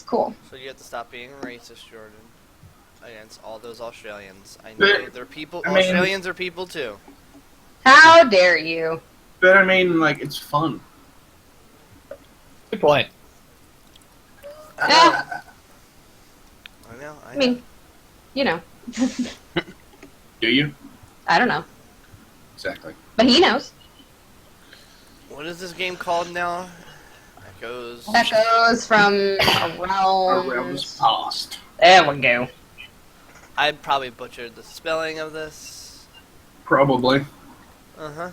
Cool. So you have to stop being racist, Jordan, against all those Australians. I know they're people. Australians are people too. How dare you? But I mean, like, it's fun. Good point. I know. I mean, you know. Do you? I don't know. Exactly. But he knows. What is this game called now? Echoes. Echoes from a Realms past. There we go. I probably butchered the spelling of this. Probably. Uh-huh.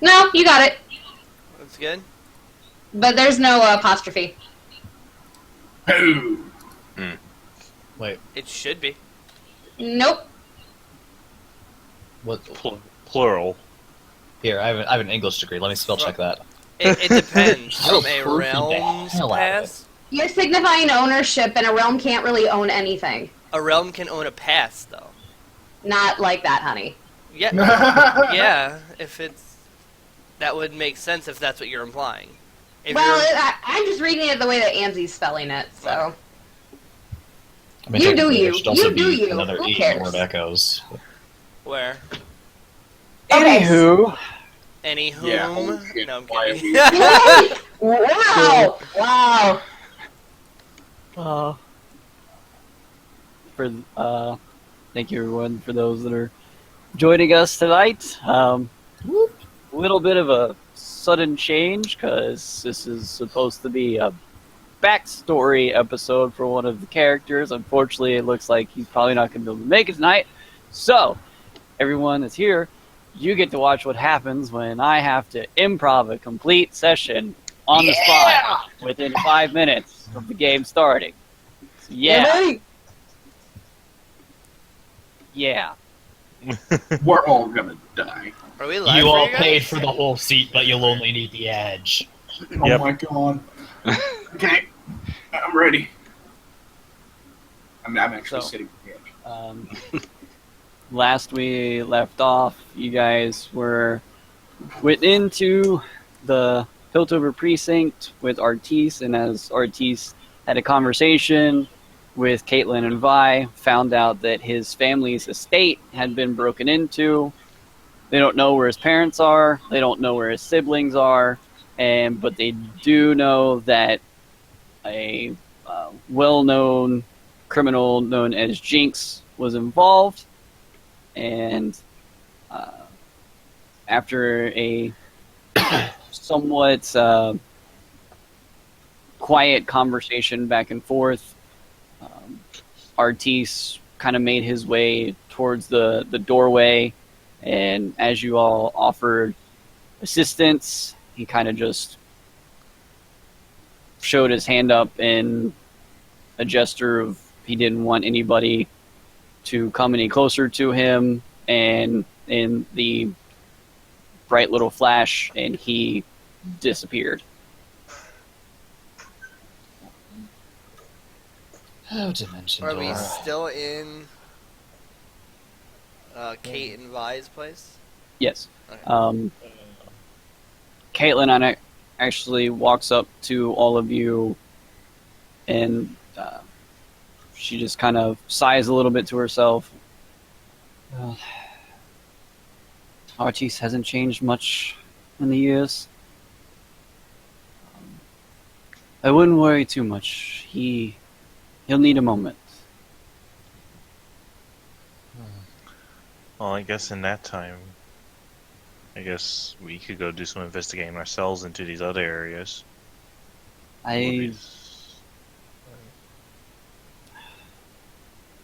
No, you got it. That's good. But there's no apostrophe. Who? Wait, It should be. Nope. what? Plural. Here, I have an English degree. Let me spell check that. It depends. I will From a prove the realm's hell out of it. past, You're signifying ownership, and a realm can't really own anything. a realm can own a past, though. Not like that, honey. Yeah. Yeah. If it's that would make sense if that's what you're implying. If Well, you're, I'm just reading it the way that Ammzy's spelling it, so. I mean, You do technically, you. there should also You do be you. Another Who 8 cares? word echoes. where? Okay. Anywho, Any Yeah, whom? okay, No, I'm why kidding. Wow! Wow! thank you everyone for those that are joining us tonight. Little bit of a sudden change because this is supposed to be a backstory episode for one of the characters. Unfortunately, it looks like he's probably not going to be able to make it tonight. So, everyone that's here, you get to watch what happens when I have to improv a complete session on the spot within 5 minutes of the game starting. So, yeah. We're all gonna die. Are we live? You for all guys? paid for the whole seat, but you'll only need the edge. Oh Yep. my god. Okay, I'm ready. I'm actually So- sitting here. Last we left off, you guys went into the Piltover precinct with Artis, and as Artis had a conversation with Caitlin and Vi, found out that his family's estate had been broken into. They don't know where his parents are. They don't know where his siblings are, but they do know that a well-known criminal known as Jinx was involved. And after a somewhat quiet conversation back and forth, Artis kind of made his way towards the doorway, and as you all offered assistance, he kind of just showed his hand up in a gesture of he didn't want anybody to come any closer to him, and in the bright little flash, and he disappeared. Oh, dimension Are we door. still in Kate and Vi's place? Yes. Okay. Caitlin actually walks up to all of you, and she just kind of sighs a little bit to herself. Artis hasn't changed much in the years. I wouldn't worry too much. He'll need a moment. Well, I guess in that time, I guess we could go do some investigating ourselves into these other areas.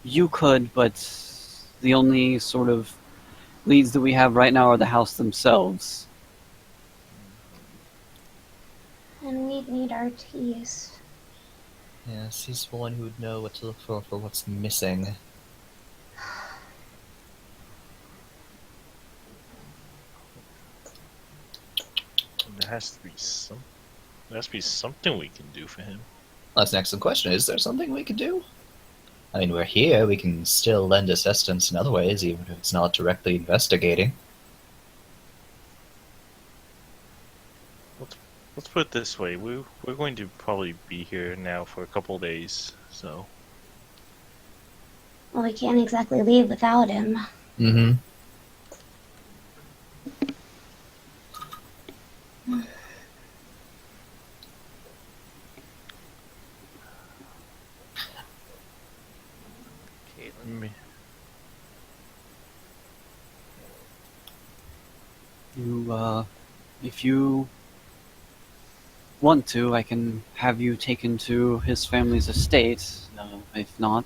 You could, but the only sort of leads that we have right now are the house themselves. And we'd need our teas. Yes, he's the one who would know what to look for what's missing. There has to be something we can do for him. That's an excellent question. Is there something we could do? I mean, we're here. We can still lend assistance in other ways, even if it's not directly investigating. let's put it this way: we're going to probably be here now for a couple of days, so. Well, we can't exactly leave without him. Mm-hmm. Caitlin. If you want to, I can have you taken to his family's estate. If not,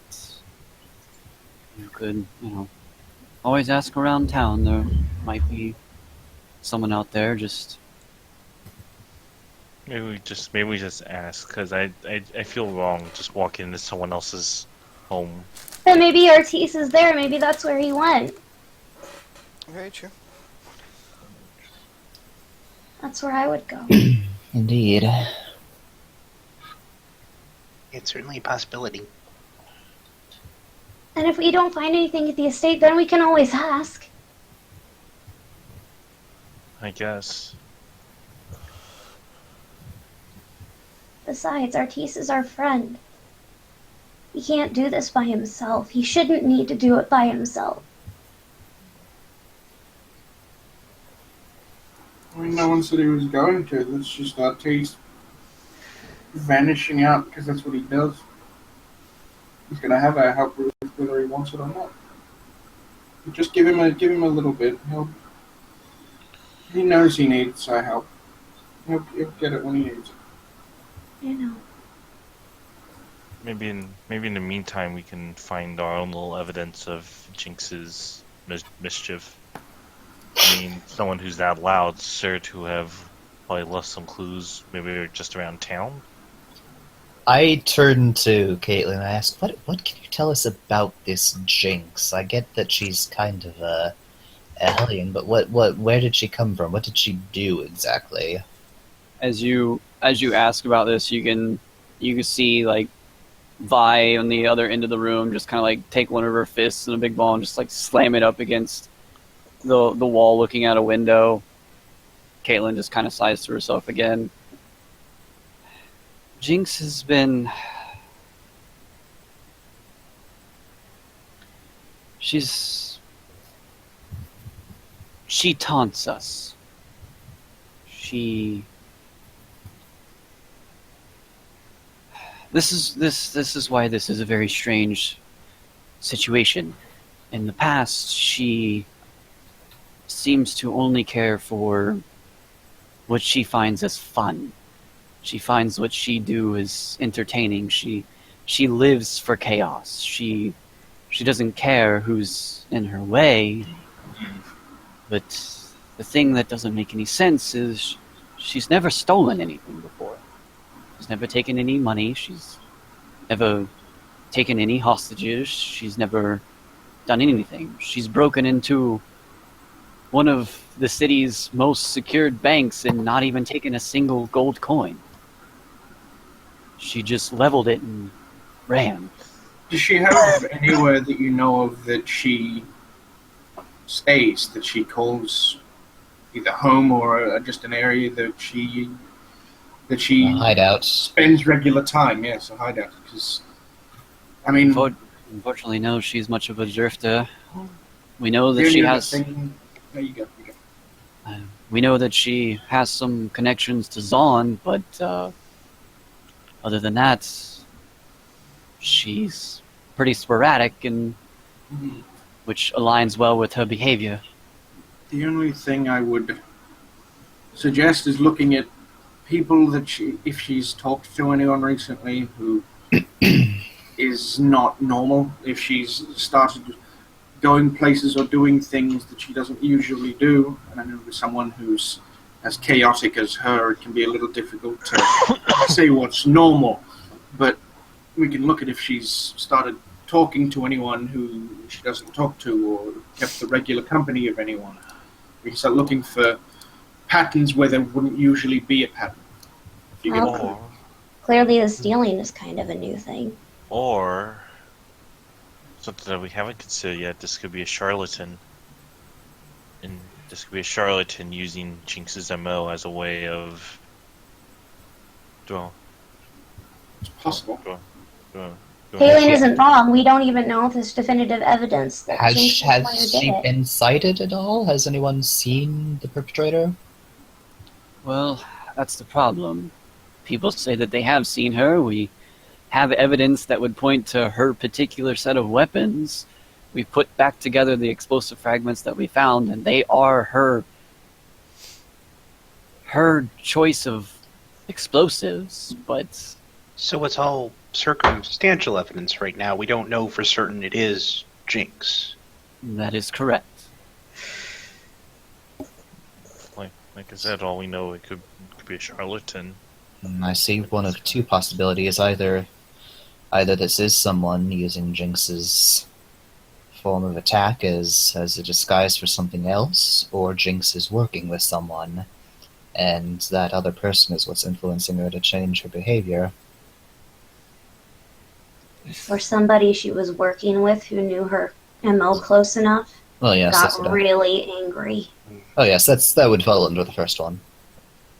you could, always ask around town. There might be someone out there. Just Maybe we just ask, because I feel wrong just walking into someone else's home. But maybe Artis is there. Maybe that's where he went. Very true. That's where I would go. Indeed. It's certainly a possibility. And if we don't find anything at the estate, then we can always ask. I guess. Besides, Artis is our friend. He can't do this by himself. He shouldn't need to do it by himself. I mean, no one said he was going to. That's just Artis vanishing out because that's what he does. He's going to have our help whether he wants it or not. But just give him a little bit. He knows he needs our help. He'll get it when he needs it. You know. Maybe in the meantime we can find our own little evidence of Jinx's mischief. I mean, someone who's that loud, sure to have probably left some clues. Maybe they're just around town. I turn to Caitlin and I ask, what can you tell us about this Jinx? I get that she's kind of a hellion, but where did she come from? What did she do exactly? as you ask about this, you can see like Vi on the other end of the room just kind of like take one of her fists in a big ball and just like slam it up against the wall, looking out a window. Caitlin just kind of sighs to herself again. Jinx has been... She taunts us. This is why this is a very strange situation. In the past, she seems to only care for what she finds as fun. She finds what she do as entertaining. She lives for chaos. She doesn't care who's in her way. But the thing that doesn't make any sense is she's never stolen anything before. She's never taken any money. She's never taken any hostages. She's never done anything. She's broken into one of the city's most secured banks and not even taken a single gold coin. She just leveled it and ran. Does she have anywhere that you know of that she stays, that she calls either home or just an area that she hideout spends regular time? Yes, a hideout. Because, I mean, unfortunately, no. She's much of a drifter. We know that she has. There you go. We know that she has some connections to Zon, but other than that, she's pretty sporadic, and which aligns well with her behavior. The only thing I would suggest is looking at people that if she's talked to anyone recently who is not normal, if she's started going places or doing things that she doesn't usually do. And I know with someone who's as chaotic as her, it can be a little difficult to say what's normal. But we can look at if she's started talking to anyone who she doesn't talk to, or kept the regular company of anyone. We can start looking for patterns where there wouldn't usually be a pattern. Clearly the stealing is kind of a new thing. Or something that we haven't considered yet, this could be a charlatan. And this could be a charlatan using Jinx's MO as a way of Well, It's possible. Kaylin isn't wrong. We don't even know if there's definitive evidence that Has Jinx is the one who has did she it. been cited at all? Has anyone seen the perpetrator? Well, that's the problem. People say that they have seen her. We have evidence that would point to her particular set of weapons. We've put back together the explosive fragments that we found, and they are her choice of explosives, but So it's all circumstantial evidence right now. We don't know for certain it is Jinx. that is correct. Like I said, all we know it could be a charlatan. I see one of two possibilities. Either this is someone using Jinx's form of attack as a disguise for something else, or Jinx is working with someone, and that other person is what's influencing her to change her behavior. Or somebody she was working with who knew her MO close enough Well, yes, that's got what really angry. Oh, yes, that would fall under the first one.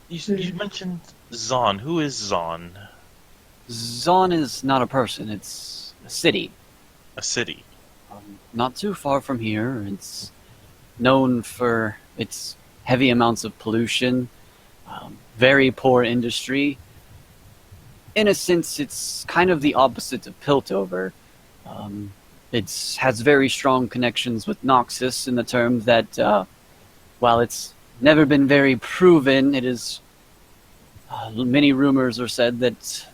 You mentioned Zon. Who is Zon? Zon is not a person, it's a city. A city. Not too far from here. It's known for its heavy amounts of pollution, very poor industry. In a sense, it's kind of the opposite of Piltover. It has very strong connections with Noxus in the term that, while it's never been very proven, it is many rumors are said that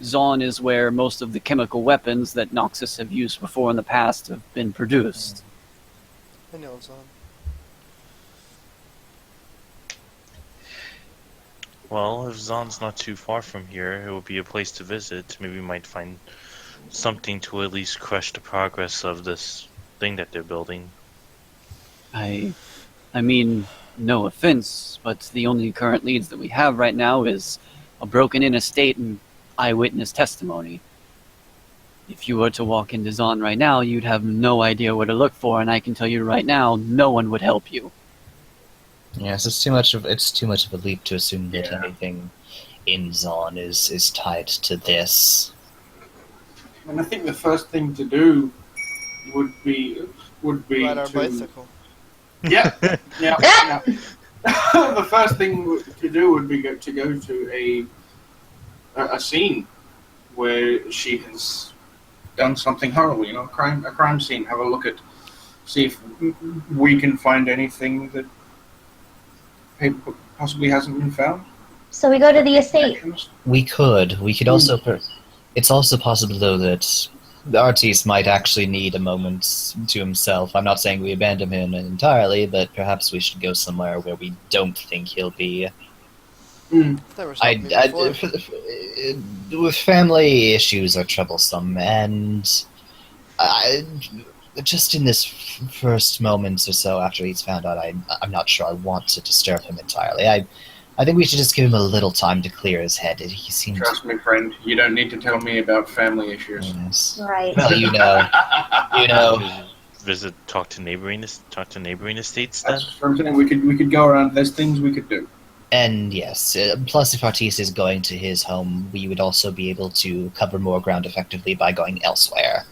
Zon is where most of the chemical weapons that Noxus have used before in the past have been produced. I know Zon. Well, if Zon's not too far from here, it would be a place to visit. Maybe we might find something to at least crush the progress of this thing that they're building. I mean, no offense, but the only current leads that we have right now is a broken-in estate and eyewitness testimony. If you were to walk into Zon right now, you'd have no idea what to look for, and I can tell you right now, no one would help you. Yes, it's too much of a leap to assume that Yeah. anything in Zon is tied to this. And I think the first thing to do would be Ride our to bicycle. yeah. The first thing to do would be to go to a scene where she has done something horrible. You know, a crime scene. Have a look at, see if we can find anything that possibly hasn't been found. So we go to the estate. We could also. It's also possible, though, that the artist might actually need a moment to himself. I'm not saying we abandon him entirely, but perhaps we should go somewhere where we don't think he'll be. Never stopped me before. Family issues are troublesome, and just in this first moments or so after he's found out, I'm not sure I want to disturb him entirely. I think we should just give him a little time to clear his head. He seems. Trust me, friend. You don't need to tell me about family issues. Yes. Right. Well, you know. Talk to neighboring estates then. That's what I'm saying. We could go around. There's things we could do. And yes, plus if Artis is going to his home, we would also be able to cover more ground effectively by going elsewhere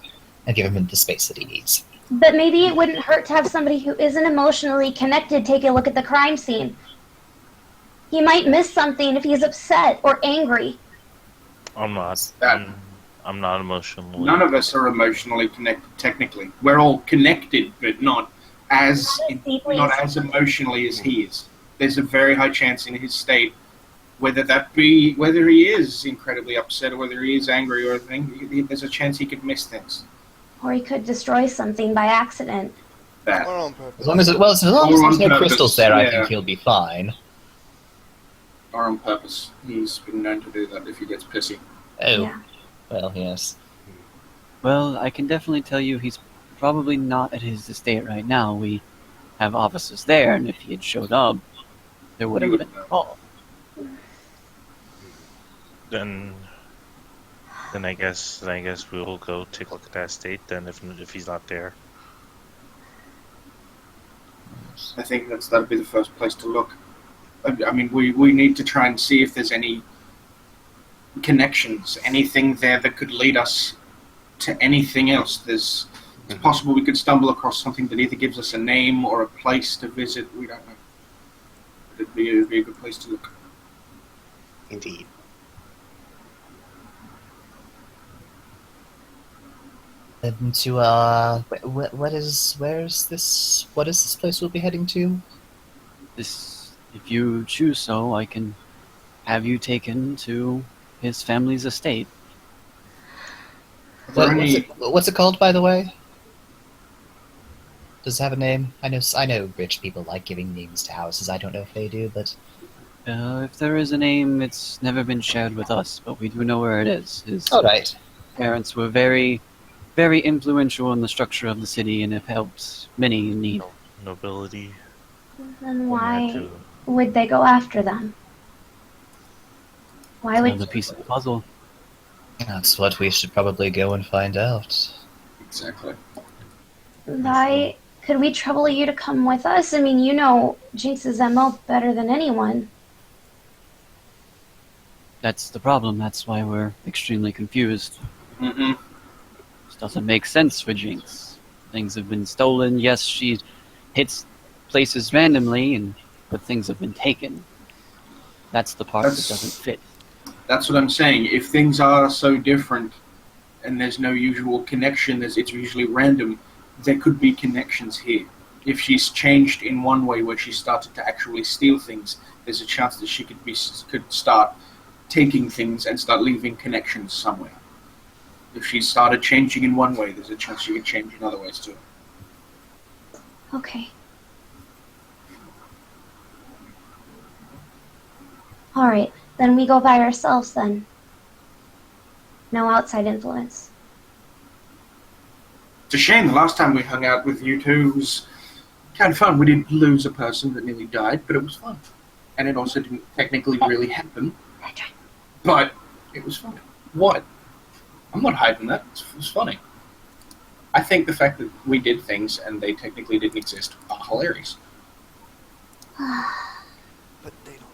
and give him the space that he needs. But maybe it wouldn't hurt to have somebody who isn't emotionally connected take a look at the crime scene. He might miss something if he's upset or angry. I'm not. That- I'm not emotionally. None of us are emotionally connected. Technically, we're all connected, but not as emotionally as he is. There's a very high chance in his state, whether he is incredibly upset or whether he is angry or anything, there's a chance he could miss things. Or he could destroy something by accident. That. Or on purpose. As long as there's no purpose, crystals there, I yeah. think he'll be fine. Or on purpose. He's been known to do that if he gets pissy. Oh, Yeah. well, yes. Well, I can definitely tell you he's probably not at his estate right now. We have officers there, and if he had showed up, there would have been a call. Then I guess we'll go take a look at that estate. Then if he's not there. I think that'd be the first place to look. I mean, we need to try and see if there's any connections, anything there that could lead us to anything else. It's possible we could stumble across something that either gives us a name or a place to visit. We don't know. It'd be a good place to look. Indeed. And to what is this place we'll be heading to? This, if you choose so, I can have you taken to his family's estate. What's it called, by the way? Does it have a name? I know rich people like giving names to houses. I don't know if they do, but If there is a name, it's never been shared with us, but we do know where it is. His all right. parents were very, very influential in the structure of the city and have helped many in need. Nobility. Then why would they go after them? Why would Another piece of the puzzle. That's what we should probably go and find out. Exactly. why could we trouble you to come with us? I mean, you know Jinx's MO better than anyone. That's the problem. That's why we're extremely confused. Mm-hmm. This doesn't make sense for Jinx. Things have been stolen. Yes, she hits places randomly, but things have been taken. That's the part that doesn't fit. That's what I'm saying. If things are so different and there's no usual connection, it's usually random, there could be connections here. If she's changed in one way where she started to actually steal things, there's a chance that she could start taking things and start leaving connections somewhere. If she started changing in one way, there's a chance she could change in other ways too. Okay. Alright, then we go by ourselves then. No outside influence. It's a shame the last time we hung out with you two was kind of fun. We didn't lose a person that nearly died, but it was fun. And it also didn't technically really happen. But it was fun. What? I'm not hiding that. It was funny. I think the fact that we did things and they technically didn't exist are hilarious. But they don't know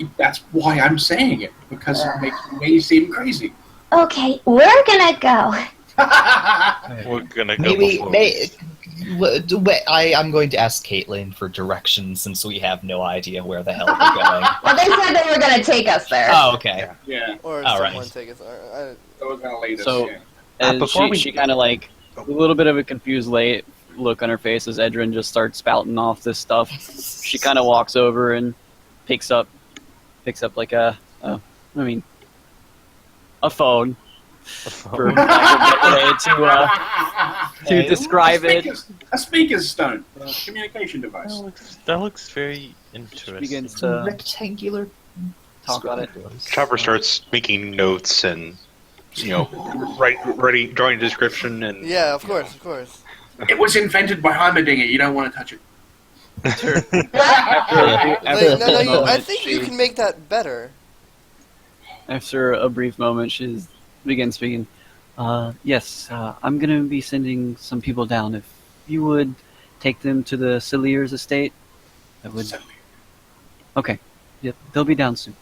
that. That's why I'm saying it, because it makes me seem crazy. Okay, we're gonna go. We're gonna go I'm going to ask Caitlin for directions since we have no idea where the hell we're going. Well, they said they were going to take us there. Oh, okay. Yeah. Or All someone right. take us. That was gonna lead us. So- Yeah. And before she kind of like a little bit of a confused look on her face as Edrin just starts spouting off this stuff. She kind of walks over and picks up like a phone for lack of a better way to describe it. A speaker's stone, a communication device. That looks very She interesting. begins to Rectangular. talk on it. Chopper starts making notes and, drawing a description and. Yeah, of course. It was invented by Heimerdinger. You don't want to touch it. I think you can make that better. After a brief moment, she begins speaking. Yes, I'm going to be sending some people down. If you would take them to the Cilliers estate, that would... Okay. Yep, they'll be down soon.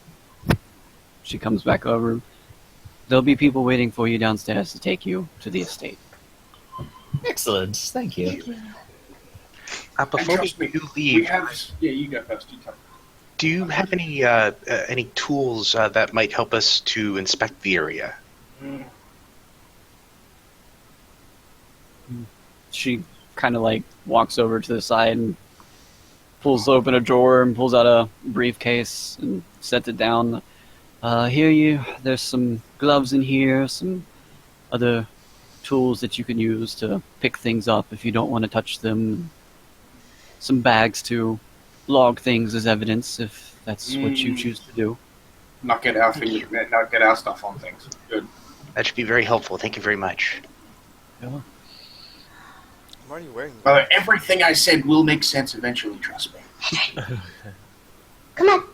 She comes back over. There'll be people waiting for you downstairs to take you to the estate. Excellent. Thank you. Before trust me, you We leave, have. Yeah, you go first. You talk. do you have any tools that might help us to inspect the area? She kind of like walks over to the side and pulls open a drawer and pulls out a briefcase and sets it down. There's some gloves in here, some other tools that you can use to pick things up if you don't want to touch them. Some bags to log things as evidence if that's what you choose to do. Not get our stuff on things. Good. That should be very helpful. Thank you very much. I'm already wearing By the way, that. everything I said will make sense eventually. Trust me. Come on.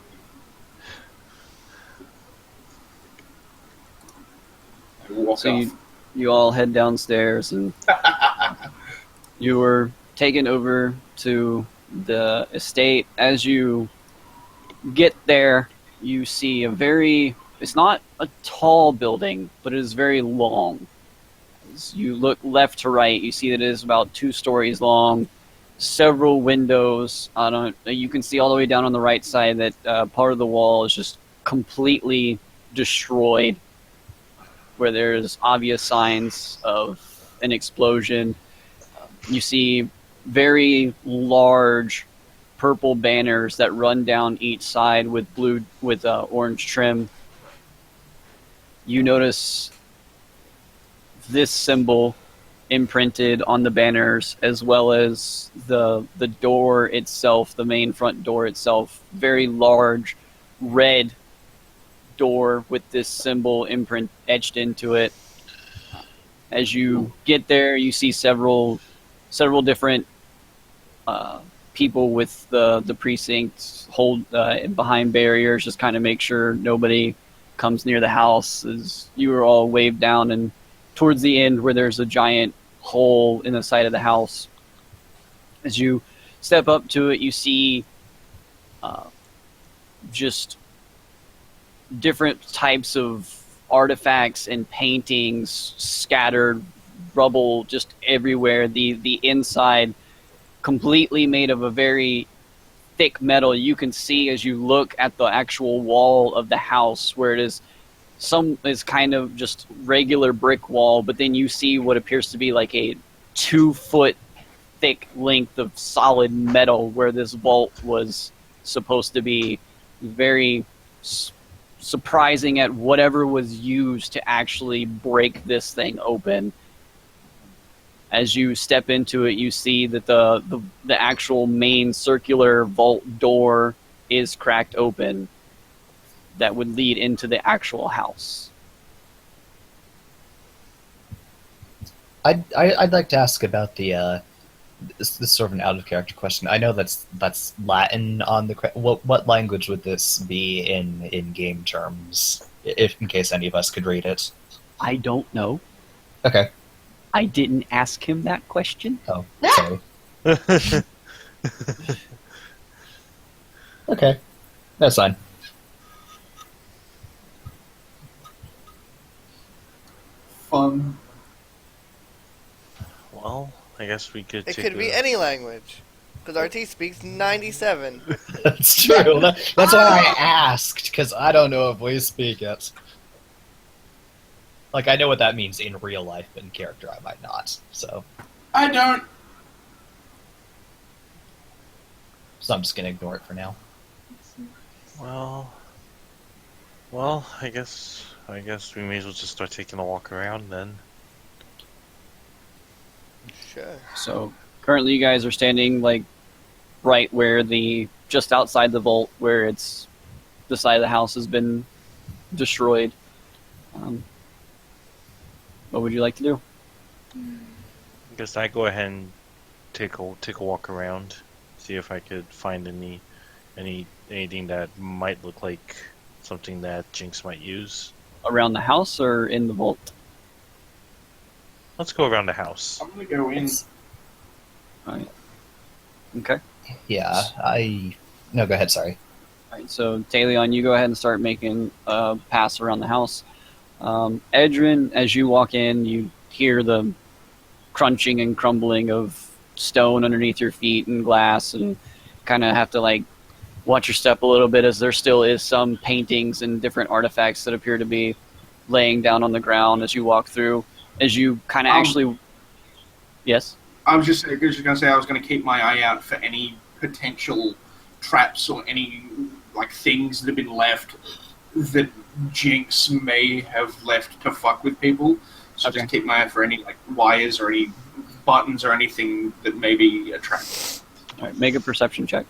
I walk So off. you all head downstairs and you were taken over to the estate. As you get there, you see a very It's not a tall building, but it is very long. As you look left to right, you see that it is about 2 stories long, several windows. You can see all the way down on the right side that part of the wall is just completely destroyed, where there's obvious signs of an explosion. You see very large purple banners that run down each side with orange trim. You notice this symbol imprinted on the banners, as well as the door itself, the main front door itself, very large red door with this symbol imprint etched into it. As you get there, you see several different people with the precinct hold behind barriers, just kind of make sure nobody comes near the house. As you are all waved down, and towards the end where there's a giant hole in the side of the house, as you step up to it, you see just different types of artifacts and paintings scattered, rubble just everywhere. The inside completely made of a very thick metal. You can see as you look at the actual wall of the house where it is kind of just regular brick wall, but then you see what appears to be like a 2-foot thick length of solid metal where this vault was supposed to be. Very surprising at whatever was used to actually break this thing open. As you step into it, you see that the actual main circular vault door is cracked open that would lead into the actual house. I'd like to ask about the this is sort of an out of character question. I know that's Latin on the what language would this be in game terms, if in case any of us could read it? I don't know. Okay. I didn't ask him that question. Oh, sorry. Okay, that's fine. Fun. Well, I guess we could. It could be any language, because RT speaks 97. That's true. That's why I asked, because I don't know if we speak it. Like, I know what that means in real life, but in character I might not, so... I don't. So I'm just gonna ignore it for now. Well, I guess we may as well just start taking a walk around then. Sure. So currently you guys are standing like right where just outside the vault where the side of the house has been destroyed. What would you like to do? I guess I go ahead and take a walk around, see if I could find anything that might look like something that Jinx might use. Around the house or in the vault? Let's go around the house. I'm gonna go in. Alright. Okay. Yeah, No, go ahead, sorry. Alright, so Talion, you go ahead and start making a pass around the house. Edrin, as you walk in, you hear the crunching and crumbling of stone underneath your feet and glass, and kind of have to like watch your step a little bit, as there still is some paintings and different artifacts that appear to be laying down on the ground as you walk through. As you kind of actually... Yes? I was just going to say I was going to keep my eye out for any potential traps or any like things that have been left that Jinx may have left to fuck with people. So Okay. just keep my eye out for any like wires or any buttons or anything that may be a trap. Alright, make a perception check.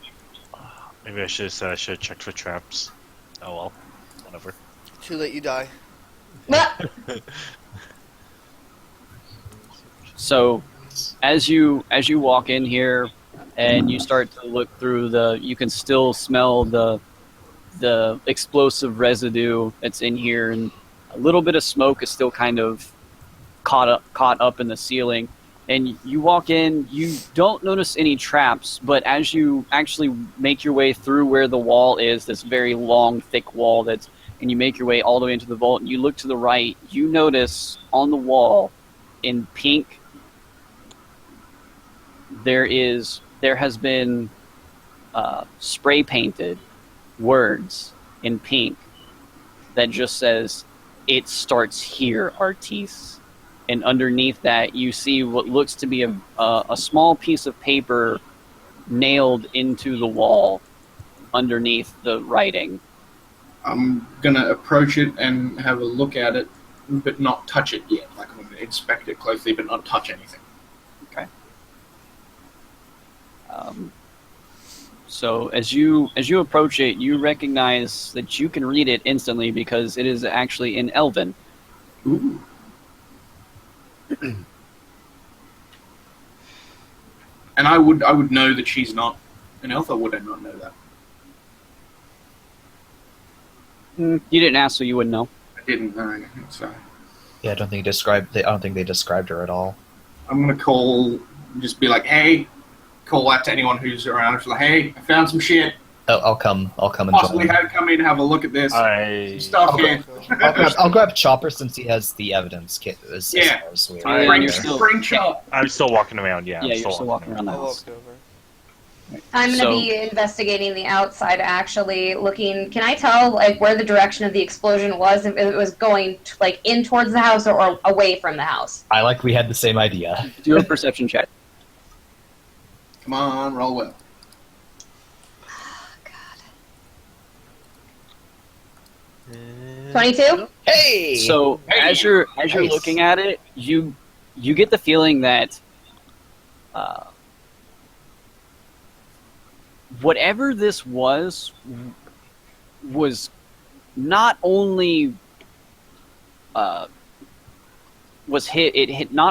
Maybe I should have said I should have checked for traps. Oh well, whatever. Too late, you die. So, as you walk in here, and you start to look through you can still smell the explosive residue that's in here, and a little bit of smoke is still kind of caught up in the ceiling. And you walk in, you don't notice any traps, but as you actually make your way through where the wall is, this very long, thick wall that's and you make your way all the way into the vault, and you look to the right, you notice on the wall in pink there has been spray painted words in pink that just says, "It starts here, Artis." And underneath that, you see what looks to be a small piece of paper nailed into the wall underneath the writing. I'm gonna approach it and have a look at it, but not touch it yet. Like, I'm gonna inspect it closely, but not touch anything. Okay. So as you approach it, you recognize that you can read it instantly because it is actually in Elven. Ooh. And I would know that she's not an elf, or would I not know that? You didn't ask, so you wouldn't know. I didn't know, so Yeah, I don't think they described her at all. I'm gonna call, just be like, hey, call out to anyone who's around. Just like, hey, I found some shit. Oh, I'll come and Possibly join. come in and have a look at this. I Some stuff I'll here. I'll grab Chopper since he has the evidence kit. As Yeah. far as we're Yeah, Bring, you're still- bring Chop. I'm still walking around. Yeah, Yeah, you're still walking around the I'll house. walk over. I'm going to So- be investigating the outside, actually looking. Can I tell like where the direction of the explosion was? If it was going like in towards the house or away from the house? I like we had the same idea. Do a perception check. Come on, roll well. 22. Hey! So Hey! as you're Nice. looking at it, you get the feeling that whatever this was not only not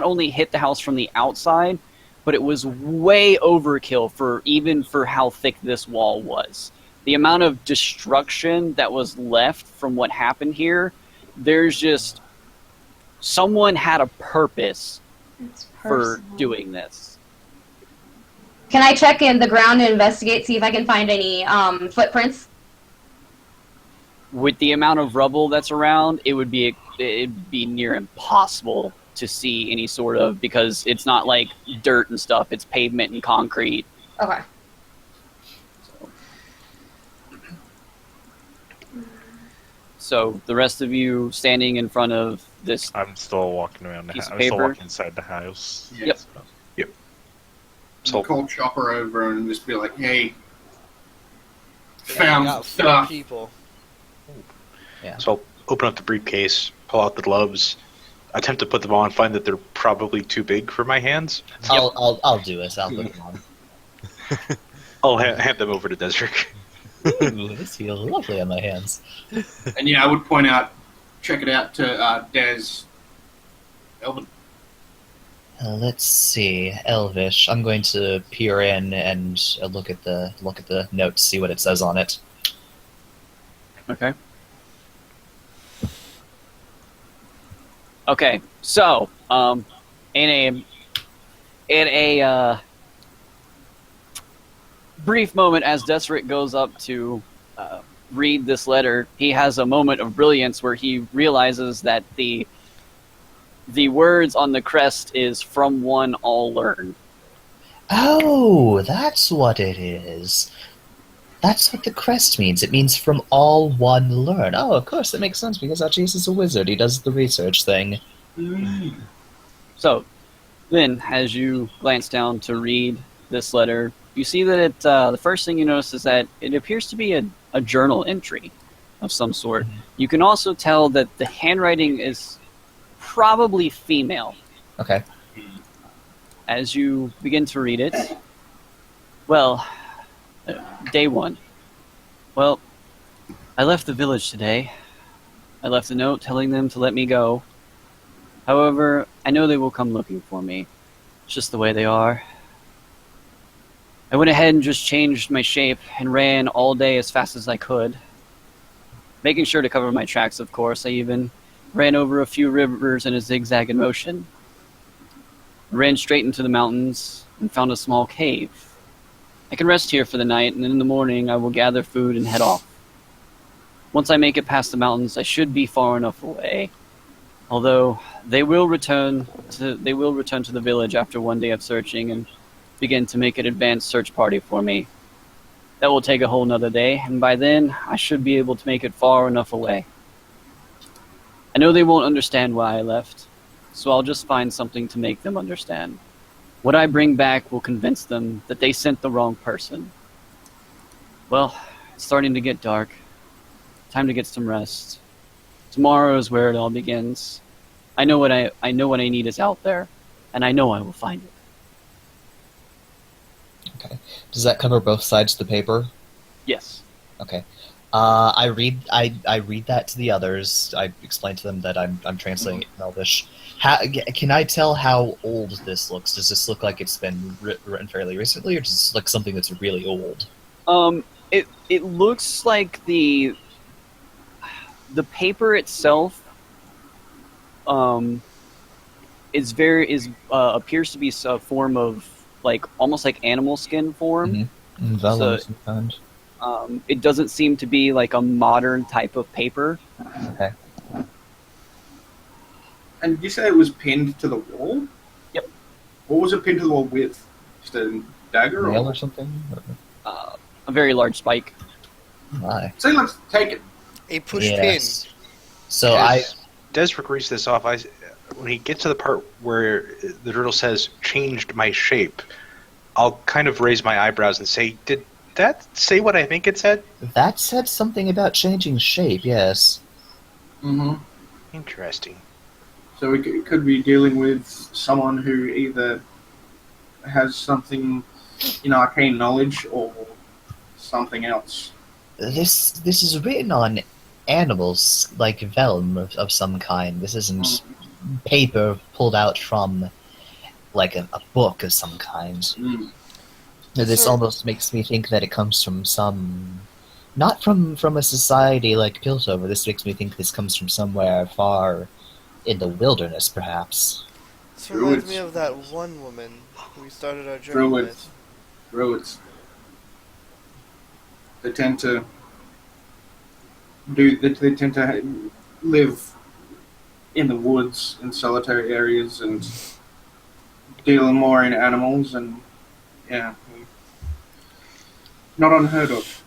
only hit the house from the outside, but it was way overkill for how thick this wall was. The amount of destruction that was left from what happened here, there's just someone had a purpose It's for personal. doing this. Can I check in the ground and investigate, see if I can find any footprints? With the amount of rubble that's around, it'd be near impossible to see any sort of, because it's not like dirt and stuff, it's pavement and concrete. Okay. So the rest of you standing in front of this, I'm still walking around the Piece house. of I'm still paper. walking inside the house. Yeah. Yep. So call Chopper over and just be like, hey, Yeah, found I got 4 stuff. people. So I'll open up the briefcase, pull out the gloves, attempt to put them on, find that they're probably too big for my hands. I'll do it. I'll put them on. I'll hand them over to Desric. Ooh, this feels lovely on my hands. And yeah, I would point out, check it out to Des. Elvin. Let's see, Elvish. I'm going to peer in and look at the notes, see what it says on it. okay. Okay, so in a brief moment, as Desric goes up to read this letter, he has a moment of brilliance where he realizes that the words on the crest is "from one all learn." Oh, that's what it is. That's what the crest means. It means from all one learn. Oh, of course, that makes sense because Archie's is a wizard. He does the research thing. So, then, as you glance down to read this letter, you see that the first thing you notice is that it appears to be a journal entry of some sort. You can also tell that the handwriting is probably female. Okay. As you begin to read it, well, day 1. Well, I left the village today. I left a note telling them to let me go. However, I know they will come looking for me. It's just the way they are. I went ahead and just changed my shape and ran all day as fast as I could. Making sure to cover my tracks, of course. I even ran over a few rivers in a zigzag motion. Ran straight into the mountains and found a small cave. I can rest here for the night, and then in the morning I will gather food and head off. once I make it past the mountains, I should be far enough away. Although they will return to the village after one day of searching and begin to make an advanced search party for me. That will take a whole nother day, and by then I should be able to make it far enough away. I know they won't understand why I left, so I'll just find something to make them understand. What I bring back will convince them that they sent the wrong person. Well, it's starting to get dark. Time to get some rest. Tomorrow is where it all begins. I know what I need is out there, and I know I will find it. Okay. Does that cover both sides of the paper? Yes. Okay. I read that to the others. I explain to them that I'm translating it in Elvish. Can I tell how old this looks? Does this look like it's been written fairly recently, or does this look something that's really old? It looks like the paper itself appears to be a form of almost like animal skin form. Mm-hmm. It doesn't seem to be like a modern type of paper. Okay. And did you say it was pinned to the wall? Yep. What was it pinned to the wall with? Just a dagger Nail or something? A very large spike. My. So let's take it. A push Yes. pin. So Desric reads this off. When he gets to the part where the journal says "changed my shape," I'll kind of raise my eyebrows and say, "Did that say what I think it said?" that said something about changing shape. Yes. Mm-hmm. Interesting. So we could be dealing with someone who either has something in arcane knowledge or something else. This is written on animals, like vellum of some kind. This isn't paper pulled out from like a book of some kind. Mm. This almost makes me think that it comes from not from a society like Piltover. This makes me think this comes from somewhere far in the wilderness, perhaps. This reminds me of that one woman who we started our journey Druids. with. Druids. They tend to live in the woods in solitary areas and deal more in animals, and yeah, not unheard of.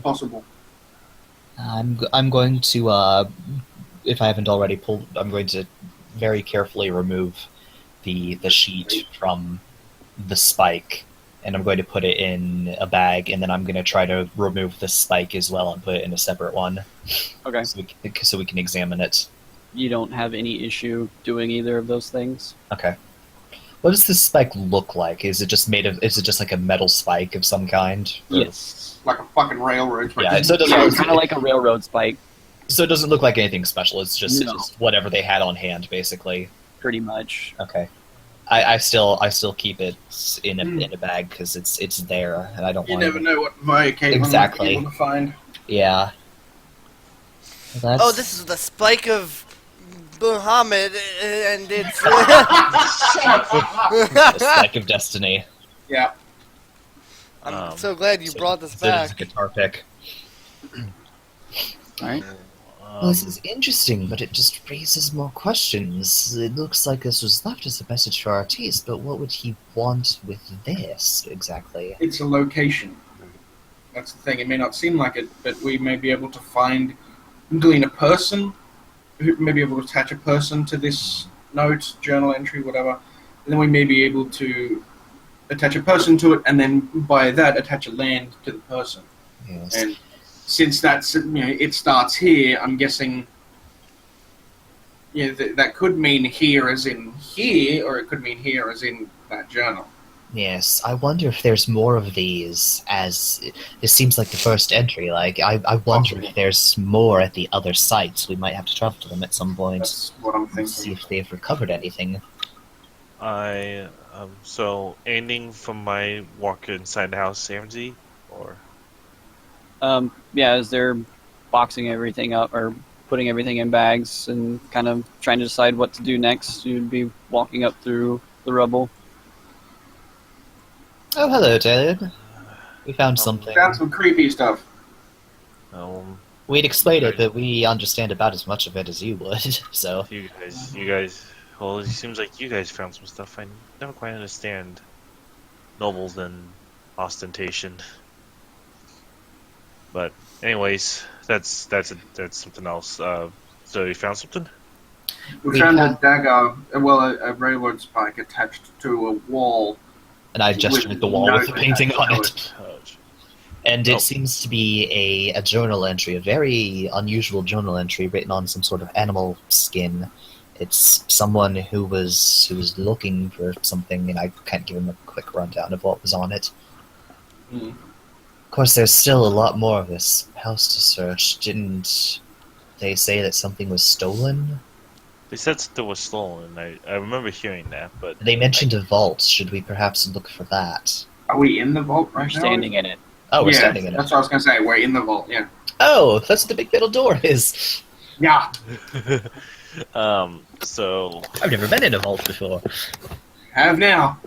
Possible. I'm going to, if I haven't already pulled, I'm going to very carefully remove the sheet from the spike, and I'm going to put it in a bag, and then I'm going to try to remove the spike as well and put it in a separate one. Okay. So we can examine it. You don't have any issue doing either of those things? Okay. What does this spike look like? Is it just like a metal spike of some kind? Yes. Like a fucking railroad. Yeah, so it doesn't It's kind of like a railroad spike. So it doesn't look like anything special. It's just, No. just whatever they had on hand, basically. Pretty much. Okay. I still keep it in a bag because it's there, and I don't You want. never know what Maya Caitlin Exactly. might be able to find. Yeah. That's... Oh, this is the spike of Muhammad, and it's... the spike of destiny. Yeah. I'm so glad you brought this It's back. a guitar pick. Alright. Well, this is interesting, but it just raises more questions. It looks like this was left as a message for Artiste, but what would he want with this, exactly? It's a location. That's the thing. It may not seem like it, but we may be able to glean a person, who may be able to attach a person to this note, journal entry, whatever, and then we may be able to attach a person to it, and then by that attach a land to the person. Yes. And since that's, it starts here, I'm guessing, that could mean here as in here, or it could mean here as in that journal. Yes, I wonder if there's more of these, as this seems like the first entry. Like, I wonder Possibly. if there's more at the other sites. We might have to travel to them at some point. That's what I'm And see thinking. if they've recovered anything. So anything from my walk inside the house, Ammzy, or Yeah, as they're boxing everything up, or putting everything in bags, and kind of trying to decide what to do next, you'd be walking up through the rubble. Oh, hello, David. We found something. Found some creepy stuff. We'd explain it, guys- but we understand about as much of it as you would. So you guys. Well, it seems like you guys found some stuff I never quite understand. Nobles and ostentation. But anyways, that's something else. So you found something? We found a dagger, well, a railroad spike attached to a wall. and I gestured at the wall with the painting on it. Oh, And Oh. it seems to be a journal entry, a very unusual journal entry written on some sort of animal skin. It's someone who was looking for something, and I can't give him a quick rundown of what was on it. Hmm. Of course, there's still a lot more of this house to search. Didn't they say that something was stolen? They said something was stolen. I remember hearing that, but They mentioned a vault. Should we perhaps look for that? Are we in the vault right You're now? standing in it. Oh, we're yeah, standing in it. that's what I was going to say. We're in the vault, yeah. Oh, that's what the big metal door is. Yeah. so I've never been in a vault before. Have now.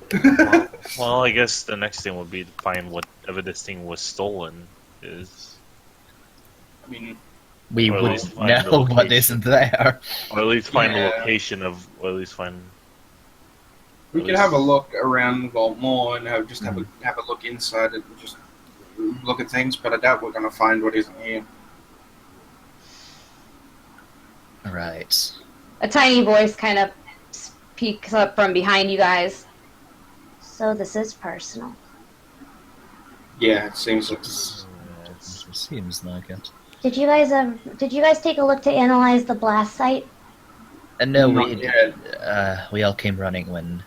well, I guess the next thing would be to find whatever this thing was stolen is, I mean, We Or at would least find the know what location. isn't there. or at least find the Yeah. location of, or at least find. we could have a look around the vault more and have a look inside it and just look at things, but I doubt we're going to find what isn't here. Right. A tiny voice kind of peeks up from behind you guys. So this is personal. Yeah, it seems like It seems like it. Did you guys take a look to analyze the blast site? And no, Not we yet. we all came running when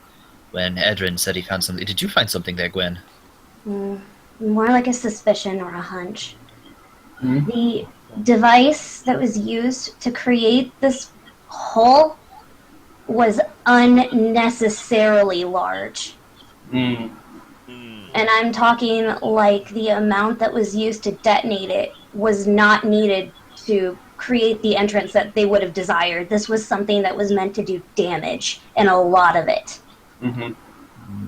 Edrin said he found something. Did you find something there, Gwen? More like a suspicion or a hunch. Hmm? The device that was used to create this hole was unnecessarily large. Mm. And I'm talking like the amount that was used to detonate it was not needed to create the entrance that they would have desired. This was something that was meant to do damage, and a lot of it. Mm-hmm.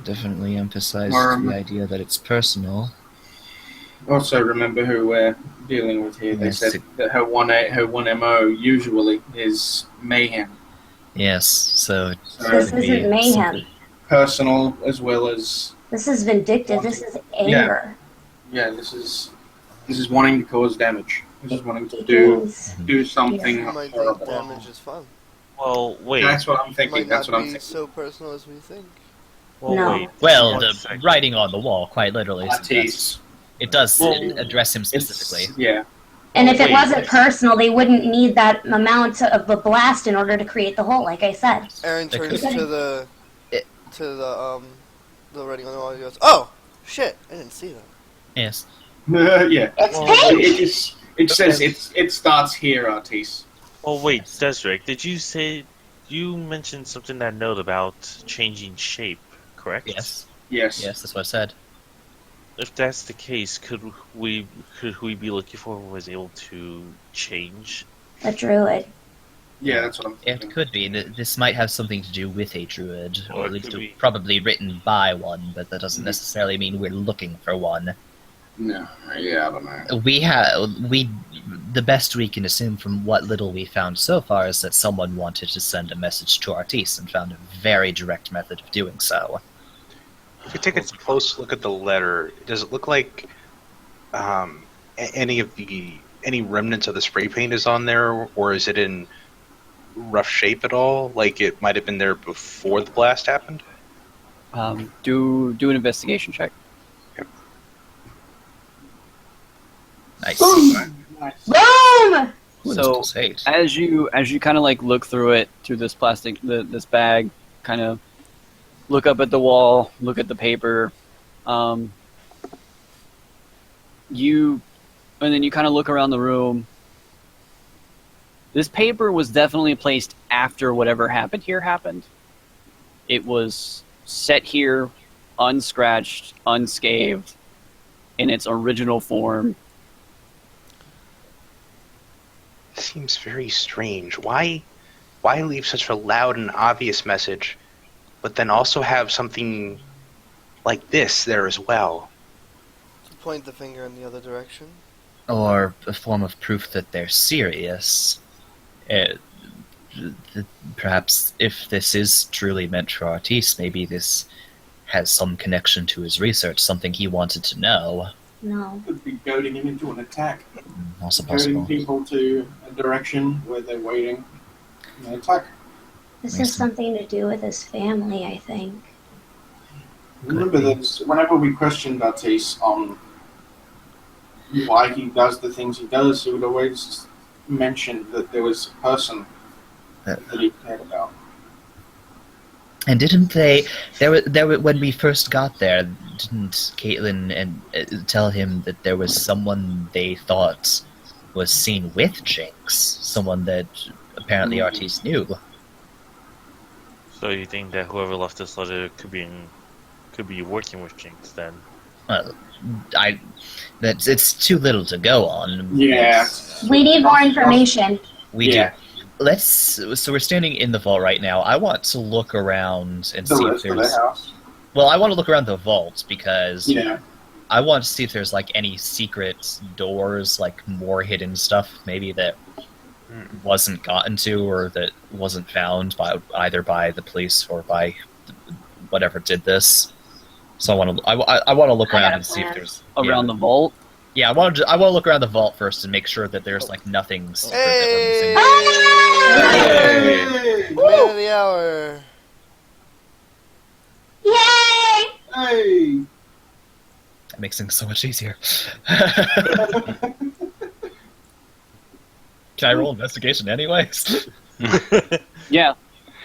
Definitely emphasize the idea that it's personal. Also, remember who we're dealing with here. They Yes. said that her one MO usually is mayhem, Yes, so So This could be isn't mayhem. personal as well as This is vindictive. This is anger. yeah. This is wanting to cause damage. This is wanting to It do is- something You might think horrible. damage is fun. Well, wait. That's what I'm It thinking. might That's not what I'm be thinking. so personal as we think. Well, No. wait. well, One the second. writing on the wall, quite literally, Artis. it does Well, address him It's, specifically. yeah. And if it Wait. wasn't personal, they wouldn't need that amount of a blast in order to create the hole, like I said. Aaron There turns could to the It- writing on the wall and goes, "Oh shit! I didn't see that." Yes. Yeah. It's Well, pink! It says it starts here, Artis. Oh wait, Desric, did you say you mentioned something in that note about changing shape? Correct. Yes. Yes. Yes, that's what I said. If that's the case, could we be looking for who was able to change? A druid. Yeah, that's what I'm thinking. It could be. This might have something to do with a druid, Or or it at least could be- probably written by one, but that doesn't Mhm. necessarily mean we're looking for one. No. Yeah, I don't know. The best we can assume from what little we found so far is that someone wanted to send a message to Artis and found a very direct method of doing so. If you take a close look at the letter, does it look like any remnants of the spray paint is on there, or is it in rough shape at all? Like it might have been there before the blast happened. Do an investigation check. Nice. Nice. Boom! So, as you kind of like look through it, through this plastic, this bag, kind of look up at the wall, look at the paper, and then you kind of look around the room. This paper was definitely placed after whatever happened here happened. It was set here, unscratched, unscathed, in its original form. Seems very strange. Why leave such a loud and obvious message, but then also have something like this there as well? To point the finger in the other direction. or a form of proof that they're serious. Uh, Perhaps if this is truly meant for Artis, maybe this has some connection to his research, something he wanted to know. No. Could be goading him into an attack. Also Goading possible. people to a direction where they're waiting. And attack. This has something to do with his family, I think. Remember that whenever we questioned Artis on why he does the things he does, he would always mention that there was a person that he cared about. And didn't they? When we first got there, didn't Caitlin tell him that there was someone they thought was seen with Jinx, someone that apparently Artis knew? So you think that whoever left this letter could be working with Jinx then? It's too little to go on. Yeah. We need more information. We do. So we're standing in the vault right now. I want to look around and see if there's. Well, I want to look around the vault because I want to see if there's like any secret doors, like more hidden stuff, maybe that wasn't gotten to or that wasn't found by either by the police or by whatever did this. So I want to look around and see if there's around the vault. Yeah, I want to look around the vault first and make sure that there's like nothing secret that Hey! Man of the hour. Yay! Hey! That makes things so much easier. Can I roll investigation anyways? Yeah.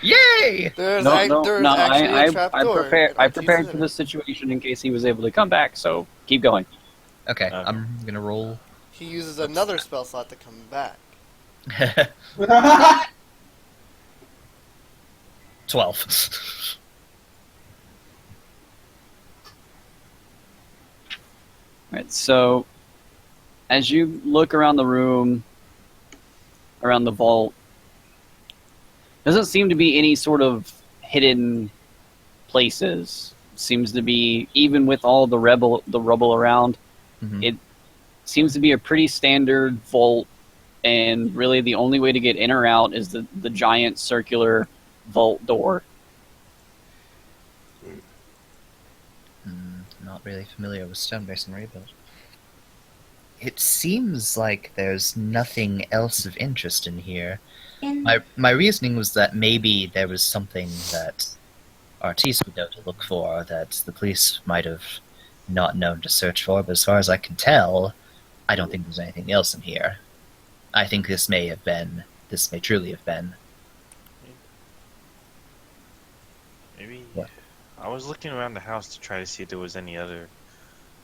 Yay! There's actually a trap door. I prepared for this situation in case he was able to come back, so keep going. Okay, I'm gonna roll. He uses another spell slot to come back. 12. Right, so as you look around the room, around the vault, doesn't seem to be any sort of hidden places. Seems to be, even with all the rubble around, it seems to be a pretty standard vault, and really the only way to get in or out is the giant circular vault door. Not really familiar with stonemasonry, but it seems like there's nothing else of interest in here. My reasoning was that maybe there was something that Artis would know to look for that the police might have not known to search for, but as far as I can tell, I don't think there's anything else in here. I think this may truly have been. Maybe. What? I was looking around the house to try to see if there was any other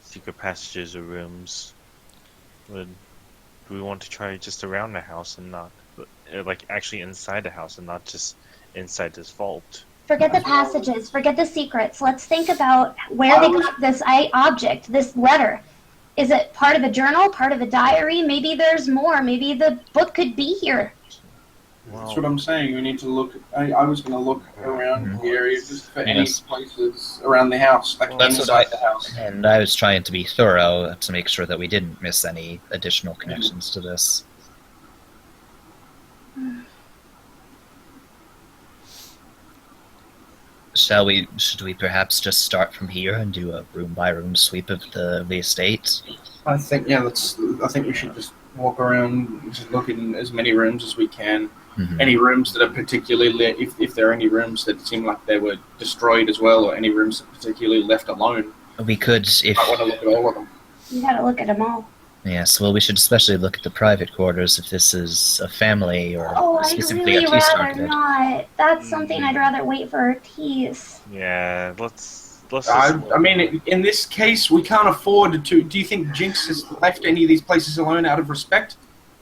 secret passages or rooms. Do we want to try just around the house and not, like, actually inside the house and not just inside this vault? Forget the passages, forget the secrets. Let's think about where they got this object, this letter. Is it part of a journal, part of a diary? Maybe there's more. Maybe the book could be here. That's what I'm saying. We need to look. I was going to look around the area just for any places around the house, like inside the house. And I was trying to be thorough to make sure that we didn't miss any additional connections to this. Should we perhaps just start from here and do a room-by-room sweep of the estate? I think, I think we should just walk around, just look in as many rooms as we can. Any rooms that are particularly, if there are any rooms that seem like they were destroyed as well, or any rooms that are particularly left alone. We could, if... I want to look at all of them. You gotta look at them all. Yes, well, we should especially look at the private quarters if this is a family or specifically I'd really Artis rather targeted. not. That's something I'd rather wait for Artis. Yeah, let's I mean, in this case, we can't afford to... Do you think Jinx has left any of these places alone out of respect?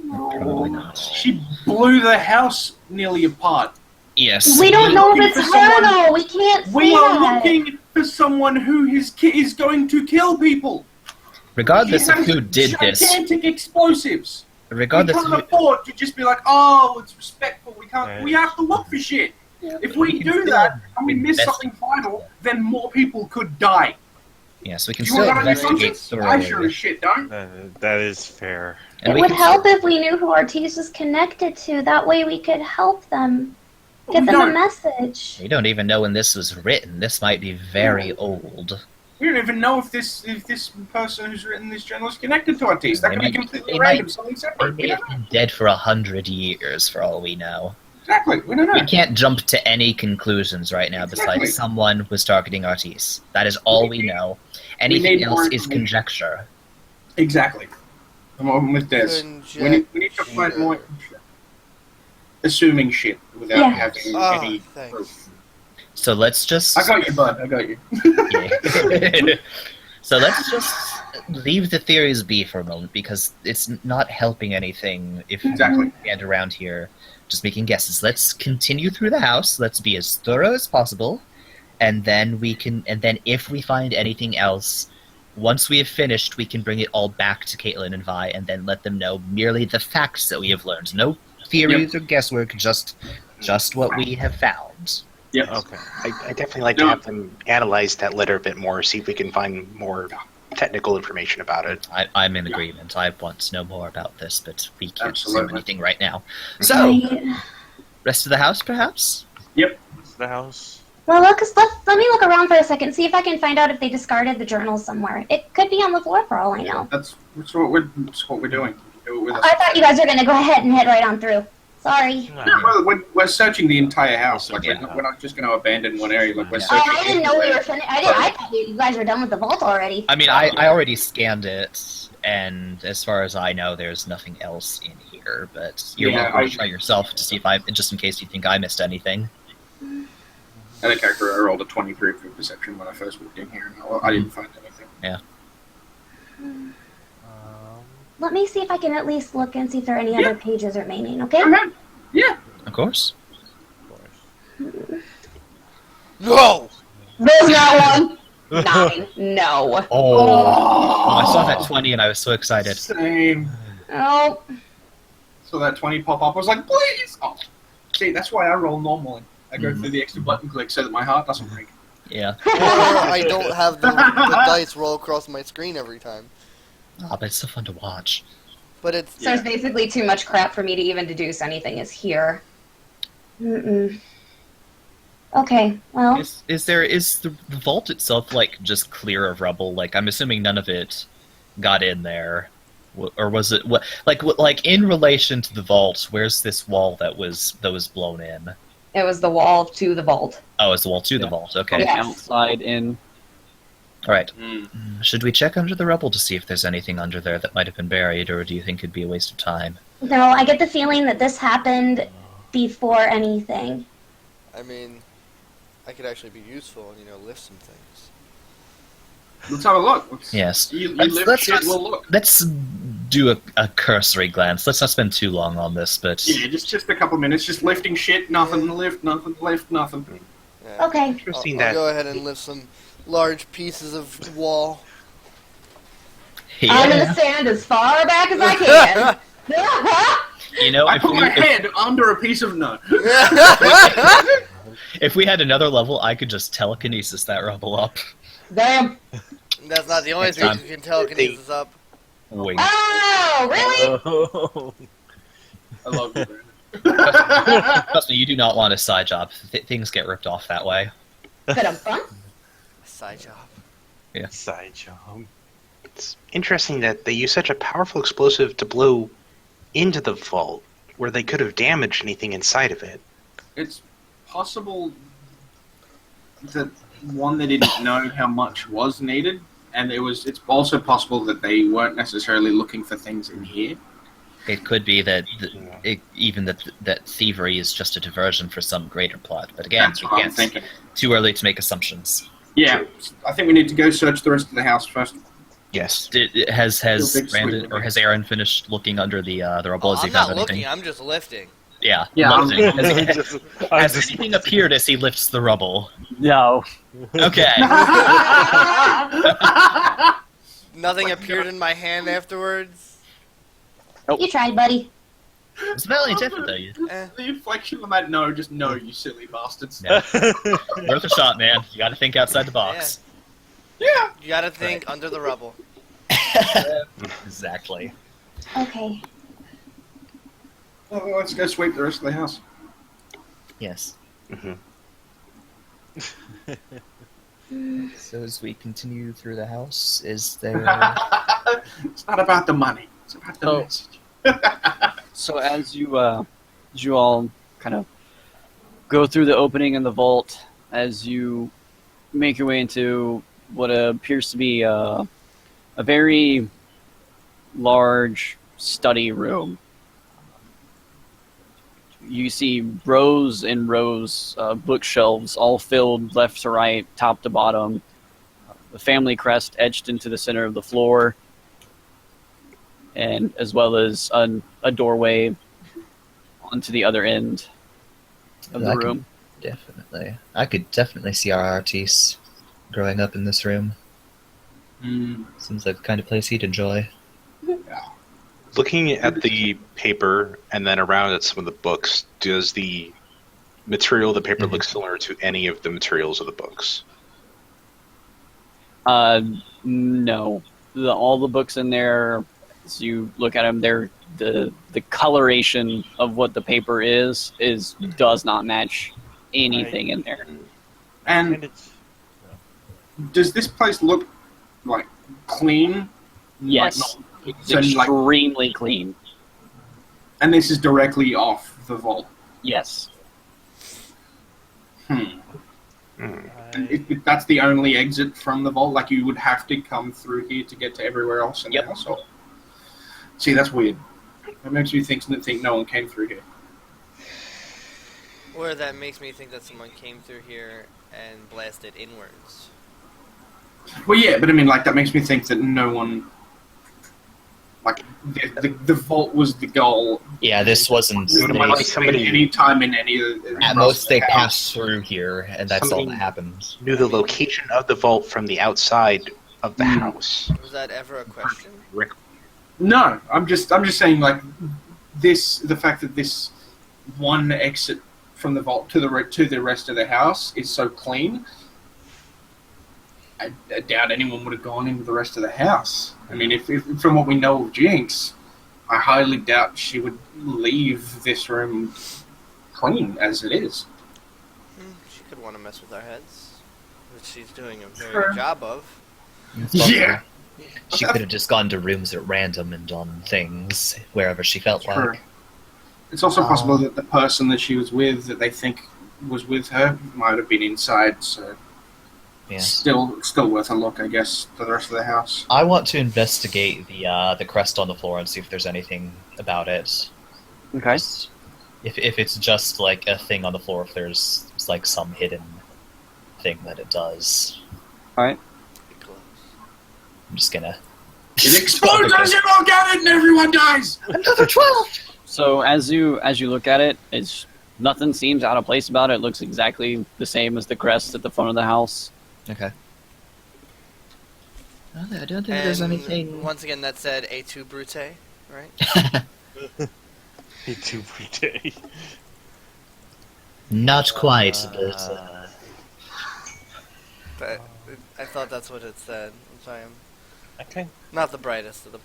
No. Probably not. She blew the house nearly apart. Yes. We don't know if it's her, though. We can't say We are that. looking for someone who is going to kill people. Regardless of who did this... Gigantic explosives. Regardless we can't of afford to just be like, oh, it's respectful. We can't. We have to look for shit. If we do that and we miss something vital, then more people could die. Yes, we can You still want that on your investigate conscience? I sure thoroughly. as shit don't. That is fair. And It we would can help if we knew who Ortiz was connected to. That way we could help them. Get We them a don't. message. We don't even know when this was written. This might be very old. We don't even know if this person who's written this journal is connected to Ortiz. That They could be might- completely they random, might- something They separate. We may don't have know. been dead for 100 years, for all we know. Exactly. We don't know. We can't jump to any conclusions right now Exactly. besides someone was targeting Ortiz. That is all we know. Anything need more else is information. conjecture. Exactly. I'm with Des. We need to find more. Assuming shit without Yeah. having Ah, any thanks. proof. So let's just... I got you, bud. I got you. Yeah. So let's just leave the theories be for a moment, because it's not helping anything if Exactly. we stand around here just making guesses. Let's continue through the house. Let's be as thorough as possible, and then if we find anything else, once we have finished, we can bring it all back to Caitlin and Vi, and then let them know merely the facts that we have learned. No theories or guesswork, just what we have found. Yep. Okay. I definitely like to have them analyze that letter a bit more, see if we can find more technical information about it. I'm in agreement. I want to know more about this, but we can't Absolutely. do anything right now. So, Right. rest of the house, perhaps? Yep. The house. Well, let me look around for a second, see if I can find out if they discarded the journal somewhere. It could be on the floor for all I know. That's what we're doing. Do it with us. I thought you guys were gonna go ahead and head right on through. Sorry. No, we're searching the entire house. Like Yeah. we're not just going to abandon one area. Like we're Yeah. Oh, searching. I didn't know we everywhere. were finished. I thought you guys were done with the vault already. I mean, I already scanned it, and as far as I know, there's nothing else in here, but you're Yeah, welcome to try yourself to see if just in case you think I missed anything. And a character I rolled a 23 for perception when I first walked in here, and I didn't find anything. Let me see if I can at least look and see if there are any other pages remaining, okay? Go ahead. Yeah. Of course. No! There's not one. 9. No. Oh, I saw that 20 and I was so excited. Same. Oh. So that 20 pop up. I was like, please. Oh. See, that's why I roll normally. I go through the extra button click so that my heart doesn't break. Yeah. Or I don't have the dice roll across my screen every time. Oh, but it's so fun to watch. But it's So it's basically too much crap for me to even deduce anything is here. Mm-mm. Okay, well, Is the vault itself like just clear of rubble? Like I'm assuming none of it got in there, or was it like in relation to the vault? Where's this wall that was blown in? it was the wall to the vault. Oh, it's the wall to the vault. Okay. Yeah. Outside in. All right. Should we check under the rubble to see if there's anything under there that might have been buried, or do you think it'd be a waste of time? No, I get the feeling that this happened before anything. I mean, I could actually be useful and, lift some things. Let's have a look. Yes. You Let's- lift let's shit, not- we'll look. Let's do a cursory glance. Let's not spend too long on this, but Yeah, just a couple minutes. Just lifting shit, nothing, lift, nothing, lift, nothing. Yeah. Okay. Interesting I'll that go ahead and lift some large pieces of wall. I'm in the yeah. sand as far back as I can. You know, I put my head under a piece of nut. if we had another level, I could just telekinesis that rubble up. Damn. That's not the only Next thing time. you can telekinesis up. Wing. Oh, really? Oh. I love you, Brandon. Trust me, you do not want a side job. Things get ripped off that way. Bit of fun. Side job. Side job. it's interesting that they use such a powerful explosive to blow into the vault, where they could have damaged anything inside of it. It's possible that one, they didn't know how much was needed, and it's also possible that they weren't necessarily looking for things in here. It could be that that thievery is just a diversion for some greater plot. But again, That's we what I'm can't. thinking. Too early to make assumptions. Yeah, I think we need to go search the rest of the house first. Yes. Has Big Brandon sweep. or has Aaron finished looking under the rubble? Oh, Has he I'm found not anything? looking, I'm just lifting. Yeah. Yeah, lifting. I'm- Has anything appeared as he lifts the rubble? No. Okay. Nothing appeared in my hand afterwards. You tried, buddy. It's valiant effort, though. You Eh. The inflection of that no, just no, you silly bastards. Yeah. worth a shot, man. You got to think outside the box. Yeah. You gotta think under the rubble. Exactly. Okay. Well, let's go sweep the rest of the house. Yes. Mhm. So as we continue through the house, is there... It's not about the money. It's about the Oh. message. So as you all kind of go through the opening in the vault, as you make your way into what appears to be a very large study room, you see rows and rows of bookshelves, all filled left to right, top to bottom. The family crest etched into the center of the floor, and as well as a doorway onto the other end of the room. I could definitely see our artiste growing up in this room. Seems like the kind of place he'd enjoy. Looking at the paper and then around at some of the books, does the material of the paper look similar to any of the materials of the books? No. All the books in there, as you look at them, the coloration of what the paper is does not match anything in there. And does this place look like clean? Yes, Like, it's extremely clean. And this is directly off the vault. Yes. If that's the only exit from the vault, like you would have to come through here to get to everywhere else in the household. See, that's weird. That makes me think no one came through here. Or that makes me think that someone came through here and blasted inwards. Well, yeah, but I mean, like, that makes me think that no one... Like, the vault was the goal. Yeah, this wasn't... Any time in any of the... At most, they passed through here, and that's all that happened. Knew the location of the vault from the outside of the house. Was that ever a question? No, I'm just saying, like, the fact that this one exit from the vault to the rest of the house is so clean, I doubt anyone would have gone into the rest of the house. I mean, if from what we know of Jinx, I highly doubt she would leave this room clean as it is. She could want to mess with our heads, which she's doing a very good job of. Yeah! She could have just gone to rooms at random and done things wherever she felt like. It's also possible that the person that she was with, that they think was with her, might have been inside, so... Yeah. Still worth a look, I guess, for the rest of the house. I want to investigate the crest on the floor and see if there's anything about it. Okay. If it's just like a thing on the floor, if there's like some hidden thing that it does. Alright. I'm just gonna... It explodes as you look at it and everyone dies! Another 12! So as you look at it, it's nothing seems out of place about it. It looks exactly the same as the crest at the front of the house. Okay. I don't think there's anything... Once again, that said A2 Brute, right? A2 Brute. Not quite, But I thought that's what it said. I'm sorry, Okay. not the brightest of the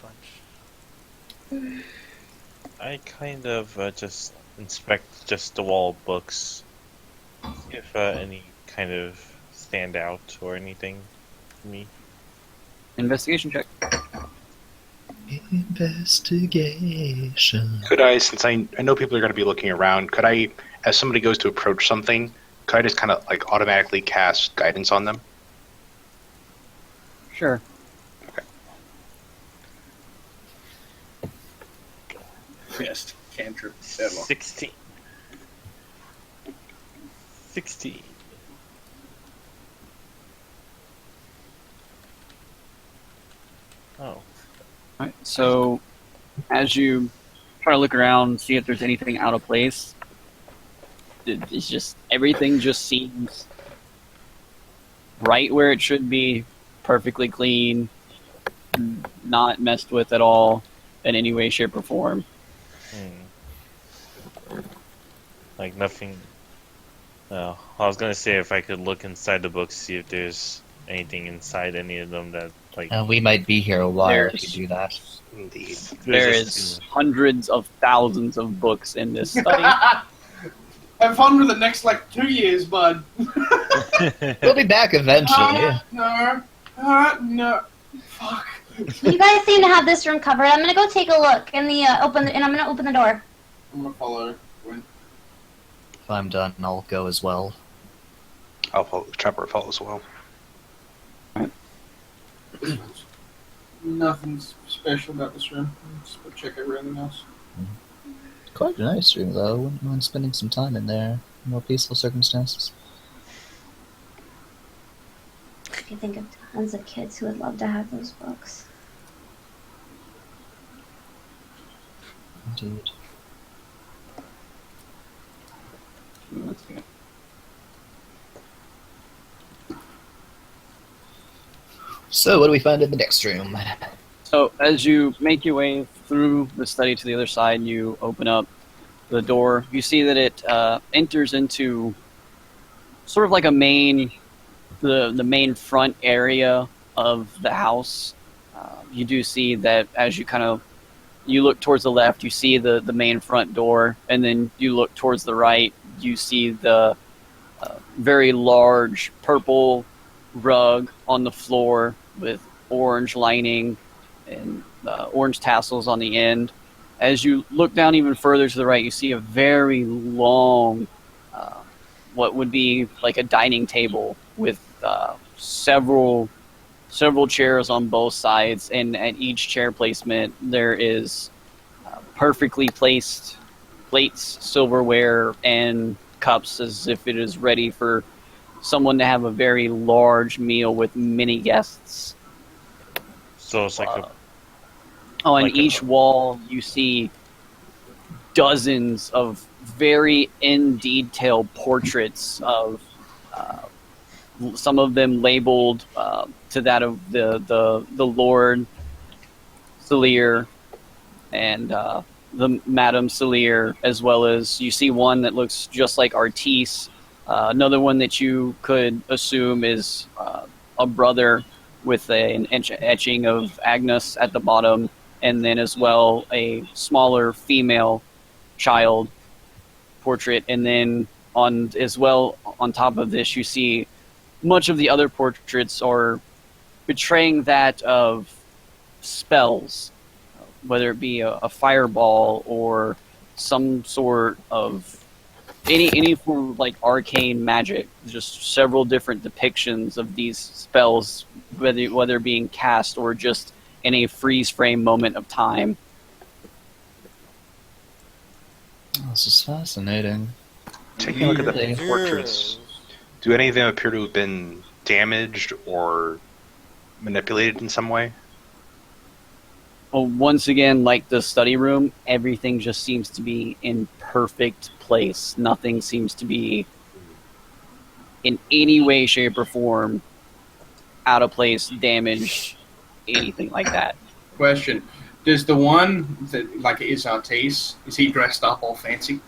bunch. I kind of just inspect just the wall of books. If any kind of stand out or anything to me. Investigation check. Investigation. Could I, since I know people are going to be looking around, could I, as somebody goes to approach something, could I just kind of like automatically cast guidance on them? Sure. Okay. Best cantrip ever. 16. 16. Oh. Alright, so as you try to look around, see if there's anything out of place, it's just, everything just seems right where it should be, perfectly clean, not messed with at all in any way, shape, or form. Like nothing. I was gonna say if I could look inside the book, see if there's anything inside any of them that like. We might be here a while if you do that. Indeed. There is hundreds of thousands of books in this study. Have fun with the next, 2 years, bud. We'll be back eventually. No. Fuck. You guys seem to have this room covered. I'm gonna go take a look in the and I'm gonna open the door. I'm gonna follow Gwen. If I'm done, I'll go as well. I'll follow the Trapper follow as well. Nothing special about this room. Let's go check everything else. Quite a nice room, though. Wouldn't mind spending some time in there. More peaceful circumstances. I can think of tons of kids who would love to have those books. Indeed. So, what do we find in the next room? So as you make your way through the study to the other side, you open up the door. You see that it enters into sort of like the main front area of the house. You do see that as you look towards the left, you see the main front door, and then you look towards the right, you see the very large purple rug on the floor with orange lining and orange tassels on the end. As you look down even further to the right, you see a very long, what would be like a dining table with several chairs on both sides, and at each chair placement there is perfectly placed plates, silverware, and cups as if it is ready for someone to have a very large meal with many guests. So it's like a. On like each wall, you see dozens of very in detail portraits of some of them labeled to that of the Lord Celir and the Madame Celir, as well as you see one that looks just like Artis. Another one that you could assume is a brother with an etching of Agnes at the bottom, and then as well a smaller female child portrait. And then on top of this, you see much of the other portraits are betraying that of spells, whether it be a fireball or some sort of any form of like arcane magic. Just several different depictions of these spells, whether being cast or just in a freeze frame moment of time. This is fascinating. Taking a look at the portraits, do any of them appear to have been damaged or manipulated in some way? Well, once again, like the study room, everything just seems to be in perfect place. Nothing seems to be in any way, shape, or form out of place, damaged, anything like that. Question: does the one that is Artis, is he dressed up all fancy?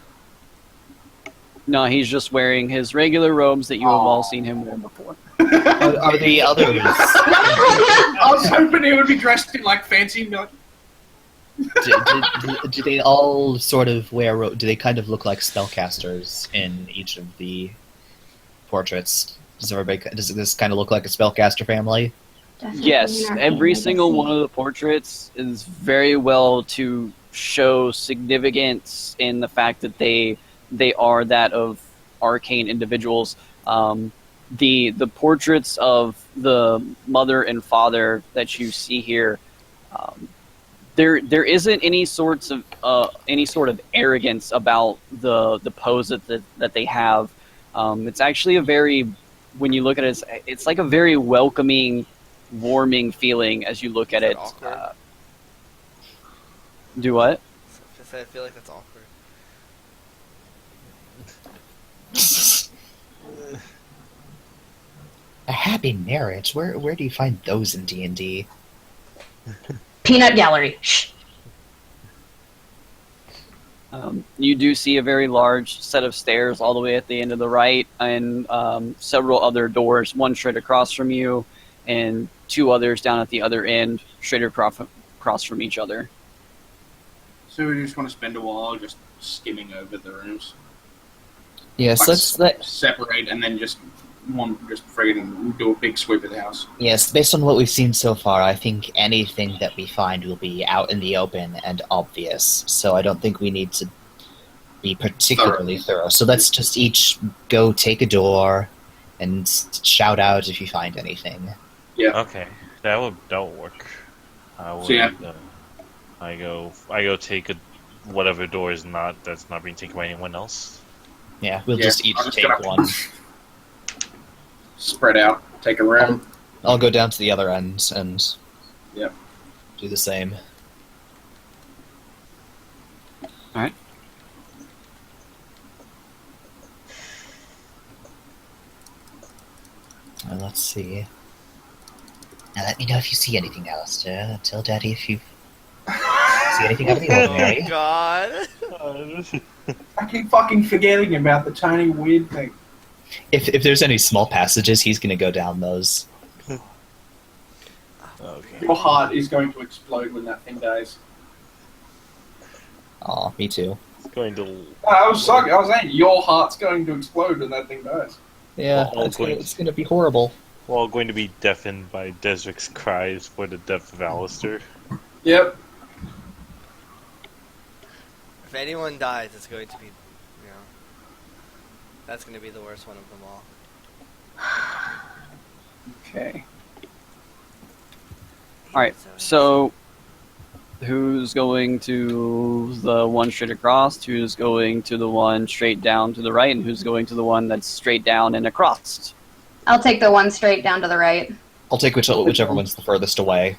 No, he's just wearing his regular robes that you have all seen him wear before. Are the others? I was hoping he would be dressed in fancy. Do they all sort of wear? Do they kind of look like spellcasters in each of the portraits? Does this kind of look like a spellcaster family? Definitely Yes, every single one of the portraits is very well to show significance in the fact that they are that of arcane individuals. The portraits of the mother and father that you see here, there isn't any sort of arrogance about the pose that they have. It's actually a very, when you look at it, it's like a very welcoming, warming feeling as you look at it. Do what? I feel like that's awkward. A happy marriage? Where do you find those in D&D? Peanut gallery. Shh. You do see a very large set of stairs all the way at the end of the right, and several other doors, one straight across from you, and two others down at the other end, straight across from each other. So we just want to spend a while just skimming over the rooms. Yes, let's separate and then just friggin' do a big sweep of the house. Yes, based on what we've seen so far, I think anything that we find will be out in the open and obvious. So I don't think we need to be particularly thorough. So let's just each go take a door and shout out if you find anything. Yeah. Okay, that will work. I go take whatever door is that's not being taken by anyone else. Yeah, we'll just each take one. Spread out, take a round. I'll go down to the other end and do the same. Alright. Well, let's see. Now let me know if you see anything, Alistair. Tell Daddy if you see anything out of the ordinary. Oh God! I keep fucking forgetting about the tiny weird thing. If there's any small passages, he's gonna go down those. Okay. Your heart is going to explode when that thing dies. Aw, me too. It's going to. I was saying your heart's going to explode when that thing dies. Yeah, Well, it's gonna be horrible. We're all going to be deafened by Desric's cries for the death of Alistair. Yep. If anyone dies, it's going to be, that's going to be the worst one of them all. Okay. Alright, so who's going to the one straight across, who's going to the one straight down to the right, and who's going to the one that's straight down and across? I'll take the one straight down to the right. I'll take whichever one's the furthest away.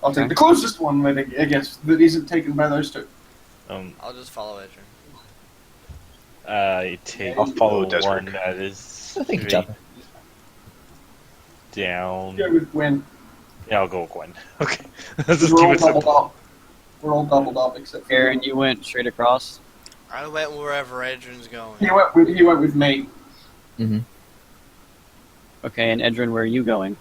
I'll take the closest one, I guess, that isn't taken by those two. I'll just follow Edrin. I'll follow Desric. one that is I think each straight other. down. Go with Gwen. Yeah, I'll go with Gwen. Okay. Let's just We're keep all it doubled simple. up. We're all doubled up except for Aaron, you. you went straight across? I went wherever Edrin's going. He went with me. Mm-hmm. Okay, and Edrin, where are you going?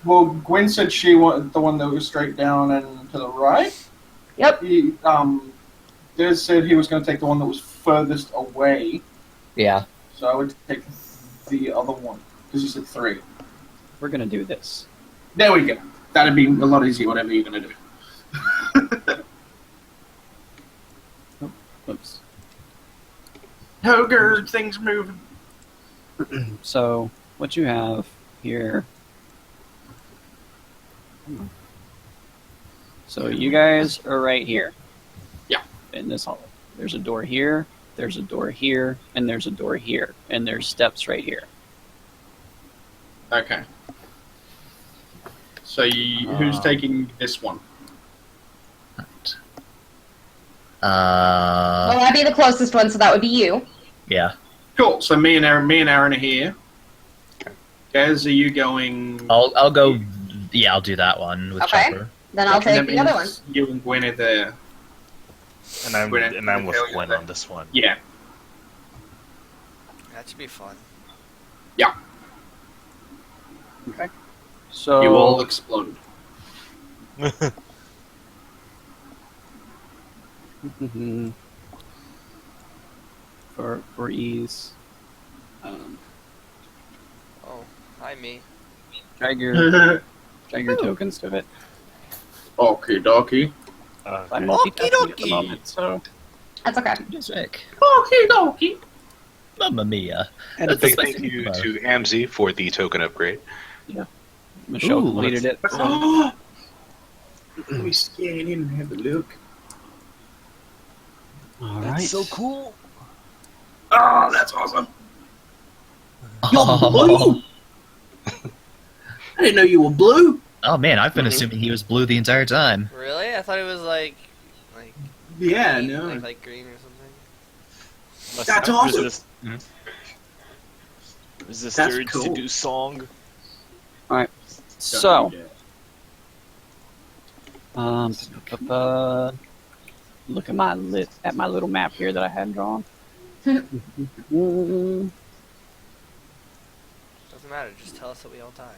Well, Gwen said she wanted the one that was straight down and to the right. Yep. He, Des said he was going to take the one that was furthest away, Yeah. so I would take the other one, because you said 3. We're gonna do this. There we go. That'd be a lot easier, whatever you're going to do. Oops. Ogre, things moving. So, what you have here... So you guys are right here. Yeah. In this hall. There's a door here, there's a door here, and there's a door here. And there's steps right here. Okay. So who's taking this one? Well, I'd be the closest one, so that would be you. Yeah. Cool. So me and Aaron are here. Gaz, are you going? I'll go. Yeah, I'll do that one with Okay. Chopper. Then I'll take the other one. You and Gwen are there. And I'm Gwen- with Gwen- Gwen on this one. Yeah. That should be fun. Okay. So You all explode. for ease, Oh, hi me. drag your tokens to it. Okay, dokie. I'm multitasking at the Okie moment, so That's okay. Desric. Okay, dokie. Mamma mia. And a That's big thank spicy you meatball. to Ammzy for the token upgrade. Michelle Ooh, completed it. So. Oh! Let me scan in and have a look. All right. So cool. Oh, that's awesome. Oh. I didn't know you were blue. Oh man, I've been assuming he was blue the entire time. Really? I thought it was like Yeah, green, no. like green or something. That's awesome. Is this That's third cool. seduce song? So, look at my little map here that I had drawn. Doesn't matter. Just tell us that we all die.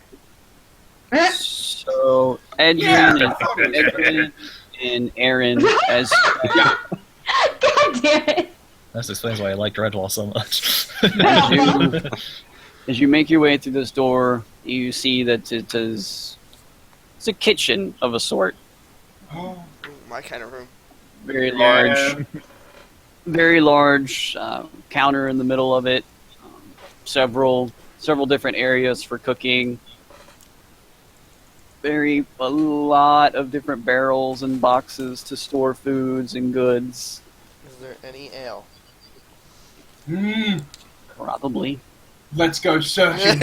So Edwin and Aaron as God damn it. That explains why I liked Redwall so much. as you make your way through this door, you see that it's a kitchen of a sort. Ooh, my kind of room. Very large counter in the middle of it. Several different areas for cooking. A lot of different barrels and boxes to store foods and goods. Is there any ale? Probably. Let's go searching.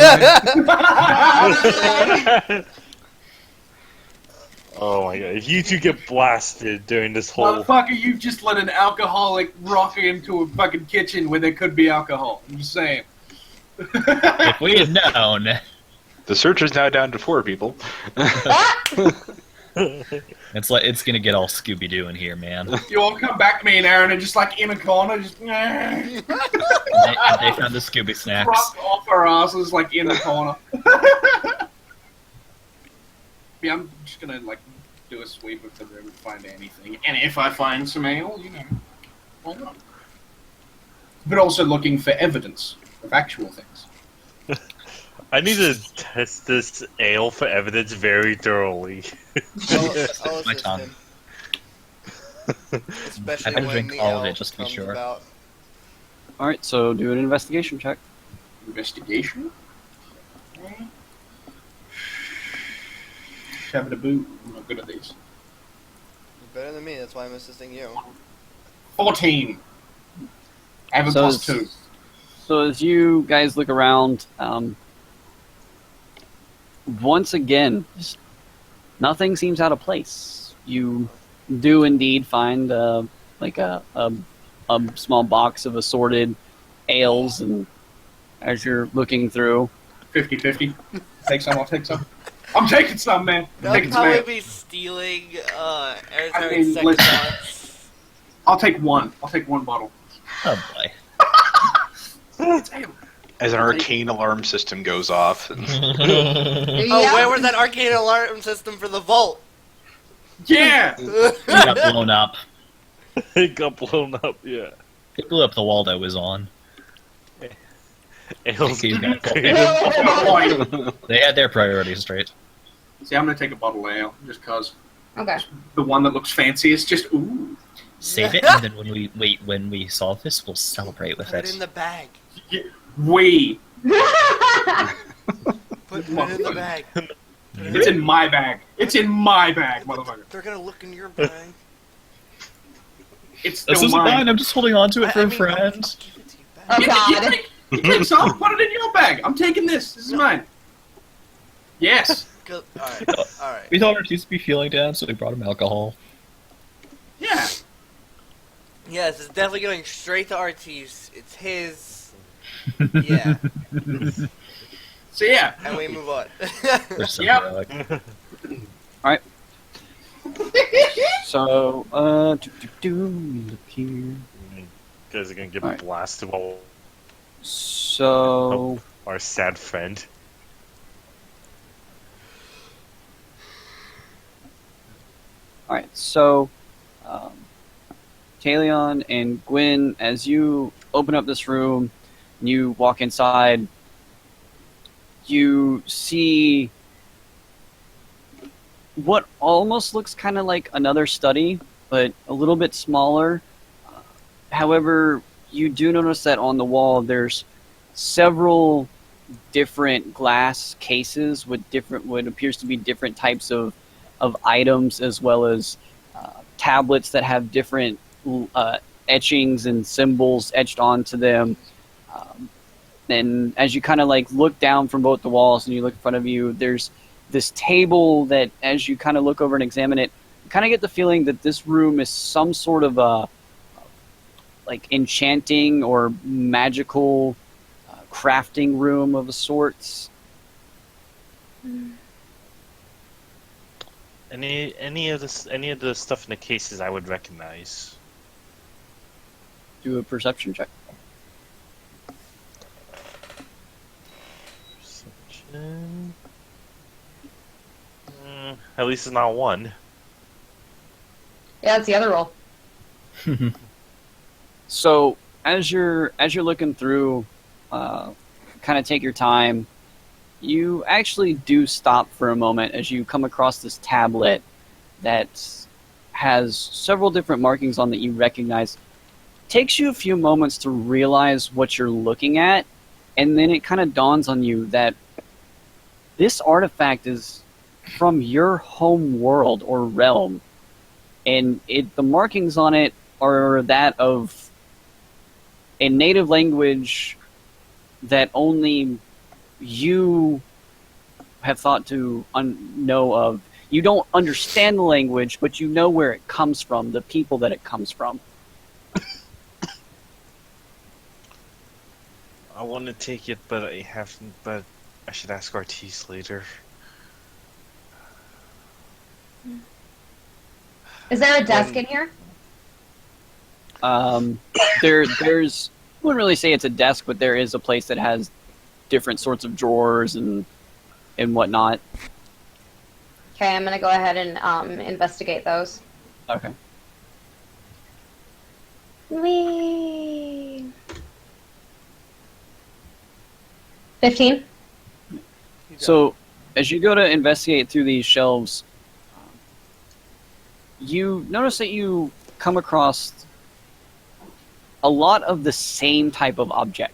Oh my god! If you two get blasted during this whole, Motherfucker, you've just let an alcoholic rock into a fucking kitchen where there could be alcohol. I'm just saying. If we had known. The search is now down to 4 people. It's gonna get all Scooby-Doo in here, man. You all come back to me and Aaron are just like in a corner, just They found the Scooby snacks. drop off our asses like in the corner. Yeah, I'm just gonna like do a sweep of the room and find anything. And if I find some ale, why not? But also looking for evidence of actual things. I need to test this ale for evidence very thoroughly. I'll My assist tongue. him. Especially I'd when drink the all of ale it just to be comes sure. about. Alright, so do an investigation check. Investigation? Shabba boot. I'm not good at these. You're better than me, that's why I'm assisting you. 14. I have a So plus it's- 2. So as you guys look around, once again, just nothing seems out of place. You do indeed find a small box of assorted ales, and as you're looking through, 50-50. Take some, I'll take some. I'm taking some, man. They'll Taking some probably ale. be stealing Aaron's I having mean, second listen. thoughts. I'll take one. I'll take one bottle. Oh boy. It's ale. As an arcane alarm system goes off. And Oh, where was that arcane alarm system for the vault? Yeah! It got blown up. It got blown up, yeah. It blew up the wall that was on. Ale's You got They had their priorities straight. See, I'm gonna take a bottle of ale, just cause. Okay. The one that looks fancy is just, ooh. Save it, and then when we solve this, we'll celebrate with Put it it. in the bag. We. Put it in the bag. It's in my bag. It's in my bag, motherfucker. They're gonna look in your bag. It's This still isn't mine. mine. I'm just holding on to it for I a mean, friend. I'll give it to you back. Oh god. You take some, put it in your bag. I'm taking this. This is mine. Yes. Good. Alright, alright. We thought Ortiz would be feeling down, so we brought him alcohol. Yeah. Yes, it's definitely going straight to Artis. It's his. Yeah. So yeah. And we move on. We're so Yep. heroic. alright. So, look here. You guys are gonna get Alright. blasted while So, our sad friend. alright, so, Talion and Gwyn, as you open up this room, and you walk inside, you see what almost looks kind of like another study, but a little bit smaller. However, you do notice that on the wall there's several different glass cases with what appears to be different types of items, as well as tablets that have different etchings and symbols etched onto them. And as you kind of like look down from both the walls and you look in front of you, there's this table that, as you kind of look over and examine it, you kind of get the feeling that this room is some sort of a like enchanting or magical crafting room of a sorts. Any of the stuff in the cases I would recognize. Do a perception check. Perception. At least it's not one. Yeah, that's the other roll. So as you're looking through, kind of take your time. You actually do stop for a moment as you come across this tablet that has several different markings on that you recognize. Takes you a few moments to realize what you're looking at, and then it kind of dawns on you that this artifact is from your home world or realm, and the markings on it are that of a native language that only you have thought to know of. You don't understand the language, but you know where it comes from, the people that it comes from. I want to take it, but I haven't. But I should ask Artis later. Is there a desk in here? There's, I wouldn't really say it's a desk, but there is a place that has different sorts of drawers and whatnot. Okay, I'm gonna go ahead and investigate those. Okay. Whee! 15. So, as you go to investigate through these shelves, you notice that you come across a lot of the same type of object.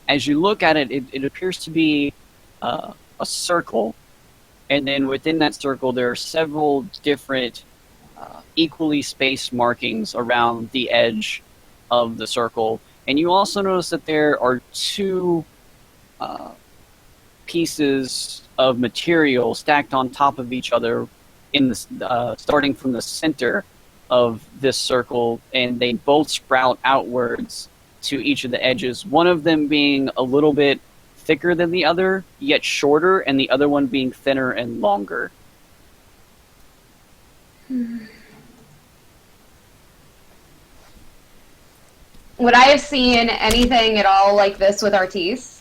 As you look at it, it appears to be a circle, and then within that circle there are several different equally spaced markings around the edge of the circle. And you also notice that there are two pieces of material stacked on top of each other in the starting from the center of this circle, and they both sprout outwards to each of the edges, one of them being a little bit thicker than the other, yet shorter, and the other one being thinner and longer. Would I have seen anything at all like this with Artis?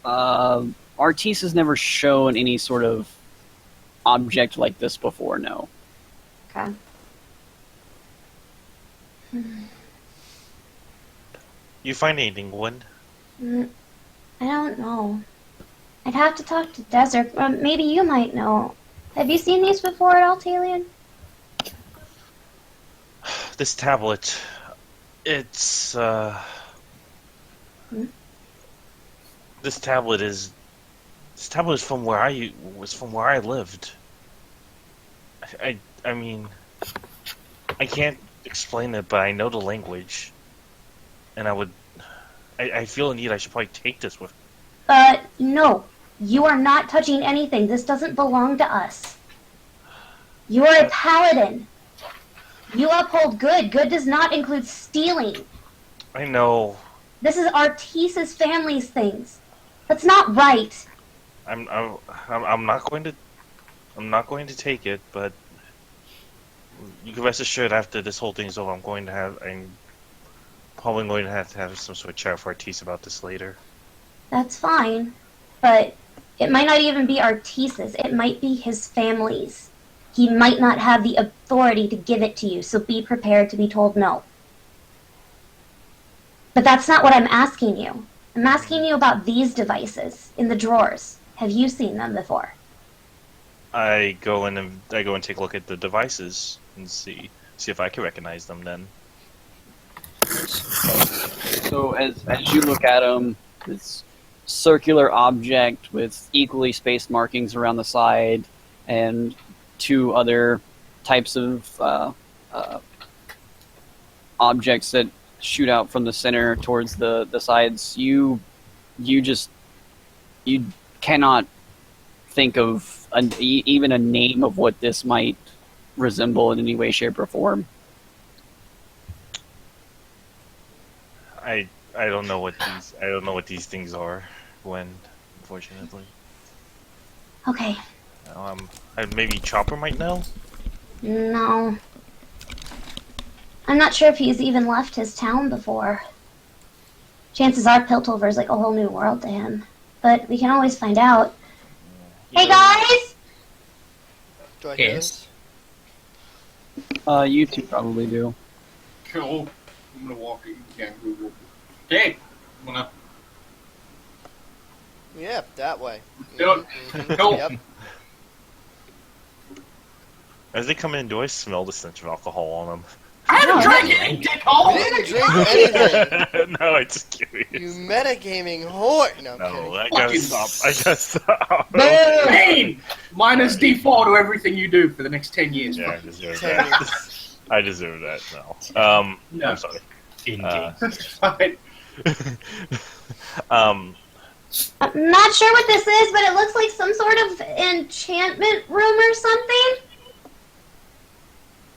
Artis has never shown any sort of object like this before, no. Okay. You find anything, Gwen? I don't know. I'd have to talk to Desert. Maybe you might know. Have you seen these before at all, Talion? This tablet, it's this tablet is from where I lived. I mean, I can't explain it, but I know the language, and I feel a need. I should probably take this with. No. You are not touching anything. This doesn't belong to us. You are a paladin. You uphold good. Good does not include stealing. I know. This is Artis's family's things. That's not right. I'm not going to take it, but you can rest assured after this whole thing is over, I'm probably going to have some sort of chat with Artis about this later. That's fine. But it might not even be Artis's. It might be his family's. He might not have the authority to give it to you, so be prepared to be told no. But that's not what I'm asking you. I'm asking you about these devices in the drawers. Have you seen them before? I go and take a look at the devices and see if I can recognize them then. So as you look at them, this circular object with equally spaced markings around the side and two other types of objects that shoot out from the center towards the sides, you cannot think of even a name of what this might resemble in any way, shape, or form. I don't know what these things are, Gwen, unfortunately. Okay. Maybe Chopper might know. No. I'm not sure if he's even left his town before. Chances are Piltover's like a whole new world to him. But we can always find out. Hey guys! Do I hear Yes. this? You two probably do. Cool. I'm gonna walk it. Yeah, okay. I'm gonna Yeah, that way. do it. Mhm, Cool. Yep. As they come in, do I smell the stench of alcohol on them? I haven't drank it, We dickhole! didn't drink anything. No, I'm just curious. You metagaming whore. No, I'm No, kidding. I gotta stop. I gotta stop. Pain! Minus D4 to everything you do for the next 10 years. Yeah, I deserve 10 that. years. I deserve that. No. No. I'm sorry. Indeed. That's fine. I'm not sure what this is, but it looks like some sort of enchantment room or something.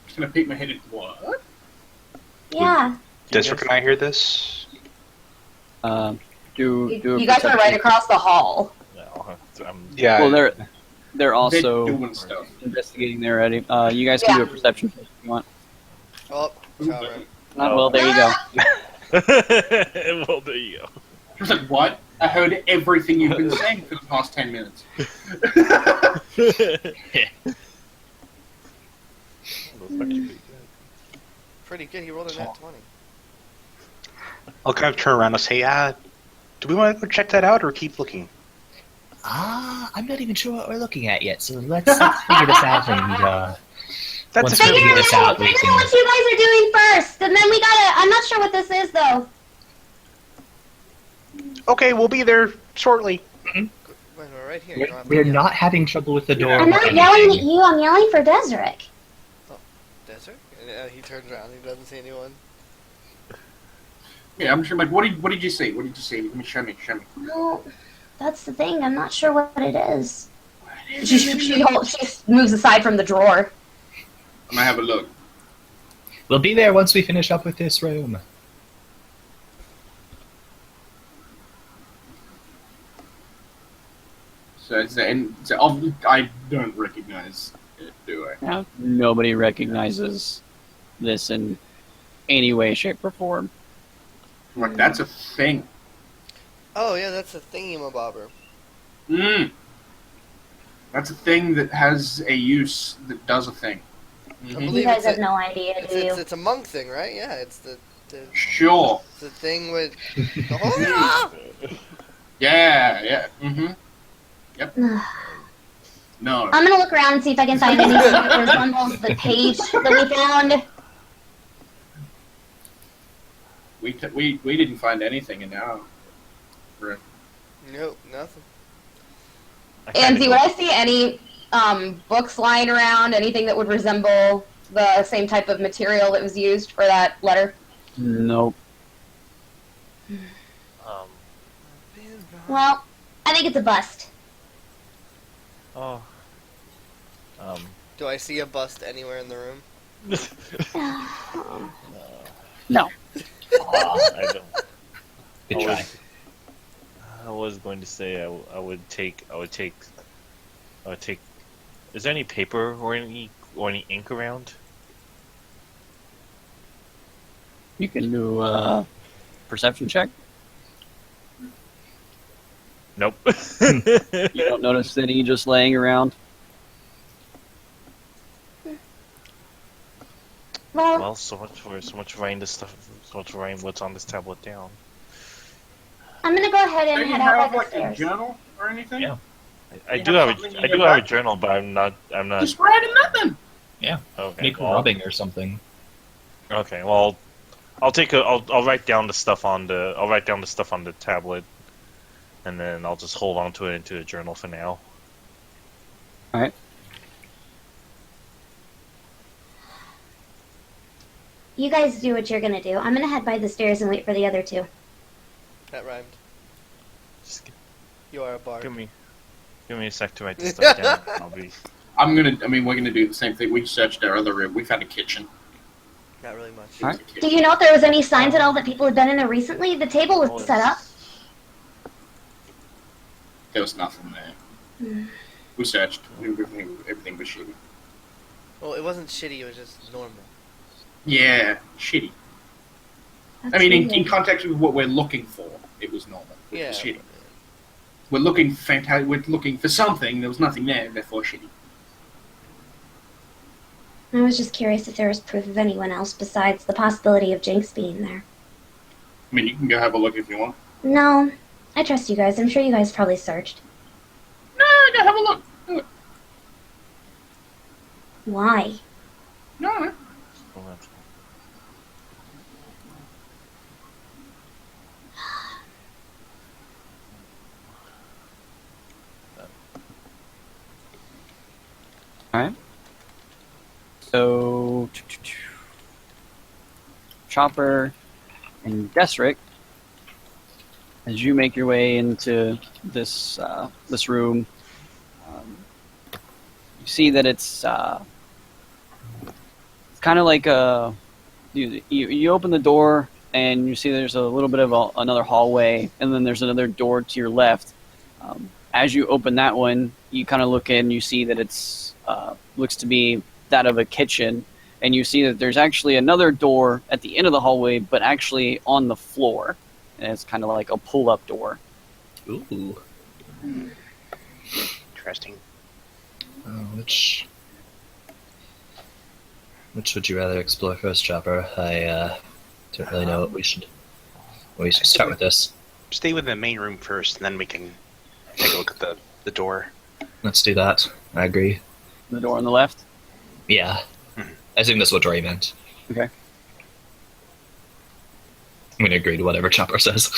Just gonna peek my head at what? Yeah. Desiree, can I hear this? Do a You guys are perception- right across the hall. No, Yeah. Well, they're They're also doing stuff. investigating there already. You guys can do a perception check if you want. Oh, Chopper. Well, there you go. well, there you go. I was like, what? I heard everything you've been saying for the past 10 minutes. Pretty good. He rolled a nat 20. I'll kind of turn around and say, do we want to go check that out or keep looking? I'm not even sure what we're looking at yet, so let's figure this out and, That's once a we good figure idea. this out, we Figure out can... what you guys are doing first, and then we gotta. I'm not sure what this is though. Okay, we'll be there shortly. Wait, we're right here. You don't have to We're yell. not having trouble with the door. I'm or not yelling at anything. you. I'm yelling for Desiree. Desert? And, he turns around. He doesn't see anyone. Yeah, I'm sure. Like, what did you see? What did you see? Let me show me. No, that's the thing. I'm not sure what it is. She moves aside from the drawer. I'm gonna have a look. We'll be there once we finish up with this room. So I don't recognize it, do I? Yeah, nobody recognizes this in any way, shape, or form. Like, that's a thing. Oh, yeah, that's a thingy-mabobber. That's a thing that has a use that does a thing. I You believe guys it's have a, no idea, it's, do you? it's a monk thing, right? Yeah, it's the Sure. the thing with the whole. Yeah. Mm-hmm. Yep. No. I'm gonna look around and see if I can find anything that resembles the page that we found. We didn't find anything in our room. Nope, nothing. Ammzy, would I see any books lying around, anything that would resemble the same type of material that was used for that letter? Nope. Well, I think it's a bust. Do I see a bust anywhere in the room? No. I don't. Good try. I was going to say I would take. Is there any paper or any ink around? You can do a perception check. Nope. You don't notice any just laying around. Well, so much for writing this stuff. So much for writing what's on this tablet down. I'm gonna go ahead Do and you head out have by the like a stairs. journal or anything? Yeah. I You do have have something a in I your do have a back? journal, but I'm not. Just writing nothing. Yeah. Okay. Make well, rubbing or something. Okay. Well, I'll write down the stuff on the tablet, and then I'll just hold on to it into a journal for now. All right. You guys do what you're gonna do. I'm gonna head by the stairs and wait for the other two. That rhymed. Just You are a bard. give me a sec to write this stuff down. We're gonna do the same thing. We searched our other room. We found a kitchen. Not really much. Alright. Do you know if there was any signs at all that people had been in there recently? The table was set up. There was nothing there. We searched. Everything was shitty. Well, it wasn't shitty. It was just normal. Yeah, shitty. That's I mean, in weird. context with what we're looking for, it was normal. It Yeah. was shitty. We're looking We're looking for something. There was nothing there. Therefore, shitty. I was just curious if there was proof of anyone else besides the possibility of Jinx being there. I mean, you can go have a look if you want. No, I trust you guys. I'm sure you guys probably searched. No, go have a look. Do it. Why? No. Alright. So, Chopper and Desric, as you make your way into this this room, you see that it's kind of like you open the door and you see there's a little bit of another hallway, and then there's another door to your left. As you open that one, you kind of look in, you see that it's looks to be that of a kitchen, and you see that there's actually another door at the end of the hallway, but actually on the floor, and it's kind of like a pull-up door. Ooh. Interesting. Which would you rather explore first, Chopper? I don't really know what we should start with this. Stay with the main room first, and then we can take a look at the door. Let's do that. I agree. The door on the left? Yeah. I assume that's what Dory meant. Okay. I'm going to agree to whatever Chopper says.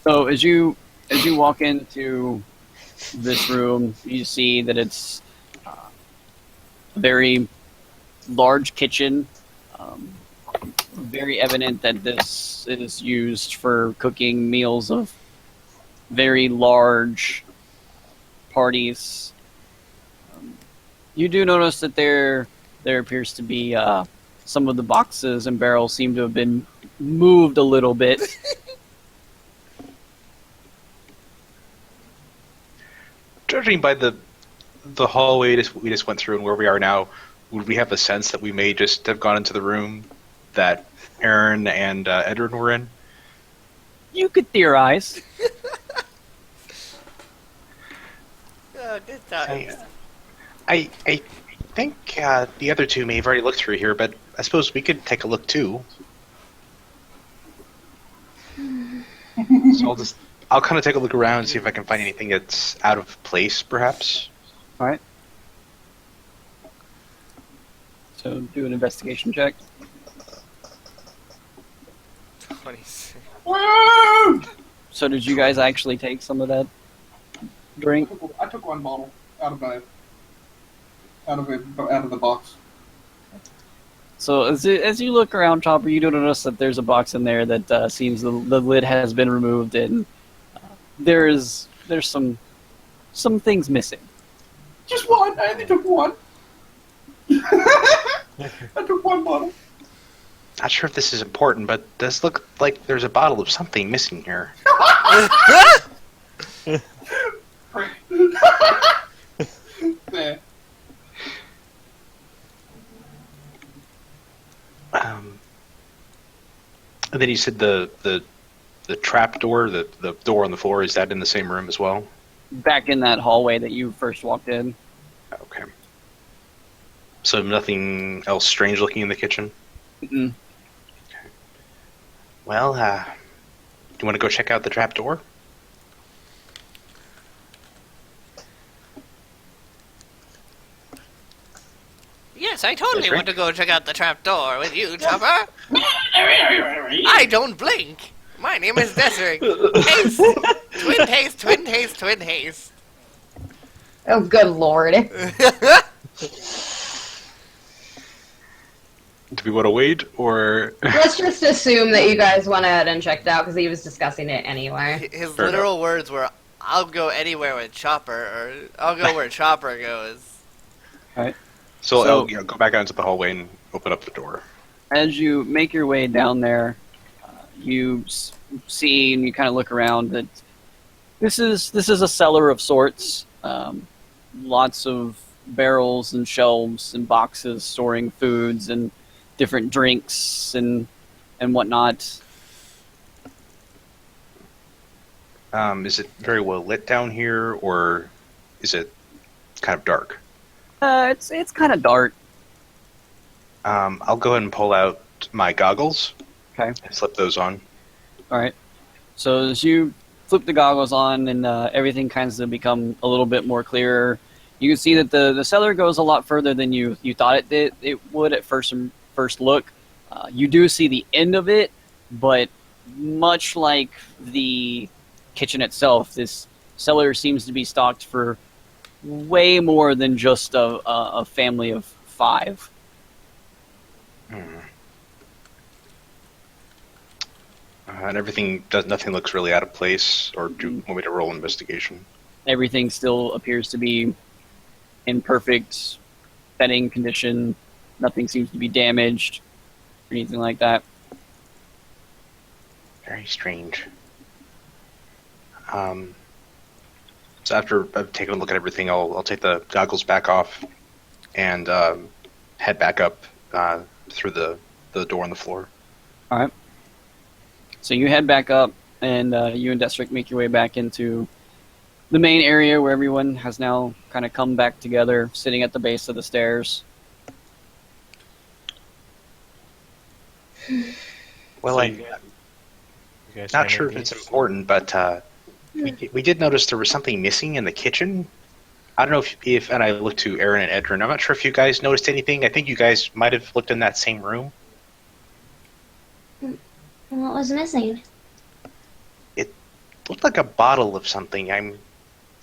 So as you walk into this room, you see that it's a very large kitchen. Very evident that this is used for cooking meals of very large parties. You do notice that there appears to be some of the boxes and barrels seem to have been moved a little bit. Judging by the hallway we just went through and where we are now, would we have a sense that we may just have gone into the room that Aaron and Edward were in? You could theorize. Oh, good times. I think the other two may have already looked through here, but I suppose we could take a look too. So I'll kind of take a look around and see if I can find anything that's out of place, perhaps. All right. So do an investigation check. 26. Woo! So did you guys actually take some of that drink? I took one bottle out of the box. So as you look around, Chopper, you do notice that there's a box in there that seems the lid has been removed, and there's some things missing. Just one. I only took one. I took one bottle. Not sure if this is important, but it does look like there's a bottle of something missing here. There. And then you said the trap door, the door on the floor, is that in the same room as well? Back in that hallway that you first walked in. Okay. So nothing else strange looking in the kitchen? Mm-mm. Okay. Well, do you want to go check out the trap door? Yes, I totally That's want to go check out the trap door with you, Chopper. I don't blink. My name is Desric. Haste. Twin haste, twin haste, twin haste. Oh, good lord. Do we want to wait, or... Let's just assume that you guys went ahead and checked out because he was discussing it anyway. His Fair literal words were, I'll go anywhere with Chopper, or I'll go where Chopper goes. Right. So So- go back out into the hallway and open up the door. As you make your way down there, you see and you kind of look around that this is a cellar of sorts. Lots of barrels and shelves and boxes storing foods and different drinks and whatnot. Is it very well lit down here, or is it kind of dark? It's kind of dark. I'll go ahead and pull out my goggles. Okay. And slip those on. All right. So as you flip the goggles on and everything kinds of become a little bit more clearer, you can see that the cellar goes a lot further than you thought it would at first look. You do see the end of it, but much like the kitchen itself, this cellar seems to be stocked for way more than just a family of 5. And nothing looks really out of place, or do you want me to roll investigation? Everything still appears to be in perfect bedding condition. Nothing seems to be damaged or anything like that. Very strange. So after I've taken a look at everything, I'll take the goggles back off and head back up through the door on the floor. All right. So you head back up, and you and Destrick make your way back into the main area where everyone has now kind of come back together, sitting at the base of the stairs. Well, So I'm you guys not find sure if anything it's useful? important, but we did notice there was something missing in the kitchen. I don't know if and I looked to Aaron and Edrin. I'm not sure if you guys noticed anything. I think you guys might have looked in that same room. What was missing? It looked like a bottle of something. I'm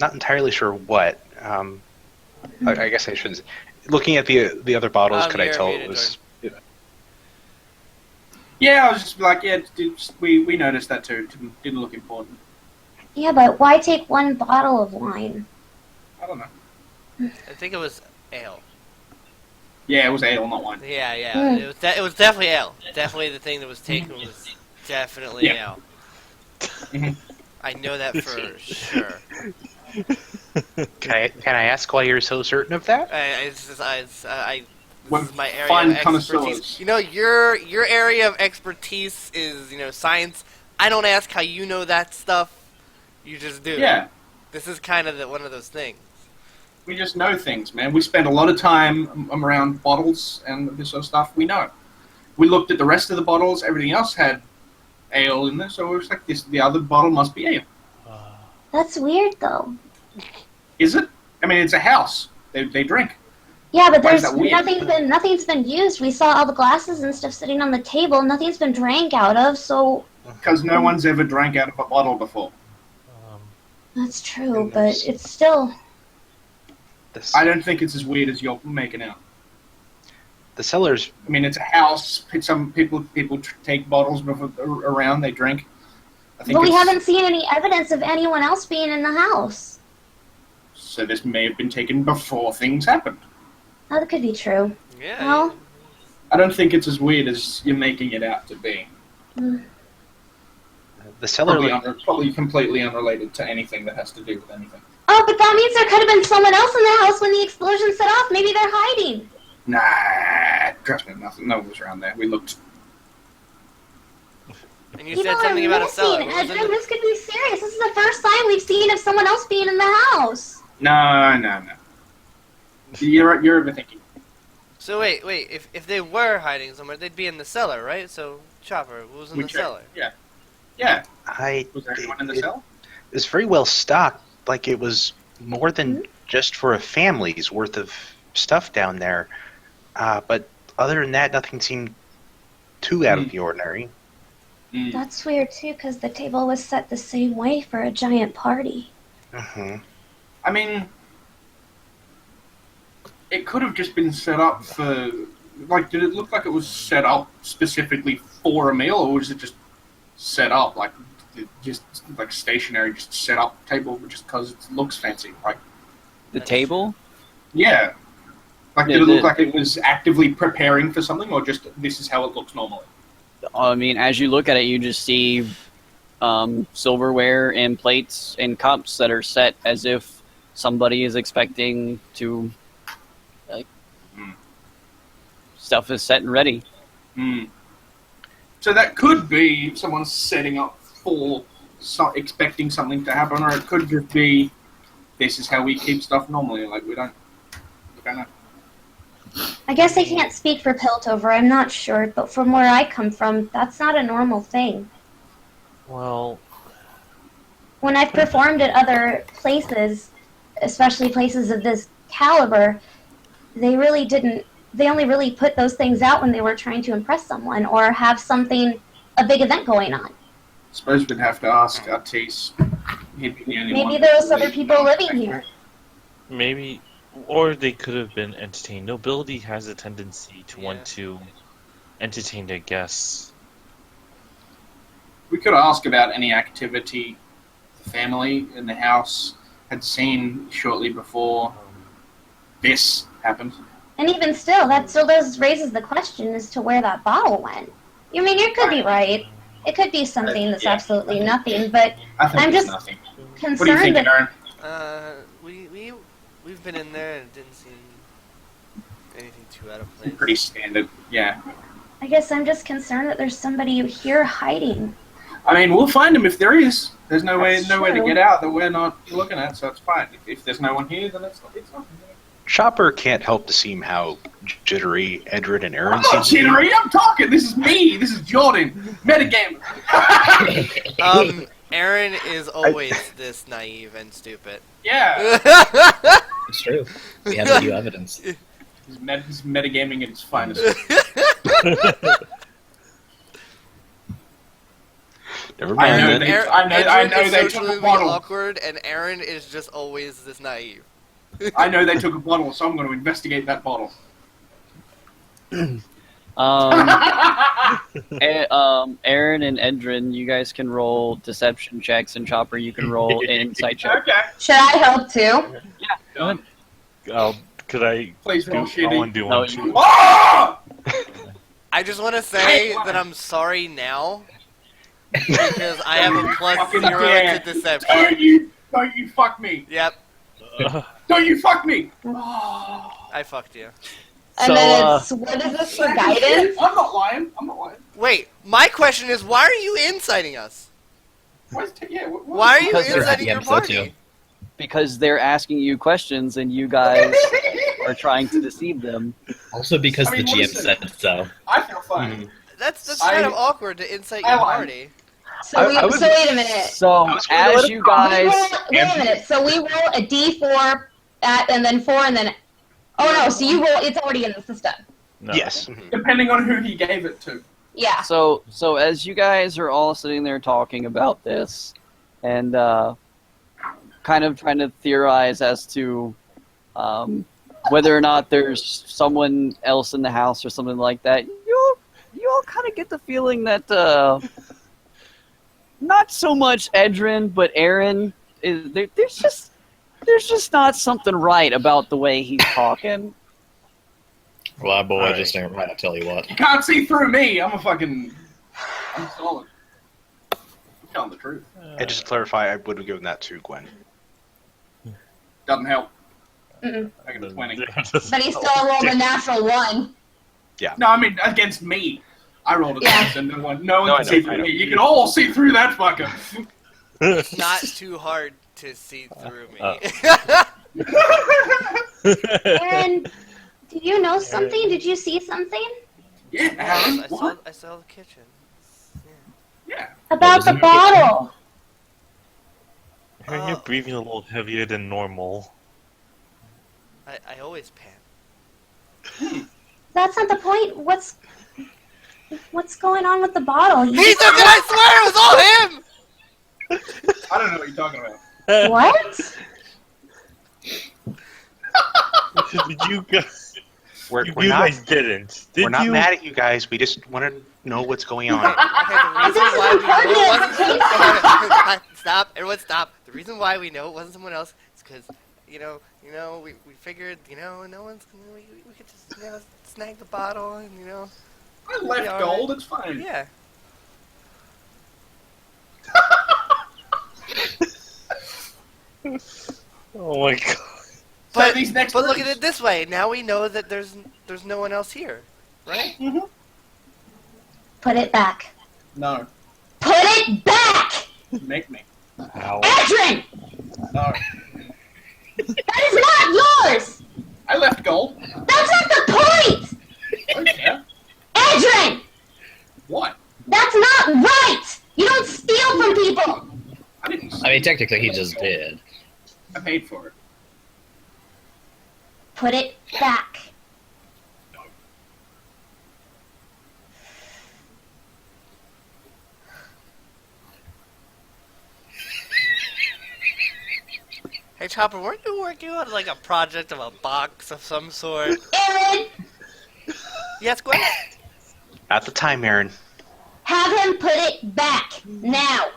not entirely sure what. I guess I shouldn't. Looking at the other bottles, could I You're tell it muted, was? Yeah, I was just like, yeah, we noticed that too. Didn't look important. Yeah, but why take one bottle of wine? I don't know. I think it was ale. Yeah, it was ale, not wine. Yeah, yeah. Mm. It was definitely ale. Definitely the thing that was taken was definitely Yeah. ale. Mhm. I know that for sure. Can I ask why you're so certain of that? This When is my area fine of expertise. connoisseurs. You know, your area of expertise is, science. I don't ask how you know that stuff. You just do. Yeah, This is kind of one of those things. we just know things, man. We spend a lot of time around bottles and this sort of stuff. We know. We looked at the rest of the bottles. Everything else had ale in there, so it was like the other bottle must be ale. That's weird, though. Is it? I mean, it's a house. They drink. Yeah, but Why is there's that weird? nothing's been used. We saw all the glasses and stuff sitting on the table. Nothing's been drank out of, so Because no one's ever drank out of a bottle before. that's true. And But there's- it's still I don't think it's as weird as you're making out. The cellars. I mean, it's a house. Some people take bottles around. They drink. I think But we it's- haven't seen any evidence of anyone else being in the house. So this may have been taken before things happened. That could be true. Yeah. Well, I don't think it's as weird as you're making it out to be. The cellar. Probably completely unrelated to anything that has to do with anything. oh, but that means there could have been someone else in the house when the explosion set off. Maybe they're hiding. Nah, trust me, nothing. No one was around there. We looked. And you People said something are about a missing, cellar. What was in Edrin. the- This could be serious. This is the first time we've seen of someone else being in the house. No. You're overthinking. So wait. If they were hiding somewhere, they'd be in the cellar, right? So Chopper, what was in the checked. cellar? Yeah. I. Was there anyone in the cell? It's very well stocked. Like it was more than just for a family's worth of stuff down there. But other than that, nothing seemed too out of the ordinary. Mm. That's weird too, because the table was set the same way for a giant party. Mm-hmm. I mean, it could have just been set up for. Like, did it look like it was set up specifically for a meal, or was it just set up like stationary, just set up table just because it looks fancy? Like, The table? yeah. Like, Yeah, did it look like it was actively preparing for something, or just this is how it looks normally? I mean, as you look at it, you just see silverware and plates and cups that are set as if somebody is expecting to, like, stuff is set and ready. So that could be someone setting up for expecting something to happen, or it could just be this is how we keep stuff normally. Like we don't know. I guess I can't speak for Piltover, I'm not sure, but from where I come from, that's not a normal thing. Well, When I've performed at other places, especially places of this caliber, they only really put those things out when they were trying to impress someone or have a big event going on. Suppose we'd have to ask Artis. He'd be the only Maybe one there's who other would people know living exactly. here. maybe, or they could have been entertained. Nobility has a tendency to want to entertain their guests. We could ask about any activity the family in the house had seen shortly before this happened. And even still, that still raises the question as to where that bottle went. You mean, you could be right. It could be something that's absolutely nothing, but I think I'm it's just nothing. concerned What do you think, that... Aaron? We've been in there and it didn't seem anything too out of place. Pretty standard, yeah. I guess I'm just concerned that there's somebody here hiding. I mean, we'll find him if there is. There's no way to true. get out that we're not looking at, so it's fine. If there's no one here, then it's nothing. Chopper can't help to seem how jittery Edred and Aaron I'm not seem to be. jittery, I'm talking! This is me! This is Jordan! Metagame! Aaron is always this naive and stupid. Yeah! It's true. We have video evidence. He's metagaming at its finest. Never I mind know then. they- I know Edward they is took a socially bottle. awkward, and Aaron is just always this naive. I know they took a bottle, so I'm going to investigate that bottle. Aaron and Edrin, you guys can roll deception checks, and Chopper, you can roll insight check. Okay. Should I help too? Yeah, go ahead. Could I Please roll do? I want to do No, one too. you- Oh! I just want to say that I'm sorry now because I have a plus Fucking 0 dare. to deception. Don't you fuck me! Yep, Don't you fuck me! I fucked you. And So, then it's, what is this for guidance? I'm not lying. Wait, my question is, why are you inciting us? Why are you Because they're inciting your DMs though, too. party? Because they're asking you questions, and you guys are trying to deceive them. Also because I mean, the GM listen. said so. I feel fine. That's kind of awkward to incite your party. So, I was- so wait a minute. So, I was gonna let as it you go. guys... Wait a minute. So we roll a d4 and then 4 and then... Oh no, so you roll... It's already in the system. No. Yes. Depending on who he gave it to. Yeah. So as you guys are all sitting there talking about this, and kind of trying to theorize as to whether or not there's someone else in the house or something like that, you all kind of get the feeling that not so much Edrin, but Aaron is there's just not something right about the way he's talking. Well, boy, Alright. just ain't right, I tell you what. You can't see through me. I'm solid. I'm telling the truth. And just to clarify, I would have given that to Gwen. Doesn't help. Mm-mm. I got a 20. But he still rolled a natural 1. No, I mean against me. I rolled a Yeah. dice and no one No, can I see know, I through know. me. You can all see through that fucker. It's not too hard to see through me. Aaron, do you know something? Did you see something? Yeah, Aaron. I saw the kitchen. Yeah. About was the in the bottle. Aaron, you're breathing a little heavier than normal. I always pant. That's not the point. What's going on with the bottle? He took it, I swear it was all him! I don't know what you're talking about. What? Did you guys? We're You not, guys didn't. Did we're not you? mad at you guys. We just want to know what's going on. Okay, This is important. Stop, everyone stop. The reason why we know it wasn't someone else is because, we figured, no one's gonna, we could just, snag the bottle and, I left Yeah, gold. It's fine. yeah. Oh my god. But, these next but look at rooms. it this way. Now we know that there's no one else here, right? Mm-hmm. Put it back. No. Put it back! Make me. Ow. Adrian! No. That is not yours! I left gold. That's not the point! Oh, yeah. Adrian! What? That's not right! You don't steal from people! I didn't. I mean, technically, he just did. I paid for it. Put it back. Hey, Chopper, weren't you working on like a project of a box of some sort? Aaron, Yes, Gwen? At the time, Aaron. have him put it back. Now.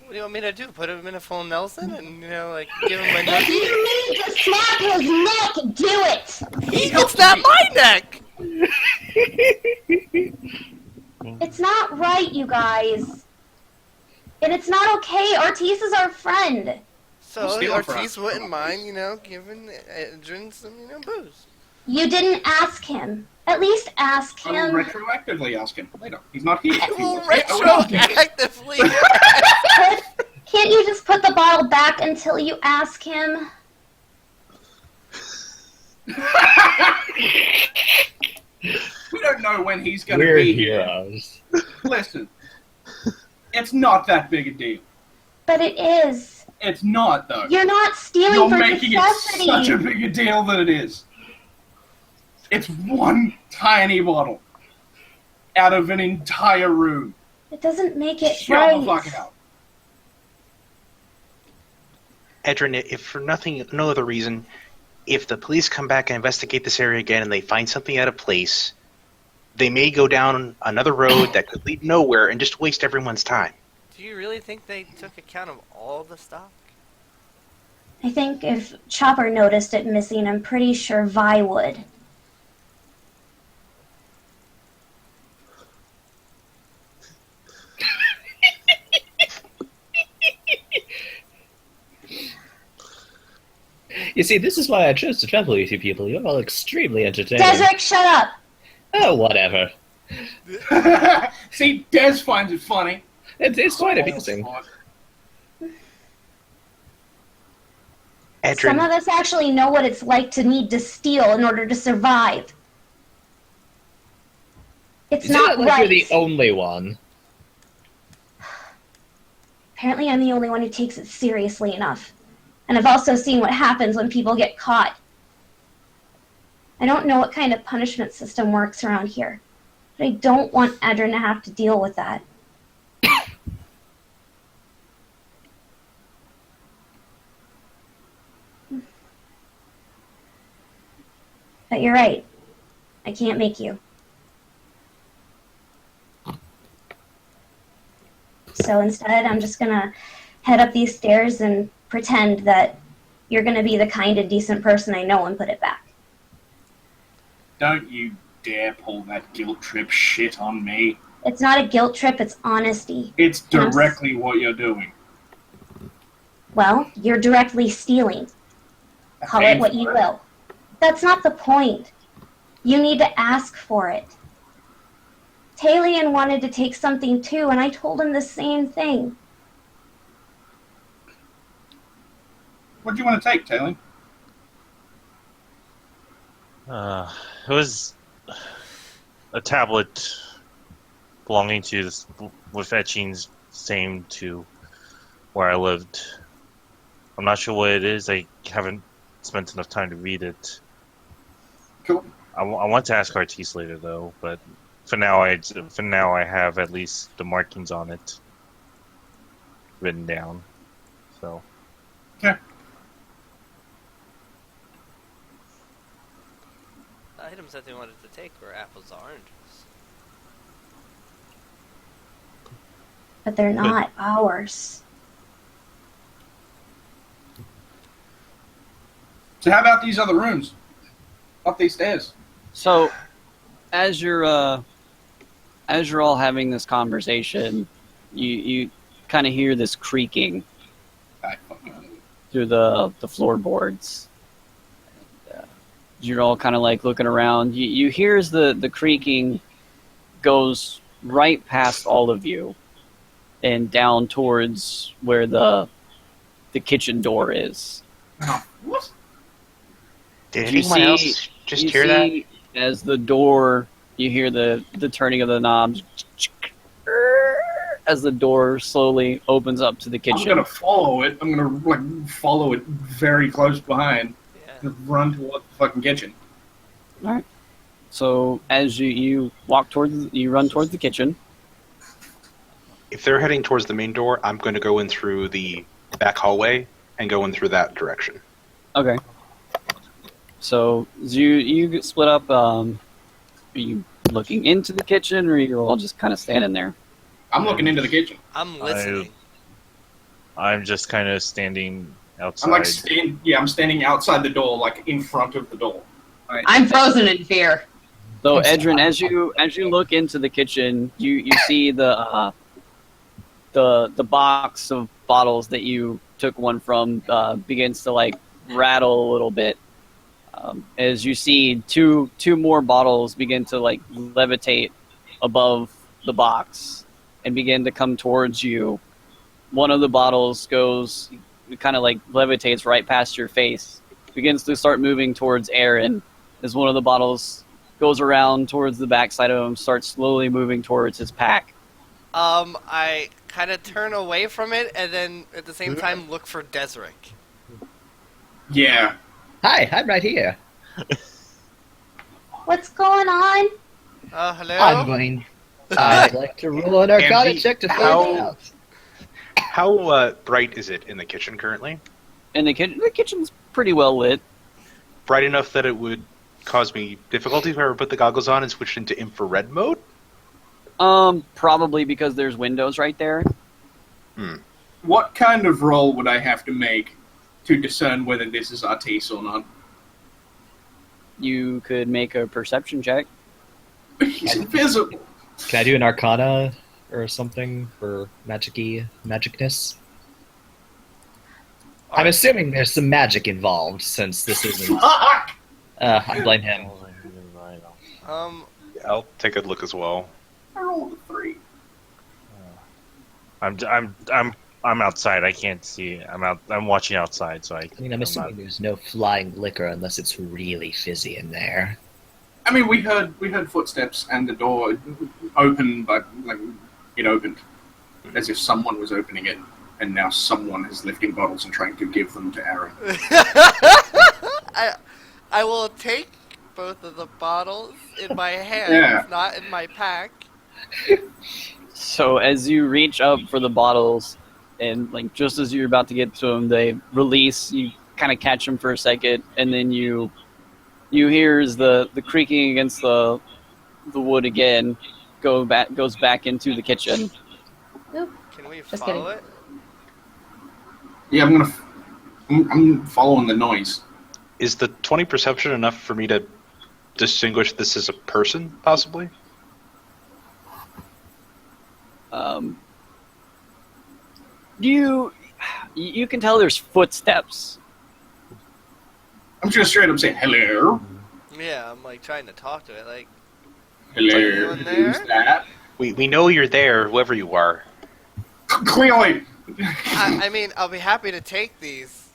What do you want me to do? Put him in a full Nelson and, like, give him a If noogie? you need to snap his neck, do it! It's not my neck! It's not right, you guys. And it's not okay. Ortiz is our friend. So, Steal Ortiz from- wouldn't mind, giving Adrian some, booze. You didn't ask him. At least ask I will him. retroactively ask him later. He's not here. I will He was here. I will ask him. retroactively. Can't you just put the bottle back until you ask him? We don't know when he's going to We're be here. heroes. Listen, it's not that big a deal. But it is. It's not, though. You're not stealing You're for making necessity. it such a big a deal than it is. It's one tiny bottle out of an entire room. It doesn't make it Shut right. the fuck out. Edrin, if for no other reason, if the police come back and investigate this area again and they find something out of place, they may go down another road that could lead nowhere and just waste everyone's time. Do you really think they took account of all the stock? I think if Chopper noticed it missing, I'm pretty sure Vi would. You see, this is why I chose to travel with you people. You're all extremely entertaining. Desric, shut up! Oh, whatever. See, Des finds it funny. It's quite amusing. Some Edrin, of us actually know what it's like to need to steal in order to survive. It's It's not not like right. you're the only one. Apparently I'm the only one who takes it seriously enough. And I've also seen what happens when people get caught. I don't know what kind of punishment system works around here, but I don't want Edrin to have to deal with that. But you're right. I can't make you. So instead, I'm just gonna head up these stairs and pretend that you're gonna be the kind of decent person I know and put it back. Don't you dare pull that guilt trip shit on me. It's not a guilt trip, it's honesty. It's directly what you're doing. Well, you're directly stealing. Call it what you will. That's not the point. You need to ask for it. Talion wanted to take something too, and I told him the same thing. What do you want to take, Taylor? It was a tablet belonging to this, with etchings same to where I lived. I'm not sure what it is. I haven't spent enough time to read it. Cool. I want to ask Artis later though, but for now I have at least the markings on it written down. So. Okay. The items that they wanted to take were apples and oranges. But they're not ours. So how about these other rooms? Up these stairs. So, as you're all having this conversation, you kind of hear this creaking I fucking through the floorboards. You're all kind of like looking around. You hear as the creaking goes right past all of you and down towards where the kitchen door is. What? Did You anyone else just you hear that? see as the door, you hear the turning of the knobs as the door slowly opens up to the I'm kitchen. gonna follow it. I'm gonna like follow it very close behind. Yeah. And run toward the fucking kitchen. All right. So as you walk towards, you run towards the kitchen. If they're heading towards the main door, I'm going to go in through the back hallway and go in through that direction. Okay. So you split up. Are you looking into the kitchen, or you're all just kind of standing there? I'm looking into the kitchen. I'm listening. I'm just kind of standing outside. I'm like I'm standing outside the door, like in front of the door. All right. I'm frozen in fear. So Edrin, as you look into the kitchen, you see the box of bottles that you took one from begins to like rattle a little bit. As you see two more bottles begin to like levitate above the box and begin to come towards you. One of the bottles goes, kind of like levitates right past your face, begins to start moving towards Aaron as one of the bottles goes around towards the backside of him, starts slowly moving towards his pack. I kind of turn away from it and then at the same time look for Desric. Yeah. Hi, I'm right here. What's going on? Hello? I'm going. I'd like to roll an Arcana Ammzy, check to find how- out. How bright is it in the kitchen currently? And the kitchen's pretty well lit. Bright enough that it would cause me difficulty if I ever put the goggles on and switched into infrared mode? Probably because there's windows right there. What kind of roll would I have to make to discern whether this is Artis or not? You could make a perception check. He's invisible. Can I do an Arcana or something for magicness? I'm assuming there's some magic involved since this isn't. Fuck! I blame him. I'll take a look as well. I rolled a 3. I'm outside. I can't see. I'm watching outside, so I I'm assuming there's no flying liquor unless it's really fizzy in there. I mean, we heard footsteps and the door open, but like it opened as if someone was opening it, and now someone is lifting bottles and trying to give them to Aaron. I will take both of the bottles in my hand, Yeah. not in my pack. So as you reach up for the bottles, and like just as you're about to get to them, they release. You kind of catch them for a second, and then you hear as the creaking against the wood again goes back into the kitchen. Can we Just follow it? Yeah, I'm following the noise. Is the 20 perception enough for me to distinguish this as a person, possibly? You can tell there's footsteps. I'm just straight up saying, hello, Yeah, I'm like trying to talk to it. Like, hello, anyone there? who's that? We know you're there, whoever you are. Clearly! I mean, I'll be happy to take these,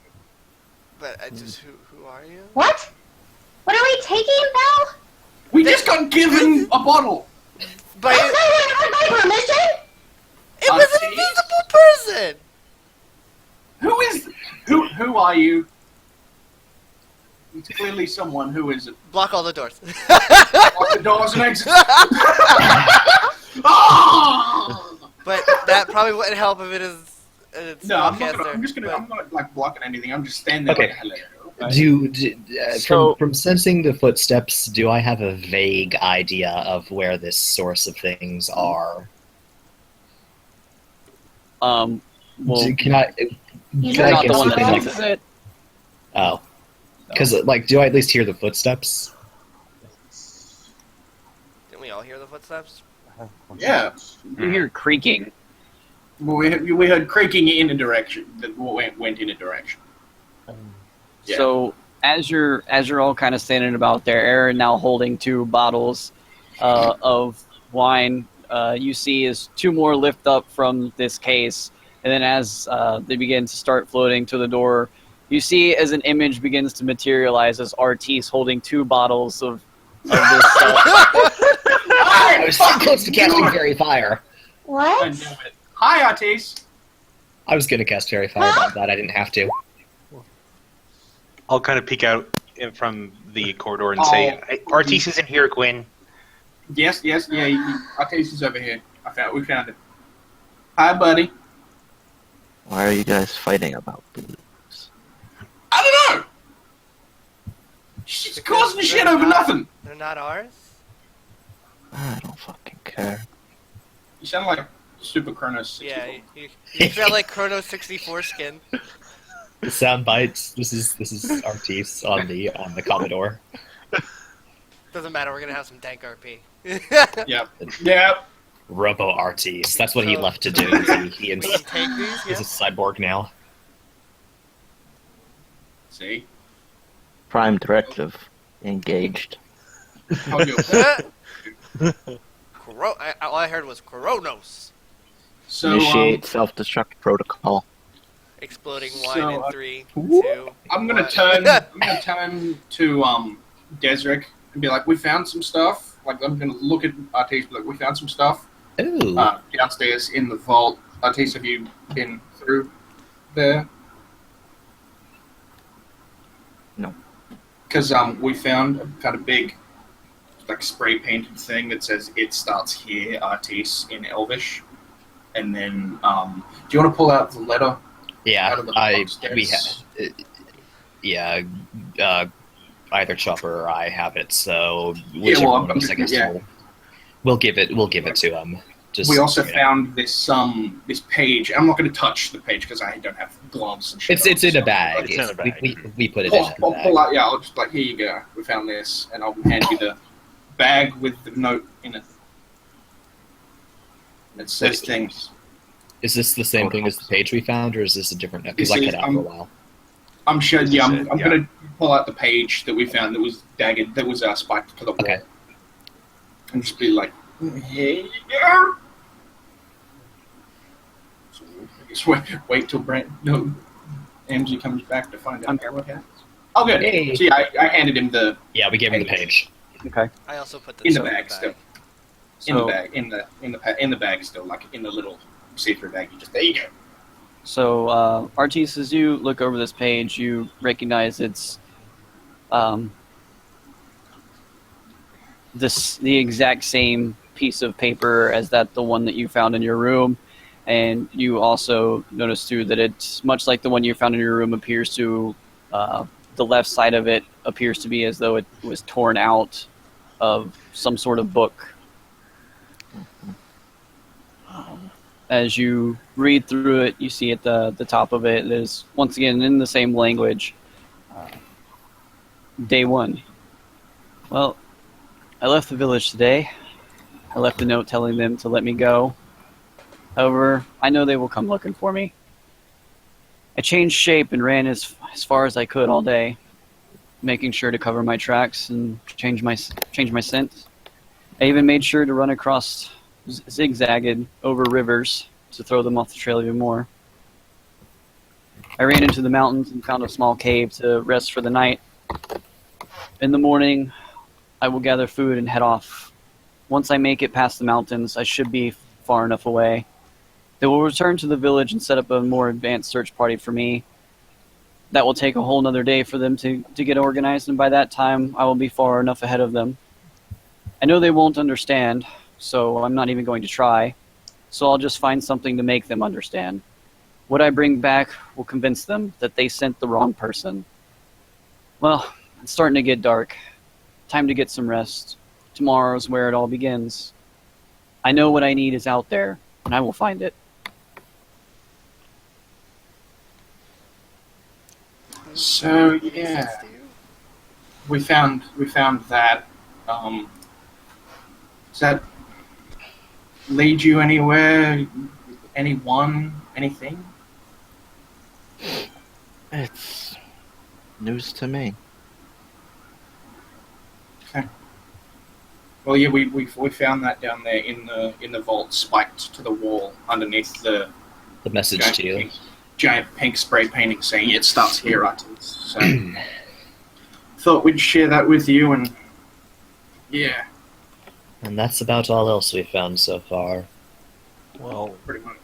but I just who are you? What? What are we taking now? We just got given a bottle! But That's not my permission! it was an invisible person. Who are you? It's clearly someone. Who is it? Block all the doors. Lock the doors and exit. Oh! But that probably wouldn't help if it is. It's No, I'm spellcaster, not. I'm but- not like blocking anything. I'm just standing there. Okay. Like, hello. So- From sensing the footsteps, do I have a vague idea of where this source of things are? Well, Can I? He's Can I not get the one that something like? senses it. Oh, because like, do I at least hear the footsteps? Didn't we all hear the footsteps? Yeah. You hear creaking. Well, we heard creaking in a direction that went in a direction. Yeah. So as you're all kind of standing about there, Aaron now holding 2 bottles of wine. You see as 2 more lift up from this case, and then as they begin to start floating to the door, you see as an image begins to materialize as Artis holding 2 bottles of this. I was so close to casting Fairy Fire. What? Hi, Artis. I was gonna cast Fairy Fire, but I'm glad I didn't have to. I'll kind of peek out from the corridor and say, Artis isn't here, Quinn. Yes, yeah. Artis is over here. We found it. Hi, buddy. Why are you guys fighting about booze? I don't know. She's causing shit over nothing. They're not ours? I don't fucking care. You sound like a Super Chronos 64. Yeah, you feel like Chrono 64 skin. The sound bites. This is Artis on the Commodore. Doesn't matter, we're gonna have some dank RP. Yep. Robo Artis. That's what he left to do. He We can take these, He's a cyborg now. See? Prime directive engaged. How'd you- All I heard was Kronos. So, Initiate self-destruct protocol. Exploding wine So, in 3, 2. I'm gonna 1. turn to Desric and be like, we found some stuff. Like, I'm gonna look at Artis, be like, we found some stuff Ooh. downstairs in the vault. Artis, have you been through there? No. Because we found a big, like, spray painted thing that says "It starts here, Artis" in Elvish. And then, do you want to pull out the letter? Yeah, out of the we have. Yeah, either Chopper or I have it, so whichever one of us, I guess, we'll give it to him. Just, we also found this page. I'm not going to touch the page because I don't have gloves and shit. It's in a bag. It's in a bag. We put it in a bag. Pull out, I'll just here you go. We found this, and I'll hand you the bag with the note in it. It says things. Is this the same thing as the page we found, or is this a different? Because I cut out for a while. I'm sure. Yeah, I'm going to pull out the page that we found that was dagged, that was spiked to the wall, Okay. and just be like, "Here you go." So I guess wait till Ammzy comes back to find out what happens. Oh, good. Hey. See, I handed him the. Yeah, we gave him the page. Okay. I also put the In the soda bag still. In So- the bag, in the bag still, like in the little see-through bag. There you go. So, Artis, as you look over this page, you recognize it's the exact same piece of paper as the one that you found in your room, and you also notice too that it's much like the one you found in your room. Appears to the left side of it appears to be as though it was torn out of some sort of book. As you read through it, you see at the top of it is, once again, in the same language, Day 1. Well, I left the village today. I left a note telling them to let me go. However, I know they will come looking for me. I changed shape and ran as far as I could all day, making sure to cover my tracks and change my scent. I even made sure to run across zigzagged over rivers to throw them off the trail even more. I ran into the mountains and found a small cave to rest for the night. In the morning, I will gather food and head off. Once I make it past the mountains, I should be far enough away. They will return to the village and set up a more advanced search party for me. That will take a whole nother day for them to get organized, and by that time, I will be far enough ahead of them. I know they won't understand, so I'm not even going to try. So I'll just find something to make them understand. What I bring back will convince them that they sent the wrong person. Well, it's starting to get dark. Time to get some rest. Tomorrow's where it all begins. I know what I need is out there, and I will find it. So yeah, we found that. Does that lead you anywhere? Anyone? Anything? It's News to me. Okay. Well, yeah, we found that down there in the vault, spiked to the wall underneath the The message giant to you. giant pink spray painting saying it starts here, artists. So thought we'd share that with you, and yeah, And that's about all else we've found so far. Well, pretty much.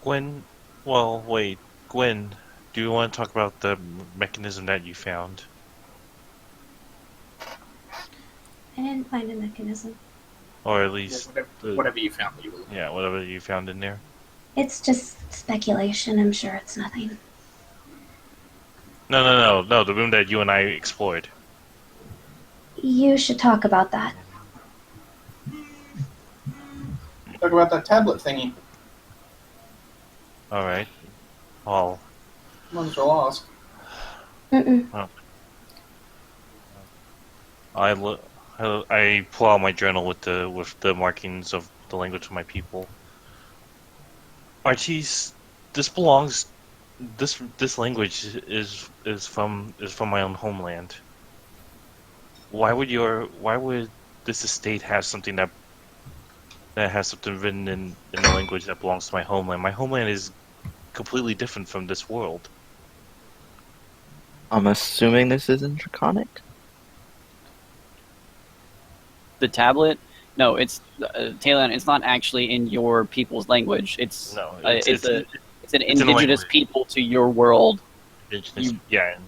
Gwen. Well, wait, Gwen. Do you want to talk about the mechanism that you found? I didn't find a mechanism. Or at least, Whatever you found, you will. yeah, whatever you found in there. It's just speculation. I'm sure it's nothing. No, the room that you and I explored. You should talk about that. Talk about that tablet thingy. Alright. Well, Might as well ask. Mm-mm. I pull out my journal with the markings of the language of my people. Artis, this belongs. This language is from my own homeland. Why would this estate have something that has something written in the language that belongs to my homeland? My homeland is completely different from this world. I'm assuming this is in Draconic? The tablet? No, it's Talon. It's not actually in your people's language. It's No, it's an in indigenous language. people to your world. Yeah.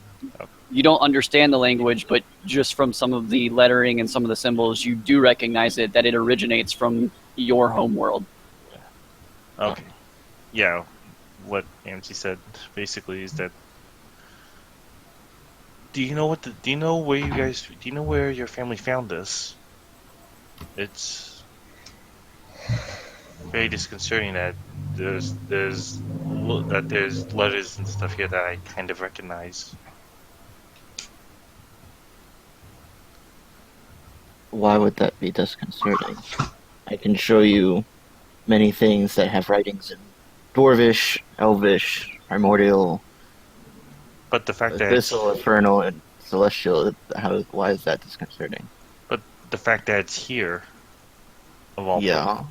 You don't understand the language, but just from some of the lettering and some of the symbols, you do recognize it, that it originates from your home world. Okay. Yeah. What Ammzy said basically is that. Do you know where your family found this? It's very disconcerting that there's letters and stuff here that I kind of recognize. Why would that be disconcerting? I can show you many things that have writings in Dwarvish, Elvish, Primordial, But the fact that Abyssal, Infernal, and Celestial. Why is that disconcerting? the fact that it's here, of all Yeah, of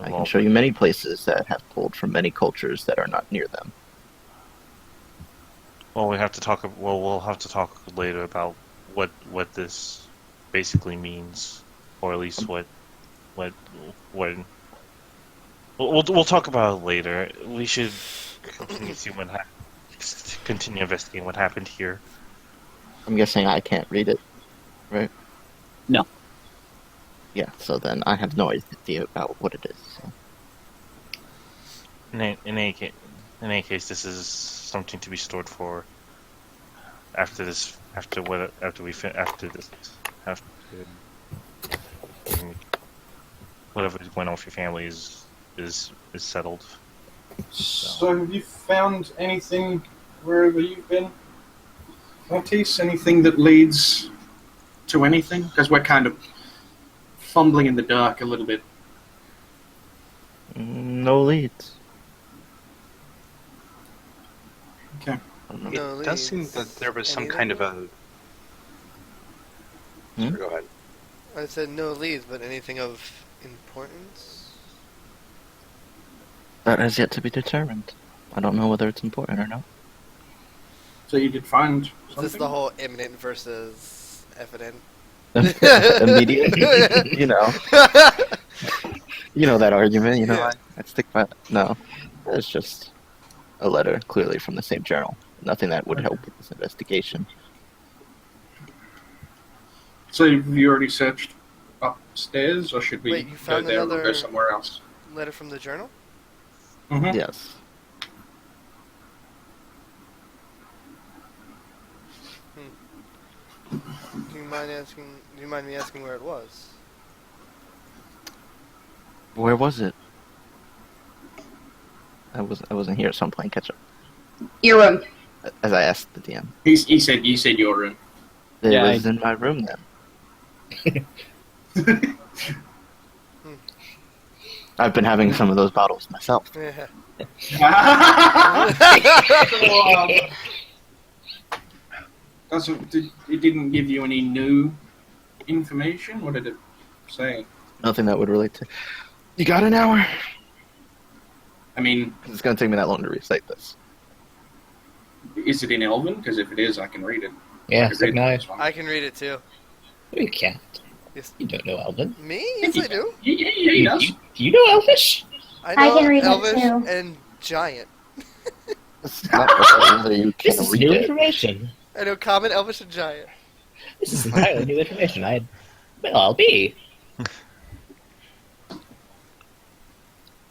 I all can show you many places that have pulled from many cultures that are not near them. Well, we'll have to talk later about what this basically means, or at least what we'll talk about it later. We should continue investigating what happened here. I'm guessing I can't read it, right? No. Yeah, so then I have no idea about what it is. So. In any case, this is something to be stored for after this, whatever went on with your family is settled. So have you found anything wherever you've been, Ortiz? Anything that leads to anything? Because we're kind of fumbling in the dark a little bit. No leads. Okay. It does seem that there was some kind of a... Hmm? Go ahead. I said no leads, but anything of importance? That has yet to be determined. I don't know whether it's important or not. So you did find Is something? this the whole imminent versus evident? Immediate, you know. You know that argument, you know. Yeah. I stick by. No, it's just a letter, clearly from the same journal. Nothing that would help with this investigation. So have you already searched upstairs, or should we Wait, you go found there or another- go somewhere else? Letter from the journal? Mm-hmm. Yes. Do you mind me asking where it was? Where was it? I wasn't here, so I'm playing catch up. Your room. As I asked the DM. You said your room. It Yeah, was in my room then. I've been having some of those bottles myself. Yeah. It didn't give you any new information? What did it say? Nothing that would relate to. You got an hour? I mean, It's going to take me that long to recite this. is it in Elven? Because if it is, I can read it. Yeah, I can read no, this one. I can read it too. you can't. Yes. You don't know Elven. Me? Yes, I do. Yeah, he does. You know Elvish? I I know can read it Elvish too. and Giant. It's not whether you This can is read new it. information. I know Common, Elvish, and Giant. This is entirely new information. I'll be.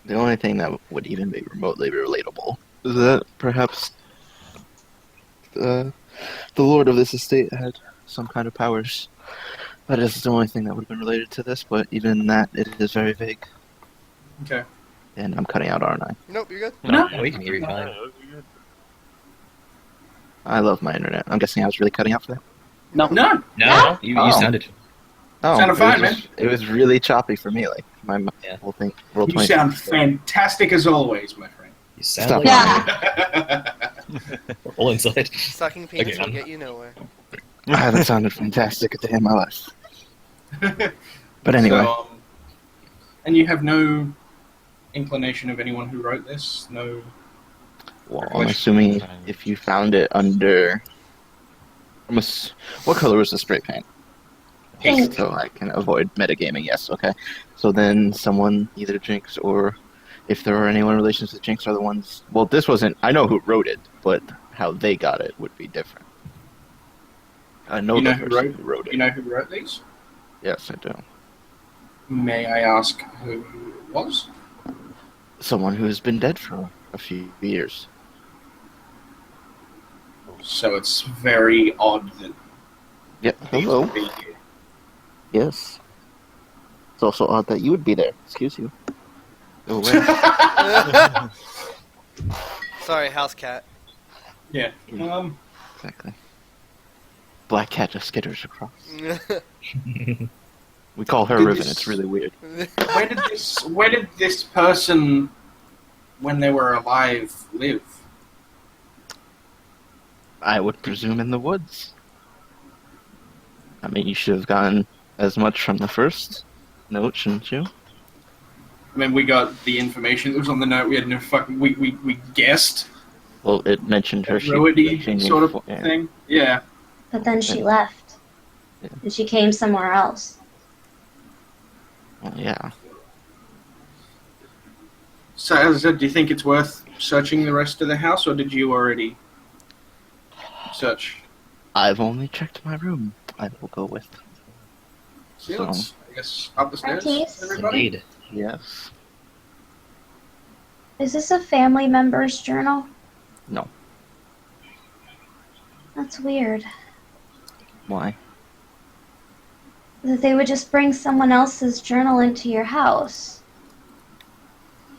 The only thing that would even be remotely relatable is that perhaps the lord of this estate had some kind of powers. That is the only thing that would have been related to this, but even that, it is very vague. Okay. And I'm cutting out, aren't I? Nope, you're good. No. We can hear you fine. I love my internet. I'm guessing I was really cutting out for that. No. No. No, you Oh. sounded. Oh, Sounded it fine, was just- It was really choppy for me. Like my Yeah. whole thing. Roll You 20. sound fantastic as always, my friend. You sound Stop like lying. you're full inside. Sucking penis will Again. get you nowhere. Ah, that sounded fantastic a day in my life. But anyway, So, and you have no inclination of anyone who wrote this? No. well, I'm assuming if you found it under, what color was the spray paint? Pink. So I can avoid metagaming. Yes, okay. So then someone, either Jinx or if there are anyone in relation to Jinx, are the ones. Well, this wasn't. I know who wrote it, but how they got it would be different. I know You know the who person wrote- who wrote it. You know who wrote these? Yes, I do. May I ask who it was? Someone who has been dead for a few years. So it's very odd that Yep. these Hello. would be here. Yes. It's also odd that you would be there. Excuse you. Go away. Sorry, house cat. Yeah. Exactly. Black cat just skitters across. We call her Did Riven. this- It's really weird. Where did this person, when they were alive, live? I would presume in the woods. I mean, you should have gotten as much from the first note, shouldn't you? I mean, we got the information that was on the note. We had no fucking. We guessed. Well, it mentioned her. Roady changing sort of yeah. thing. Yeah. But then she left. Yeah. And she came somewhere else. Well, yeah. So, as I said, do you think it's worth searching the rest of the house, or did you already search? I've only checked my room. I will go with. See, let's, I guess, up the stairs, Artis? everybody. Indeed. Yes. Is this a family member's journal? No. That's weird. Why? That they would just bring someone else's journal into your house.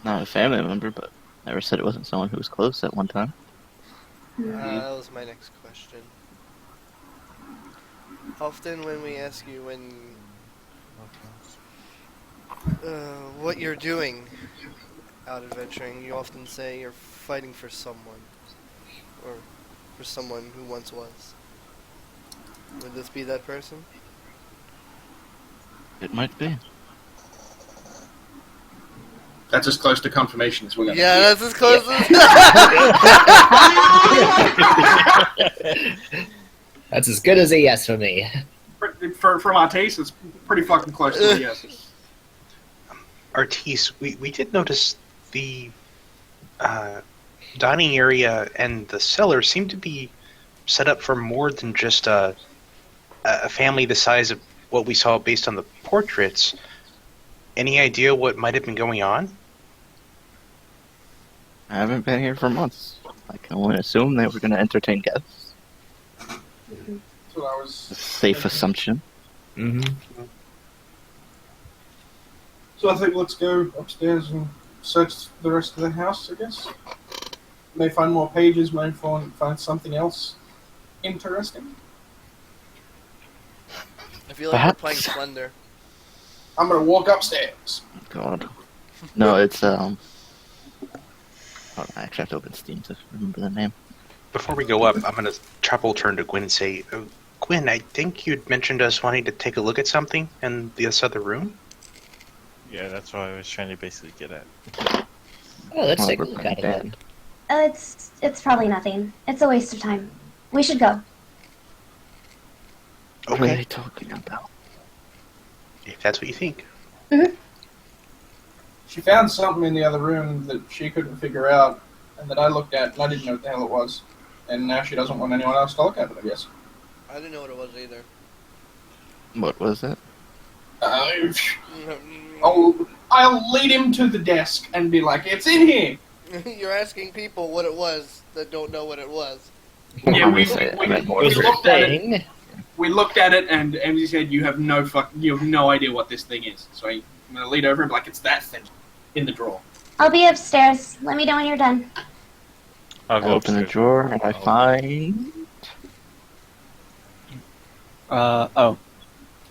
Not a family member, but never said it wasn't someone who was close at one time. That was my next question. Often when we ask you what you're doing out adventuring, you often say you're fighting for someone. Or for someone who once was. Would this be that person? It might be. That's as close to confirmation as we're going to Yeah, that's as close as... That's as good as a yes for me. From our taste, it's pretty fucking close to a yes. Artis, we did notice the dining area and the cellar seem to be set up for more than just a family the size of what we saw based on the portraits. Any idea what might have been going on? I haven't been here for months. I can only assume they were going to entertain guests. That's what I was... Safe assumption. Mm-hmm. So I think let's go upstairs and search the rest of the house, I guess. May find more pages, may find something else interesting. I feel like Perhaps. we're playing Slender. I'm gonna walk upstairs. God. No, it's, Hold on, I actually have to open Steam to remember the name. before we go up, I'm gonna trouble turn to Gwen and say, Gwen, I think you'd mentioned us wanting to take a look at something in this other room. Yeah, that's what I was trying to basically get at. Oh, let's Well, take a we're look pretty at it. bad. It's probably nothing. It's a waste of time. We should go. What are Okay, they talking about? if that's what you think. She found something in the other room that she couldn't figure out, and that I looked at, and I didn't know what the hell it was. And now she doesn't want anyone else to look at it, I guess. I didn't know what it was either. What was it? I'll lead him to the desk and be like, it's in here! You're asking people what it was that don't know what it was. Yeah, I'm we gonna say it. we- I meant more we for looked at it. Thing. We looked at it, and Ammzy said, you have no idea what this thing is. So I'm going to lead over and be like, it's that thing in the drawer. I'll be upstairs. Let me know when you're done. I'll I go open the upstairs. drawer and I Oh. find.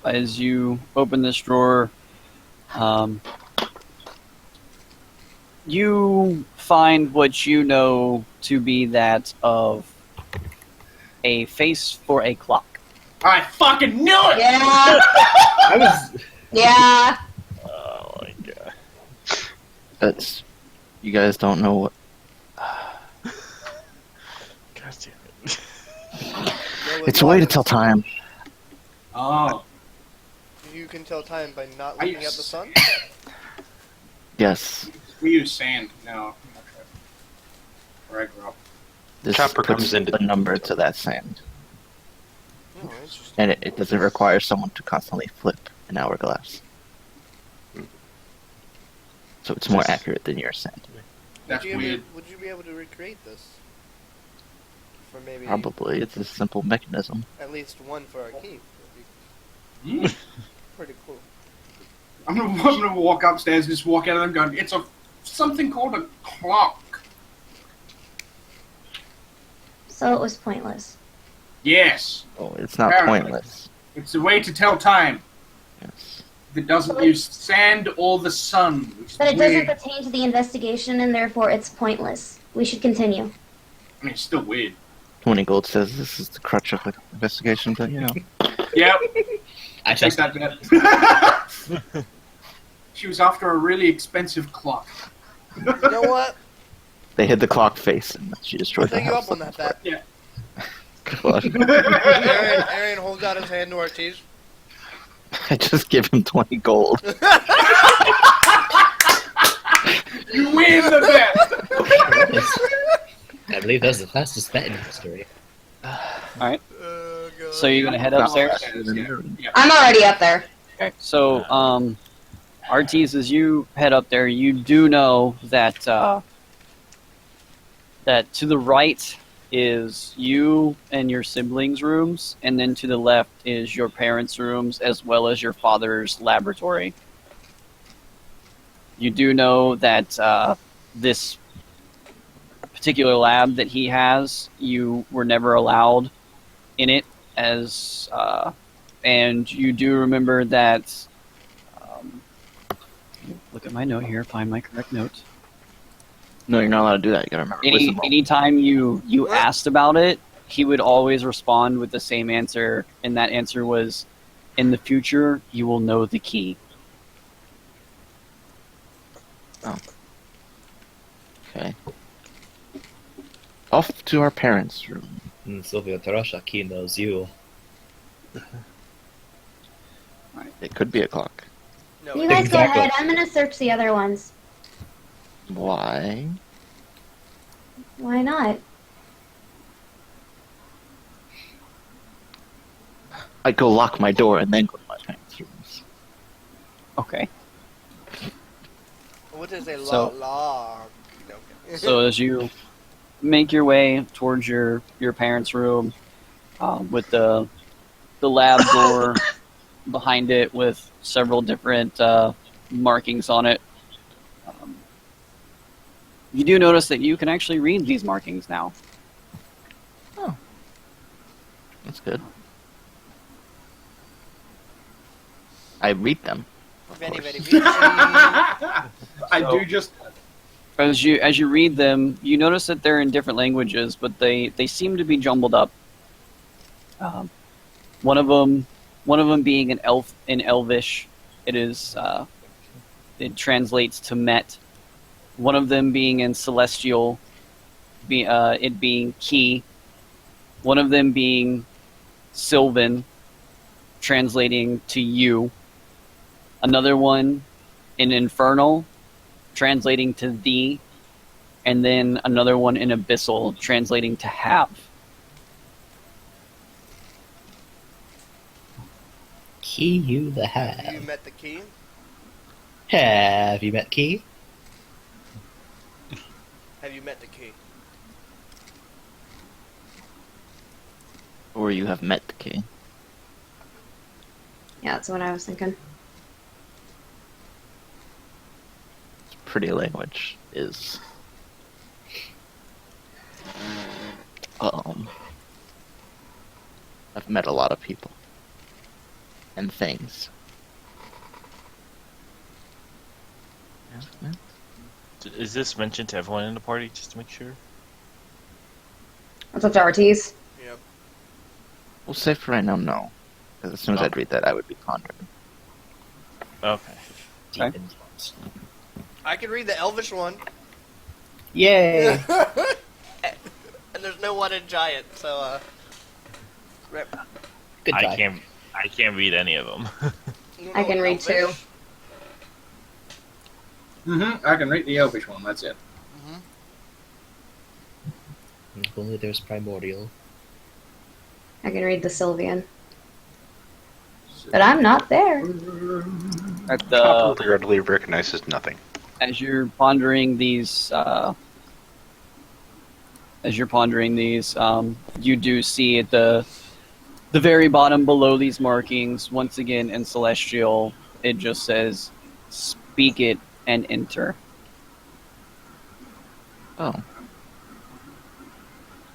As you open this drawer, you find what you know to be that of a face for a clock. I fucking knew it! Yeah. I was. Yeah. Oh my god. That's. You guys don't know what. God damn it. It's a way to tell time. Oh. You can tell time by not I looking at use- the sun? Yes. We use sand. No. Where I grew up. This Chopper puts comes into a number to that sand. Oh, interesting. And it doesn't require someone to constantly flip an hourglass. So it's more accurate than your sand. That's weird. Would you be able to recreate this? For maybe Probably. It's a simple mechanism. at least one for our keep. Mm. That'd be pretty cool. I'm gonna walk upstairs and just walk out of them going, it's something called a clock. So it was pointless. Yes. Oh, it's not Apparently. pointless. It's a way to tell time Yes. that doesn't use sand or the sun. Which is But it doesn't weird. pertain to the investigation, and therefore it's pointless. We should continue. I mean, it's still weird. 20 gold says this is the crutch of an investigation, but you know. Yep. I Take just. that bet. She was after a really expensive clock. You know what? They hid the clock face and she I'll destroyed the take you house. up on that bet. God. Aaron holds out his hand to Ortiz. I just give him 20 gold. You win the bet! I believe that was the fastest bet in history. Oh, God. So you're gonna head upstairs? Yeah. I'm already up there. Okay. So, Artis, as you head up there, you do know that that to the right is you and your siblings' rooms, and then to the left is your parents' rooms, as well as your father's laboratory. You do know that this particular lab that he has, you were never allowed in it, as and you do remember that. Look at my note here, find my correct note. No, you're not allowed to do that. You gotta remember. Wisdom roll. Anytime you asked about it, he would always respond with the same answer, and that answer was, "In the future, you will know the key." Okay. Off to our parents' room. Sylvia Tarasha key knows you. It could be a clock. No, You guys Exactly. go ahead. I'm gonna search the other ones. Why? Why not? I go lock my door and then go to my parents' rooms. Okay. what is a So- log? Okay. So as you make your way towards your parents' room, with the lab door behind it with several different markings on it, you do notice that you can actually read these markings now. That's good. I read them. Very, very, I So- do just. As you read them, you notice that they're in different languages, but they seem to be jumbled up. Um, one of them being in Elvish. It translates to Met. One of them being in Celestial, it being Key. One of them being Sylvan, translating to you. Another one in Infernal, translating to thee. And then another one in Abyssal, translating to have. Key you the Have you have. met the key? Have you met Key? Have you met the key? Or you have met the king. Yeah, that's what I was thinking. Pretty language is I've met a lot of people and things. Is this mentioned to everyone in the party, just to make sure? What's up to Ortiz? Yep. We'll say for right now, no. Because as soon as I'd read that, I would be pondering. Okay. Deep Okay. influence. I can read the Elvish one. Yay! And there's no one in Giant, so rip. Good I try. can't read any of them. You don't I know can read Elvish? I can read the Elvish one, that's it. If only there's Primordial. I can read the Sylvian. But I'm not there. At the Readily recognizes nothing. as you're pondering these, you do see at the very bottom below these markings, once again in Celestial, it just says, "Speak it and enter." Oh.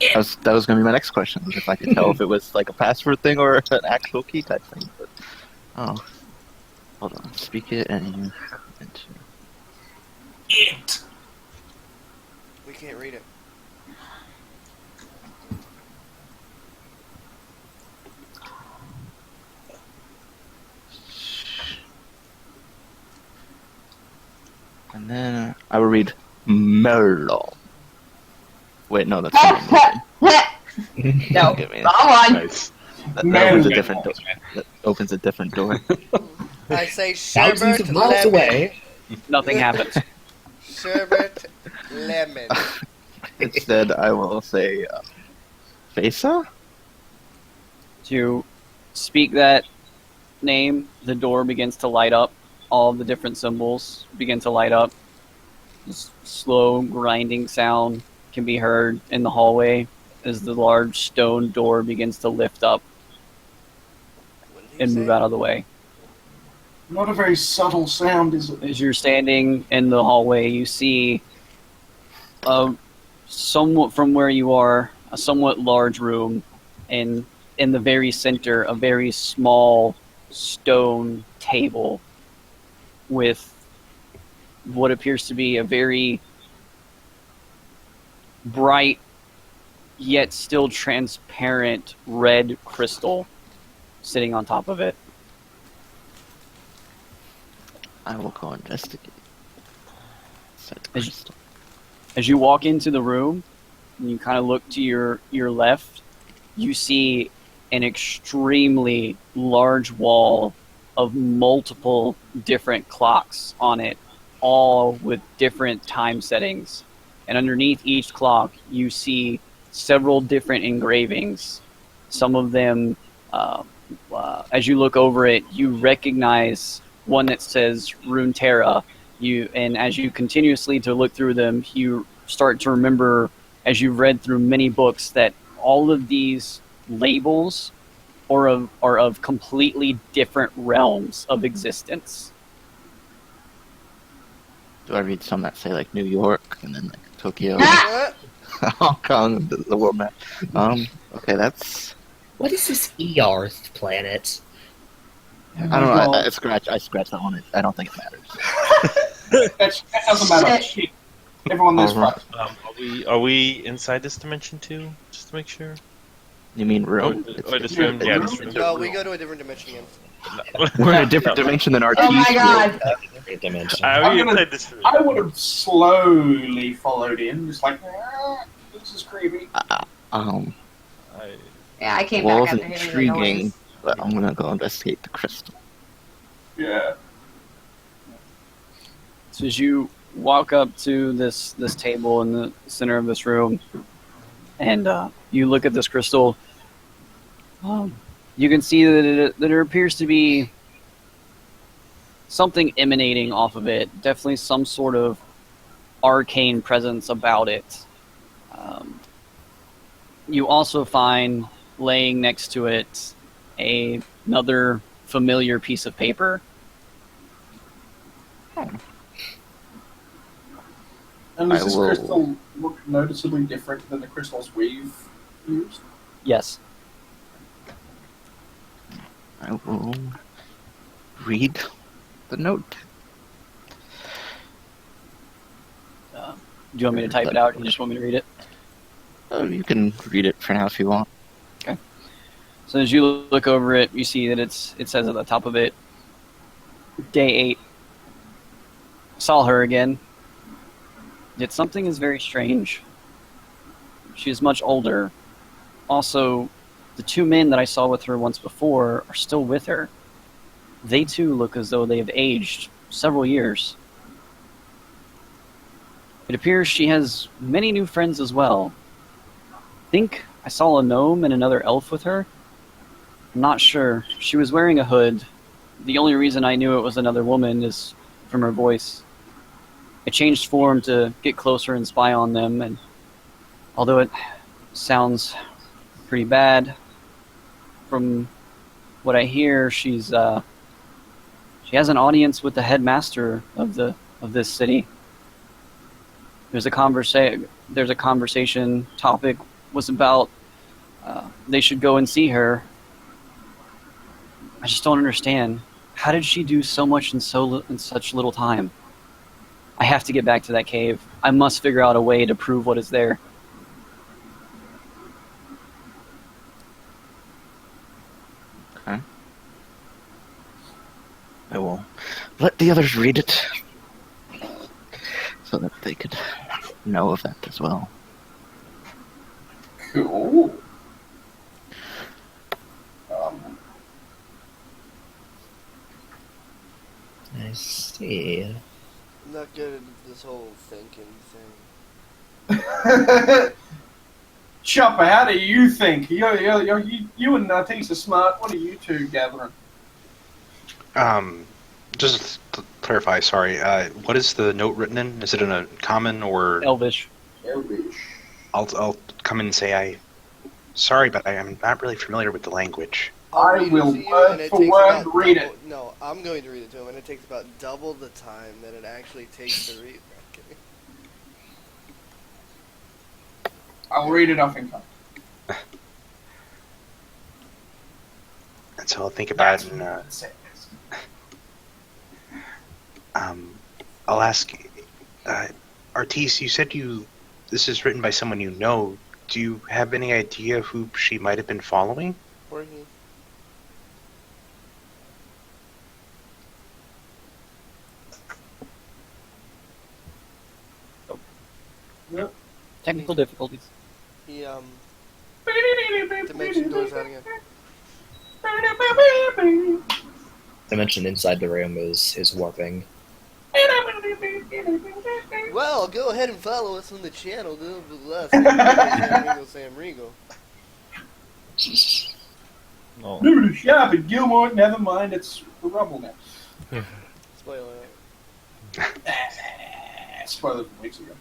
That was going to be my next question, if I could tell if it was like a password thing or an actual key type thing. But, oh. Hold on. Speak it and you enter. It! We can't read it. And then I will read Merlon. Wait, no, that's not No, Give me wrong one. Nice. that opens a different door. That opens a different door. I say Thousands sherbet of miles lemon. away. Nothing happens. Sherbet lemon. Instead, I will say Fesa? To speak that name, the door begins to light up. All of the different symbols begin to light up. This slow grinding sound can be heard in the hallway as the large stone door begins to lift up What did he and say? move out of the way. Not a very subtle sound, is it? As you're standing in the hallway, you see somewhat from where you are, a somewhat large room, and in the very center, a very small stone table with what appears to be a very bright yet still transparent red crystal sitting on top of it. I will go investigate. Set As- crystal. As you walk into the room and you kind of look to your left, you see an extremely large wall of multiple different clocks on it, all with different time settings. And underneath each clock, you see several different engravings. Some of them, as you look over it, you recognize one that says Runeterra. And as you continuously to look through them, you start to remember, as you've read through many books, that all of these labels are of completely different realms of existence. Do I read some that say like New York and then like Tokyo, What? Hong Kong, the world map? Okay, that's. What is this Earth planet? I don't know. I scratch that one. I don't think it matters. That doesn't matter. Shit. Everyone, there's Alright. 5. Are we inside this dimension too? Just to make sure. You mean Or, room? or this Yeah, room? Yeah, room. this room. No, we go to a different dimension again. We're in a different dimension than our Oh my teeth. god. Great dimension. Are I'm we gonna- inside this room? I would have slowly followed in, just like, this is creepy. Um, Yeah, I came well, back it's after hearing the intriguing, noise. but I'm gonna go investigate the crystal. Yeah. So as you walk up to this table in the center of this room, and you look at this crystal, you can see that there appears to be something emanating off of it. Definitely some sort of arcane presence about it. You also find laying next to it another familiar piece of paper. And does I this will- crystal look noticeably different than the crystals we've used? Yes. I will read the note. Do you want me to type it out, or you just want me to read it? You can read it for now if you want. So as you look over it, you see that it says at the top of it, Day 8. Saw her again. Yet something is very strange. She is much older. Also, the 2 men that I saw with her once before are still with her. They too look as though they have aged several years. It appears she has many new friends as well. I think I saw a gnome and another elf with her. I'm not sure. She was wearing a hood. The only reason I knew it was another woman is from her voice. I changed form to get closer and spy on them, and although it sounds pretty bad, from what I hear, she has an audience with the headmaster of this city. There's a conversation. Topic was about they should go and see her. I just don't understand. How did she do so much in such little time? I have to get back to that cave. I must figure out a way to prove what is there. Okay. I will let the others read it so that they could know of that as well. Cool. I see. I'm not good at this whole thinking thing. Chopper, how do you think? You and Nartise are smart. What are you two gathering? Just to clarify, sorry. What is the note written in? Is it in a common or? Elvish. Elvish. I'll come in and say sorry, but I am not really familiar with the language. I read it will to you, word and it for takes word about read double- it. No, I'm going to read it to him, and it takes about double the time that it actually takes to read. Okay. I'll read it off in time. And so I'll think about it and I'll ask, Artis, you said this is written by someone you know. Do you have any idea who she might have been following? Or he. Technical difficulties. He, dimension doors out again. Dimension inside the room is warping. Well, go ahead and follow us on the channel. Sam Rigo. No. New to shop at Gilmore. Never mind, it's the rubble now. Spoiler. Spoiler from weeks ago.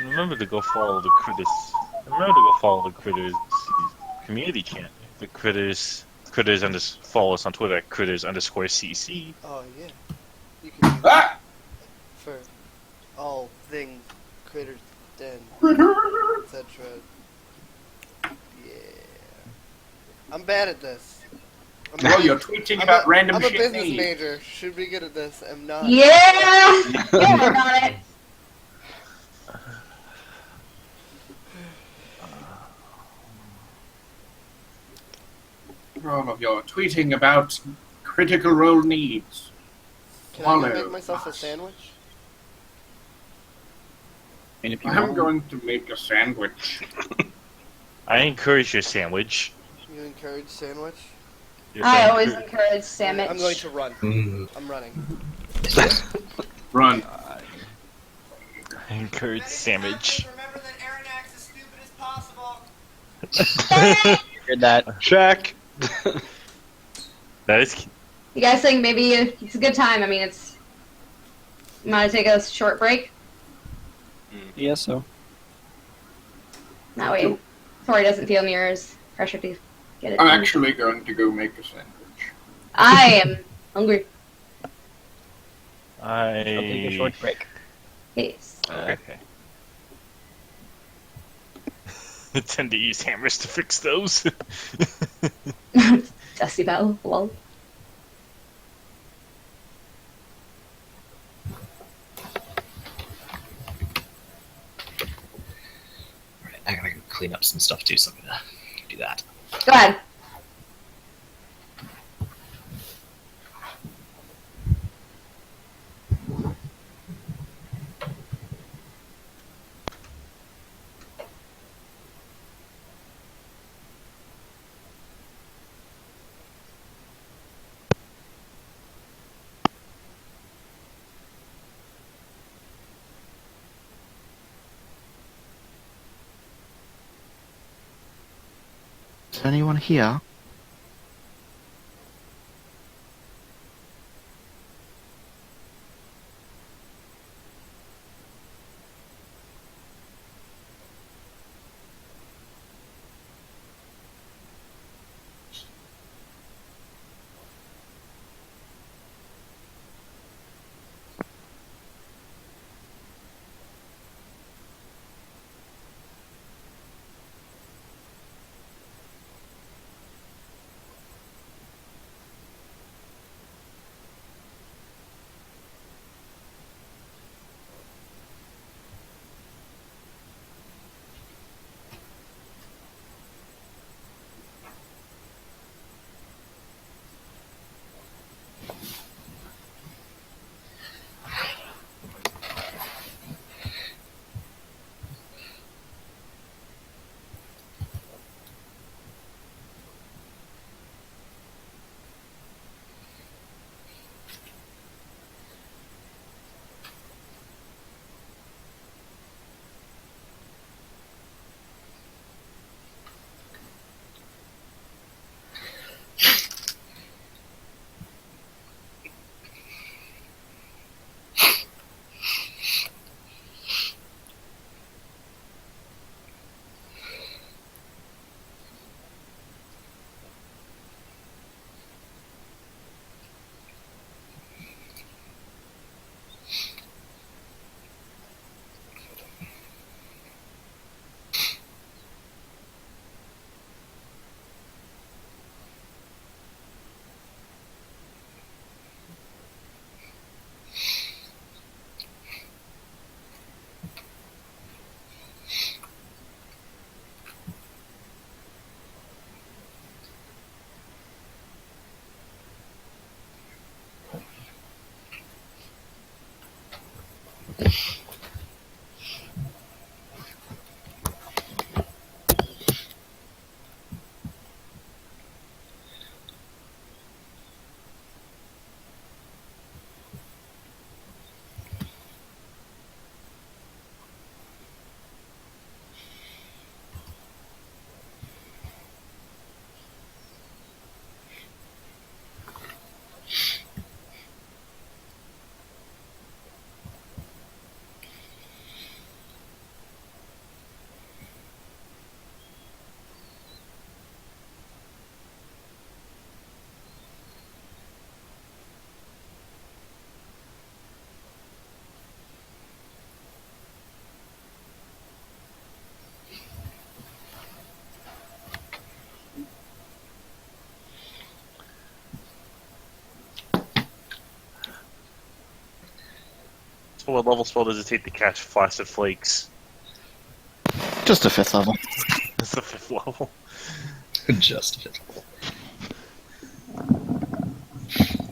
Remember to go follow the critters. Remember to go follow the critters community channel. The critters follow us on Twitter at critters_cc. Oh yeah. You can do that Ah! for all things critters den, etc. Yeah. I'm bad at this. Well, you're tweeting about random I'm a shit. business Hey. major. Should be good at this. I'm not. Yeah! Yeah, work on it. All of your tweeting about critical role needs. Can I go Swallow. make myself a sandwich? And if you I'm want, going to make a sandwich. I encourage your sandwich. You encourage sandwich? Yes, I I always encourage- encourage sandwich. I'm going to run. Mm. I'm running. Run. I encourage sandwich. Remember that Aaron acts as stupid as possible. heard that. Check. That is. You guys think maybe it's a good time? I mean, it's. You want to take a short break? Yes, so. That way, Tori doesn't feel near as pressure to get it I'm done. actually going to go make a sandwich. I am hungry. I. I'll take a short break. Yes. Okay. I tend to use hammers to fix those. Dusty Bell. Lol. Alright, I gotta go clean up some stuff too, so I'm gonna do that. Go ahead. Is anyone here? What level spell does it take to catch flaccid flakes? Just a 5th level. That's the 5th level. Just it.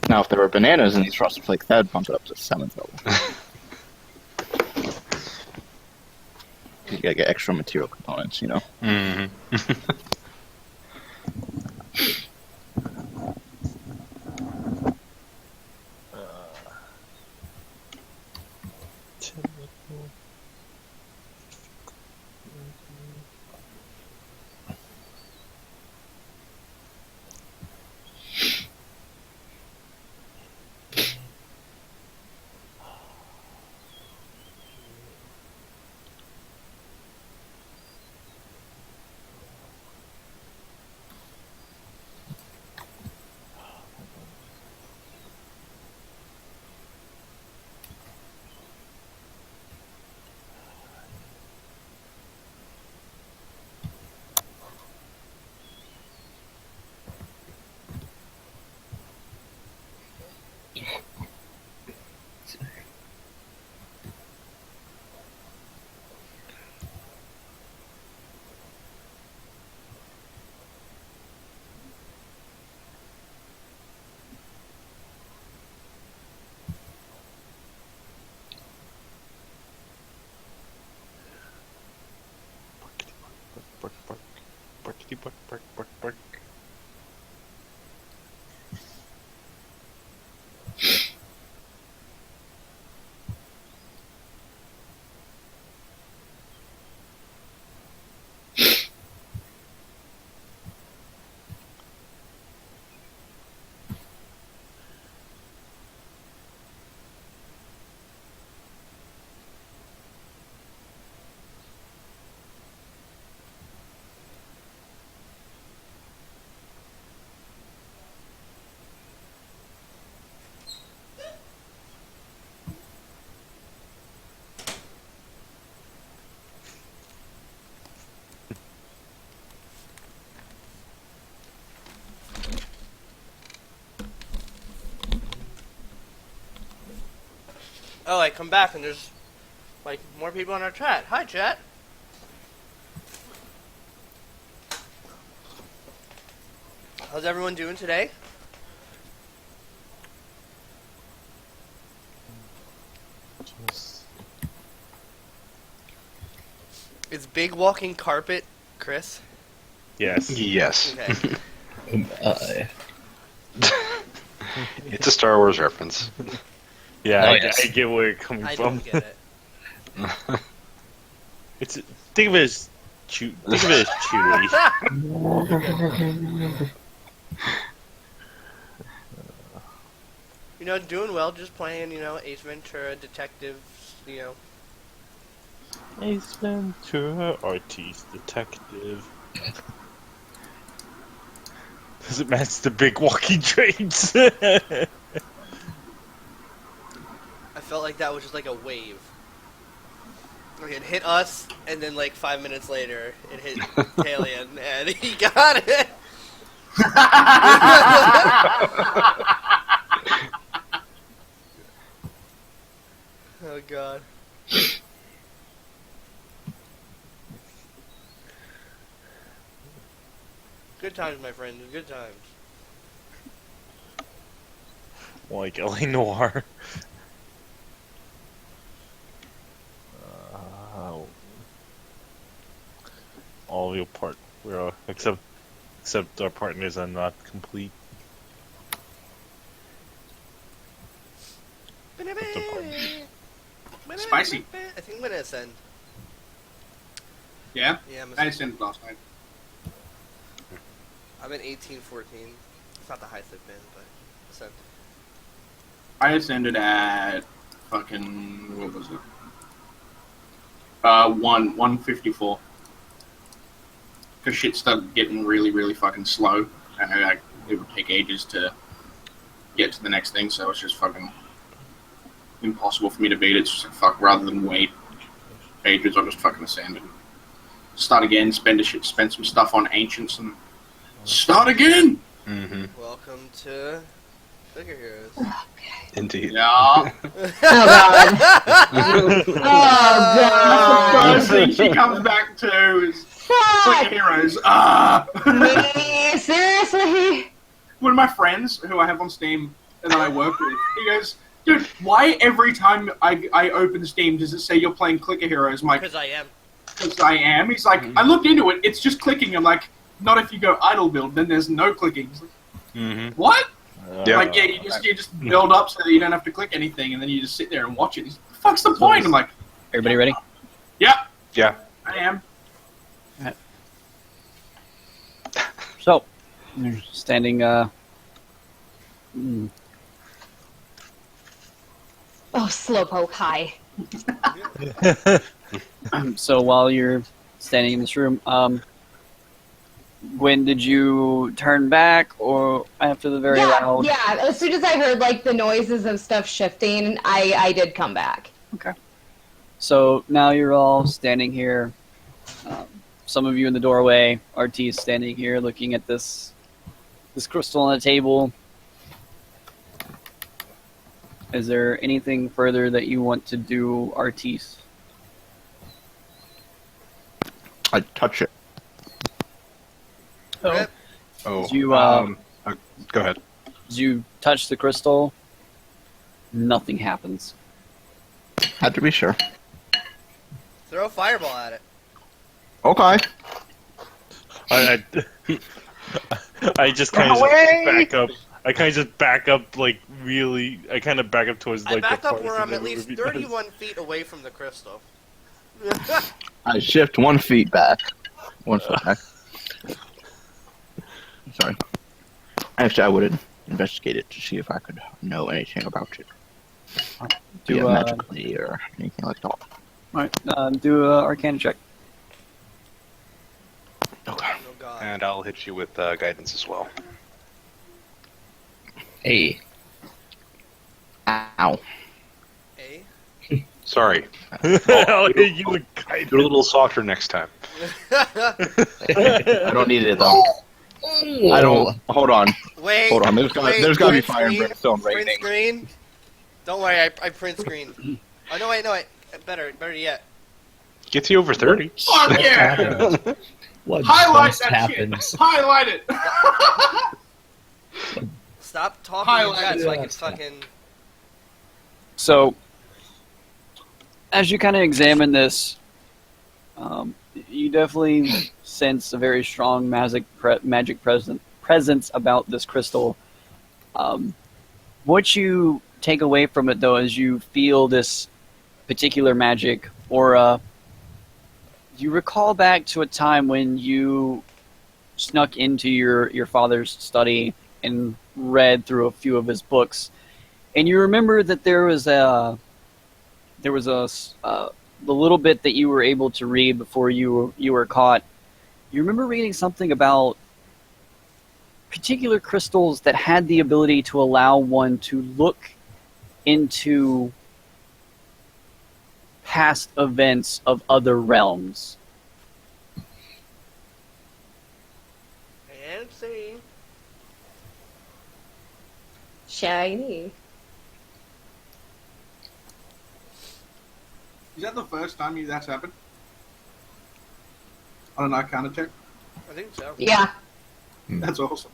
Now, if there were bananas in these frosted flakes, that'd bump it up to 7th level. You gotta get extra material components, you know. Mm-hmm. Bark, bark, barkity bark, bark, bark, bark. Oh, I come back and there's like more people in our chat. Hi, chat. How's everyone doing today? Is big walking carpet, Chris? Yes. Yes. Okay. It's a Star Wars reference. Yeah, Oh, I, yes. I get where you're coming I from. don't get it. It's think of it as think of it as Chewie. You know, doing well, just playing, you know, Ace Ventura, detectives, you know. Ace Ventura, artist, detective. Does it match the big walking trains? I felt like that was just like a wave. Like it hit us, and then like 5 minutes later, it hit Talion, and he got it! Oh god. Good times, my friend. Good times. Like L.A. Noir. All your part, we're except our partners are not complete. Spicy. I think I'm gonna ascend. Yeah? Yeah, I ascended last night. I'm at 1814. It's not the highest I've been, but ascend. I ascended at fucking, what was it? 154. Because shit started getting really, really fucking slow, and it would take ages to get to the next thing, so it's just fucking impossible for me to beat it. It's just like, fuck, rather than wait ages, I'll just fucking ascend and start again, spend some stuff on ancients, and start again! Mm-hmm. Welcome to Clicker heroes. Indeed. Yeah. Oh god. Oh That's the god. first thing she comes back to is Fuck Clicker Heroes. Ah! me. Seriously? One of my friends who I have on Steam and that I work with, he goes, dude, why every time I open Steam does it say you're playing Clicker Heroes? I'm like, Because I am. because I am. He's like, I looked into it, it's just clicking. I'm like, not if you go idle build, then there's no clicking. He's like, what? Yeah. Like, yeah, you just build up so that you don't have to click anything, and then you just sit there and watch it. He's like, the fuck's the point? I'm like, Everybody ready? yeah, Yeah. I am. So, you're standing, Oh, slowpoke high. so while you're standing in this room, Gwen, did you turn back or after the very loud? Yeah, as soon as I heard like the noises of stuff shifting, I did come back. Okay. So now you're all standing here. Some of you in the doorway. RT is standing here looking at this crystal on the table. Is there anything further that you want to do, Artis? I touch it. Oh. Oh. Did you, go ahead. As you touch the crystal, nothing happens. Had to be sure. Throw a fireball at it. Okay. I just kind of back up. I kind of just back up, like, really... I kind of back up towards, I like, back the up part where I'm that at least everybody does. 31 feet away from the crystal. I shift 1 foot back. 1 foot back. Sorry. Actually, I would investigate it to see if I could know anything about it. Be it magically or anything like that. Alright, do an Arcana check. Okay. Oh god. And I'll hit you with guidance as well. Hey. Ow. Eh? Sorry. I'll hit you with guidance. Do a little softer next time. I don't need it though. I don't. Hold on. Wait. Hold on. There's gotta be fire and brimstone Print raining. screen. Don't worry, I print screen. Oh no, wait, no, wait. Better yet. Gets you over 30. Fuck yeah! Happened? What Highlight just that happens? shit! Highlight it! Stop talking Highlight in chat so I can it. fucking. So, as you kind of examine this, you definitely sense a very strong magic presence about this crystal. What you take away from it, though, is you feel this particular magic aura. You recall back to a time when you snuck into your father's study and read through a few of his books, and you remember that there was the little bit that you were able to read before you were caught. You remember reading something about particular crystals that had the ability to allow one to look into past events of other realms. And see. Shiny. Is that the first time that's happened? On an Arcana check? I think so. Yeah. That's awesome.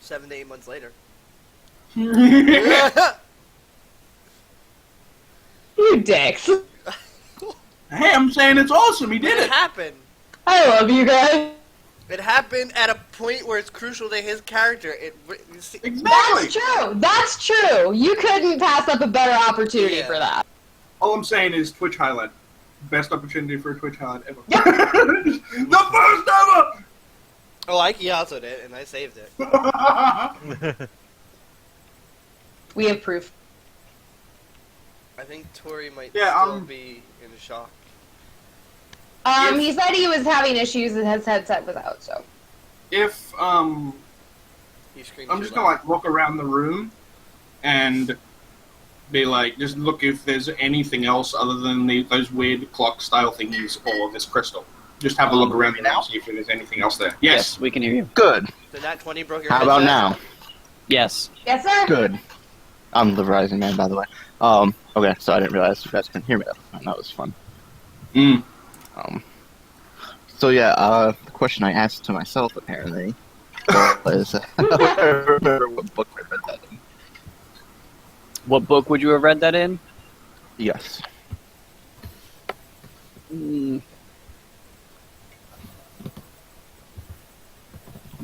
7 to 8 months later. You dicks. Hey, I'm saying it's awesome. He did It it. happened. I love you guys. It happened at a point where it's crucial to his character. Exactly. That's true. That's true. You couldn't pass up a better opportunity Yeah. for that. All I'm saying is Twitch highlight. Best opportunity for a Twitch highlight ever. The first ever. Oh, he also did, and I saved it. We have proof. I think Tori might Yeah, still be in shock. He said he was having issues and his headset was out, so. If He screamed I'm too just loud. gonna like look around the room and be like, just look if there's anything else other than those weird clock style thingies or this crystal. just have a look around the room, see if there's anything else there. Yes. We can hear you. Good. The nat 20 broke your How about headset? now? Yes. Yes, sir. Good. I'm the Rising Man, by the way. Okay, so I didn't realize you guys couldn't hear me. That was fun. Mm. So yeah, the question I asked to myself apparently was, I remember what book I read that in. What book would you have read that in? Yes.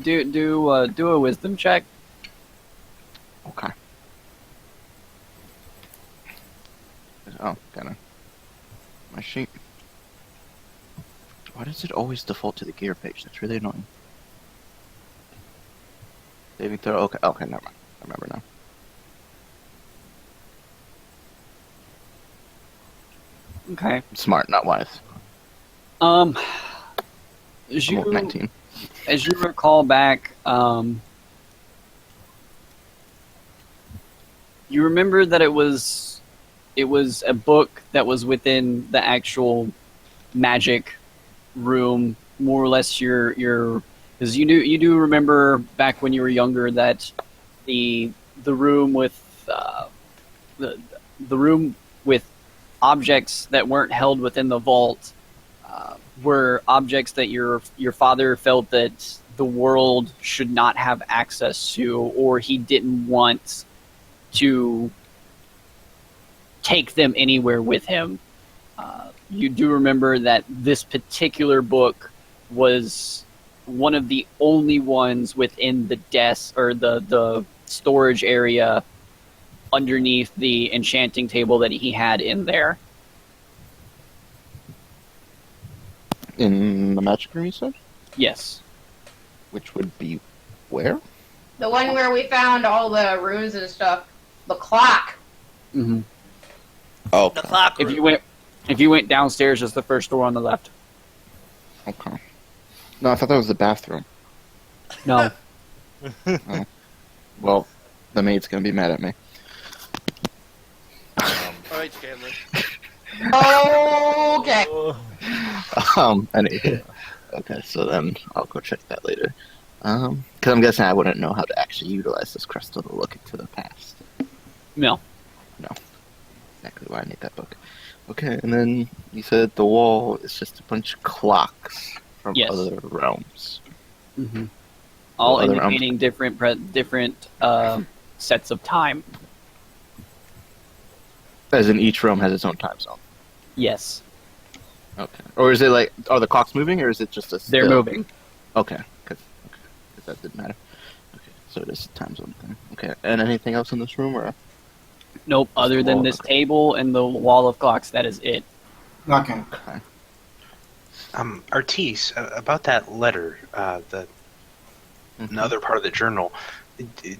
Do a wisdom check. Okay. Oh, kinda. My sheet. Why does it always default to the gear page? That's really annoying. Saving throw. Okay, never mind. I remember now. Okay. Smart, not wise. As I'm you 19. as you recall back, you remember that it was a book that was within the actual magic room, more or less. Your because you do remember back when you were younger that the room with the room with objects that weren't held within the vault were objects that your father felt that the world should not have access to, or he didn't want to take them anywhere with him. You do remember that this particular book was one of the only ones within the desk or the storage area underneath the enchanting table that he had in there. In the magic room, you said? Yes. Which would be where? The one where we found all the runes and stuff. The clock. Mm-hmm. Oh, The clock If room. you went downstairs, it's the first door on the left. okay. No, I thought that was the bathroom. No. Oh. Well, the maid's gonna be mad at me. Alright, Scanlan. Okay. Anyway. Okay, so then I'll go check that later. Because I'm guessing I wouldn't know how to actually utilize this crystal to look into the past. No. Exactly why I need that book. Okay, and then you said the wall is just a bunch of clocks from Yes. other realms. Mm-hmm. All Well, other indicating different sets of time. As in each realm has its own time zone. Yes. Okay. Or is it like, are the clocks moving, or is it just a They're still? moving. Okay, because that didn't matter. Okay, so it is a time zone thing. Okay, and anything else in this room, or? Nope, other than this table and the wall of clocks, that is it. Okay. Okay. Artis, about that letter, another part of the journal,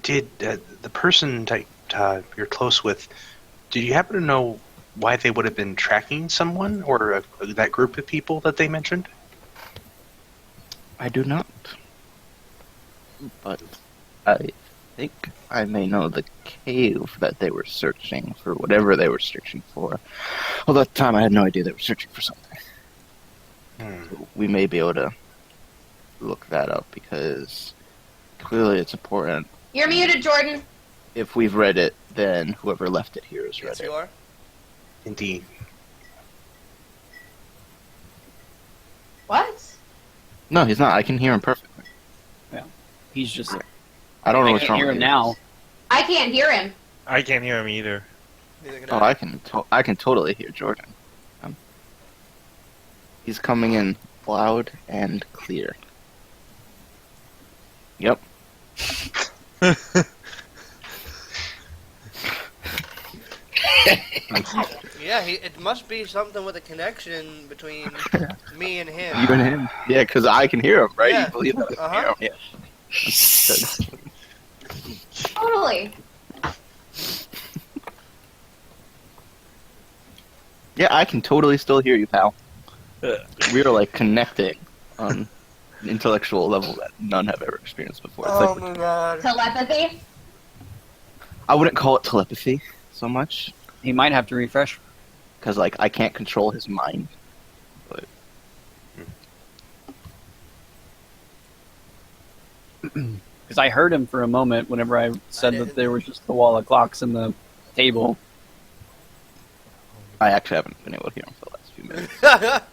did the person that you're close with, did you happen to know why they would have been tracking someone or that group of people that they mentioned? I do not. But I think I may know the cave that they were searching for, whatever they were searching for. Although at the time I had no idea they were searching for something. So we may be able to look that up because clearly it's important. You're muted, Jordan. If we've read it, then whoever left it here has read Yes, it. you are. Indeed. What? No, he's not. I can hear him perfectly. He's just. I don't know I what's can't wrong hear with him you. now. I can't hear him. I can't hear him either. Neither can Oh, I can totally hear Jordan. He's coming in loud and clear. Yep. Yeah, it must be something with a connection between me and him. You and him. Yeah, because I can hear him, right? Yeah. You believe that I can Uh-huh. hear him? Yeah. Totally. Yeah, I can totally still hear you, pal. We are like connecting on an intellectual level that none have ever experienced before. It's Oh like, my god. Telepathy? I wouldn't call it telepathy so much He might have to refresh. because like I can't control his mind. But Because I heard him for a moment whenever I said that there was just the wall of clocks in the table. I actually haven't been able to hear him for the last few minutes.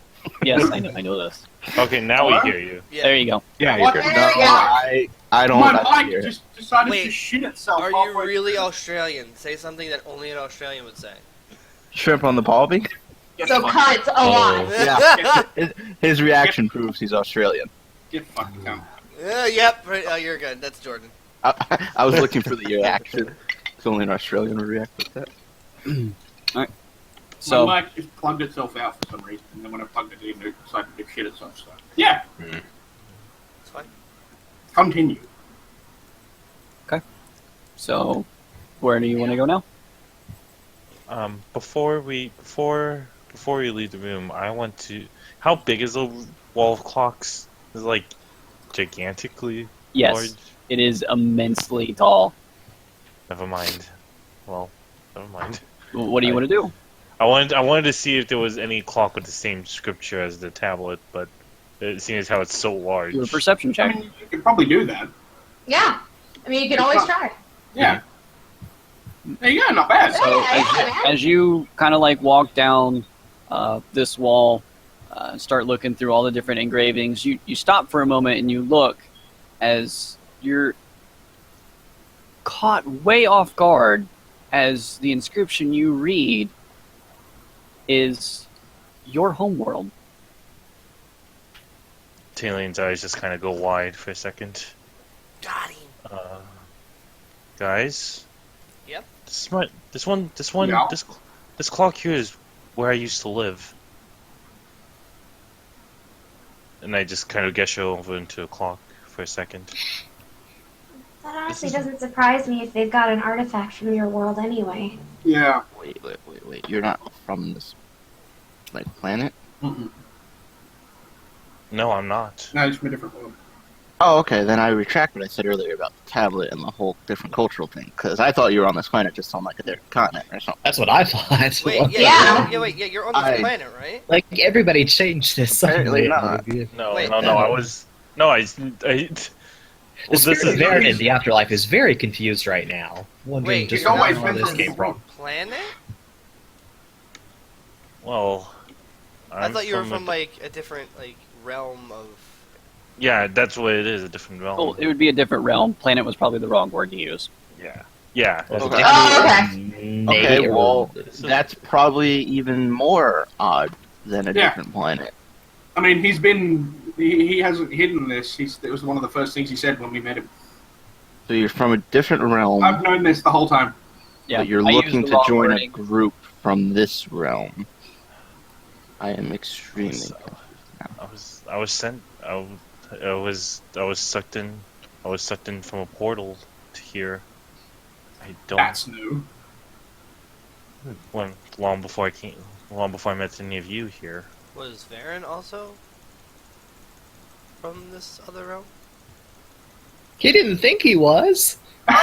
Yes, I know this. Okay, now we hear you. Yeah. There you go. Yeah, What? you're good. There No, we go. I don't. My hear mic it. just decided Wait, to shit itself. Are you halfway really through. Australian? Say something that only an Australian would say. Shrimp on the barbie? Get So fucked. cunt a lot. Yeah. His reaction proves he's Australian. Get fucked, cunt. Yep. Right, oh, you're good. That's Jordan. I was looking for the reaction. It's only an Australian would react like that. So, My mic just plugged itself out for some reason, and then when I plugged it in, it decided to shit itself. So yeah, It's fine. continue. so where do you want to go now? Before we leave the room, I want to. How big is the wall of clocks? Is it like gigantically Yes, large? it is immensely tall. Never mind. Well, never mind. What do you want to do? I wanted to see if there was any clock with the same scripture as the tablet, but seeing as how it's so large. Do a perception I check. mean, you could probably do that. Yeah. I mean, you can always try. Yeah. There you go. Not bad. So as you kind of like walk down this wall, start looking through all the different engravings, you stop for a moment and you look as you're caught way off guard as the inscription you read is your homeworld. Talian's eyes just kind of go wide for a second. Got him. Guys. Yep. Yeah. This clock here is where I used to live. And I just kind of gesture over into a clock for a second. That honestly doesn't surprise me if they've got an artifact from your world anyway. Yeah. Wait. You're not from this, planet? Mm-mm. No, I'm not. No, it's from a different world. Oh, okay. Then I retract what I said earlier about the tablet and the whole different cultural thing, because I thought you were on this planet just on, a different continent or something. That's what I thought. Wait, Yeah. you're on this planet, right? Like everybody changed this. Apparently not. No, Wait, no, I was... No, I The spirit of Varen in the afterlife is very confused right now, wondering Wait, just you're where always all this been came this from. Planet? Well... I thought you were from a, a different realm of. Yeah, that's what it is, a different realm. Oh, it would be a different realm. Planet was probably the wrong word to use. Yeah. Yeah. that's Okay. Oh, okay. Okay, well, that's probably even more odd than a Yeah. different planet. I mean, he hasn't hidden this. It was one of the first things he said when we met him. So you're from a different realm, I've known this the whole time. Yeah, but you're I looking used the to wrong join a wording. group from this realm. I am extremely confused now. I was sent. I was sucked in. I was sucked in from a portal to here. I don't. That's new. Long before I met any of you here. Was Varen also from this other realm? He didn't think he was. Wait!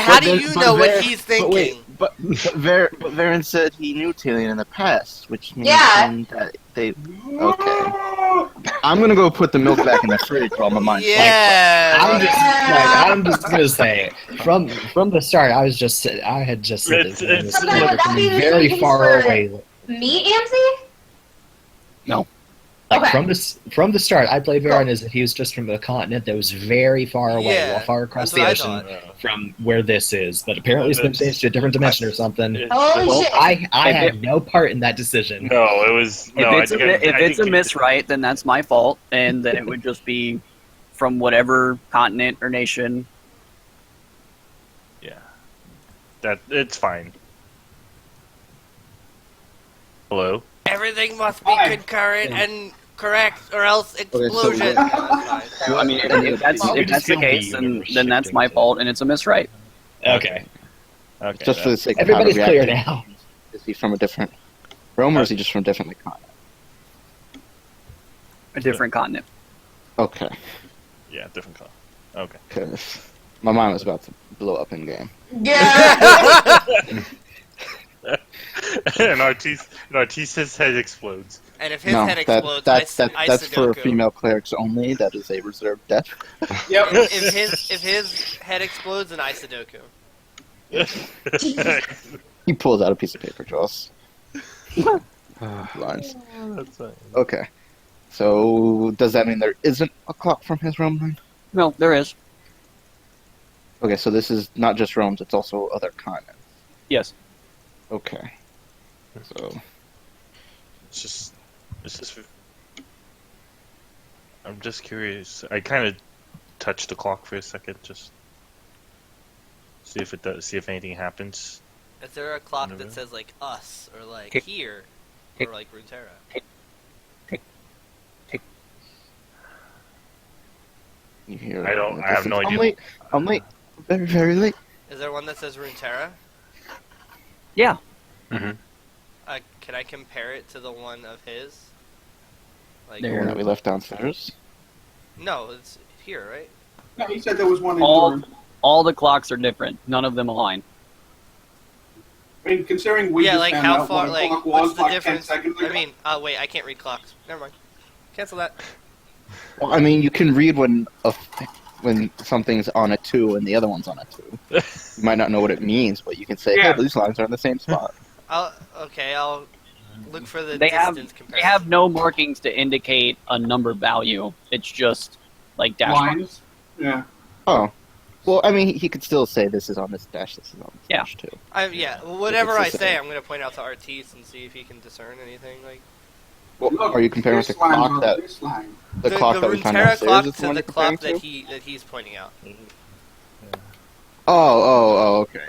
How do you know what he's thinking? But Varen said he knew Talion in the past, which means Yeah. that they. Okay. I'm gonna go put the milk back in the fridge while my mind's Yeah. I'm just gonna say, from the start, I had just said It's- this it's- Would that be the very same far for- away. Me, Ammzy? Like Okay. from the start, I played Varen as if he was just from a continent that was very far away, Yeah, far across that's the what I ocean thought. from where this is. But apparently, it's been changed to a different dimension or something. Holy Well, shit. I had no part in that decision. No, it was. If No, it's I a, think if I it's a think miswrite, then that's my fault, and then it would just be from whatever continent or nation. Yeah. That it's fine. Hello. Everything must be Fine. concurrent and correct, or else so explosion. I mean, if that's Well, if that's the just kill case, me when then we're that's my shifting fault, and it's a miswrite. Okay, Okay. Just for the sake of everybody's how to clear react. now. Is he from a different realm, or is he just from a different continent? A different continent. Okay, Yeah, different color. Okay. because my mind was about to blow up in game. Yeah. and Artis's head explodes. And if his No, head explodes, that's for Sudoku. female clerics only. That is a reserved death. Yep. If his head explodes, then I Sudoku. He pulls out a piece of paper, Joss. Lines. That's fine. Okay. So, does that mean there isn't a clock from his realm then? No, there is. Okay, so this is not just realms, it's also other continents. Yes. Okay. So, It's just. I'm just curious. I kind of touched the clock for a second, just see if it does. See if anything happens. Is there a clock Never. that says like us or like Tick. here Tick. or like Runeterra? you hear I don't- I have no I'm idea. late. I'm late. Very, very late. Is there one that says Runeterra? Yeah. Can I compare it to the one of his? Like The There. one that we left downstairs. no, it's here, right? No, he said there was one in the All room. all the clocks are different. None of them align. I mean, considering we yeah, just like found how out far? what a Like clock what's was the like 10 difference? seconds ago. I mean, wait, I can't read clocks. Never mind. Cancel that. Well, I mean, you can read when something's on a 2 and the other one's on a 2. You might not know what it means, but you can say, Yeah. hey, these lines are in the same spot. I'll look for the They have distance they comparison. have no markings to indicate a number value. It's just like dash marks. Lines. Yeah. Oh. Well, I mean, he could still say this is on this dash, this is on this Yeah. dash, too. Yeah, whatever It's I the say, same. I'm gonna point out to Artis and see if he can discern anything. Like Well, Look, are you comparing with the this line clock on that this line. the clock that we found Runeterra downstairs clock is the to one the you're comparing clock to? that he's pointing out. Oh, okay.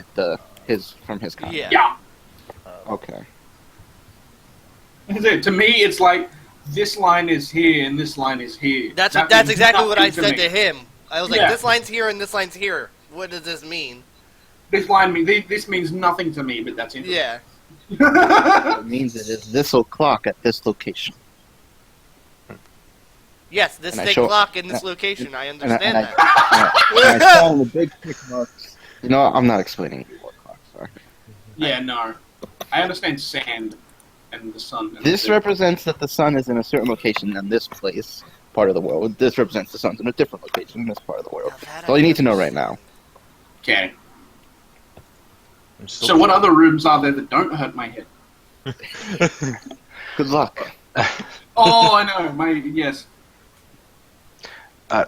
From his clock. Yeah. Yeah. Okay. That's it. To me, it's like this line is here and this line is here. That's That that's means exactly what I nothing said me. to him. I was like, Yeah. this line's here and this line's here. What does this mean? This line this means nothing to me, but that's interesting. Yeah. It means it is this clock at this location. Yes, this And I same show- clock in this location. I And understand I, that. and I saw the big tick marks. You know, I'm not explaining what clocks are. Yeah, no. I understand sand and the sun. And This the- represents that the sun is in a certain location in this place, part of the world. This represents the sun's in a different location in this part of the world. Now that That's all you need to know right now. Okay. I'm So what other rooms are there that don't hurt my head? Good luck. Oh, I know. Yes.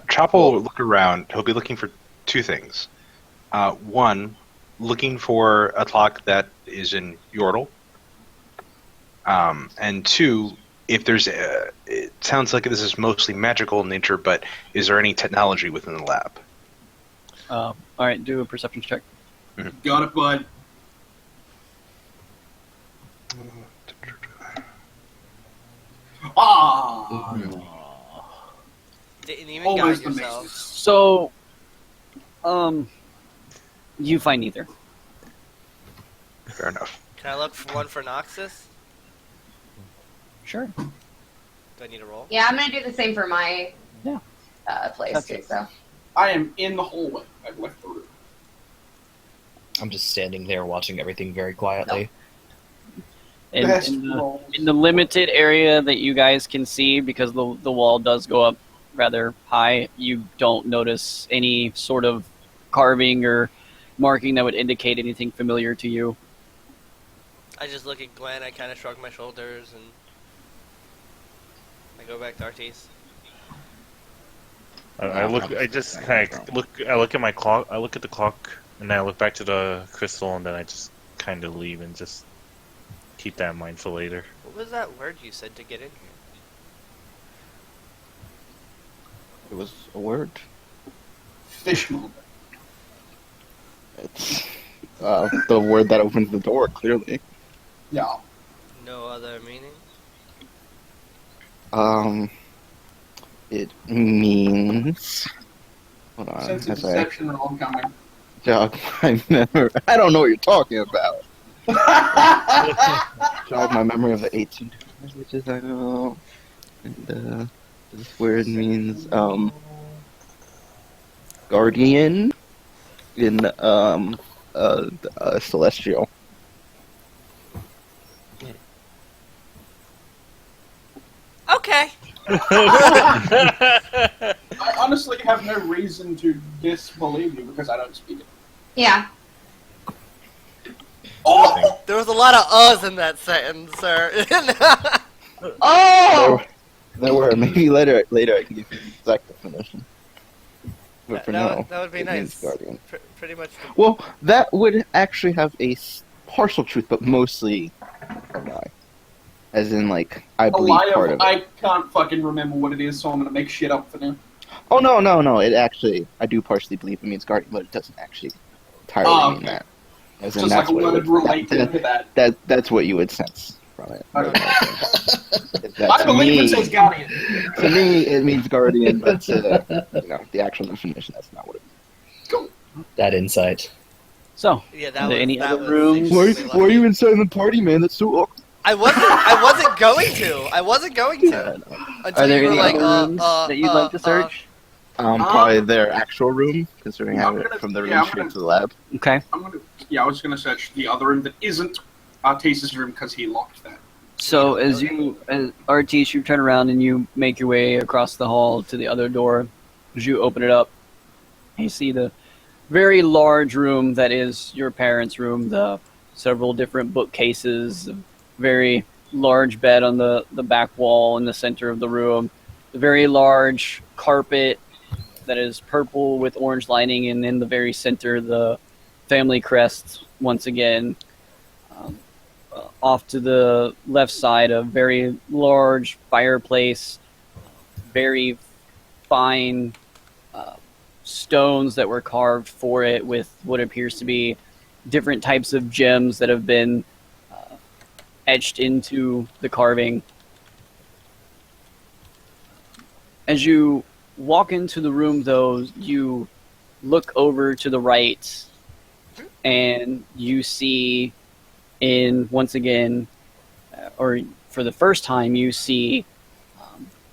Chop will look around. He'll be looking for two things. One, looking for a clock that is in Yordle. And two, if there's it sounds like this is mostly magical in nature, but is there any technology within the lab? All right, do a perception check. Got it, bud. Ah. Didn't even Almost guide amazing. yourself. So, you find neither. Fair enough. Can I look for one for Noxus? Sure. Do I need a roll? Yeah, I'm gonna do the same for my Yeah. place That's too. it. So I am in the hallway. I've left the room. I'm just standing there watching everything very quietly. In, Best in, the, roll. in the limited area that you guys can see, because the wall does go up rather high, you don't notice any sort of carving or marking that would indicate anything familiar to you. I just look at Gwen, I kind of shrug my shoulders, and I go back to Artis. I look. I just kind of look. I look at my clock. I look at the clock, and then I look back to the crystal, and then I just kind of leave and just keep that in mind for later. What was that word you said to get in here? It was a word. Fishmonger. It's the word that opens the door, clearly. Yeah. No other meaning? It means... Hold on. Sense of as I- deception are all coming. Jog my memory. I don't know what you're talking about. Jog my memory of the 18 languages I know. And this word means guardian in celestial. I honestly have no reason to disbelieve you because I don't speak it. Yeah. Oh! There was a lot of uhs in that sentence, sir. Oh! There were. Maybe later I can give you the exact definition. But for now, that would be it means nice. guardian. Pretty much. Well, that would actually have a partial truth, but mostly a lie. As in, like, I A believe lie part of of it. I can't fucking remember what it is, so I'm gonna make shit up for now. Oh, no. It actually, I do partially believe it means guardian, but it doesn't actually entirely mean that. As in, Just like that's a what it word would, related to that. That's what you would sense from it. I believe it says guardian. To me, it means guardian, but the actual definition, that's not what it means. That insight. So, Yeah, are there any other rooms? Why are you inside the party, man? That's so awkward. I wasn't going to. Until Are there you were any like, other rooms that you'd like to search? Probably their actual room, considering I have I'm it gonna- from the room yeah, I'm straight gonna- to the lab. Okay. I was gonna search the other room that isn't Artis's room because he locked that. So as Artis, you turn around and you make your way across the hall to the other door. As you open it up, you see the very large room that is your parents' room. The several different bookcases, a very large bed on the back wall in the center of the room, the very large carpet that is purple with orange lining, and in the very center, the family crest once again. Off to the left side, a very large fireplace, very fine stones that were carved for it with what appears to be different types of gems that have been etched into the carving. As you walk into the room, though, you look over to the right and you see once again, or for the first time, you see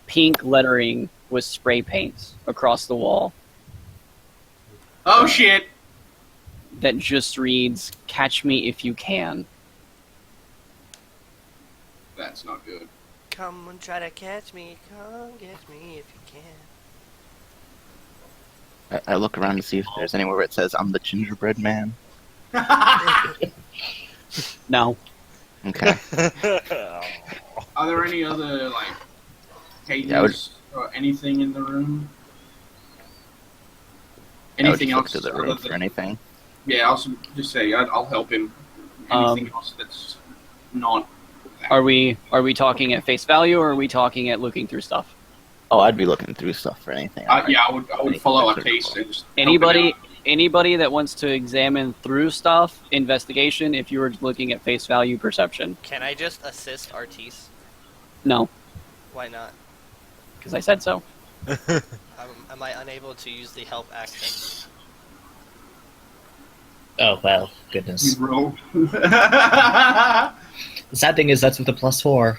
pink lettering with spray paint across the wall Oh shit! that just reads, "Catch me if you can." That's not good. come and try to catch me. Come get me if you can. I look around to see if there's anywhere where it says, I'm the gingerbread man. No. Okay. Are there any other pages Yeah, I would- or anything in the room? I would Anything just look else? to the other room than- for anything. Yeah, I'll just say I'll help him. Anything else that's not. Are we talking at face value, or are we talking at looking through stuff? Oh, I'd be looking through stuff for anything. Yeah, I would Anything follow that's our taste searchable. and just help him out. Anybody that wants to examine through stuff, investigation. If you were looking at face value, perception. Can I just assist Artis? No, Why not? because I said so. Am I unable to use the help action? Oh, well, goodness. You roll. The sad thing is that's with a +4.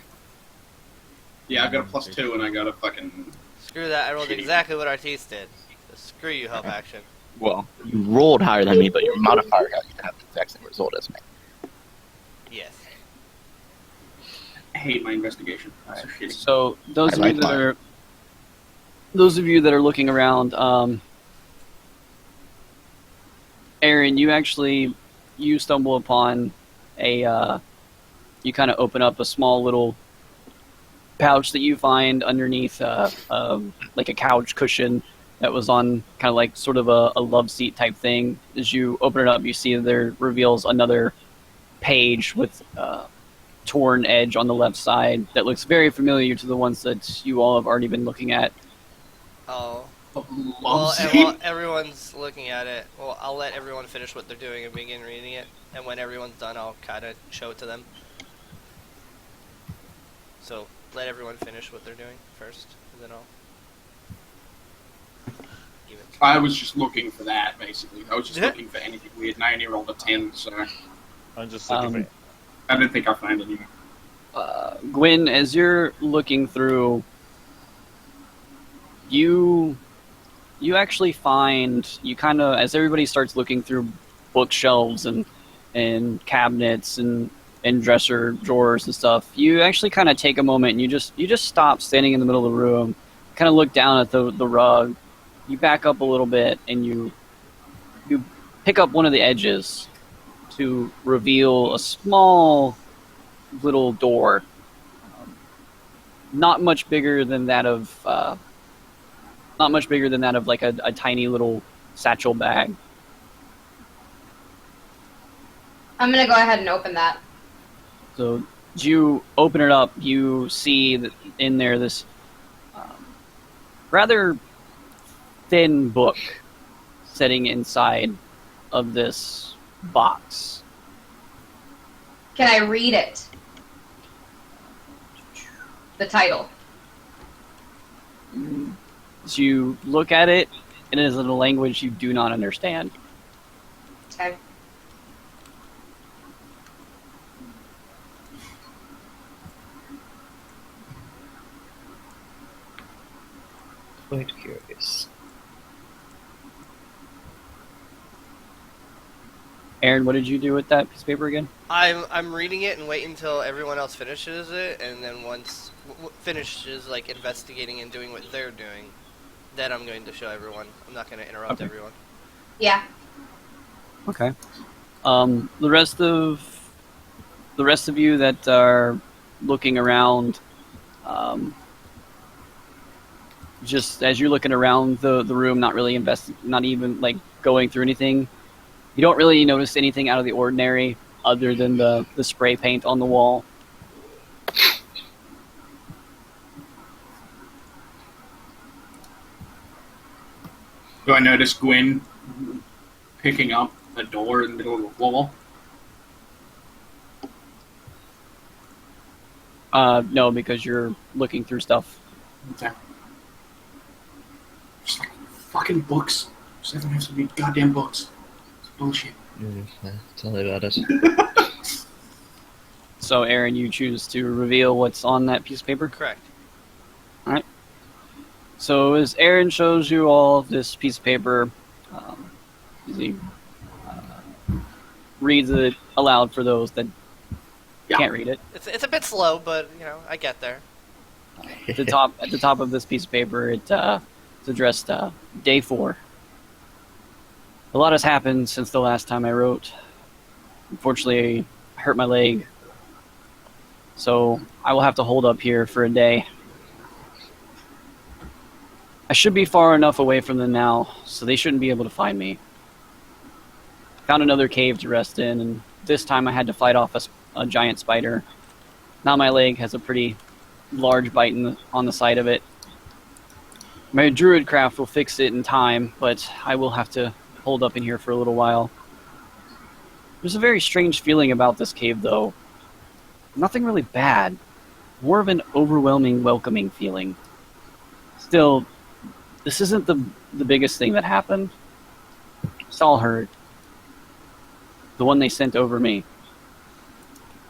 Yeah, I got a +2 and I got a fucking. Screw that, I rolled exactly what Artis did. So screw you, help action. Well, you rolled higher than me, but your modifier got you to have the exact same result as me. Yes. I hate my investigation. That's so shitty. So those I of like you that mine. are looking around, Aaron, you stumble upon you kind of open up a small little pouch that you find underneath like a couch cushion that was on kind of like sort of a love seat type thing. As you open it up, you see there reveals another page with torn edge on the left side that looks very familiar to the ones that you all have already been looking at. Oh. Love Well, seat? everyone's looking at it. Well, I'll let everyone finish what they're doing and begin reading it. And when everyone's done, I'll kind of show it to them. So, let everyone finish what they're doing first, and then I'll give it. I was just looking for that, basically. I was just looking for anything weird, and I only rolled a 10, so I'm just looking for. I don't think I'll find anything. Gwen, as you're looking through, you actually find, you kind of, as everybody starts looking through bookshelves and cabinets and and dresser drawers and stuff, you actually kind of take a moment and you just stop standing in the middle of the room, kind of look down at the rug, you back up a little bit, and you pick up one of the edges to reveal a small little door, not much bigger than that of like a tiny little satchel bag. I'm gonna go ahead and open that. So as you open it up, you see that in there this rather thin book sitting inside of this box. Can I read it? The title. As you look at it, it is in a language you do not understand. Okay. Quite curious. Aaron, what did you do with that piece of paper again? I'm reading it and waiting until everyone else finishes it, and then once finishes like investigating and doing what they're doing, then I'm going to show everyone. I'm not going to interrupt everyone. Yeah. Okay. The rest of you that are looking around, just as you're looking around the room, not really not even like going through anything. You don't really notice anything out of the ordinary other than the spray paint on the wall. Do I notice Gwyn picking up a door in the middle of the wall? No, because you're looking through stuff. Okay. Just like fucking books. Just everyone has to read goddamn books. It's bullshit. Tell me about it. So, Aaron, you choose to reveal what's on that piece of paper? Correct. All right. So, as Aaron shows you all this piece of paper, he reads it aloud for those that can't read it. It's a bit slow, but I get there. At the top of this piece of paper, it's addressed Day 4. A lot has happened since the last time I wrote. Unfortunately, I hurt my leg, so I will have to hold up here for a day. I should be far enough away from them now, so they shouldn't be able to find me. Found another cave to rest in, and this time I had to fight off a giant spider. Now my leg has a pretty large bite on the side of it. My druid craft will fix it in time, but I will have to hold up in here for a little while. There's a very strange feeling about this cave, though. Nothing really bad. More of an overwhelming, welcoming feeling. Still, this isn't the biggest thing that happened. Saul heard. The one they sent over me.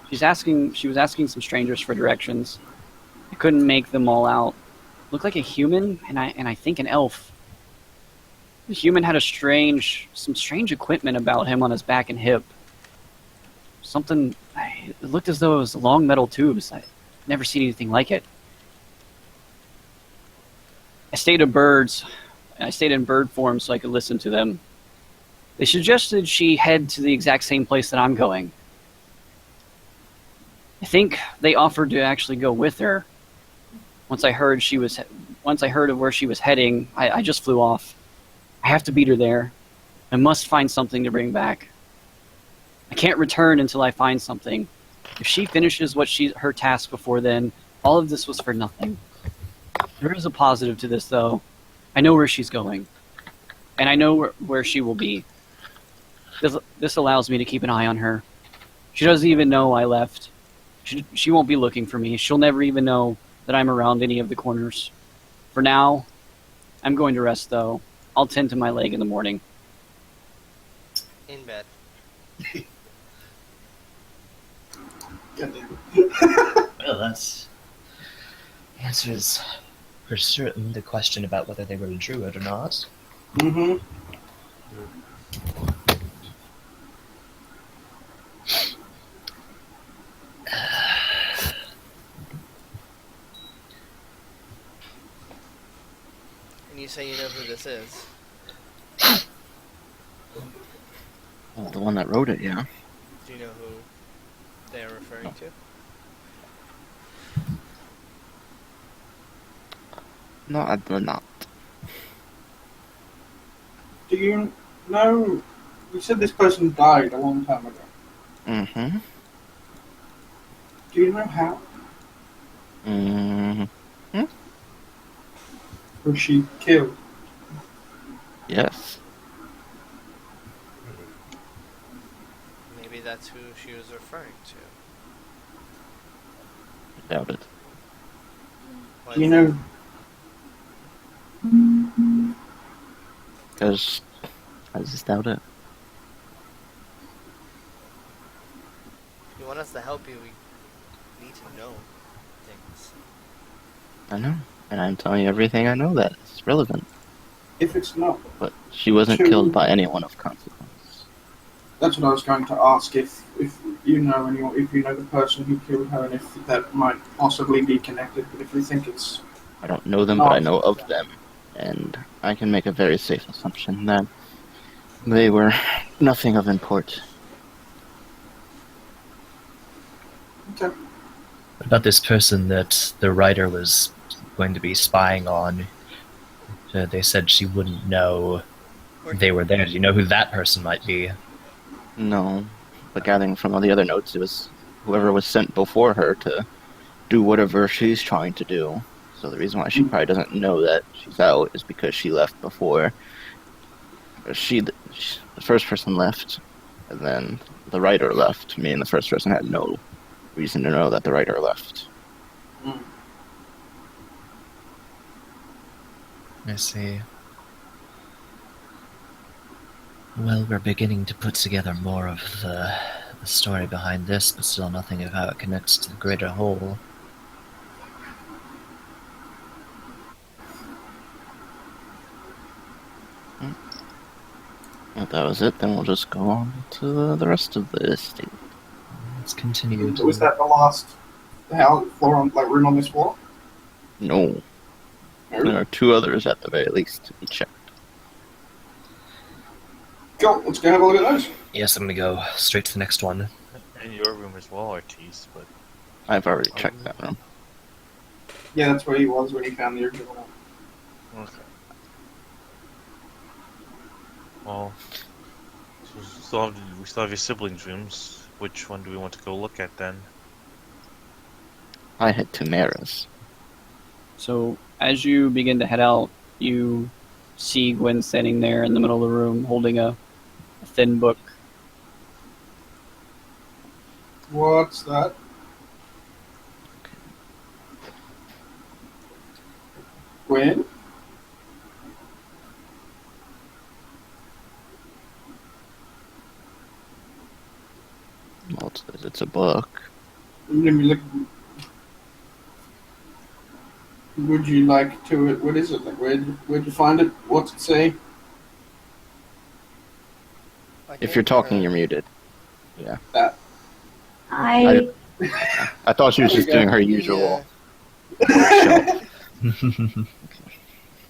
She was asking some strangers for directions. I couldn't make them all out. Looked like a human, and I think an elf. The human had some strange equipment about him on his back and hip. It looked as though it was long metal tubes. I've never seen anything like it. I stayed in bird form so I could listen to them. They suggested she head to the exact same place that I'm going. I think they offered to actually go with her. Once I heard of where she was heading, I just flew off. I have to beat her there. I must find something to bring back. I can't return until I find something. If she finishes her task before then, all of this was for nothing. There is a positive to this, though. I know where she's going. And I know where she will be. This allows me to keep an eye on her. She doesn't even know I left. She won't be looking for me. She'll never even know that I'm around any of the corners. For now, I'm going to rest, though. I'll tend to my leg in the morning. In bed. Well, that's answers for certain the question about whether they were a druid or not. Mm-hmm. And you say you know who this is. Well, the one that wrote it, yeah. Do you know who they are referring to? No, I do not. Do you know? You said this person died a long time ago. Mm-hmm. Do you know how? Mm-hmm. Was she killed? Yes. Maybe that's who she was referring to. I doubt it. Why Do you is know? that? Because I just doubt it. If you want us to help you, we need to know things. I know. And I'm telling you everything I know that is relevant. If it's not, But she wasn't killed by anyone of consequence. that's what I was going to ask. If you know anyone, if you know the person who killed her, and if that might possibly be connected. But if you think it's I don't know them, but I know of them. And I can make a very safe assumption that they were nothing of import. okay, What about this person that the writer was going to be spying on? They said she wouldn't know they were there. Do you know who that person might be? No. But gathering from all the other notes, it was whoever was sent before her to do whatever she's trying to do. So the reason why she probably doesn't know that she's out is because she left before. The first person left, and then the writer left. Me and the first person had no reason to know that the writer left. I see. Well, we're beginning to put together more of the story behind this, but still nothing of how it connects to the greater whole. If that was it, then we'll just go on to the rest of the estate. Let's continue. was that the last room on this floor? No. There are two others at the very least to be checked. Go, let's go have a look at those. Yes, I'm gonna go straight to the next one. In your room as well, Ortiz, but I've already checked that room. Yeah, that's where he was when he found the original one. okay. Well, so we still have your siblings' rooms. Which one do we want to go look at then? I head to Mara's. So as you begin to head out, you see Gwen standing there in the middle of the room holding a thin book. What's that? Gwen? Well, it's a book. Let me look. Would you like to? What is it? Like, where'd you find it? What's it say? If you're talking, you're muted. Yeah. I I thought she was just doing her usual show.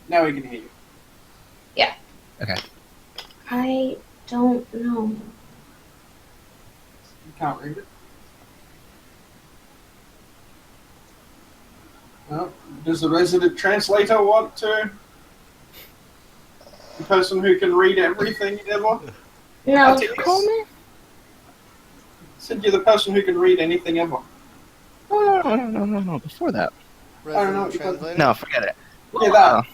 Now we can hear you. Okay. I don't know. You can't read it. Well, does the resident translator want to? The person who can read everything ever? No. Call me? Said you're the person who can read anything ever. Oh, no. Before that. I don't know. Translator? No, forget it. Yeah, that.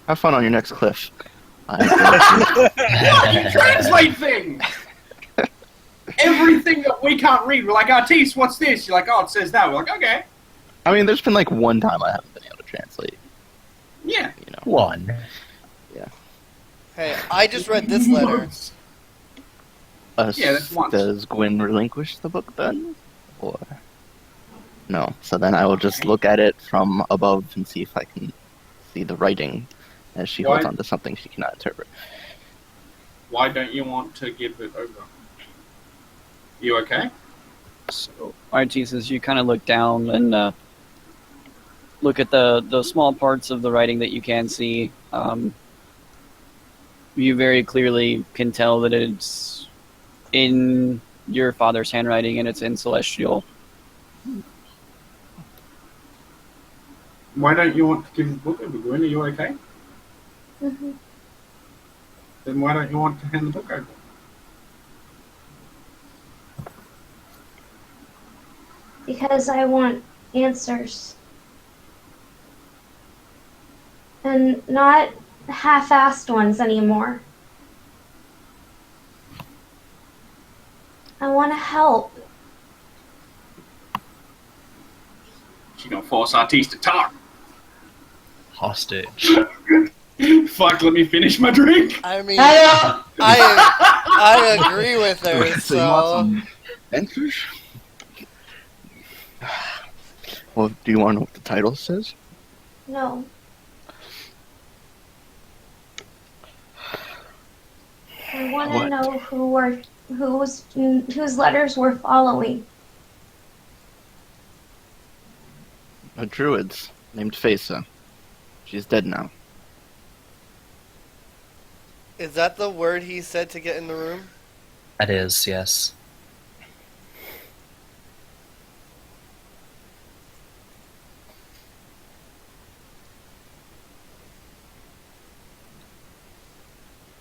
Have fun on your next cliff. You translate things! Everything that we can't read. We're like, Artis, what's this? You're like, oh, it says that. We're like, okay. I mean, there's been like one time I haven't been able to translate. Yeah. You know. One. Yeah. Hey, I just read this letter. Yeah, that's once. Does Gwen relinquish the book then? Or no? So then I will just look at it from above and see if I can see the writing as she holds Why? onto something she cannot interpret. Why don't you want to give it over? You okay? So Archie says you kind of look down and look at the small parts of the writing that you can see, you very clearly can tell that it's in your father's handwriting and it's in Celestial. Why don't you want to give the book over, Gwen? Are you okay? Mm-hmm. Then why don't you want to hand the book over? Because I want answers. And not half-assed ones anymore. I want to help. She's gonna force Artis to talk. Hostage. Fuck, let me finish my drink. I mean, I agree with her. So you want So some answers? Well, do you want to know what the title says? No. I want to What? know whose letters we're following. A druid's named Fesa. She's dead now. is that the word he said to get in the room? That is, yes.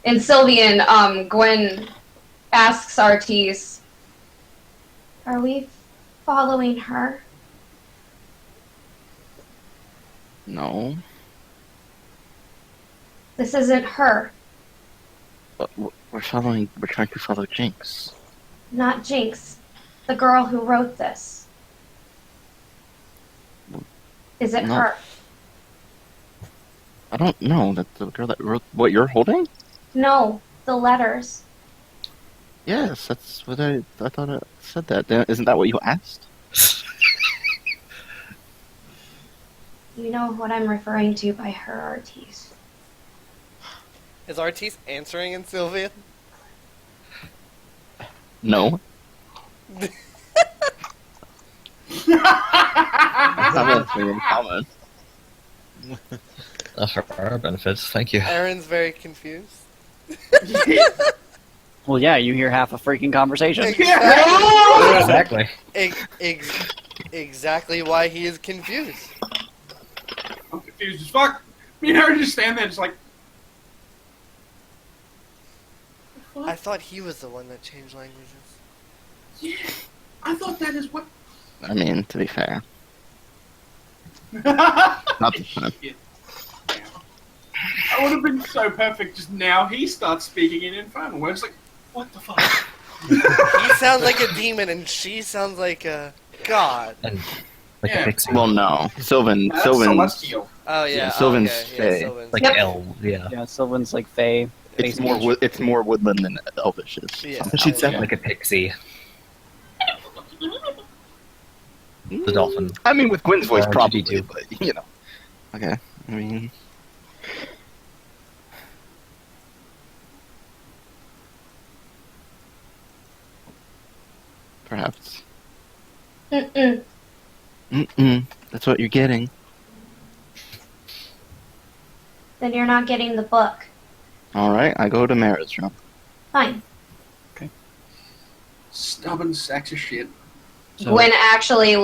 In Sylvian, Gwen asks Artis, Are we following her? No. This isn't her. But we're trying to follow Jinx. Not Jinx. The girl who wrote this. Is it No. her? I don't know. That the girl that wrote what you're holding? No, the letters. Yes, that's what I thought I said that. Isn't that what you asked? You know what I'm referring to by her, Artis. Is Artis answering in Sylvian? No. I'm answering in common. For our benefits, thank you. Aaron's very confused. Well, yeah, you hear half a freaking conversation. Exactly. Exactly why he is confused. I'm confused as fuck. Me and Aaron just stand there just like... I thought he was the one that changed languages. Yeah, I thought that is what... I mean, to be fair. Not the fun. I would have been so perfect just now. He starts speaking in Infernal, where it's like, what the fuck? He sounds like a demon, and she sounds like a god. And like Yeah. a pixie. Well, no. Sylvan. That's Sylvan's. celestial. Oh yeah, Sylvan's okay. Fae. Yeah, Sylvan's. Like Yep. yeah. Yeah, Sylvan's like Fae. It's more. It's more woodland than elvish is. Yeah. But she'd sound Yeah. like a pixie. The dolphin. I mean, with Gwen's voice, Or probably, GD2. but you know. Okay. I mean, perhaps. Mm-mm. That's what you're getting. Then you're not getting the book. All right. I go to Mara's room. Fine. Stubborn sacks of shit. So, Gwen actually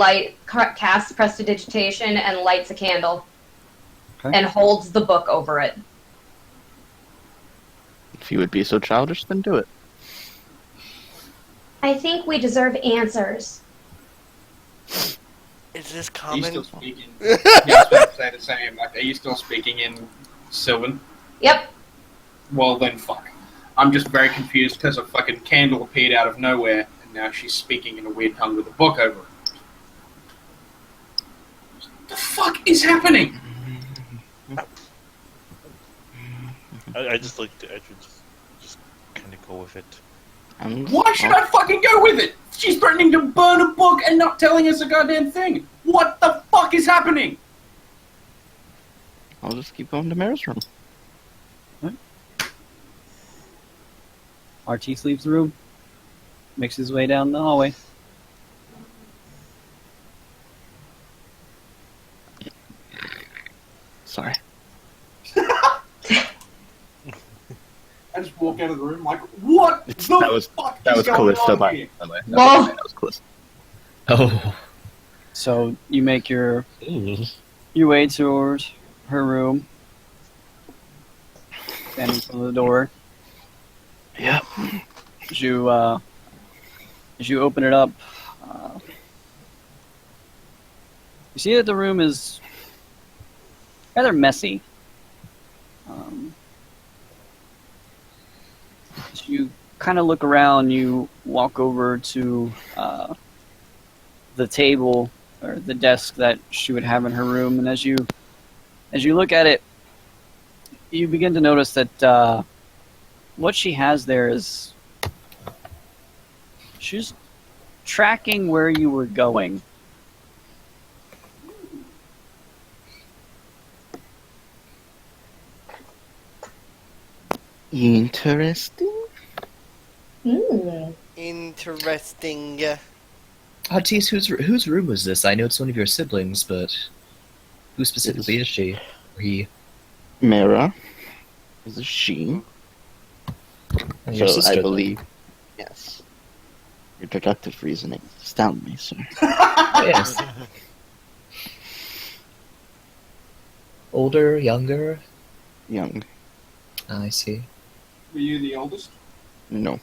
casts prestidigitation and lights a candle Okay. and holds the book over it. If you would be so childish, then do it. I think we deserve answers. Is this Are you common? still speaking? Yeah, I was about to say the same. Like, are you still speaking in Sylvan? Yep. Well, then fuck. I'm just very confused because a fucking candle appeared out of nowhere, and now she's speaking in a weird tongue with a book over it. What the fuck is happening? I just like to, I should just kind of go with it. Why should I fucking go with it? She's threatening to burn a book and not telling us a goddamn thing. What the fuck is happening? I'll just keep going to Mara's room. Artis leaves the room, makes his way down the hallway. I just walk out of the room like, what the fuck That is was going Callista, on by here? the way. Whoa. That was Callista. Oh. So you make your Ooh. way towards her room, standing in front of the door. Yep. As you open it up, you see that the room is rather messy. As you kind of look around, you walk over to the table or the desk that she would have in her room, and as you look at it, you begin to notice that what she has there is she's tracking where you were going. Interesting. Interesting. Artis, whose room was this? I know it's one of your siblings, but who specifically is she? Or he? Mara is a she. Oh, your So sister, I believe, yes. Your deductive reasoning astound me, sir. Yes. Older, younger? Young. I see. Were you the oldest? No.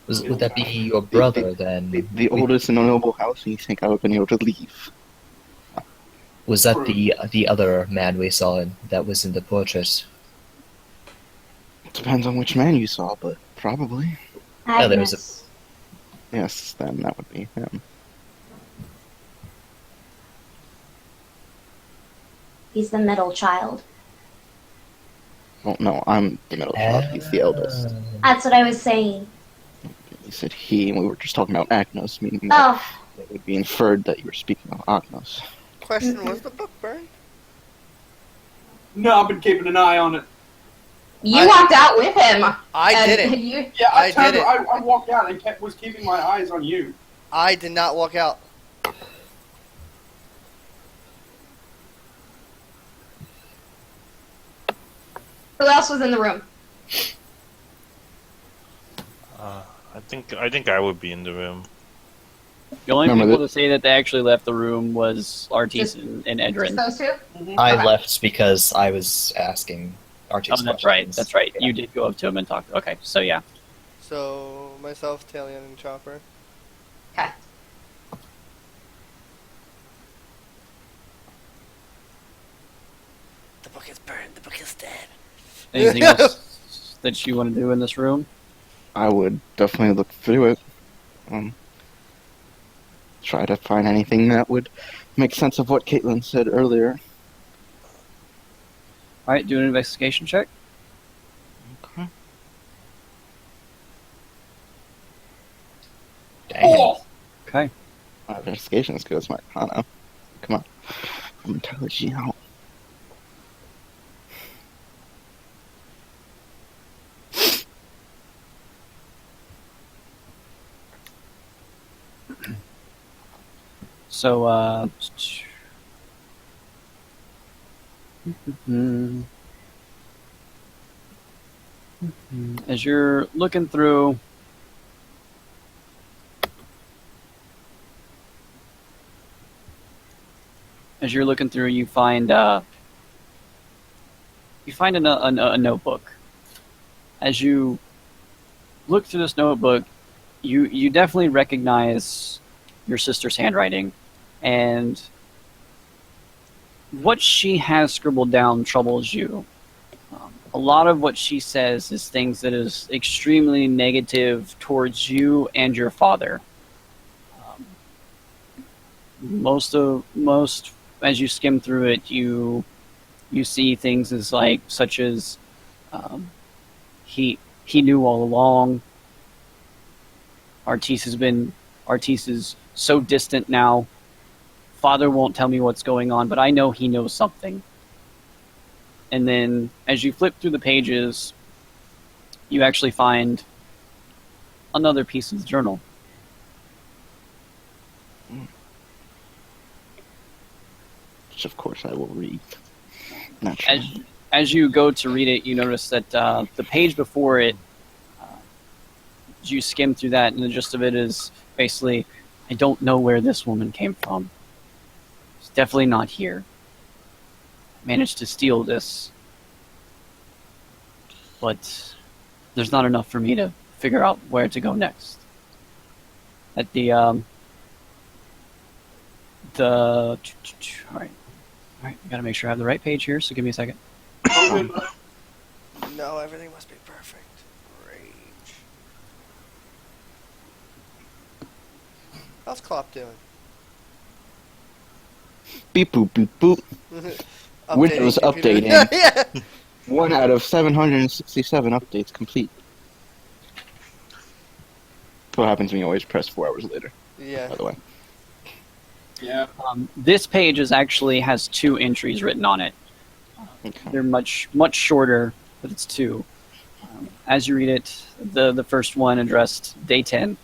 Would that be your brother then? The oldest in a noble house, and you think I would have been able to leave. Was that the other man we saw that was in the portrait? Depends on which man you saw, but probably. Yeah, there was Agnes. Yes, then that would be him. He's the middle child. Well, no, I'm the middle child. He's the eldest. That's what I was saying. You said he, and we were just talking about Agnos, meaning that Oh, it would be inferred that you were speaking of Agnos. Question: Was the book burned? No, I've been keeping an eye on it. You walked out with him. I and didn't. You, Yeah, I turned- did it. I walked out and was keeping my eyes on you. I did not walk out. who else was in the room? I think I would be in the room. The only Remember people that- to say that they actually left the room was Artis Just- and Just Edrin. those two? I Okay. left because I was asking Archie's Oh, that's right. questions. That's right. Yeah. You did go up to him and talk. Okay, so yeah. So myself, Talion, and Chopper. Okay. The book is burned. The book is dead. Anything else that you want to do in this room? I would definitely look through it. Try to find anything that would make sense of what Caitlin said earlier. All right, do an investigation check. Okay. Dang. Okay. My investigation is good as my Arcana. Come on. I'm intelligent. So, as you're looking through, you find a notebook. As you look through this notebook, you definitely recognize your sister's handwriting, and what she has scribbled down troubles you. A lot of what she says is things that is extremely negative towards you and your father. Most as you skim through it, you see things such as he knew all along. Artis is so distant now. Father won't tell me what's going on, but I know he knows something. And then as you flip through the pages, you actually find another piece of the journal. Which of course I will read. Naturally. as you go to read it, you notice that the page before it, you skim through that, and the gist of it is basically, I don't know where this woman came from. It's definitely not here. Managed to steal this, but there's not enough for me to figure out where to go next. At the all right, I gotta make sure I have the right page here. So give me a second. No, everything must be perfect. Rage. How's Klopp doing? Beep boop beep boop. Windows computer. updating. Yeah. 1 out of 767 updates complete. What happens when you always press 4 hours later? Yeah. By the way. Yeah. This page actually has 2 entries written on it. Okay. They're much shorter, but it's 2. As you read it, the first one addressed day 10.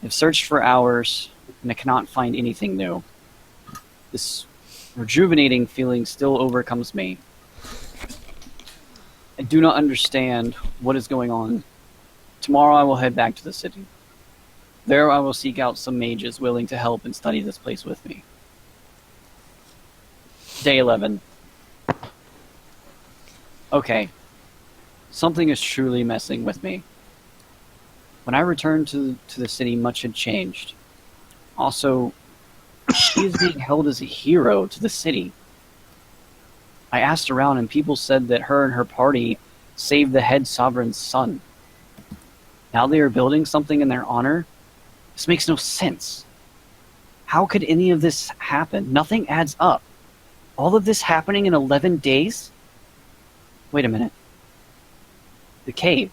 I've searched for hours, and I cannot find anything new. This rejuvenating feeling still overcomes me. I do not understand what is going on. Tomorrow I will head back to the city. There I will seek out some mages willing to help and study this place with me. Day 11. Okay. Something is truly messing with me. When I returned to the city, much had changed. Also, she is being held as a hero to the city. I asked around and people said that her and her party saved the head sovereign's son. Now they are building something in their honor? This makes no sense. How could any of this happen? Nothing adds up. All of this happening in 11 days? Wait a minute. The cave.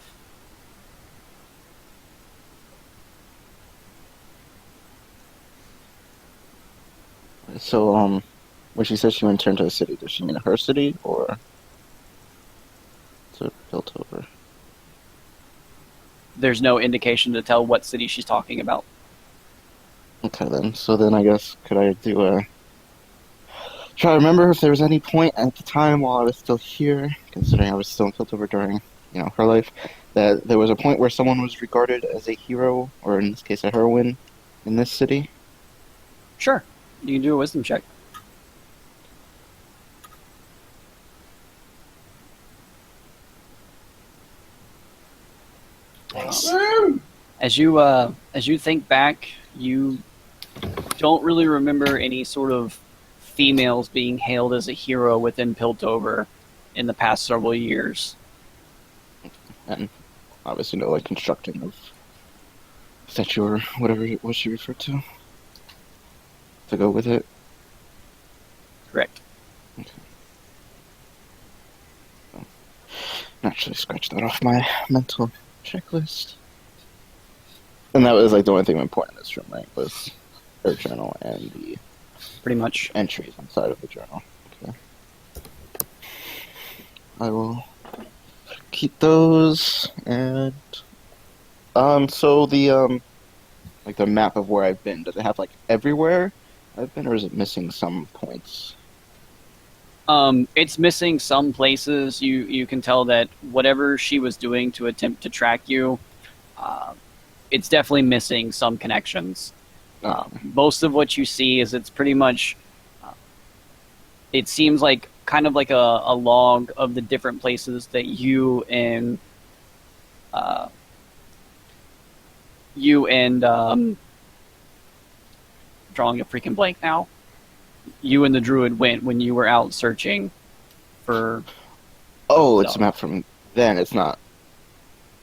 So, when she says she returned to the city, does she mean her city or to Piltover? There's no indication to tell what city she's talking about. Okay then. So then I guess could I do a try to remember if there was any point at the time while I was still here, considering I was still in Piltover during, her life, that there was a point where someone was regarded as a hero, or in this case a heroine, in this city? Sure. You can do a wisdom check. Nice. As you think back, you don't really remember any sort of females being hailed as a hero within Piltover in the past several years. And obviously no constructing of statue or whatever it was she referred to go with it. Correct. Okay. So, naturally scratch that off my mental checklist. And that was the only thing important in this room, right? Was her journal and the Pretty much. entries inside of the journal. Okay. I will keep those and so the the map of where I've been, does it have everywhere I've been, or is it missing some points? It's missing some places. You can tell that whatever she was doing to attempt to track you, it's definitely missing some connections. Most of what you see is it's pretty much, it seems like kind of like a log of the different places that you and drawing a freaking blank now. You and the druid went when you were out searching for. Oh, it's a map from then. It's not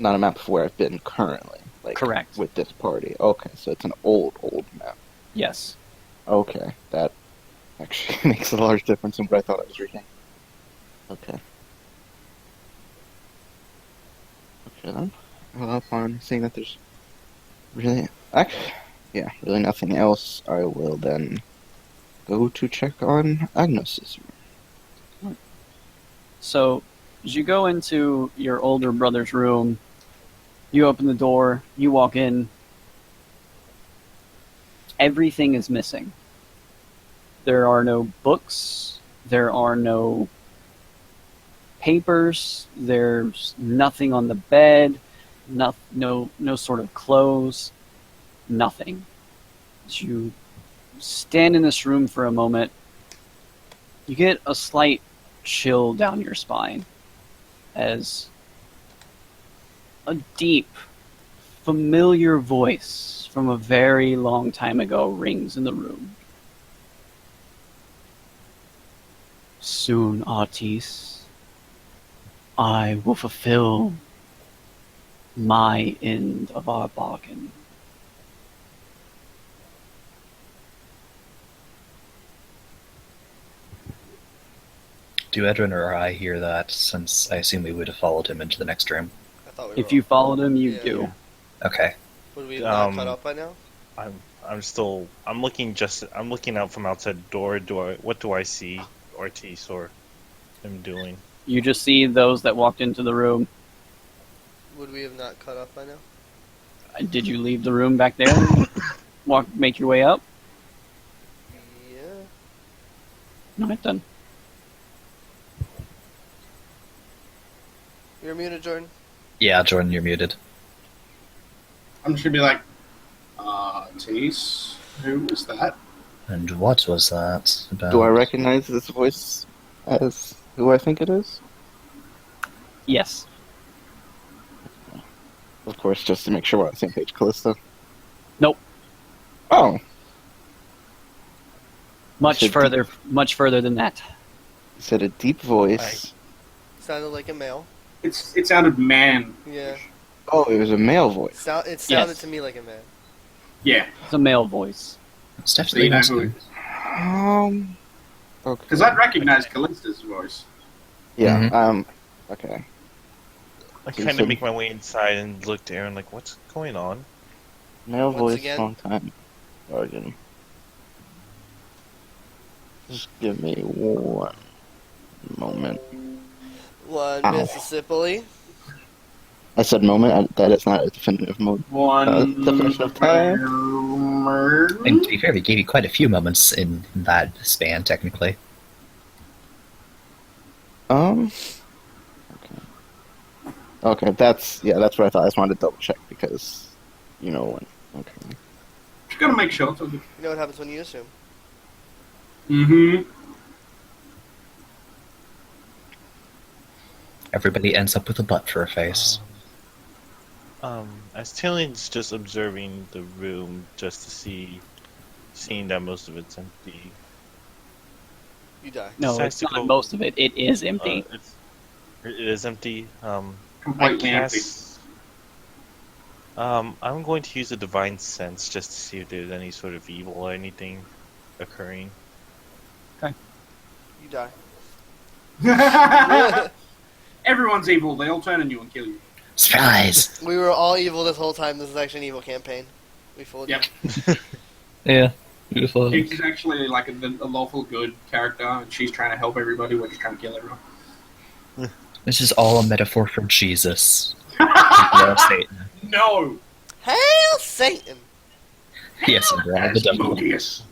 a map of where I've been currently. Correct. With this party. Okay, so it's an old map. Yes. Okay, that actually makes a large difference in what I thought I was reading. Okay. Okay then. Well, upon seeing that there's really nothing else, I will then go to check on Agnes's room. So, as you go into your older brother's room, you open the door, you walk in. Everything is missing. There are no books. There are no papers. There's nothing on the bed. No sort of clothes. Nothing. As you stand in this room for a moment, you get a slight chill down your spine as a deep, familiar voice from a very long time ago rings in the room. Soon, Artis, I will fulfill my end of our bargain. Do Edwin or I hear that, since I assume we would have followed him into the next room? I thought we If were you followed him, you Yeah. do. Okay. Would we not cut up by now? I'm looking out from outside the door. What do I see Ortiz or him doing? You just see those that walked into the room. Would we have not cut up by now? Did you leave the room back there? Make your way up? Yeah. Alright then. You're muted, Jordan. Yeah, Jordan, you're muted. I'm just gonna be like, Tace, who was that? And what was that about? Do I recognize this voice as who I think it is? Yes. Of course, just to make sure we're on the same page, Callista. Nope. Oh, Much So further than that. you said a deep voice. Sounded like a male. It sounded man. Yeah. Oh, it was a male voice. It sounded Yes. to me like a man. Yeah. It's a male voice. It's So definitely you know not who? him. Okay. Because I'd recognize Callista's voice. Yeah. Mhm. Okay. I So you kind of said- make my way inside and look to Aaron like, what's going on? Male Once voice, again? long time. Bargain. Just give me one moment. One Ow. Mississippi. I said moment. That is not a definitive mode. One definition of time. And to be fair, we gave you quite a few moments in that span, technically. Okay. Okay, that's what I thought. I just wanted to double check because, you know when. Okay. Just gotta make sure. You know what happens when you assume. Mm-hmm. Everybody ends up with a butt for a face. As Tillion's just observing the room just to seeing that most of it's empty. You die. No, Decides it's to not go- most of it. It is empty. It is empty. I Completely empty. cast. I'm going to use a divine sense just to see if there's any sort of evil or anything occurring. You die. Everyone's evil. They all turn on you and kill you. Surprise! We were all evil this whole time. This is actually an evil campaign. We fooled Yep. you. Yeah, beautiful. She's actually like a lawful good character, and she's trying to help everybody. We're just trying to kill everyone. This is all a metaphor for Jesus. Well, Satan. No! Hail Satan! Yes, and Brad the devil. Asmodeus.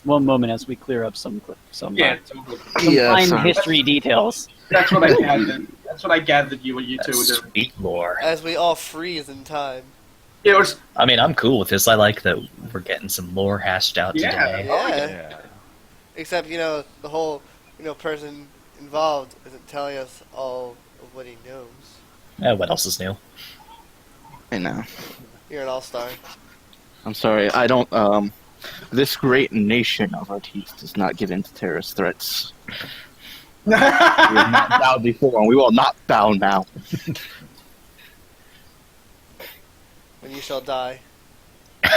One moment as we clear up some Yeah, totally. fine sorry. history details. That's what I gathered. That's what I gathered you two were doing. Sweet lore. As we all freeze in time. It was I mean, I'm cool with this. I like that we're getting some lore hashed out Yeah. today. Yeah. Except, the whole, person involved isn't telling us all of what he knows. What else is new? I know. You're an all-star. I'm sorry. I don't. This great nation of Artis does not give in to terrorist threats. We have not bowed before, and we will not bow now. And you shall die.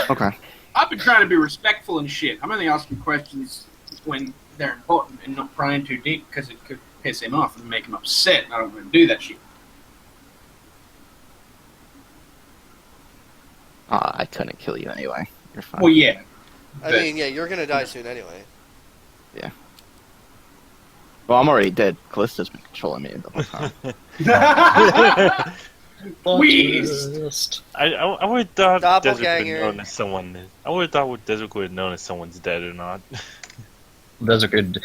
Okay. I've been trying to be respectful and shit. I'm only asking questions when they're important and not prying too deep because it could piss him off and make him upset. And I don't want to do that shit. I couldn't kill you anyway. You're fine. Well, yeah. I mean, yeah, you're gonna die soon anyway. Well, I'm already dead. Callista's been controlling me the whole time. Wheeze! I would have thought Desert would have Doppelganger. known if someone. I would have thought Desert would have known if someone's dead or not. Those could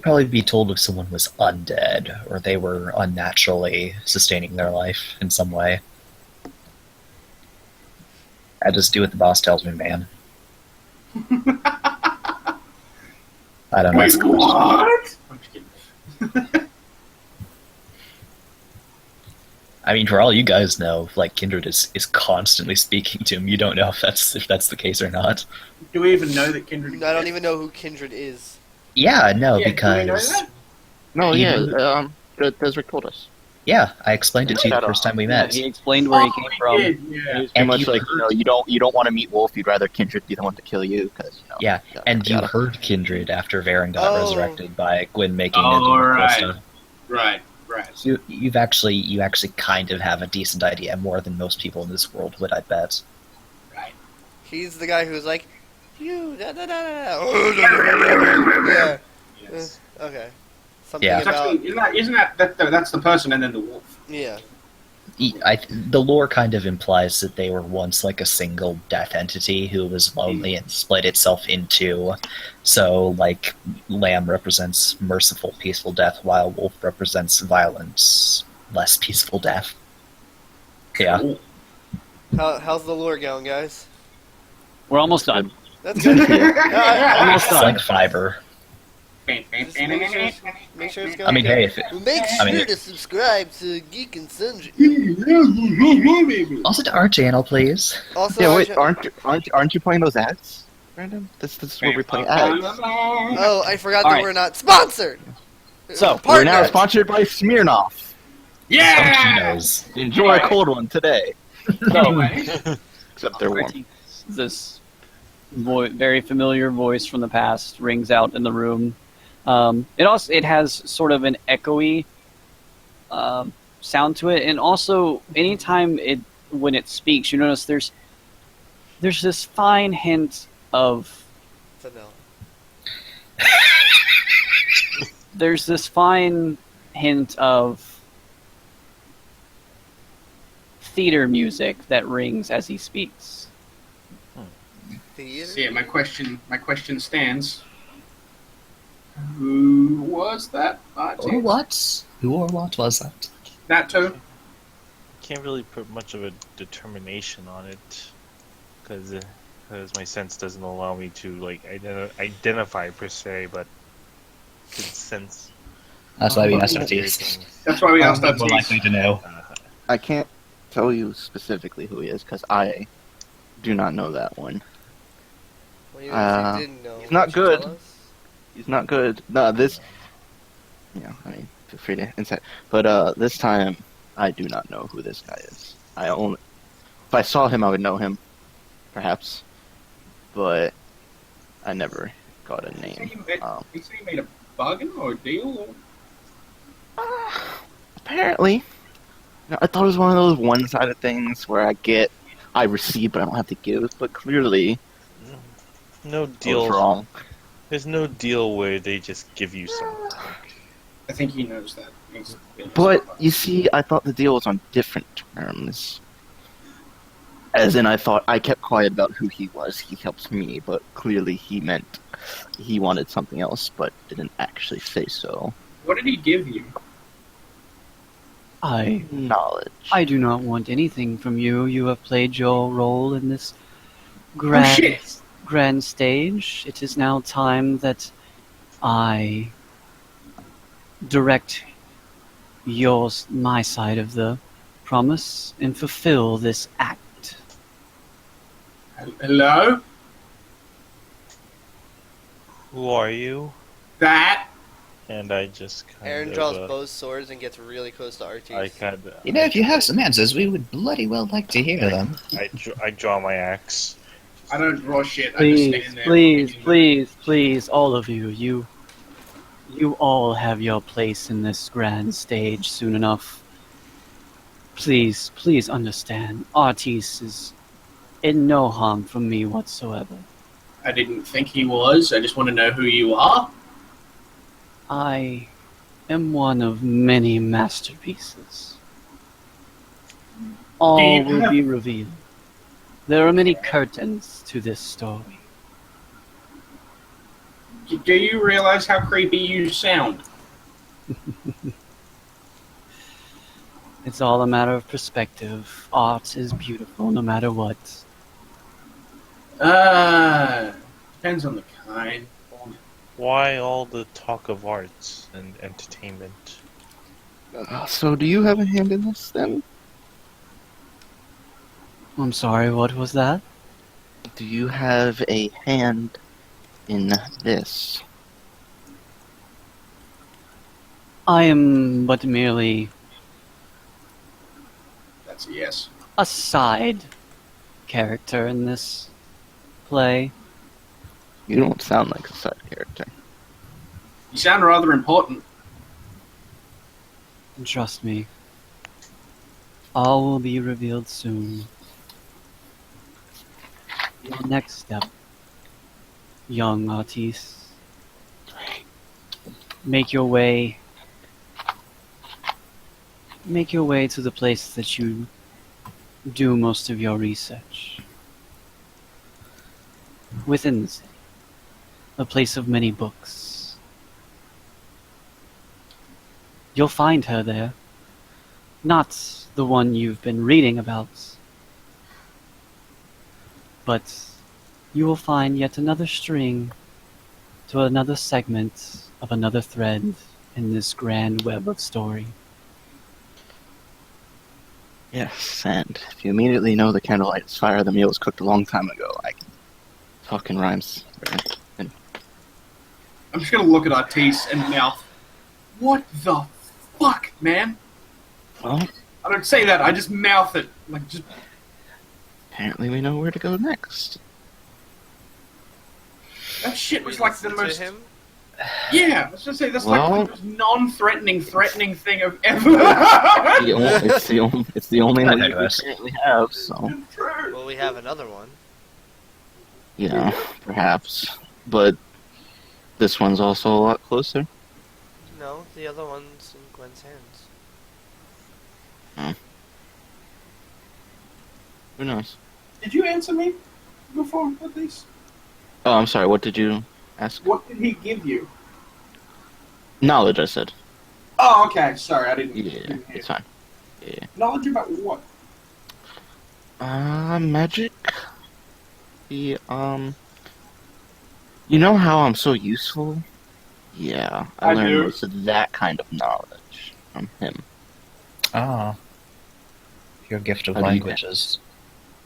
probably be told if someone was undead or they were unnaturally sustaining their life in some way. I just do what the boss tells me, man. I don't know. Wait, what? I'm just kidding. I mean, for all you guys know, like Kindred is constantly speaking to him. You don't know if that's the case or not. Do we even know that Kindred? I don't even know who Kindred is. Yeah, no, Yeah, do we know because that? No, Even- yeah, Desert told us. yeah, I explained it to you the Shut first up. time we Yeah, met. he explained where he Oh, came from. did, yeah. It's pretty And much you like, heard- you don't want to meet Wolf. You'd rather Kindred be the one to kill you, because Yeah, and you yada. heard Kindred after Varen got Oh. resurrected by Gwyn making Oh, it into right. Calista. Right. So you actually kind of have a decent idea, more than most people in this world would, I bet. He's the guy who's like, you da da da da. Yeah. Yes. Okay. Something Yeah. It's about actually, isn't that that's the person and then the wolf? yeah. The lore kind of implies that they were once like a single death entity who was lonely and split itself into. So, like, Lamb represents merciful, peaceful death, while Wolf represents violence, less peaceful death. Yeah. Cool. How's the lore going, guys? We're almost done. That's good. Almost It's done. like fiber. Just make sure it's going. I mean, good. hey, if it, Make I mean, sure to subscribe to Geek and Sundry. also to our channel, please. Also, Yeah, our wait, cha- aren't you playing those ads, Brandon? This is where we're playing ads. oh, I forgot All that right. we're not sponsored. So, We're now Partners. sponsored by Smirnoff. Yeah. Funkinos. Enjoy a cold one today. Anyway, Except they're warm. This very familiar voice from the past rings out in the room. It has sort of an echoey sound to it, and also anytime when it speaks, you notice there's this fine hint of Vanilla. there's this fine hint of theater music that rings as he speaks. Theater. so yeah, my question stands. Who was that? Or what? Who or what was that? That too. Can't really put much of a determination on it because my sense doesn't allow me to like identify per se, but could sense. That's why we asked our weird teeth. things. That's why we asked More that. likely to know. I can't tell you specifically who he is, because I do not know that one. Well, even if you didn't know, he's not would you good. tell us? He's not good. No, this... I mean, feel free to insight. But this time, I do not know who this guy is. If I saw him, I would know him, perhaps. But I never got a name. He said he made a bargain or a deal. Apparently. I thought it was one of those one-sided things where I receive, but I don't have to give. But clearly, No I was deal. wrong. There's no deal where they just give you something. I think he knows that. But you see, I thought the deal was on different terms. As in, I thought I kept quiet about who he was. He helps me, but clearly he meant he wanted something else, but didn't actually say so. What did he give you? Knowledge. I do not want anything from you. You have played your role in this shit. grand stage. It is now time that I direct my side of the promise and fulfill this act. Hello? Who are you? That? And I just kind Aaron of. draws both swords and gets really close to RT. I kind of. You know, if you have some answers, we would bloody well like to hear them. I draw my axe. I don't draw shit. I just Please, stand there. please, please, please, all of you, you all have your place in this grand stage soon enough. Please, please understand, Artis is in no harm from me whatsoever. I didn't think he was. I just want to know who you are. I am one of many masterpieces. All you will have- be revealed. There are many curtains to this story. Do you realize how creepy you sound? It's all a matter of perspective. Art is beautiful no matter what. Depends on the kind. Why all the talk of arts and entertainment? So do you have a hand in this, then? I'm sorry, what was that? Do you have a hand in this? I am but merely That's a yes. a side character in this play. You don't sound like a side character. You sound rather important. And trust me, all will be revealed soon. Your next step, young artiste. Make your way to the place that you do most of your research. Within the city. A place of many books. You'll find her there. Not the one you've been reading about, but you will find yet another string to another segment of another thread in this grand web of story. Yes, and if you immediately know the candlelight is fire, the meal was cooked a long time ago. I can talk in rhymes. I'm just gonna look at Artis and mouth. What the fuck, man? Well, I don't say that. I just mouth it. Like just. apparently we know where to go next. That shit We was like the listen to most. him? Yeah, I was gonna say that's Well- like the most non-threatening, threatening thing I've ever. It's the only I one know we this. currently have, so Well, we have another one. yeah, perhaps. But this one's also a lot closer. No, the other one's in Gwen's hands. Who knows? Did you answer me before with these? Oh, I'm sorry. What did you ask? What did he give you? Knowledge, I said. Oh, okay. Sorry, I didn't. Yeah, didn't hear. it's fine. Yeah. Knowledge about what? Magic. The You know how I'm so useful? Yeah, I I learned do. most of that kind of knowledge from him. Ah. Your gift of How do you- languages.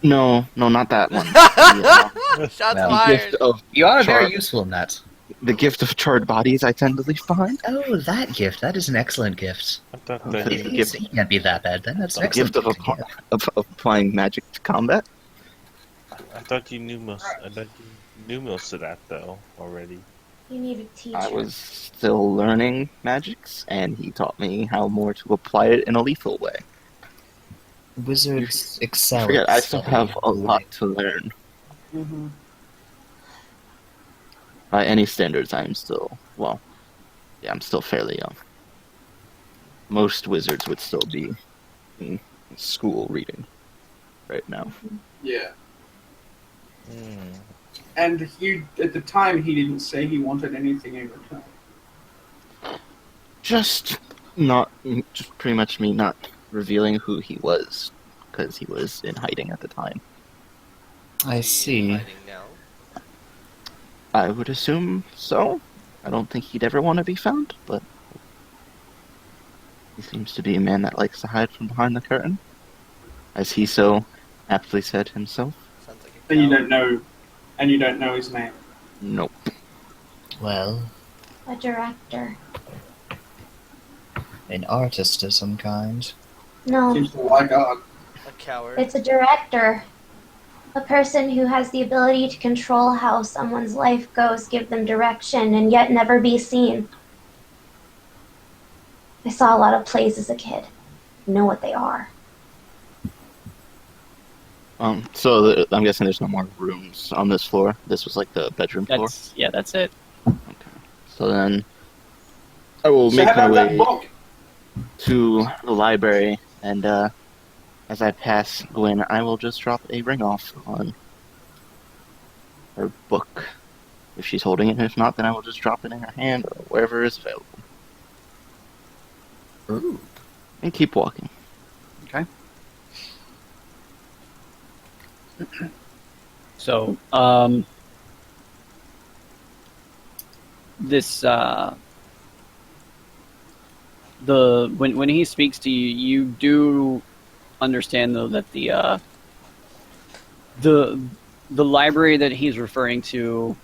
No, not that one. The, Shots Well, fired! gift of You are Char- very useful in that. the gift of charred bodies I tend to leave behind. Oh, that gift. That is an excellent gift. I thought Okay. that The gift- It can't be that bad then. That's an The excellent gift of, gift to get. of applying magic to combat. I thought you knew most. I thought you knew most of that though already. You need a teacher. I was still learning magics, and he taught me how more to apply it in a lethal way. Wizards excel. Forget, at I still studying have a lot to learn. Mm-hmm. By any standards, I'm still, well, yeah, I'm still fairly young. Most wizards would still be in school reading right now. Yeah. Hmm. And you, at the time, he didn't say he wanted anything in return. Just pretty much me not revealing who he was, because he was in hiding at the time. I Is he see. hiding now? I would assume so. I don't think he'd ever want to be found, but he seems to be a man that likes to hide from behind the curtain, as he so aptly said himself. Sounds like a And you coward. don't know, and you don't know his name. Nope. Well, A director. an artist of some kind. No, Seems to like art. A coward. it's a director. A person who has the ability to control how someone's life goes, give them direction, and yet never be seen. I saw a lot of plays as a kid. I know what they are. So I'm guessing there's no more rooms on this floor. This was like the bedroom floor. That's it. So then, I will So make how my about that way book? to the library, and as I pass Gwen, I will just drop a ring off on her book. If she's holding it, and if not, then I will just drop it in her hand or wherever is available. Ooh. And keep walking. Okay. So, this when he speaks to you, you do understand though that the the library that he's referring to,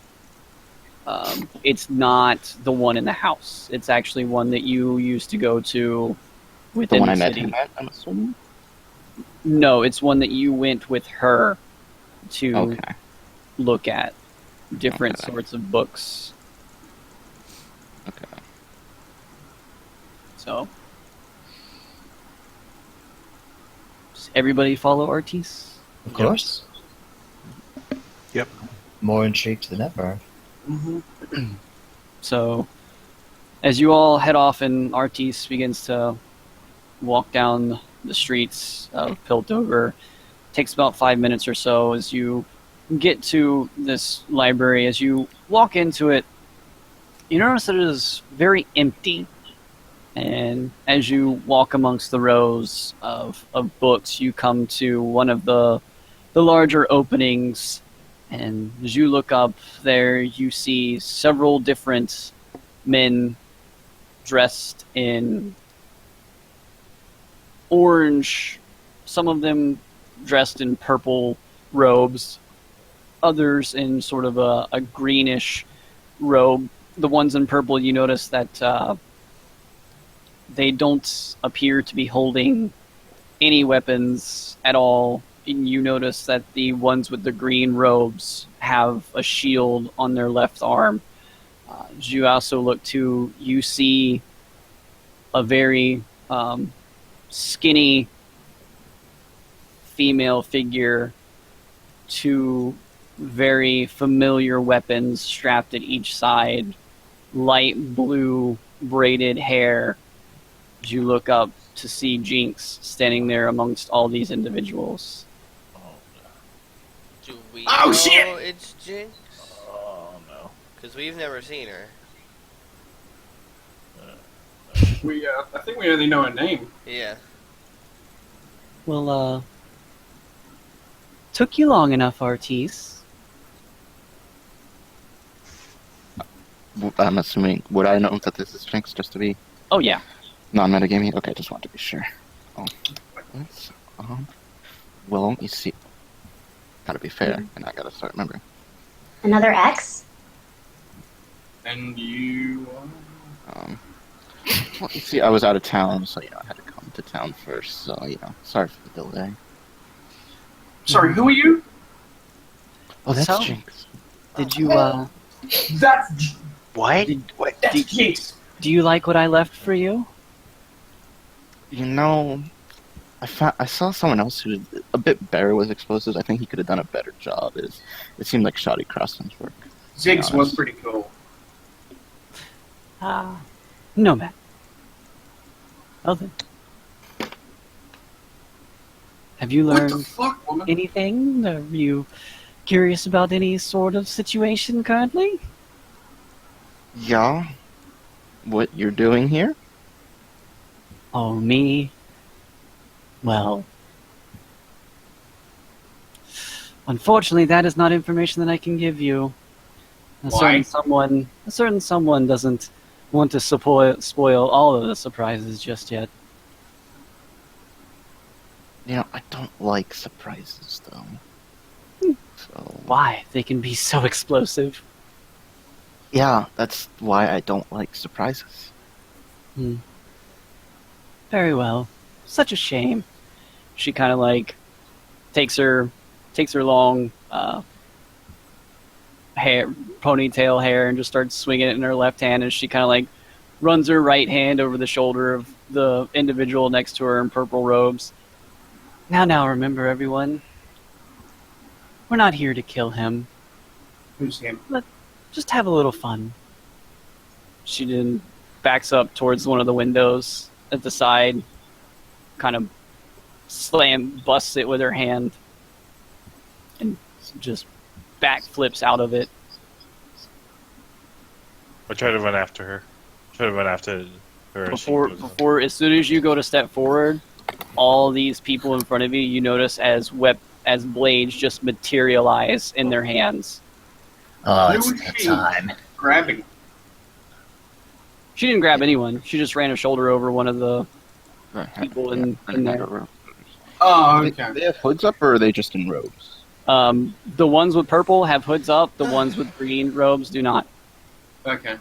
it's not the one in the house. It's actually one that you used to go to The within one the I met city. him at, I'm assuming? No, it's one that you went with her to Okay. look at different Okay. sorts of books. Okay. So, does everybody follow Artis? Of course. Yep. More intrigued than ever. Mm-hmm. So, as you all head off and Artis begins to walk down the streets of Piltover, takes about 5 minutes or so as you get to this library. As you walk into it, you notice that it is very empty. And as you walk amongst the rows of books, you come to one of the larger openings. And as you look up there, you see several different men dressed in orange, some of them dressed in purple robes, others in sort of a greenish robe. The ones in purple, you notice that they don't appear to be holding any weapons at all. And you notice that the ones with the green robes have a shield on their left arm. As you also look to, you see a very skinny female figure, two very familiar weapons strapped at each side, light blue braided hair. As you look up to see Jinx standing there amongst all these individuals. Do we Oh, know shit! it's Jinx? Oh no. Because we've never seen her. I think we only know her name. Yeah. Well, took you long enough, Artis. I'm assuming, would I know that this is Jinx just to be Oh yeah. non-metagaming? Okay, just wanted to be sure. Oh. Let's, well, you see, gotta be fair, and I gotta start remembering. Another X? And you... Well, you see, I was out of town, so, I had to come to town first, so, sorry for the delay. Sorry, who are you? Oh, that's So- Jinx. Did you That's... What? What? That's Jinx. Do you like what I left for you? I saw someone else who was a bit better with explosives. I think he could have done a better job. It seemed like shoddy craftsman's work. Ziggs was pretty cool. No, man. Well then. Have you What the learned fuck, woman? anything? Are you curious about any sort of situation currently? Yeah? What you're doing here? Oh, me? Well, unfortunately, that is not information that I can give you. Why? A certain someone doesn't want to spoil all of the surprises just yet. I don't like surprises, though. So... Why? They can be so explosive. Yeah, that's why I don't like surprises. Very well. Such a shame. She kind of takes her long ponytail hair and just starts swinging it in her left hand as she kind of runs her right hand over the shoulder of the individual next to her in purple robes. Now, remember everyone. We're not here to kill him. Who's him? Just have a little fun. She backs up towards one of the windows at the side, kind of busts it with her hand, and just backflips out of it. I try to run after her. Try to run after her. as she goes up. Before, as soon as you go to step forward, all these people in front of you, you notice as blades just materialize in their hands. Oh, Who it's was that she? time. Grabbing. She didn't grab anyone. She just ran her shoulder over one of the people in there. Oh, They okay. have hoods up, or are they just in robes? The ones with purple have hoods up. The ones with green robes do not. Okay.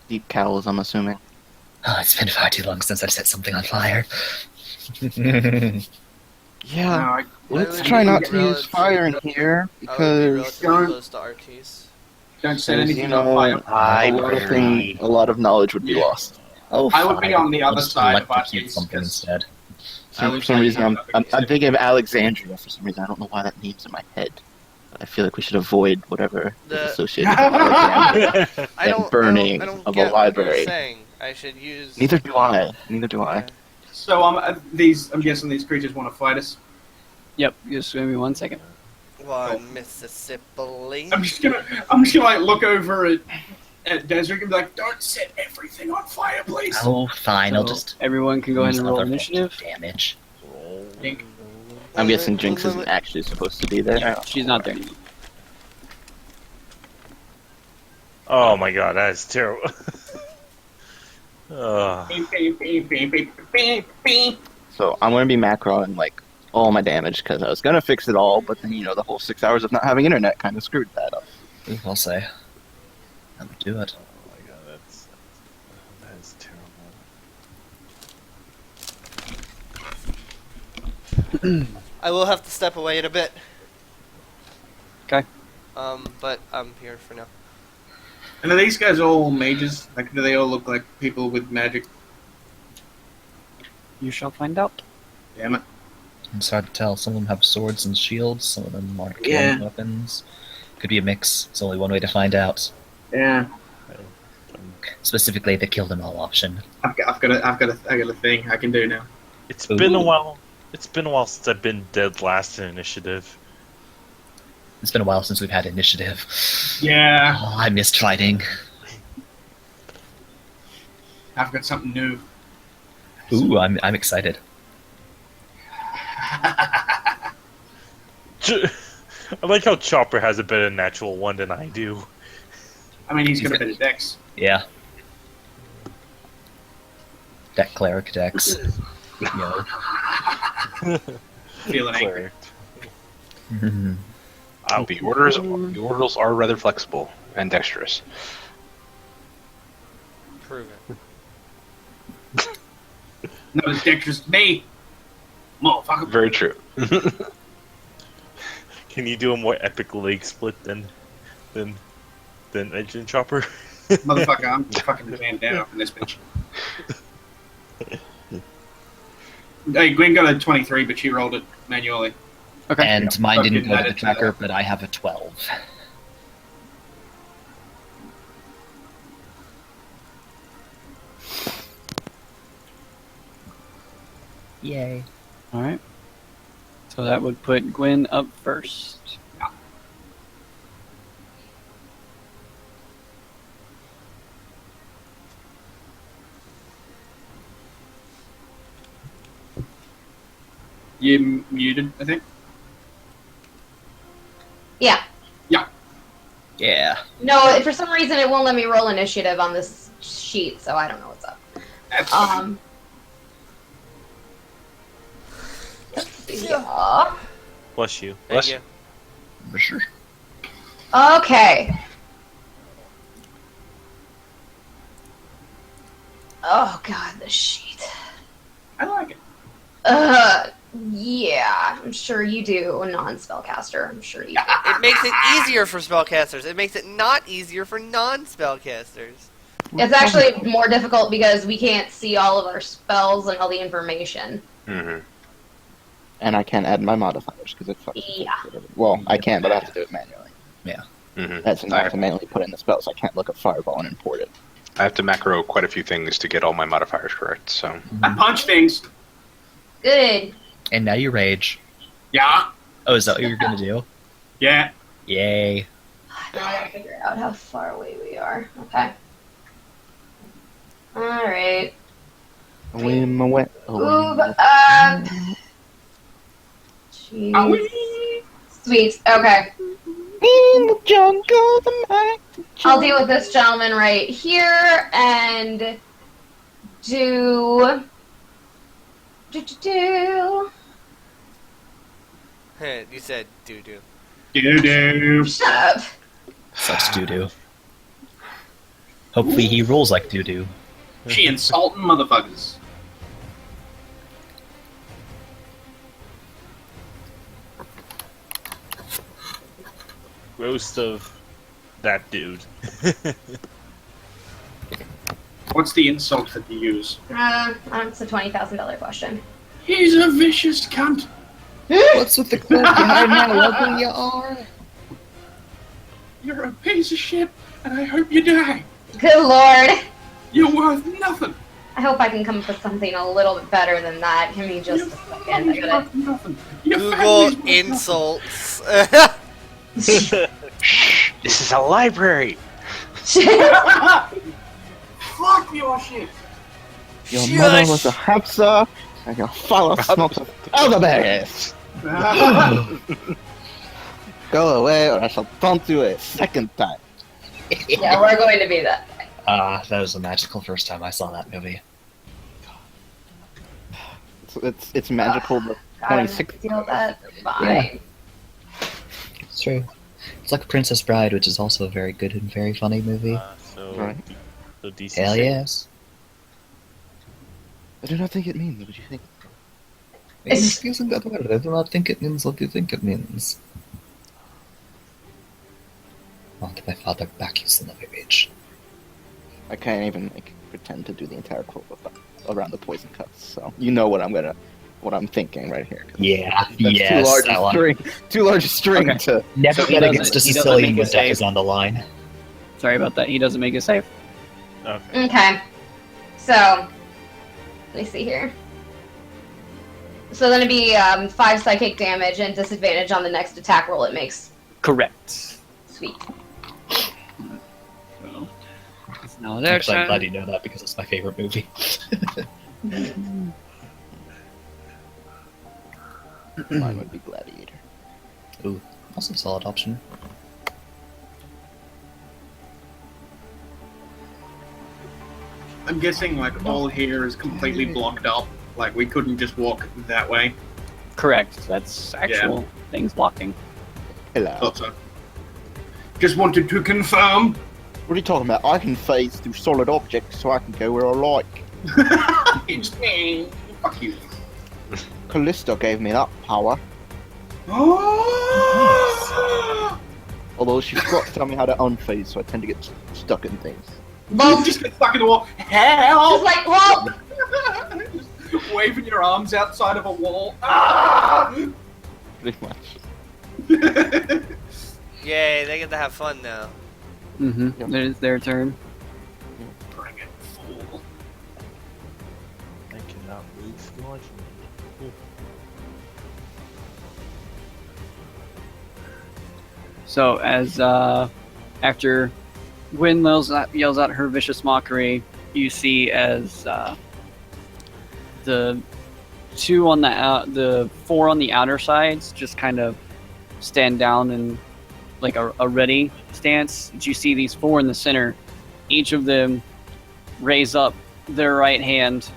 Deep cowls, I'm assuming. Oh, it's been far too long since I've set something on fire. Yeah, No, let's I try would not be to use relative- fire in here, I would be because relatively Don't- close to Artis. don't set there's, anything on fire. a lot of knowledge would be lost. Oh, I would be fine. on the I'll other just side of electrocute Artis, something 'cause- instead. For some reason, I'm thinking of Alexandria for some reason. I don't know why that name's in my head. I feel like we should avoid whatever The- is associated with Alexandria. And burning I don't of a get library. What you're saying. I should use. Neither do I. Neither do I. So I'm guessing these creatures want to fight us. Yep, just give me 1 second. One Mississippi. I'm just gonna like look over at Desiree and be like, "Don't set everything on fire, please." Oh, fine. I'll So just everyone can go ahead use and roll another initiative. damage. Think. I'm guessing Jinx isn't actually supposed to be there. She's not there anymore. Oh my god, that is terrible. Ugh. So I'm gonna be macro and like all my damage because I was gonna fix it all, but then the whole 6 hours of not having internet kind of screwed that up. I'll say. That would do it. Oh my god, that is terrible. I will have to step away in a bit. Okay. But I'm here for now. And are these guys all mages? Like, do they all look like people with magic? You shall find out. Damn it. It's hard to tell. Some of them have swords and shields. Some of them are Yeah. killing weapons. Could be a mix. It's only one way to find out. Yeah. Specifically, the kill them all option. I've got a thing I can do now. It's been a Ooh. while. It's been a while since I've been dead last in initiative. It's been a while since we've had initiative. Yeah. Oh, I missed fighting. I've got something new. Ooh, I'm excited. I like how Chopper has a better natural one than I do. I mean, he's got a bit of dex. Yeah. Deck cleric decks. Yo. Feeling angry. Mhm. The orders are rather flexible and dexterous. Prove it. Not as dexterous as me. Motherfucker. Very true. Can you do a more epic leg split than Edge and Chopper? Motherfucker, I'm fucking man down from this bitch. Hey, Gwen got a 23, but she rolled it manually. Okay. And mine didn't go to the Added to tracker, that. but I have a 12. Yay. All right. So that would put Gwen up first. You muted, I think. Yeah. Yeah. No, for some reason it won't let me roll initiative on this sheet, so I don't know what's up. That's fine. Let's see. Yeah. Bless you. Thank Bless- you. For sure. Okay. Oh god, this sheet. I like it. Yeah, I'm sure you do, a non-spellcaster. I'm sure you do. It makes it easier for spellcasters. It makes it not easier for non-spellcasters. It's actually more difficult because we can't see all of our spells and all the information. Mm-hmm. And I can't add my modifiers because it fucks. Yeah. Well, I can, but I have to do it manually. Mm-hmm. That's I have to manually put in the spells. I can't look at Fireball and import it. I have to macro quite a few things to get all my modifiers correct. So I punch things. Good. And now you rage. Yeah. Oh, is that what you were gonna do? Yeah. Yay. Now I gotta figure out how far away we are. Okay. Alright. Away my way. Move up. Jeez. Owie. Sweet. Okay. In the jungle, the mighty I'll deal with this gentleman right here and do. You said doo-doo. Doo-doo. Shut up. Sucks doo-doo. Hopefully he rolls like doo-doo. She insulting motherfuckers. Roast of that dude. What's the insult that you use? It's a $20,000 question. He's a vicious cunt. What's with the quote behind how ugly you are? You're a piece of shit, and I hope you die. Good lord. You're worth nothing. I hope I can come up with something a little bit better than that. Give me just a second. You're worth nothing. Your Google family's worth insults. Shh, this is a library. nothing. Fuck your shit. Your mother was a hamster, and your father smoked of elderberries. Go away, or I shall taunt you a second time. Yeah, we're going to be that. That was a magical first time I saw that movie. It's magical. The God, I'm gonna 26th. deal with that. Fine. It's true. It's like Princess Bride, which is also a very good and very funny movie. So, Right. so DC. Hell yes. I do not think it means what you think. It's using that word. I do not think it means what you think it means. Not my father back used another age. I can't even pretend to do the entire quote around the poison cups. So you know what I'm thinking right here. Yeah, That's yes, too large a string Okay. to. Never So he bet doesn't- against a he doesn't Sicilian make when a death save. is on the line. Sorry about that. He doesn't make it safe. Okay. Okay. So, let me see here. So then it'd be 5 psychic damage and disadvantage on the next attack roll it makes. Correct. Sweet. So, it's now their Actually, I'm glad turn. you know that because it's my favorite movie. Mine would be Gladiator. Ooh, also a solid option. I'm guessing like all here is completely blocked up. Like we couldn't just walk that way. Correct. That's actual things blocking. Hello. Thought so. Just wanted to confirm. What are you talking about? I can phase through solid objects so I can go where I like. It's me. Fuck you. Callisto gave me that power. Oh! Although she forgot to tell me how to unphase, so I tend to get stuck in things. You just get stuck in the wall. Help! Just like, well, Just waving your arms outside of a wall. Ah! Pretty much. Yay, they get to have fun now. Mm-hmm. Yep. It is their turn. Bring it, fool. I cannot move marginally. So as after Gwen yells out her vicious mockery, you see as the four on the outer sides just kind of stand down in like a ready stance. You see these 4 in the center. Each of them raise up their right hand,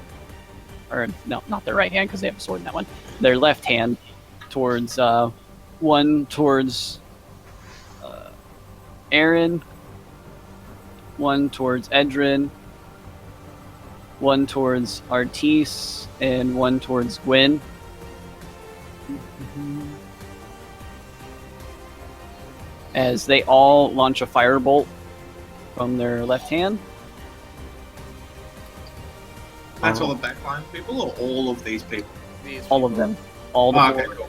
or no, not their right hand because they have a sword in that one. Their left hand towards one towards Aaron, one towards Edrin, one towards Artis, and one towards Gwen. As they all launch a firebolt from their left hand. That's all the backline people, or all of these people? These All of people. them. All the Oh, four. okay, cool.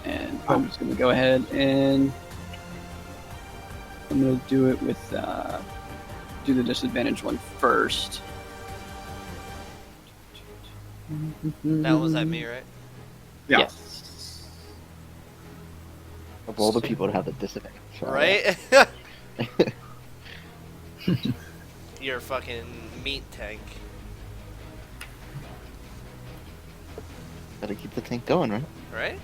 And I'm just going to go ahead and I'm going to do it with do the disadvantage one first. That was at me, right? Yeah. Yes. Of all the people to have the disadvantage. Right? You're a fucking meat tank. Gotta keep the tank going, right? Right?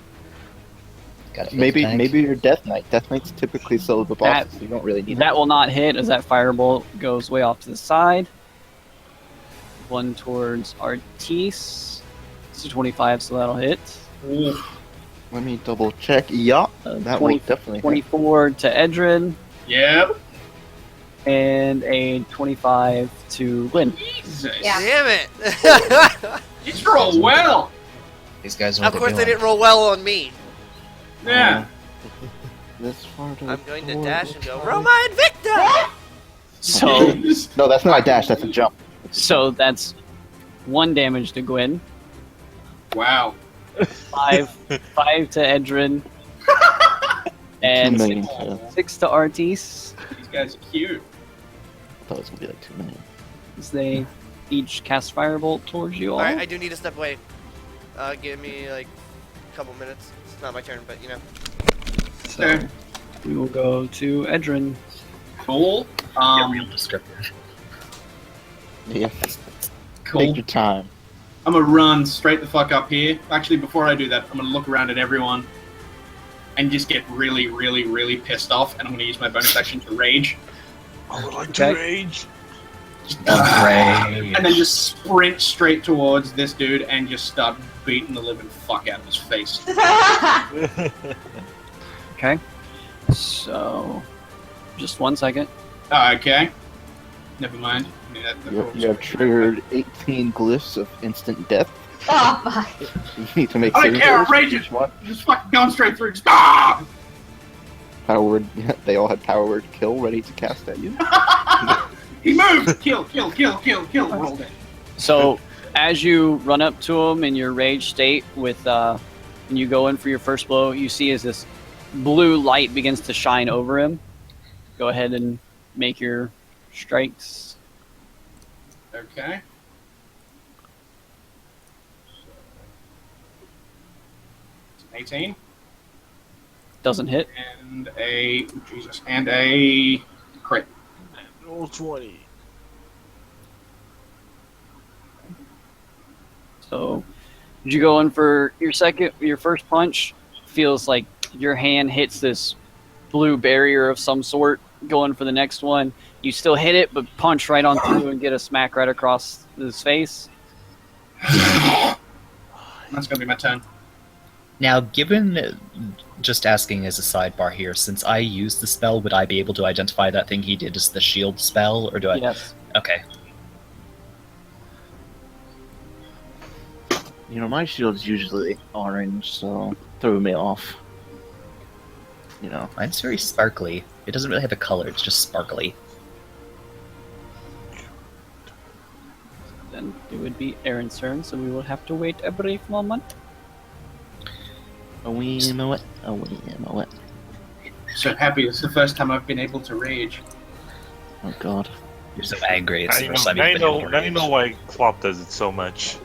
Gotta hit Maybe the tank. maybe you're Death Knight. Death Knight's typically solo the bosses, so you don't really need That will not hit as that firebolt goes way off to the side. One towards Artis. It's a 25, so that'll hit. Ooh. Let me double check. Yeah, that will definitely hit. 24 to Edrin, Yep. and a 25 to Gwen. Jesus. Yeah. Damn it! It's roll well. These guys know Of what course they're they doing. didn't roll well on me. Yeah. This far to I'm going to the dash and go, door. Roma Invicta! So, No, that's not a dash. That's a jump. so that's 1 damage to Gwen, Wow. 5 to Edrin, and 2 million. I 6 to Artis. These guys are cute. thought it was gonna be like 2 million. As they each cast firebolt towards you all. Alright, I do need to step away. Give me like a couple minutes. It's not my turn, but you know. So Okay. we will go to Edrin. Cool. Yeah, real descriptive. Yeah, Cool. take your time. I'm gonna run straight the fuck up here. Actually, before I do that, I'm gonna look around at everyone and just get really, really, really pissed off, and I'm gonna use my bonus action to rage, I would like Okay. to rage. and then just sprint straight towards this dude and just start beating the living fuck out of his face. Okay. So, just 1 second. Okay. Never mind. I mean, You have triggered 18 glyphs of instant death. Oh, fuck. You need to make I don't saving care, throws for rage each one. Just fucking going straight through. Stop! Power word. They all had power word kill ready to cast at you. He moved! Kill, kill, kill, kill, kill. Rolled it. So, as you run up to him in your rage state with, and you go in for your first blow, you see as this blue light begins to shine over him. Go ahead and make your strikes. Okay. 18 Doesn't hit. and a and a crit. Roll 20. So, did you go in for your first punch? Feels like your hand hits this blue barrier of some sort. Going for the next one, you still hit it, but punch right on through and get a smack right across his face. That's gonna be my turn. Now, given, just asking as a sidebar here, since I used the spell, would I be able to identify that thing he did as the shield spell, or do I? Yes. Okay. You know, my shield's usually orange, so threw me off. You know, Mine's very sparkly. It doesn't really have a color, it's just sparkly. Then it would be Aaron's turn, so we will have to wait a brief moment. a wee moment, a wee moment. So happy it's the first time I've been able to rage. Oh god. You're so angry, it's the I first know, time you've been able to now you rage. know why Clop does it so much.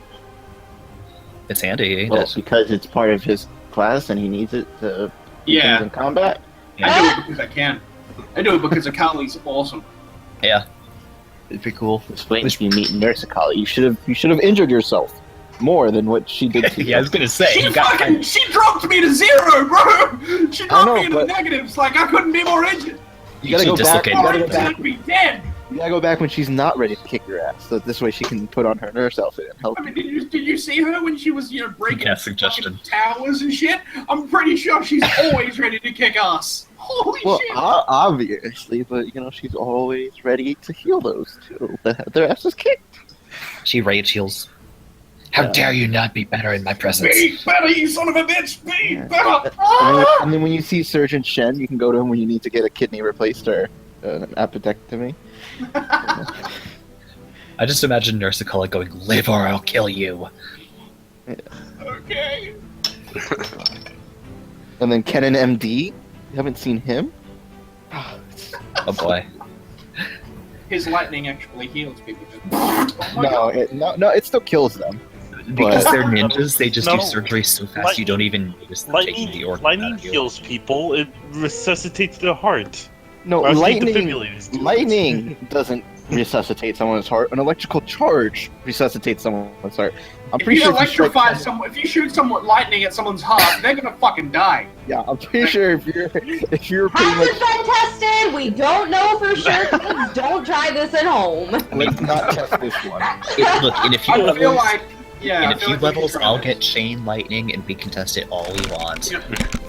It's handy, ain't Well, it? because it's part of his class and he needs it to do Yeah. things in combat. I do it because I can. I do it because Akali's awesome. Yeah. It'd be cool. Just wait until you meet Nursicali. You should have injured yourself more than what she did to you. Yeah, I was gonna say, She you got fucking she dropped me to 0, bro. She dropped know, me into the but- negatives. Like I couldn't be more injured. You gotta go back. You dislocated. gotta go I'd back. be dead. You gotta go back when she's not ready to kick your ass. So this way she can put on her nurse outfit and help I mean, you. did you see her when she was breaking Yeah, suggestion. fucking towers and shit? I'm pretty sure she's always ready to kick ass. Holy Well, shit! obviously, but she's always ready to heal those two that have their asses kicked. She rage heals. How Yeah. dare you not be better in my presence? Be better, you son of a bitch! Be Yeah. better! And then when you see Surgeon Shen, you can go to him when you need to get a kidney replaced or an appendectomy. I just imagine Nursicala going, "Live or I'll kill you." Okay. And then Kenan MD, you haven't seen him? Oh boy. his lightning actually heals people. No, it still kills them. Because But they're ninjas, they just No. do surgery so fast you don't even notice them taking the organ out Lightning of you. heals people. It resuscitates their heart. no, Or actually, lightning defibrillators do it. lightning doesn't resuscitate someone's heart. An electrical charge resuscitates someone's heart. I'm If pretty you sure electrify someone, if you shoot someone lightning at someone's heart, they're gonna fucking die. Yeah, I'm pretty sure if you're pretty Hasn't much been tested. We don't know for sure. Kids, don't try this at home. let's not test this one. Look, in a few I feel levels, like, yeah. in I a feel few like we levels, should try I'll that. get chain lightning and we can test it all we want.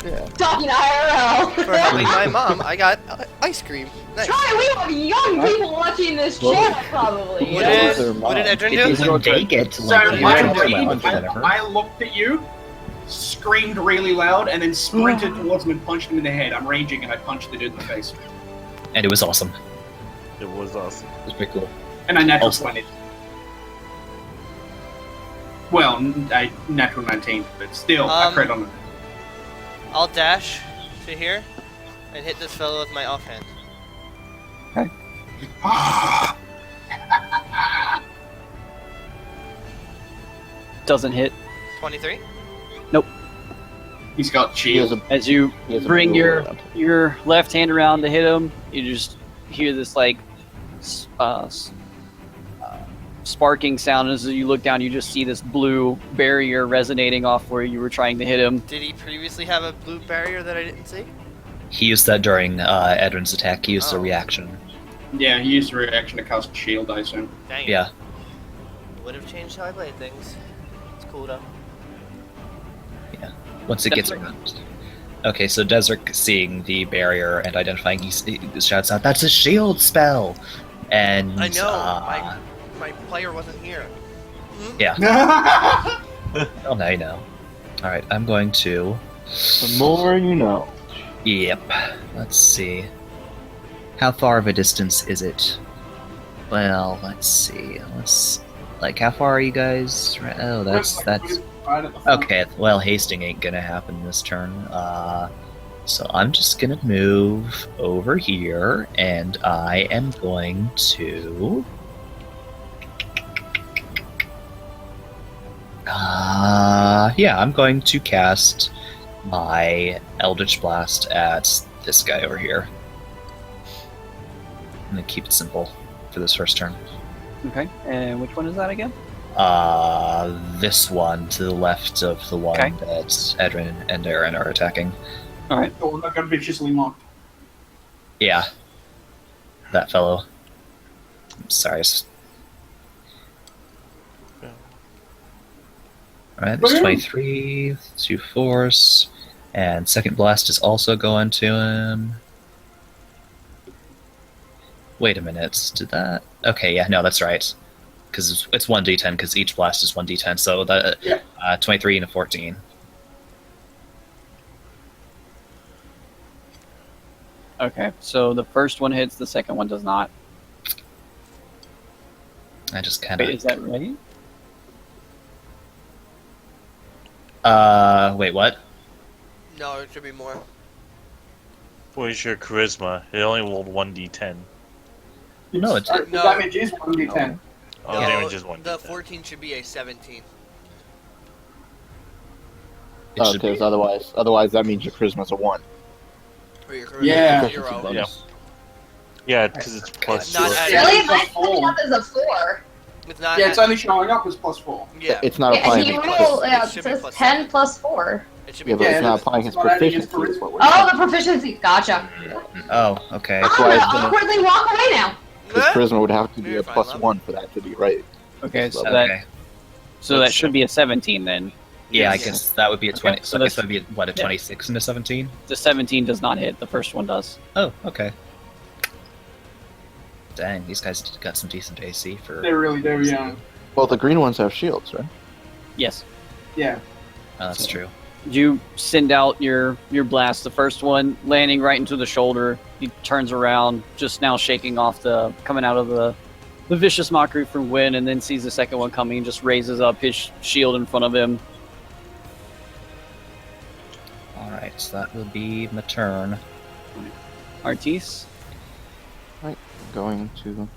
Yeah. Talking IRL. For helping my mom, I got ice cream. Nice. Try, we have young people watching this channel, probably. What Yeah. did Edrin It do? when they get So like whatever. I looked at you, screamed really loud, and then sprinted towards him and punched him in the head. I'm raging, and I punched the dude in the face. And it was awesome. It was awesome. It was pretty cool. And I natural Also- 20. Well, I natural 19, but still, I crit on it. I'll dash to here and hit this fellow with my offhand. Doesn't hit. 23. He's got He has shield. a, As you he has a bring blue your around. your left hand around to hit him, you just hear this like sparking sound. As you look down, you just see this blue barrier resonating off where you were trying to hit him. Did he previously have a blue barrier that I didn't see? He used that during Edwin's attack. He used a Oh. reaction. Yeah, he used a reaction to cast shield, I assume. Dang it. Yeah. Would have changed how I played things. It's cool though. Once it gets around. Okay, so Desric seeing the barrier and identifying, he shouts out, "That's a shield spell!" And I know. My player wasn't here. yeah. Oh, now you know. All right, I'm going to. The more you know. Yep. Let's see. How far of a distance is it? Well, let's see. How far are you guys? Oh, that's. Right at the front. Okay, well, hasting ain't gonna happen this turn. So I'm just gonna move over here, and I am going to. Yeah, I'm going to cast my Eldritch Blast at this guy over here. I'm gonna keep it simple for this first turn. Okay, and which one is that again? This one to the left of the one Okay. that Edrin and Aaron are attacking. All right. Oh, that got viciously mocked. Yeah. That fellow. I'm sorry. Alright, there's 23, 2 force, and second blast is also going to him. Wait a minute, did that? Okay, yeah, no, that's right. Because it's 1d10, because each blast is 1d10, so that 23 and a 14. Okay, so the first one hits, the second one does not. I just kind Wait, is of. that right? Wait, what? No, it should be more. Where's your charisma? It only rolled 1d10. No, it's. The No. damage is 1d10. Oh, No, damage is 1d10. the 14 should be a 17. It should Because be. otherwise that means your charisma's a 1. Or your charisma Yeah. is 0. Yeah. Yeah, because it's plus Not your- adding- Really? Plus Mine's coming four. up as a 4. It's not. Yeah, it's only showing up as +4. Yeah. It's not Yeah, applying he his rolled, It it should be says plus 10 7. plus 4. It should be Yeah, but plus it's not that's- applying his it's not adding his proficiency. is what we're Oh, saying. the proficiency. Gotcha. Oh, okay. I'm why gonna it's gonna- awkwardly walk away now. His Huh? charisma would have to be You're a fine, plus love. 1 for that to be right. Okay, so Okay. that Okay. so that should be a 17 then. Yeah, I Yes. guess that would be a 20. Okay, So so I guess that's- that would be, what, a 26 and a 17? The 17 does not hit. The first one does. Oh, okay. Dang, these guys got some decent AC for. They really do, yeah. Well, the green ones have shields, right? Yes. Yeah. Oh, that's true. You send out your blast. The first one landing right into the shoulder. He turns around, just now shaking off coming out of the vicious mockery from Wynn, and then sees the second one coming and just raises up his shield in front of him. Alright, so that will be my turn. Artis. I'm going to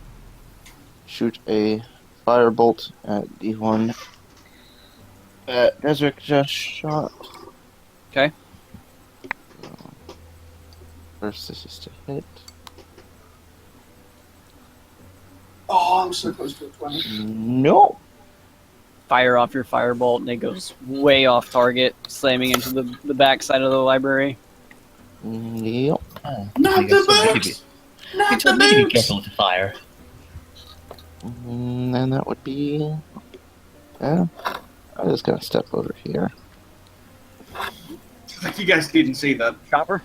shoot a firebolt at the one that Desric just shot. Okay. First, this is to hit. Oh, I'm so close to a 20. No. Fire off your firebolt, and it goes way off target, slamming into the back side of the library. Yep. Not the books! Not the Be books! careful with the fire. And that would be. Yeah. I'm just gonna step over here. Like you guys didn't see that. Chopper?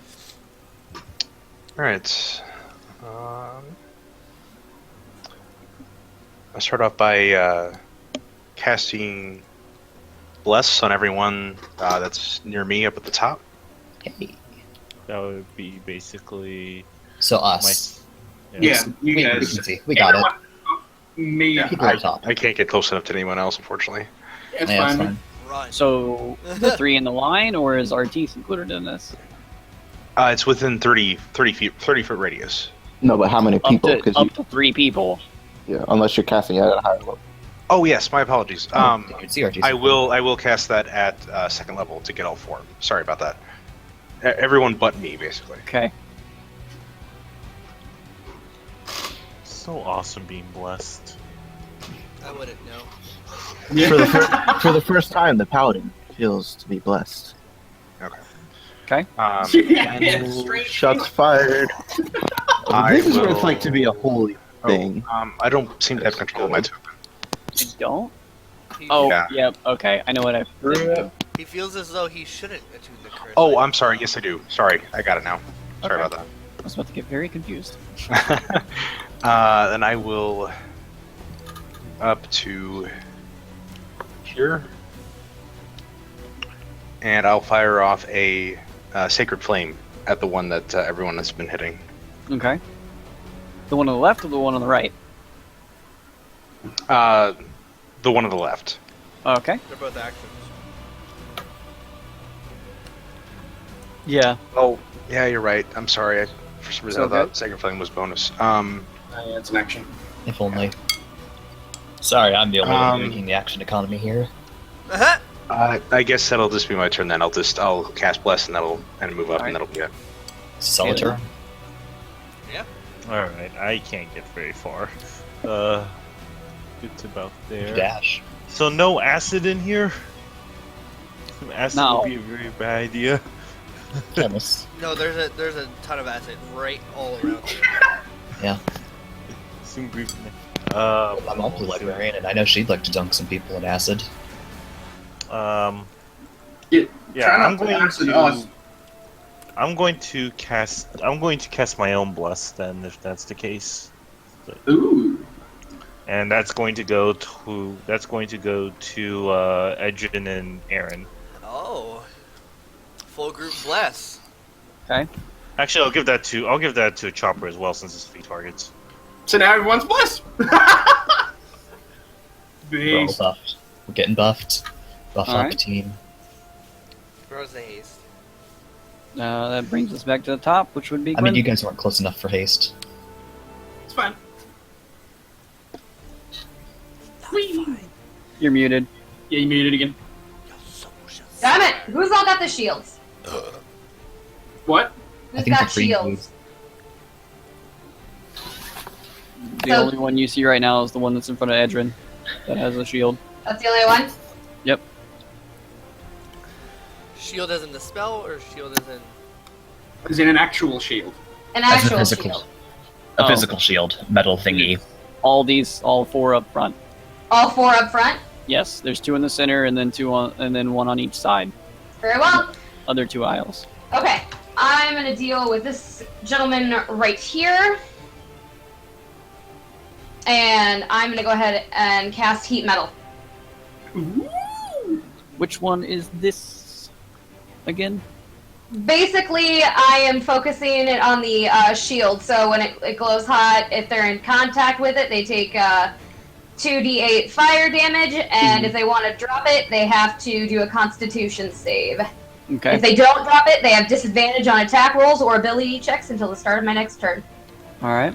Alright. I'll start off by casting Bless on everyone that's near me up at the top. Okay. That would be basically So us. Yeah, you we guys. can see. We got it. Me. People at the top. I can't get close enough to anyone else, unfortunately. It's Yeah, it's fine. fine. Run. So, the 3 in the line, or is Artis included in this? It's within 30 foot radius. No, but how many people? Up Because to 3 people. yeah, unless you're casting it at a higher level. Oh yes, my apologies. You can see our I will cast that at second level to get all 4. Sorry about that. Everyone but me, basically. Okay. so awesome being blessed. I wouldn't know. For the first time, the paladin feels to be blessed. Okay. Yeah, straight Shots fired. This is what it's like to be a holy thing. I don't seem to have control of my token. You don't? He, Oh, Yeah. yep. Okay. I know what I. he feels as though he shouldn't attune the curse. Oh, I'm sorry. Yes, I do. Sorry, I got it now. Sorry Okay. about that. I was about to get very confused. Then I will up to here, and I'll fire off a sacred flame at the one that everyone has been hitting. Okay. The one on the left or the one on the right? The one on the left. Okay. They're both actions. Yeah. Oh, yeah, you're right. I'm sorry. For some reason, So I thought good. sacred flame was bonus. Yeah, it's an action. If only. Sorry, I'm the only one Um, making the action economy here. Uh-huh. I guess that'll just be my turn then. I'll cast bless and and move up Alright. and that'll be it. Solitaire. Yeah. Alright, I can't get very far. It's about there. Dash. So no acid in here? Some acid No. would be a very bad idea. Almost. No, there's a ton of acid right all around you. Yeah. Some grief. I'm also a librarian, and I know she'd like to dunk some people in acid. Yeah, Try not I'm to going acid to. us. I'm going to cast my own bless then, if that's the case, Ooh. and that's going to go to Edrin and Aaron. Oh. Full group bless. Okay. Actually, I'll give that to Chopper as well, since it's 3 targets. So now everyone's blessed. We're all Beast. buffed. We're getting buffed. Buff up Alright. the team. Throws the haste. That brings us back to the top, which would be. I mean, Gwen. you guys weren't close enough for haste. It's fine. You're muted. Yeah, you muted again. Damn it! Who's all got the shields? What? I Who's think got the green shields? The So- only one you see right now is the one that's in front of Edrin that has a shield. That's the only one? Yep. Shield as in the spell, or shield as in... Is in an actual shield. An As a actual physical, shield. a Oh. physical shield, metal thingy. All 4 up front. All 4 up front? Yes, there's 2 in the center, and then 1 on each side. Very well. Other 2 aisles. Okay, I'm gonna deal with this gentleman right here. And I'm gonna go ahead and cast Heat Metal. Which one is this again? Basically, I am focusing it on the shield, so when it glows hot, if they're in contact with it, they take 2d8 fire damage, and if they want to drop it, they have to do a Constitution save. Okay. If they don't drop it, they have disadvantage on attack rolls or ability checks until the start of my next turn. All right.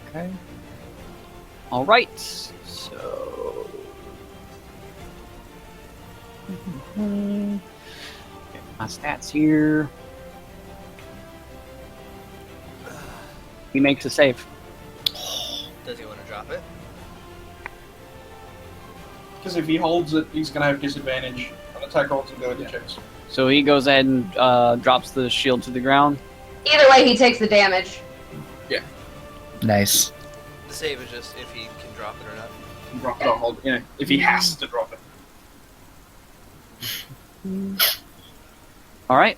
Okay. All right. So. Get my stats here. He makes a save. Does he want to drop it? Because if he holds it, he's going to have disadvantage on attack rolls and ability checks. So he goes ahead and drops the shield to the ground. Either way, he takes the damage. Nice. The save is just if he can drop it or not. Drop it or hold it, if he has to drop it. All right.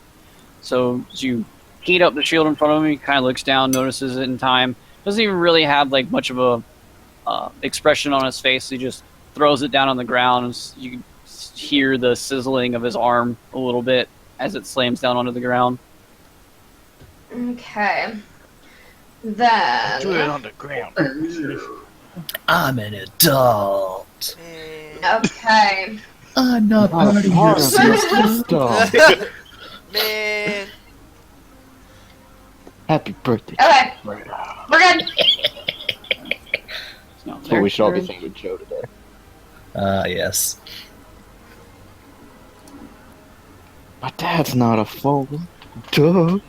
So as you heat up the shield in front of him, he kind of looks down, notices it in time. Doesn't even really have like much of a expression on his face. He just throws it down on the ground, and you can hear the sizzling of his arm a little bit as it slams down onto the ground. Okay. Then. Do it on the ground. I'm an adult. Okay. I'm not part of your system. Man. Happy birthday. Okay. We're good. No, So we should all be singing Joe today. Yes. My dad's not a phone. Duh. No,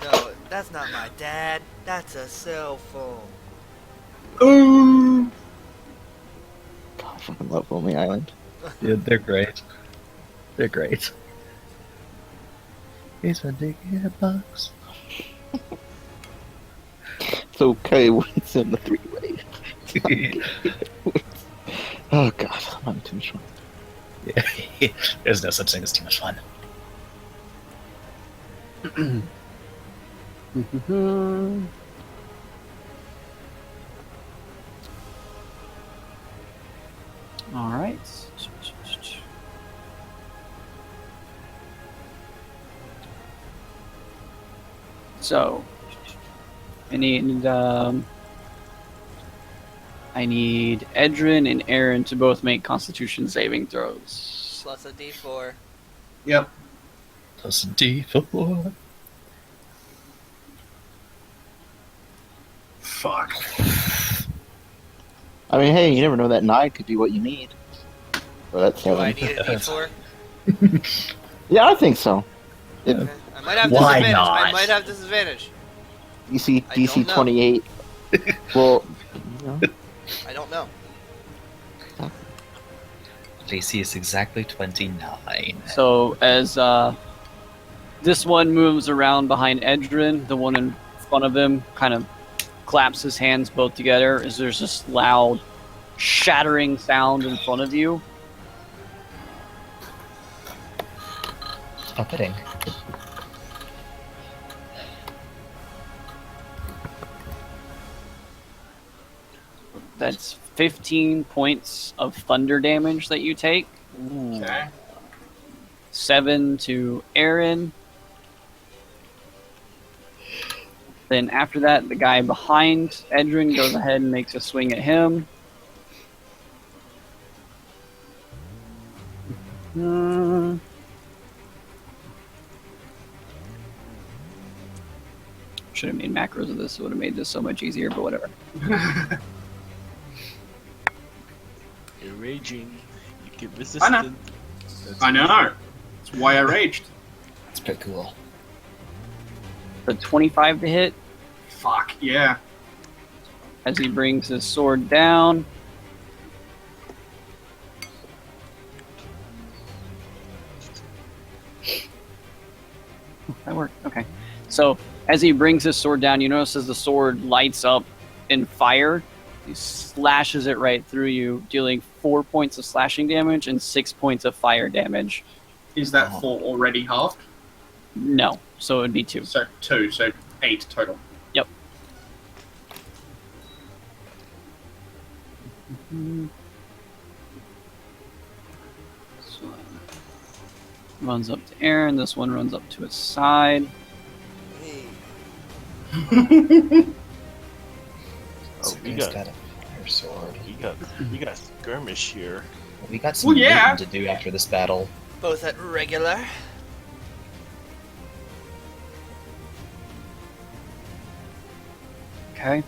that's not my dad. That's a cell phone. God, I fucking love Lonely Island. Yeah, they're great. They're great. It's a big box. It's okay when it's in the three-way. Oh god, I'm having too much fun. Yeah, there's no such thing as too much fun. All right. So, I need Edrin and Aaron to both make Constitution saving throws. Plus a D4. Yep. Plus a D4. Fuck. I mean, hey, you never know, that 9 could be what you need. Or that's Do I 7. need a D4? Yeah, I think so. Okay. I might have Why disadvantage. not? I might have disadvantage. DC I don't know. 28. Well, you know, I don't know. JC is exactly 29. So as this one moves around behind Edrin, the one in front of him kind of claps his hands both together as there's this loud shattering sound in front of you. Oh, kidding. That's 15 points of thunder damage that you take. Okay. 7 to Aaron. Then after that, the guy behind Edrin goes ahead and makes a swing at him. Should have made macros of this. It would have made this so much easier, but whatever. You're raging. You get I resistant. know. That's I know. That's why I raged. It's pretty cool. The 25 to hit Fuck, yeah. as he brings his sword down. Oh, that worked. Okay. So as he brings his sword down, you notice as the sword lights up in fire, he slashes it right through you, dealing 4 points of slashing damage and 6 points of fire damage. Is that 4 already halved? No, so it would be 2. So 2, so 8 total. Yep. This one runs up to Aaron. This one runs up to his side. Hey. Oh, we He's got, got a fire sword. we got skirmish here. We got some Well, yeah. looting to do after this battle. Both at regular. Okay.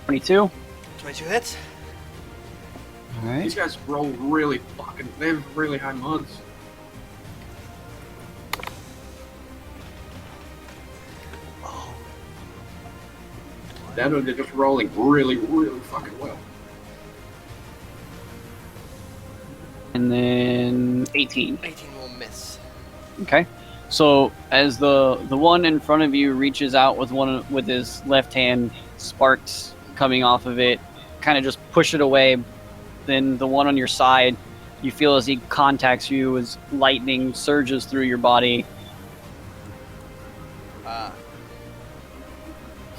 $22. 22 hits. All right. These guys roll really fucking. They have really high mods. That or they're just rolling really, really fucking well. And then 18. 18 will miss. Okay. So as the one in front of you reaches out with his left hand, sparks coming off of it, kind of just push it away. Then the one on your side, you feel as he contacts you as lightning surges through your body.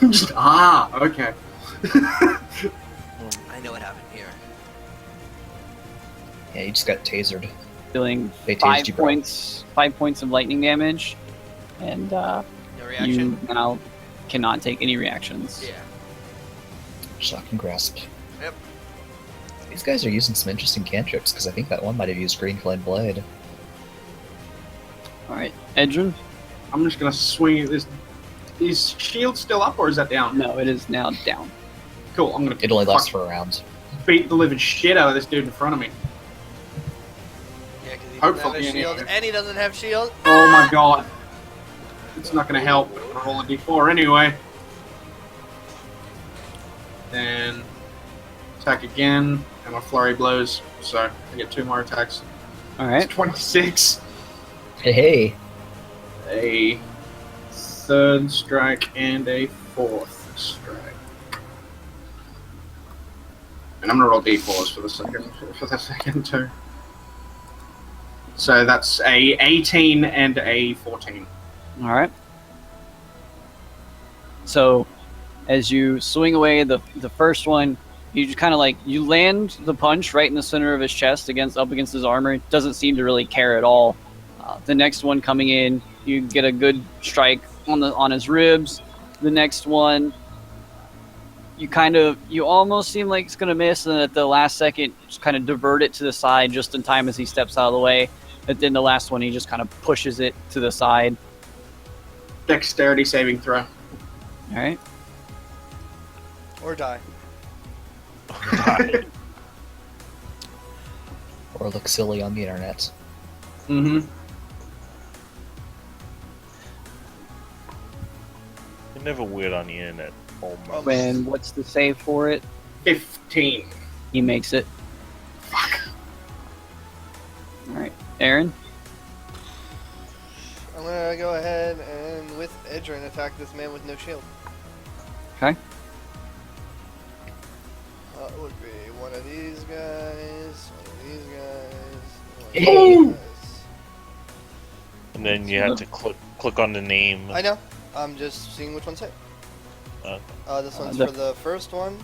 Okay. I know what happened here. Yeah, you just got tasered. Feeling They tased 5 you, bro. points, 5 points of lightning damage, and No reaction? you now cannot take any reactions. Yeah. Shocking grasp. Yep. These guys are using some interesting cantrips, because I think that one might have used Green Flame Blade. All right, Edrin. I'm just gonna swing at this. Is shield still up or is that down? No, it is now down. Cool. I'm gonna It only lasts fuck- for a round. beat the living shit out of this dude in front of me. Yeah, because he doesn't Hopefully, have a shield, anyway. and he doesn't have shield. Oh my god. It's not gonna help. Roll a d4 anyway. Then attack again, and my flurry blows, so I get 2 more attacks. All It's right. 26. Hey, A 3rd strike and a 4th strike. And I'm gonna roll d4s for the second too. So that's a 18 and a 14. All right. So, as you swing away the first one, you just kind of you land the punch right in the center of his chest up against his armor. It doesn't seem to really care at all. The next one coming in, you get a good strike on his ribs. The next one, you almost seem like it's gonna miss, and at the last second, just kind of divert it to the side just in time as he steps out of the way. But then the last one, he just kind of pushes it to the side. Dexterity saving throw. All right. Or die. or look silly on the internet. Mm-hmm. You're never weird on the internet. Almost. And what's the save for it? 15. He makes it. Fuck. All right, Aaron. I'm gonna go ahead and with Edrin attack this man with no shield. Okay. That would be one of these guys, one of these guys, one of Hey! these guys. And then you have to click on the name. I know. I'm just seeing which one's hit. This one's the- for the first one.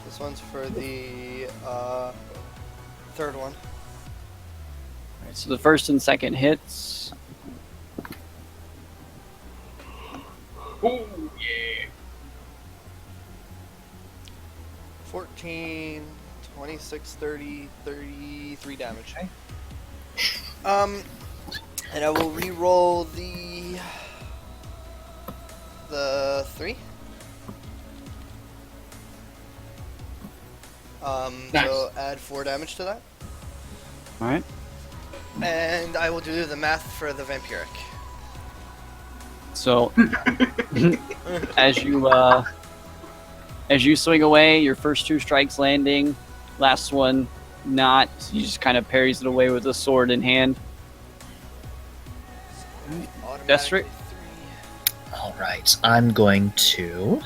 This one's for the third one. All right, so the first and second hits. Ooh, yeah. 14, 26, 30, 33 damage. Okay. And I will re-roll the 3. Nice. So add 4 damage to that. All right. And I will do the math for the vampiric. So as you swing away, your first 2 strikes landing, last one not. You just kind of parries it away with a sword in hand. Automatically Destrick? 3. All right, I'm going to.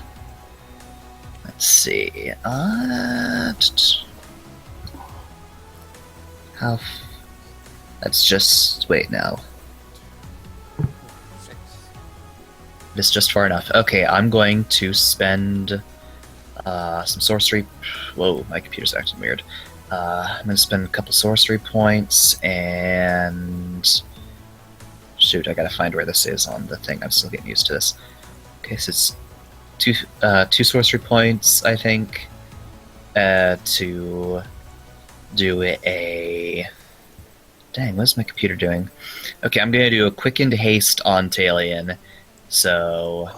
Let's see. How? That's just. Wait, no. 6. It's just far enough. Okay, I'm going to spend some sorcery. Whoa, my computer's acting weird. I'm going to spend a couple sorcery points and. Shoot, I gotta find where this is on the thing. I'm still getting used to this. Okay, so it's two sorcery points, I think, to do a Dang, what's my computer doing? Okay, I'm gonna do a quickened haste on Talion. So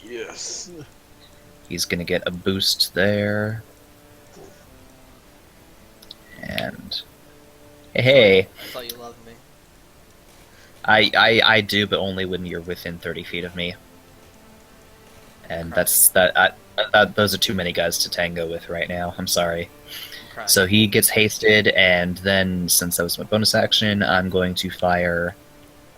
Yes. he's gonna get a boost there. And hey, I thought you loved me. I do, but only when you're within 30 feet of me. And Crying. those are too many guys to tango with right now. I'm sorry. I'm crying. So he gets hasted, and then since that was my bonus action, I'm going to fire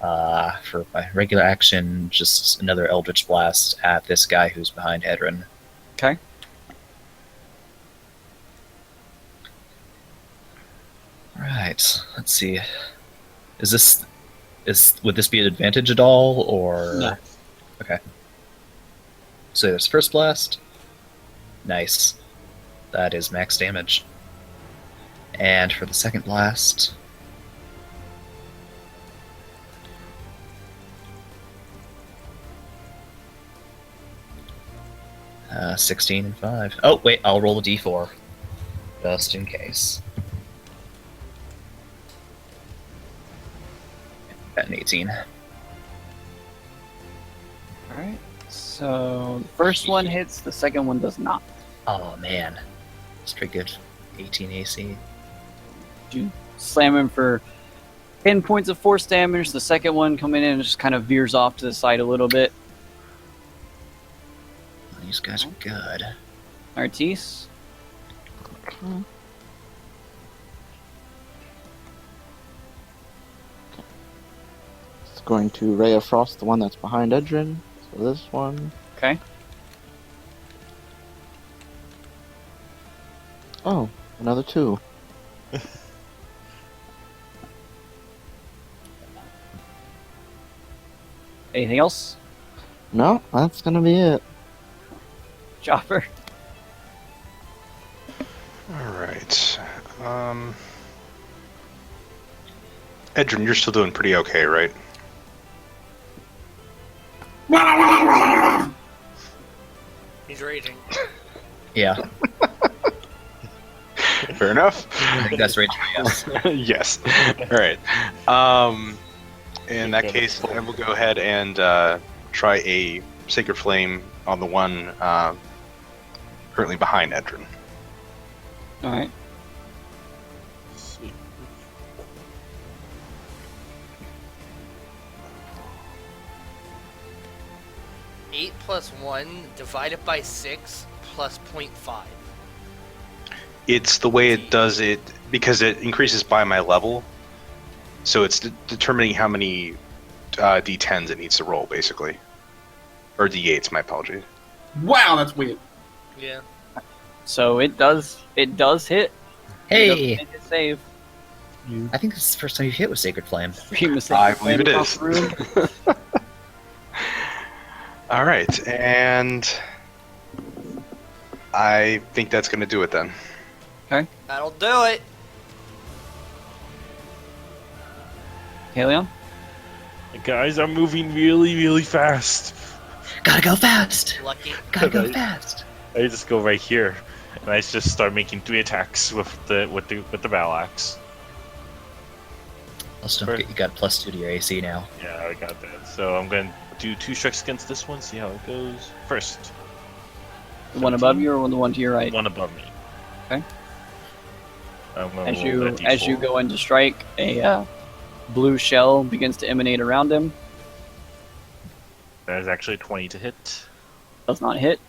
for my regular action just another Eldritch Blast at this guy who's behind Hedron. Okay. Right. Let's see. Would this be an advantage at all, or No. Okay. So there's first blast. Nice. That is max damage. And for the second blast, 16 and 5. Oh, wait, I'll roll a d4. Just in case. Got an 18. Alright. So the first one hits, the second one does not. Oh, man. That's pretty good. 18 AC. You slam him for 10 points of force damage. The second one coming in and just kind of veers off to the side a little bit. These guys are good. Artis. It's going to Ray of Frost, the one that's behind Edrin. So this one. Okay. Oh, another 2. Anything else? No, that's gonna be it. Chopper. Alright. Edrin, you're still doing pretty okay, right? He's raging. Yeah, Fair enough. I think that's rage for yes. Yes. Alright. In that case, I will go ahead and try a Sacred Flame on the one currently behind Edrin. Alright. 8 plus 1 divided by 6 plus 0.5. It's the way it does it because it increases by my level. So it's determining how many d10s it needs to roll, basically. Or d8s, my apology. Wow, that's weird. Yeah. So it does hit. It doesn't Hey, make it save. I think this is the first time you've hit with Sacred Flame. I believe it is. Alright, and I think that's going to do it then. That'll do it. Halion? The guys are moving really, really fast. Gotta go fast! Lucky. Gotta go Right. fast! I just go right here, and I just start making 3 attacks with the battle axe. Also, don't forget you got +2 to your AC now. Yeah, I got that. So I'm gonna do 2 strikes against this one. See how it goes. First, The one above you or the one to your right? one above me. Okay. I'm gonna As roll that you D4. go in to strike, a blue shell begins to emanate around him. That is actually 20 to hit. Does not hit.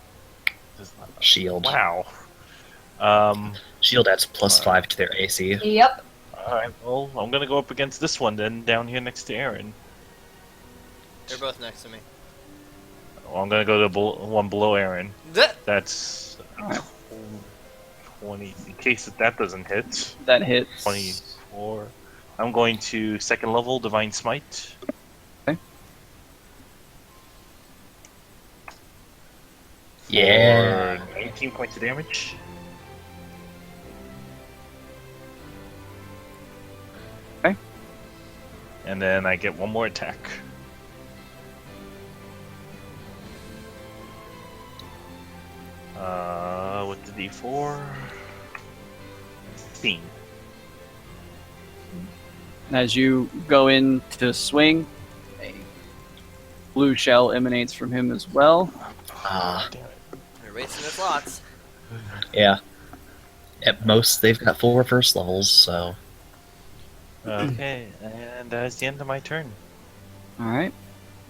Does not- Shield. Wow. Shield adds +5 to their AC. Yep. Alright, well, I'm gonna go up against this one then, down here next to Aaron. They're both next to me. Well, I'm gonna go to one below Aaron. Th- That's Alright. 20. In case that doesn't hit, That hits. 24. I'm going to second level Divine Smite. Okay. Yeah. For 19 points of damage. Okay. And then I get one more attack. With the D4. 15. As you go in to swing, a blue shell emanates from him as well. Damn it. They're racing their slots. Yeah. At most, they've got 4 first levels, so. Okay, and that's the end of my turn. All right,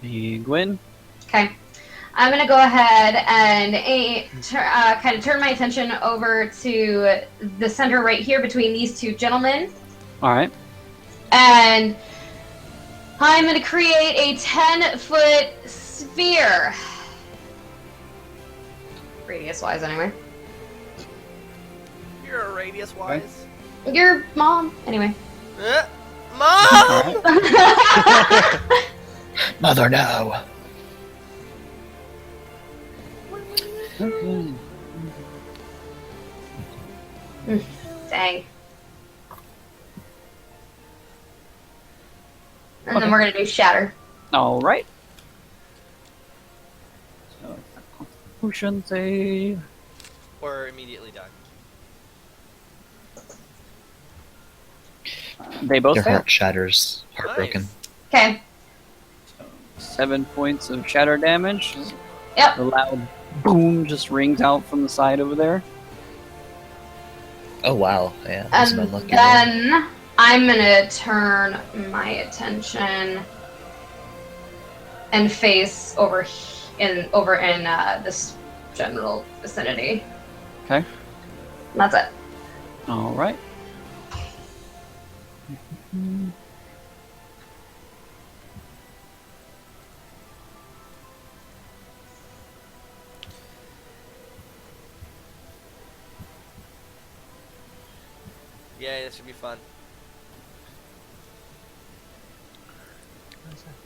the Gwyn. Okay. I'm going to go ahead and kind of turn my attention over to the center right here between these two gentlemen. All right. And I'm going to create a 10-foot sphere. Radius-wise, anyway. You're a radius wise. Your mom. Anyway. Mom! Mother, no! Dang. And then we're going to do shatter. All right. So, Constitution save. Or immediately done. They both Their fail. heart shatters, heartbroken. Nice. Okay. 7 points of shatter damage. Yep. A loud boom just rings out from the side over there. Oh wow, yeah, that's an And unlucky one. then I'm going to turn my attention and face over in this general vicinity. Okay. That's it. All right. Yeah, this should be fun.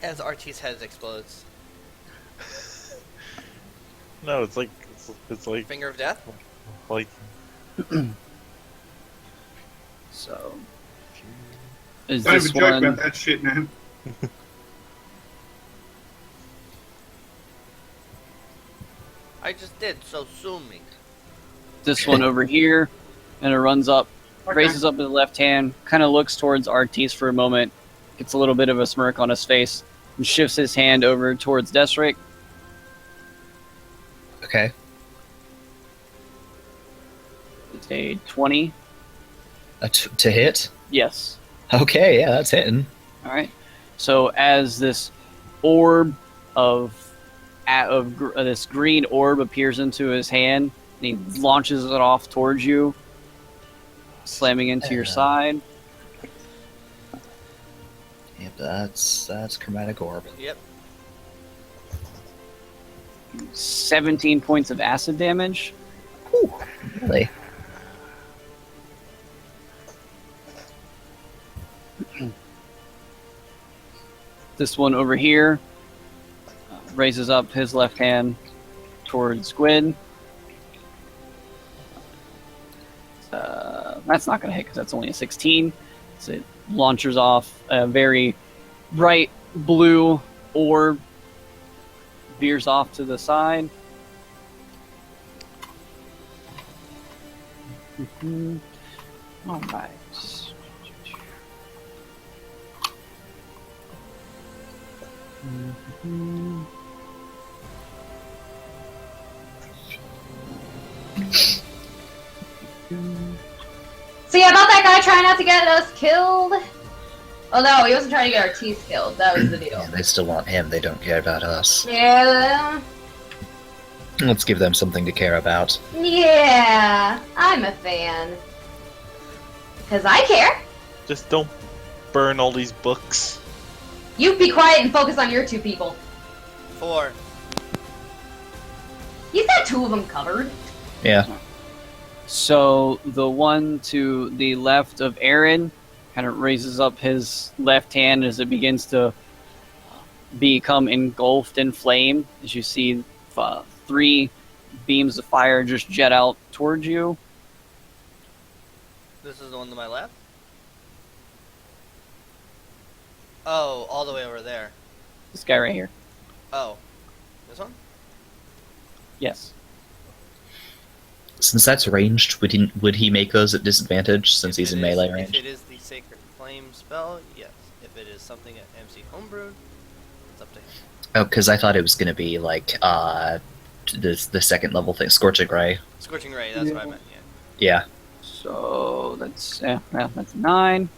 As RT's head explodes. No, it's like Finger of death? like So, is Don't this even joke one? about that shit now. I just did, so sue me. This one over here, and it runs up, Okay. raises up his left hand, kind of looks towards Artis for a moment, gets a little bit of a smirk on his face, and shifts his hand over towards Desric. Okay. It's a 20. To hit? Yes. Okay, yeah, that's hitting. All right. So as this orb of this green orb appears into his hand, and he launches it off towards you, slamming into your side. Yep, that's chromatic orb. Yep. 17 points of acid damage. Really? This one over here raises up his left hand towards Squid. That's not going to hit because that's only a 16. So it launches off a very bright blue orb, veers off to the side. All right. So yeah, about that guy trying not to get us killed. Oh no, he wasn't trying to get our teeth killed. That was the deal. Yeah, they still want him. They don't care about us. Yeah. Let's give them something to care about. Yeah. I'm a fan. Because I care. just don't burn all these books. You be quiet and focus on your two people. 4. He's got 2 of them covered. Yeah. So the one to the left of Aaron kind of raises up his left hand as it begins to become engulfed in flame. As you see 3 beams of fire just jet out towards you. This is the one to my left? Oh, all the way over there. This guy right here. Oh. This one? Yes. Since that's ranged, would he make those at disadvantage since he's in melee range? If it is the sacred flame. flame spell, yes. If it is something at MC homebrewed, it's up to him. Oh, because I thought it was gonna be like the second level thing, Scorching Ray. Scorching Ray, that's what I meant, yeah. Yeah. So that's that's 9.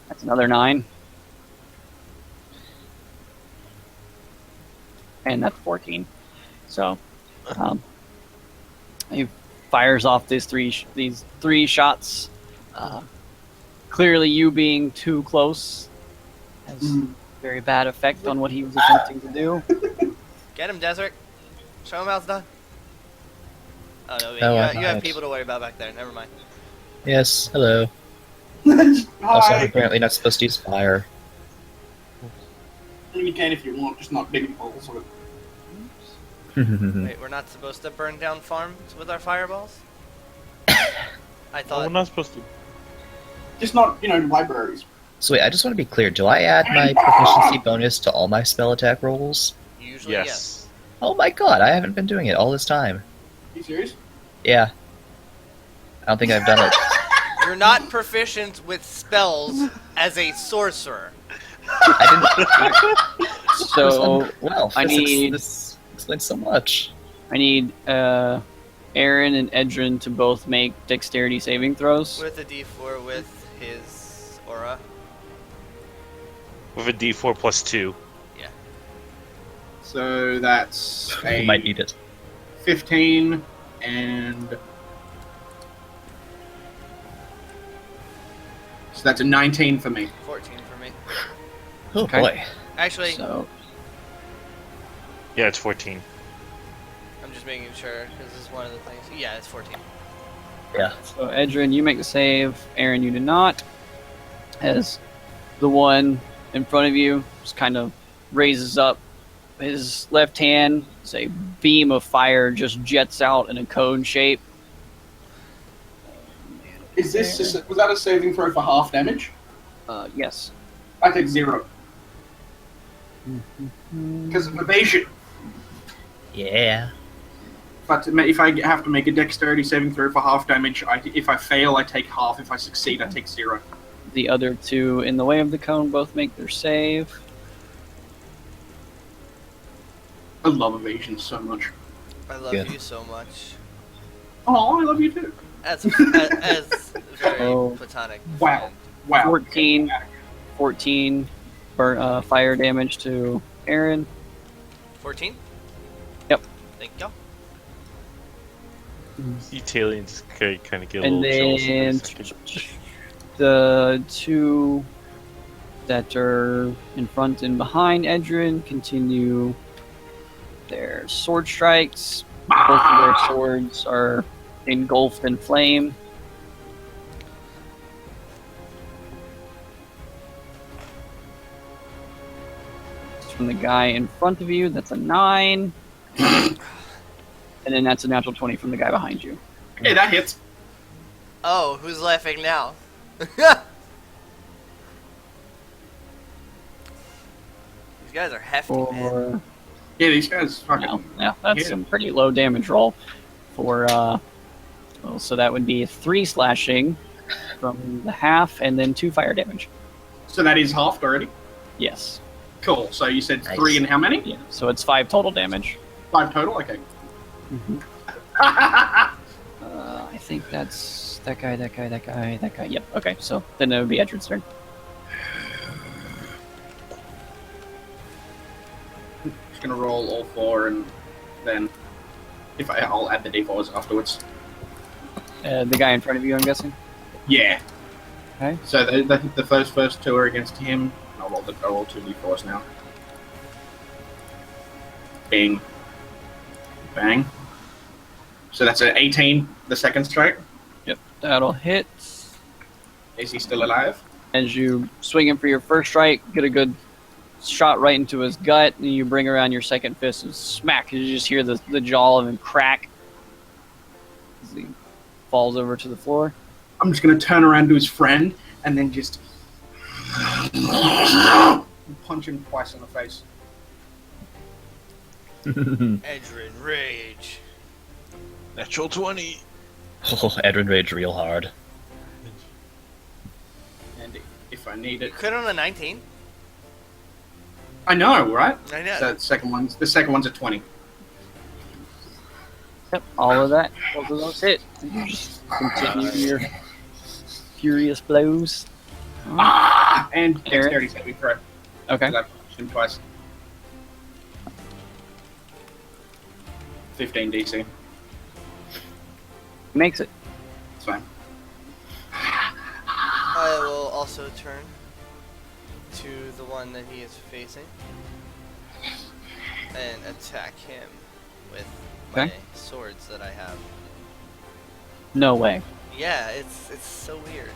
That's another 9. And that's 14. So he fires off these three shots. Clearly, you being too close has very bad effect on what he was attempting to do. Get him, Desert. Show him how it's done. Oh, no, Oh, you have right. people to worry about back there. Never mind. Yes. Hello. Also, Hi. I'm apparently not supposed to use fire. You can if you want, just not big balls. Wait, we're not supposed to burn down farms with our fireballs? I We're thought... not supposed to. Just not, libraries. So wait, I just want to be clear. Do I add my proficiency bonus to all my spell attack rolls? Usually, yes. Oh my god, I haven't been doing it all this time. Are you serious? Yeah. I don't think I've done it. You're not proficient with spells as a sorcerer. I didn't. So Well, I need- this explains so much. I need Aaron and Edrin to both make dexterity saving throws. With a d4 with his aura. With a D4 plus 2. So that's You might need it. 15 and... So that's a 19 for me. 14 for me. Oh Okay. boy. Actually, So Yeah, it's 14. I'm just making sure, because this is one of the things. Yeah, it's 14. Yeah. So Edrin, you make the save. Aaron, you do not. As the one in front of you just kind of raises up his left hand, as a beam of fire just jets out in a cone shape. Was that a saving throw for half damage? Yes. I take 0. Because of evasion. Yeah. If I have to make a dexterity saving throw for half damage, if I fail, I take half. If I succeed, I take 0. The other two in the way of the cone both make their save. I love evasion so much. I love Good. you so much. Oh, I love you too. As very Oh. platonic. Wow. friend. Wow. 14 fire damage to Aaron. 14? Yep. Thank you. Italians kind of get a And little jealous then for a second. the two that are in front and behind Edrin continue their sword strikes. Both of their swords are engulfed in flame. From the guy in front of you, that's a 9. And then that's a natural 20 from the guy behind you. Hey, that hits. Oh, who's laughing now? These guys are hefty, man. For Yeah, these guys fucking... no, yeah, that's Yeah. some pretty low damage roll. For well, so that would be 3 slashing from the half, and then 2 fire damage. So that is halved already? Yes. Cool. So you said Nice. 3 and how many? Yeah. So it's 5 total damage. 5 total? Okay. I think that's that guy. Yep. Okay. So then it would be Edrin's turn. Just gonna roll all 4 and then I'll add the d4s afterwards. The guy in front of you, I'm guessing. Yeah. Okay. So the first 2 are against him. I'll roll 2 d4s now. Bing. Bang. So that's an 18, the second strike. Yep. That'll hit. Is he still alive? As you swing him for your first strike, get a good shot right into his gut, and you bring around your second fist and smack. You just hear the jaw of him crack as he falls over to the floor. I'm just gonna turn around to his friend and then just punch him twice in the face. Edrin Rage. Natural 20. Oh, Edrin rage real hard. if I need You it. crit on a 19? I know, right? I know. The second one's a 20. Yep, all of that. Both of those hit. You just continue your furious blows. Ah! And Aaron? dexterity saving throw. Okay. Because I punched him twice. 15 DC. Makes it. It's fine. I will also turn to the one that he is facing and attack him with my Okay. swords that I have. No way. Yeah, it's so weird.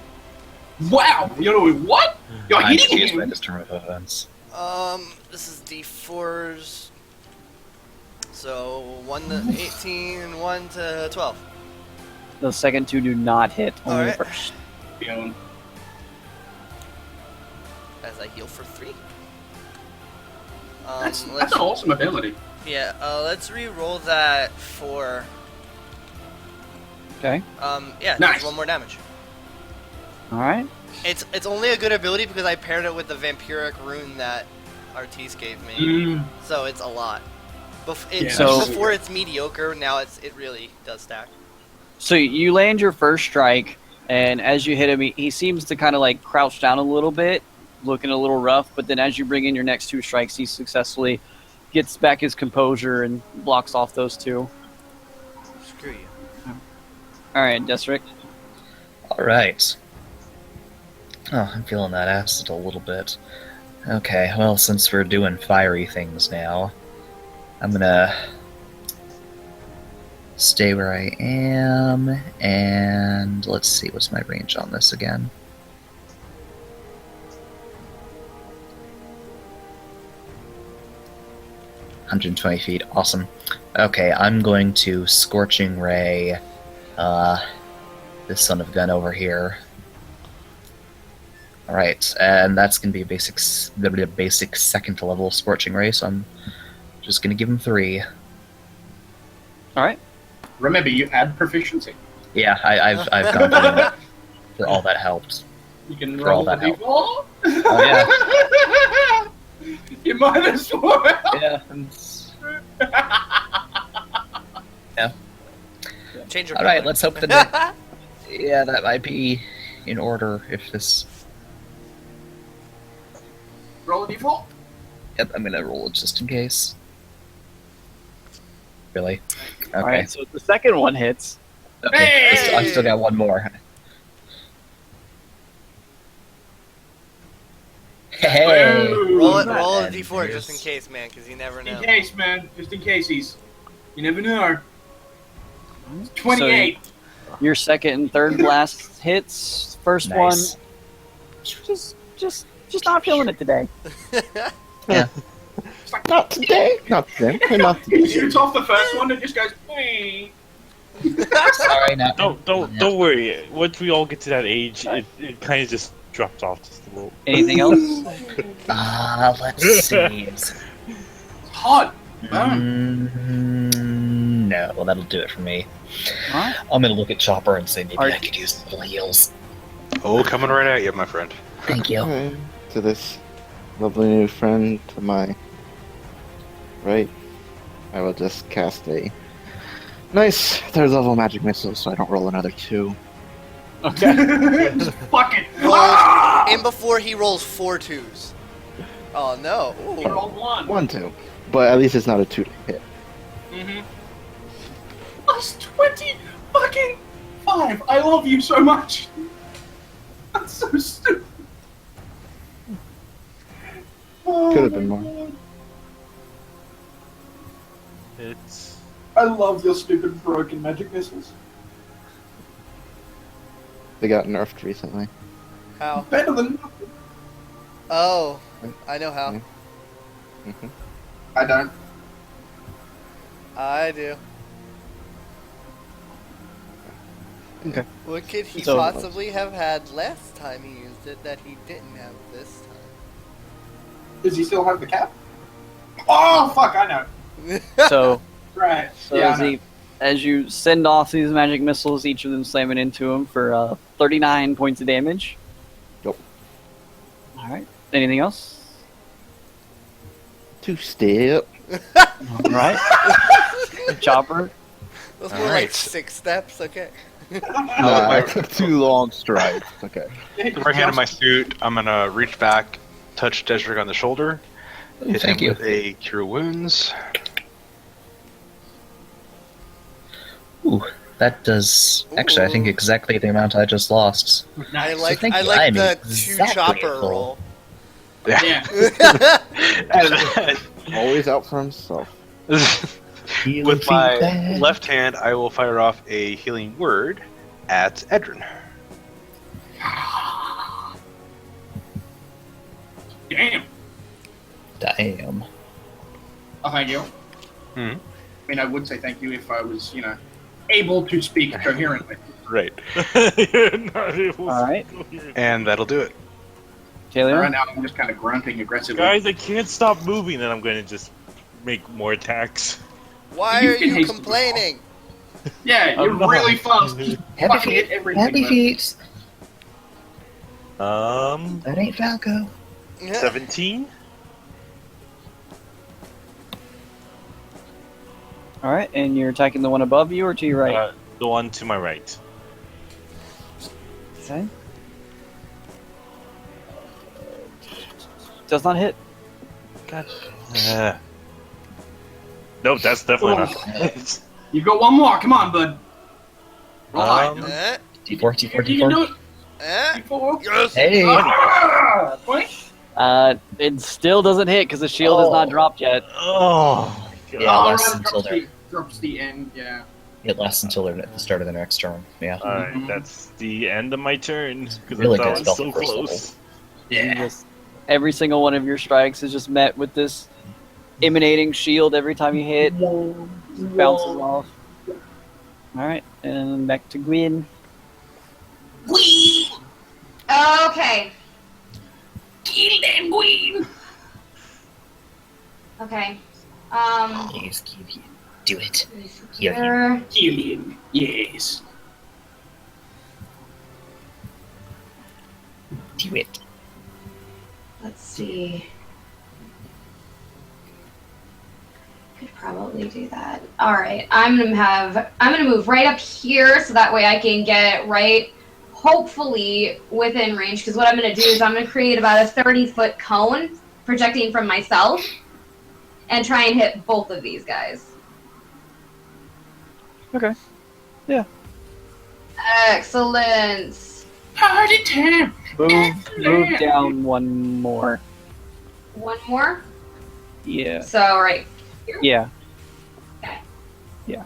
Wow! You're doing what? You're I'm hitting confused by him! this turn of events. This is D4s. So 1 to 18 and 1 to 12. The second two do not hit. Only Alright. the first. Feeling. As I heal for 3. That's an awesome ability. Yeah, let's re-roll that for Okay. yeah, Nice. just 1 more damage. All right. It's only a good ability because I paired it with the vampiric rune that Artis gave me. So it's a lot. So- Before it's mediocre, now it really does stack. So you land your first strike, and as you hit him, he seems to kind of like crouch down a little bit, looking a little rough. But then as you bring in your next 2 strikes, he successfully gets back his composure and blocks off those 2. Screw you. All right, Desric. All right. Oh, I'm feeling that acid a little bit. Okay, well, since we're doing fiery things now, I'm gonna stay where I am, and let's see, what's my range on this again? "120 feet, awesome. Okay, I'm going to Scorching Ray this son of a gun over here. Alright, and that's going to be a basic second level Scorching Ray, so I'm just going to give him 3. All right. Remember, you add proficiency. Yeah, I've gone through that for all that helped. You can For all roll the that help. d4. Oh, You might as well. Yeah. Yeah. Change your Alright, color. let's hope that yeah, that might be in order if this... Roll a d4. Yep, I'm gonna roll it just in case. Really? Okay. All right. So the second one hits. Okay. Hey! I've still got 1 more. Hey! Roll a And d4 just in there's- case, man, because you never In know. case, man. Just in case he's... You never know. 28. Your second and third blast hits. First Nice. one, just not feeling it today. Not today. Not today. Not He today. shoots off the first one and just goes... "Wee." Sorry, not. Don't worry. Once we all get to that age, it kind of just drops off just a little. Anything else? Let's see. It's hot. No, well, that'll do it for me. All right. I'm gonna look at Chopper and say maybe Alright. I could use a little heals. Oh, coming right at you, my friend. Thank you. Okay, to this lovely new friend to my right, I will just cast a nice 3rd level magic missile so I don't roll another 2. Okay. Just fuck it. Rolls in before he rolls 4 2s. Oh no. Ooh. Roll 1. 1, 2. But at least it's not a 2 to hit. Mm-hmm. Plus 20 fucking 5. I love you so much. That's so stupid. Oh, Could have been my more. God. It's I love your stupid broken magic missiles. They got nerfed recently. How? Better than... Oh, I know how. Hmm. I don't. I do. Okay. What could he So- possibly have had last time he used it that he didn't have this time? Does he still have the cap? Oh, fuck, I know. So, Right. so yeah, I as, know. as you send off these magic missiles, each of them slamming into him for 39 points of damage. Yep. All right. Anything else? 2-step. All right. Chopper. Those All were like right. 6 steps. Okay. Nah, I took 2 long strides. Okay. With the right hand in my suit, I'm gonna reach back, touch Desric on the shoulder, hit Thank him you. with a Cure Wounds. Ooh, that does actually, I think, Ooh. exactly the amount I just lost. I Nice. like thank I you. like I'm the exactly 2 chopper at full. roll. Yeah. And Always out for himself. Healing with my feedback. left hand, I will fire off a healing word at Edrin. Damn. Damn. Oh, thank you. Hmm. I mean, I would say thank you if I was, able to speak coherently. Right. You're not able All right. to hear it. And that'll do it. Taylor. Right now, I'm just kind of grunting aggressively. Guys, I can't stop moving, and I'm going to just make more attacks. Why You are can you haste complaining? Yeah, you're I'm not. really fast. Just Happy fucking hit feet. everything. Happy man. feet. Um, That ain't Falco. 17? All right, and you're attacking the one above you or to your right? The one to my right. Okay. Does not hit. God. Nope, that's definitely not. You got one more. Come on, bud. Roll high. Eh? D4, D4, You can do D4. it. Eh? D4. Yes. Hey! Ah, 20. It still doesn't hit because the shield is not Oh. dropped yet. Oh, my Yeah, God. Oh, lasts right, until drops the end, yeah. It lasts until the start of the next turn. Yeah. Alright, that's the end of my turn. Because Really I thought good it was spell so for first close. Yeah. Just- every single one of your strikes is just met with this emanating shield every time you hit. Bounces off. Alright, and back to Gwyn. Okay. Kill them, Queen. Okay. Please, keep you. Do it. Here. Kill him. Yes. Do it. Let's see. Could probably do that. All right, I'm gonna move right up here so that way I can get right, hopefully within range. Because what I'm gonna do is I'm gonna create about a 30-foot cone projecting from myself, and try and hit both of these guys. Okay. Yeah. Excellent. Party time. Move down one more. One more. Yeah. So right. Yeah. Okay. Yeah.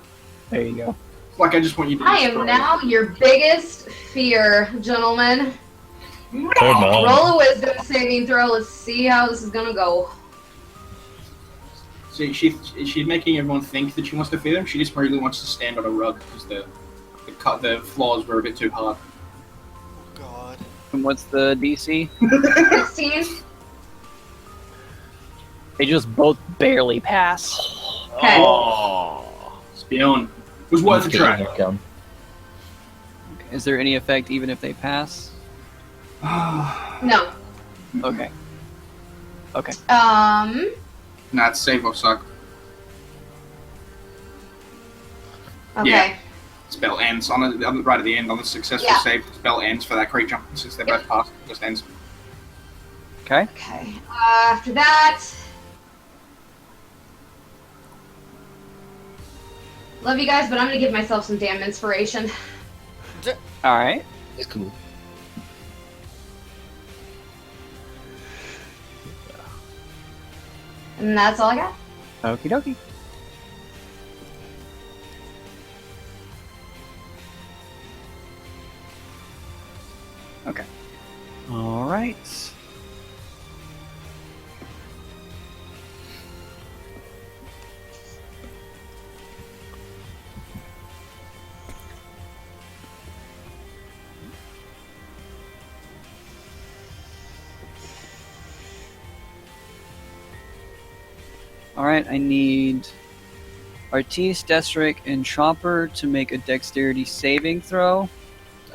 There you go. Like, I just want you to I am destroy now your biggest fear, gentlemen. Come on. Roll a wisdom saving throw. Let's see how this is gonna go. See, she's making everyone think that she wants to feed them. She just really wants to stand on a rug because the floors were a bit too hard. God. And what's the DC? 16. They just both barely pass. Okay. Oh. Spion. It was worth a Get try. your gun. Is there any effect even if they pass? No. Okay. Okay. Nah, it's save or suck. Okay. Yeah. Spell ends right at the end on the successful Yeah. save. The spell ends for that creature since they both passed. It just ends. Okay. Okay. After that. Love you guys, but I'm gonna give myself some damn inspiration. All right. It's cool. And that's all I got. Okie dokie. Okay. All right. All right, I need Artis, Destrick, and Chopper to make a dexterity saving throw.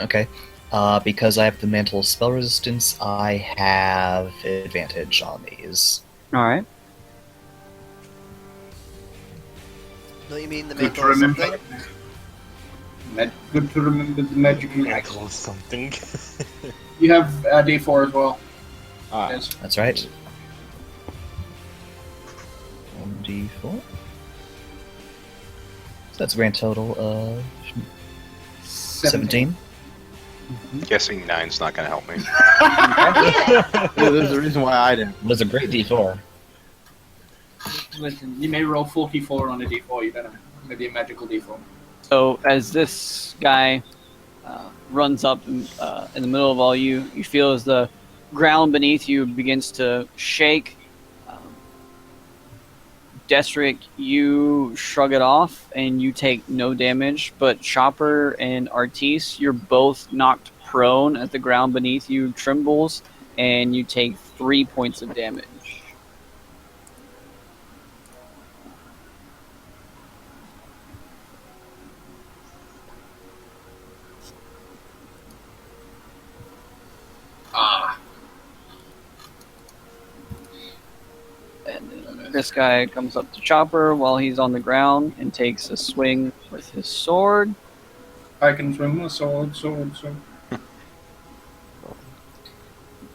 Okay. Because I have the mantle of spell resistance, I have advantage on these. All right. Don't you mean the Good to mantle or remember. something? Good to remember the magical. Magical something. You have D4 as well. Yes. That's right. 1d4. So that's a grand total of 17. Guessing 9's not going to help me. There's a reason why I didn't. It was a great d4. Listen, you may roll 44 on a D4. You don't know. Maybe a magical D4. So as this guy runs up in the middle of all you, you feel as the ground beneath you begins to shake. Destrick, you shrug it off and you take no damage, but Chopper and Artis, you're both knocked prone as the ground beneath you trembles, and you take 3 points of damage. And this guy comes up to Chopper while he's on the ground and takes a swing with his sword. I can swing with a sword.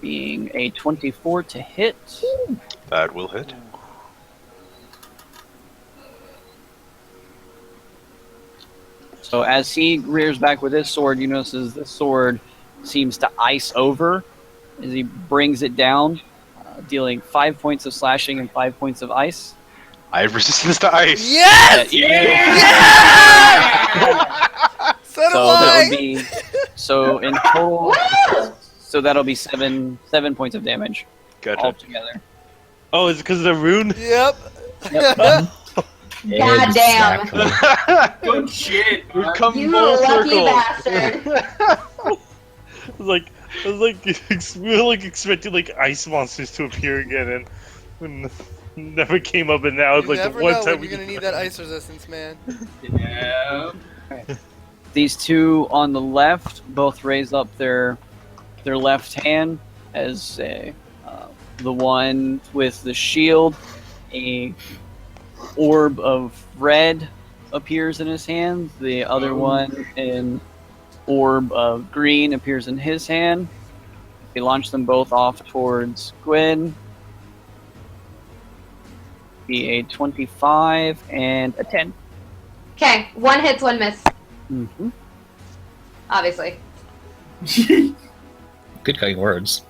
Being a 24 to hit. That will hit. So as he rears back with his sword, you notice as the sword seems to ice over as he brings it down, dealing 5 points of slashing and 5 points of ice. I have resistance to ice. Yes! So do that would I! be in total. So that'll be seven points of damage Gotcha. altogether. Oh, is it because of the rune? Yep. Yep. God damn. Exactly. Good shit. We've man. come You full lucky circle. bastard. I was like, we were like expecting like ice monsters to appear again, and when never came up, and now it's You like never the one know time when we you're gonna can need that ice resistance, man. Yeah. These two on the left both raise up their left hand as the one with the shield, a orb of red appears in his hand. The other one, an orb of green, appears in his hand. They launch them both off towards Gwyn. Be a 25 and a 10. Okay, one hits, one miss. Mm-hmm. Obviously. Good cutting words.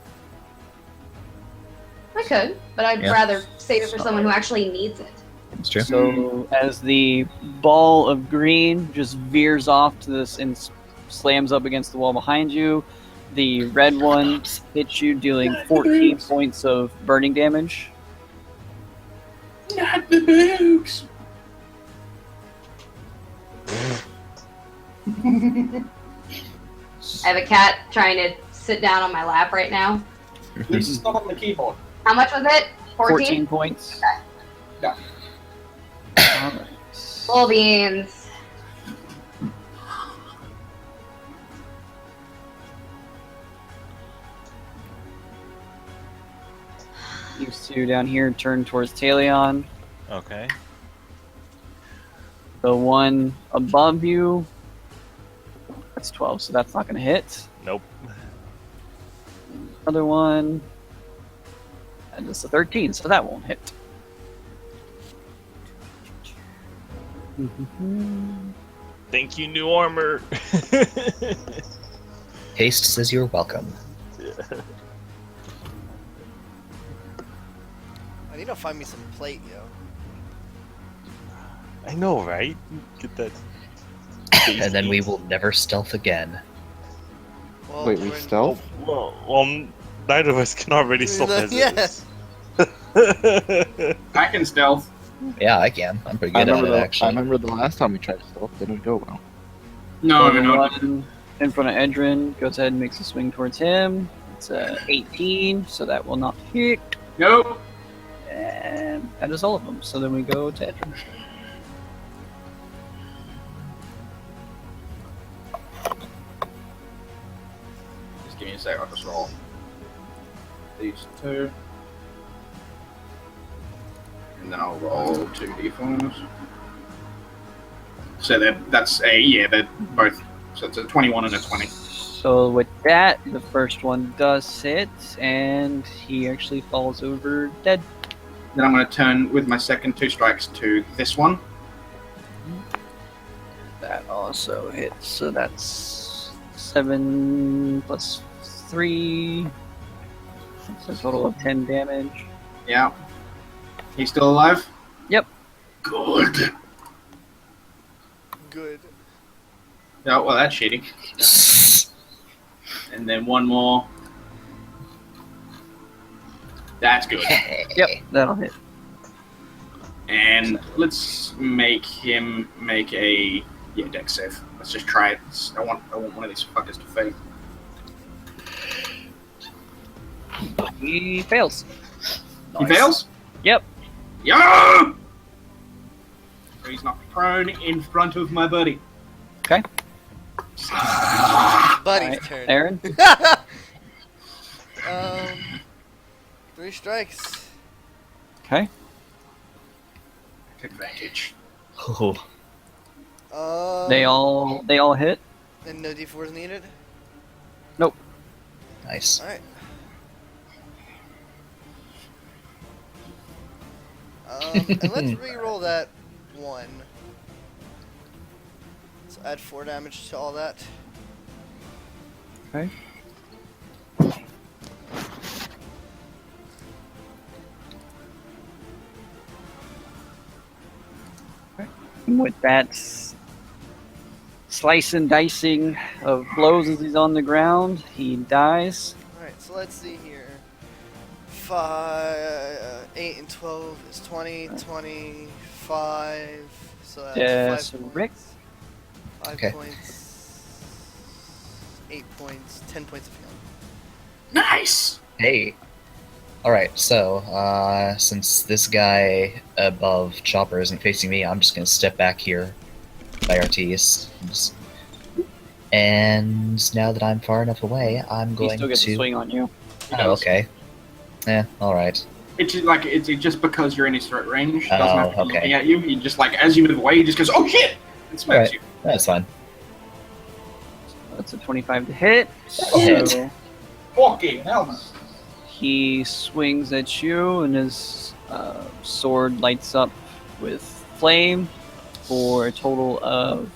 I could, but I'd Yeah. rather save it for someone who actually needs it. It's true. So as the ball of green just veers off to this and slams up against the wall behind you, the red one hits you, dealing 14 points of burning damage. Not the books. I have a cat trying to sit down on my lap right now. Please stop on the keyboard. How much was it? 14? Points. Yeah. Alright. Full beans. These two down here turn towards Talion. Okay. The one above you, that's 12, so that's not going to hit. Nope. Other one, and it's a 13, so that won't hit. Thank you, new armor. Haste says you're welcome. I need to find me some plate, yo. I know, right? Get that. And then we will never stealth again. Well, Wait, we we're in- stealth? Well, neither of us can already stealth as Yes. I can stealth. Yeah, I can. I'm pretty I good at remember, it, I actually. remember the last time we tried stealth, didn't go well. No, The no, no. one in front of Edrin goes ahead and makes a swing towards him. It's a 18, so that will not hit. Nope. And that is all of them. So then we go to Edrin. me a sec, I'll just roll these two. And then I'll roll 2d4s. So that's they're both. So it's a 21 and a 20. So with that, the first one does hit, and he actually falls over dead. Then I'm going to turn with my second 2 strikes to this one. That also hits, so that's 7 plus 3. That's a total of 10 damage. Yeah. He's still alive? Yep. Good. Good. Oh, well, that's shitty. And then one more. That's good. Yep, that'll hit. And let's make him make a dex save. Let's just try it. I want one of these fuckers to fail. He fails. He fails? Yep. Yeah! So he's not prone in front of my buddy. Okay. Buddy's Alright, turn. Aaron? 3 strikes. Okay. Advantage. Oh, They all hit. And no d4s needed? nice. Alright. And let's re-roll that 1. So add 4 damage to all that. Okay. With that slice and dicing of blows as he's on the ground, he dies. Alright, so let's see here. 8 and 12 is 20, 25. So that's Yes, 5 Rick. points. 5 Okay. points. 8 points. 10 points of healing. Nice! Hey. Alright, so, since this guy above Chopper isn't facing me, I'm just gonna step back here by Artis. And now that I'm far enough away, I'm He going still gets to... a swing on you. Oh, okay. Yeah, alright. It's just because you're in his threat range. Doesn't Oh, have to be okay. looking at you. He just as you move away, he just goes, "Oh shit!" and smacks Alright. you. That's fine. That's a 25 to hit. Hit. So Fucking hell, man. he swings at you, and his sword lights up with flame for a total of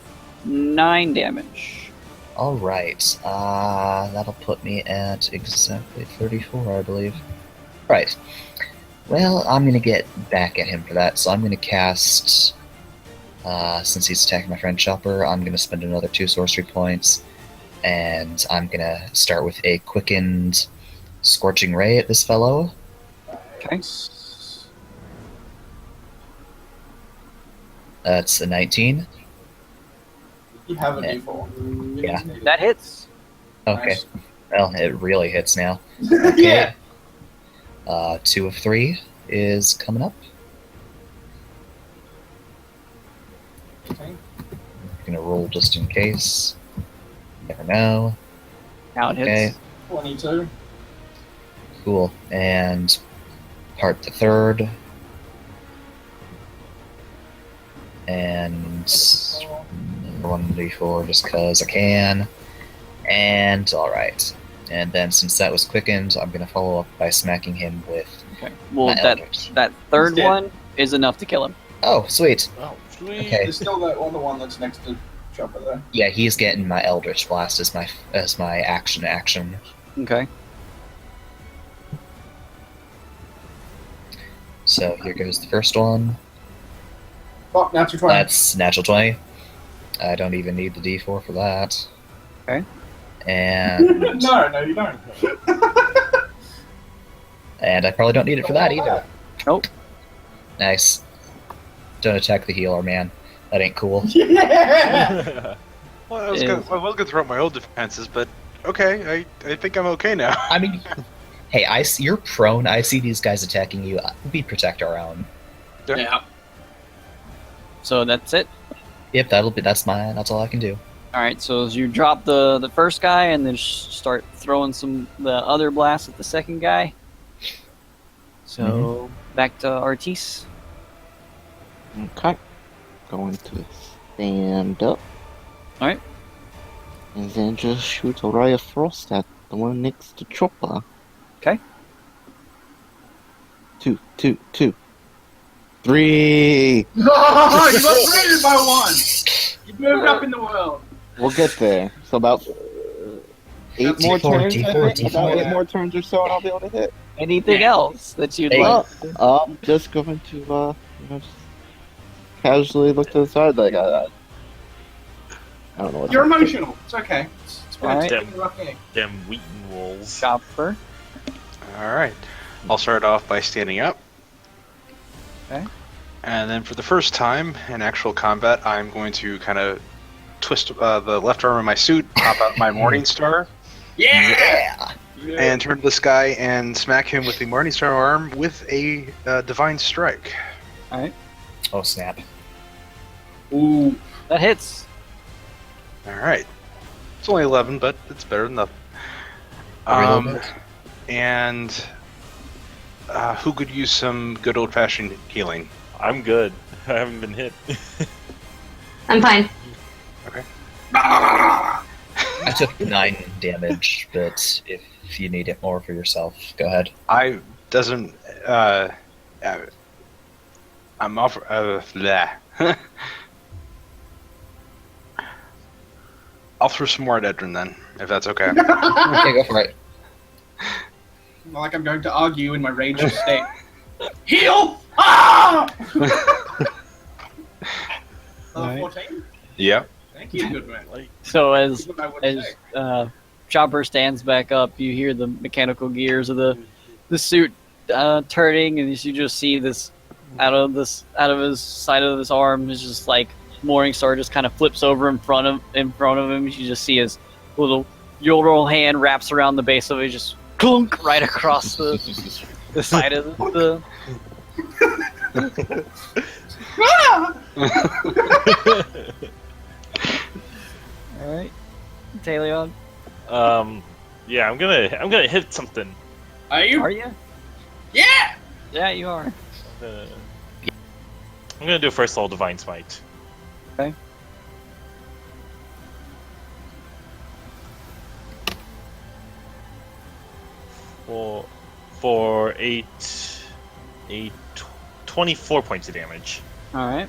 9 damage. Alright, that'll put me at exactly 34, I believe. Right. Well, I'm gonna get back at him for that, so I'm gonna cast... since he's attacking my friend Chopper, I'm gonna spend another 2 sorcery points, and I'm gonna start with a quickened Scorching Ray at this fellow. Okay. That's a 19. You have a Yeah. D4. Yeah. That hits. Okay. Nice. Well, it really hits now. Okay. Yeah. 2 of 3 is coming up. Okay. Gonna roll just in case. Never know. Now it Okay. hits. 22. Cool. And part the third. And 1d4 just because I can. And alright. And then since that was quickened, I'm gonna follow up by smacking him with Okay. Well, my that Eldritch. third He's dead. one is enough to kill him. Oh, sweet. Oh, sweet. Okay. There's still that other one that's next to Chopper there. Yeah, he's getting my Eldritch Blast as my action. Okay. So here goes the first one. Fuck, natural 20. That's natural 20. I don't even need the D4 for that. Okay. And no, you don't. and I probably don't need it for that either. Nope. Nice. Don't attack the healer, man. That ain't cool. Yeah! Well, I was gonna throw out my old defenses, but okay, I think I'm okay now. I mean, hey, you're prone. I see these guys attacking you. We protect our own. Yeah. So that's it. Yep, that's all I can do. All right, so as you drop the first guy and then start throwing the other blasts at the second guy. So back to Artis. Okay. Going to stand up. Alright. And then just shoot a ray of frost at the one next to Chopper. Okay. 2, 2, 2. 3! Oh, you upgraded by one! You moved up in the world. We'll get there. So about 8 more D4, turns, I D4, think. About 8 D4. more turns or so, and I'll be able to hit. Anything else that you'd Hey. like? I'm just going to, just casually look to the side like I don't know what You're to do. emotional. It's okay. It's been Alright. a rough game. Them Wheaton wolves. Chopper. All right. I'll start off by standing up. Okay. And then for the first time in actual combat, I'm going to kind of twist the left arm of my suit, pop out my Morning Star, Yeah! and turn to this guy and smack him with the Morning Star arm with a Divine Strike. Oh snap! Ooh. That hits. All right. It's only 11, but it's better than nothing. Every little bit. And who could use some good old-fashioned healing? I'm good. I haven't been hit. I'm fine. I took 9 damage, but if you need it more for yourself, go ahead. I doesn't. I'm off. Blah. I'll throw some more at Edrin then, if that's okay. Okay, go for it. Not like I'm going to argue in my rage state. Heal! Ah! Right. 14? Yep. Thank you, good man. So That's what I would say. Chopper stands back up, you hear the mechanical gears of the suit turning, and you just see this out of his side of his arm is just like Morning Star just kind of flips over in front of him. You just see his little hand wraps around the base of it, just clunk right across the side of the. All right, Talion. Yeah, I'm gonna hit something. Are you? Are you? Yeah! Yeah, you are. I'm gonna do a first level Divine Smite. Okay. For 24 points of damage. All right.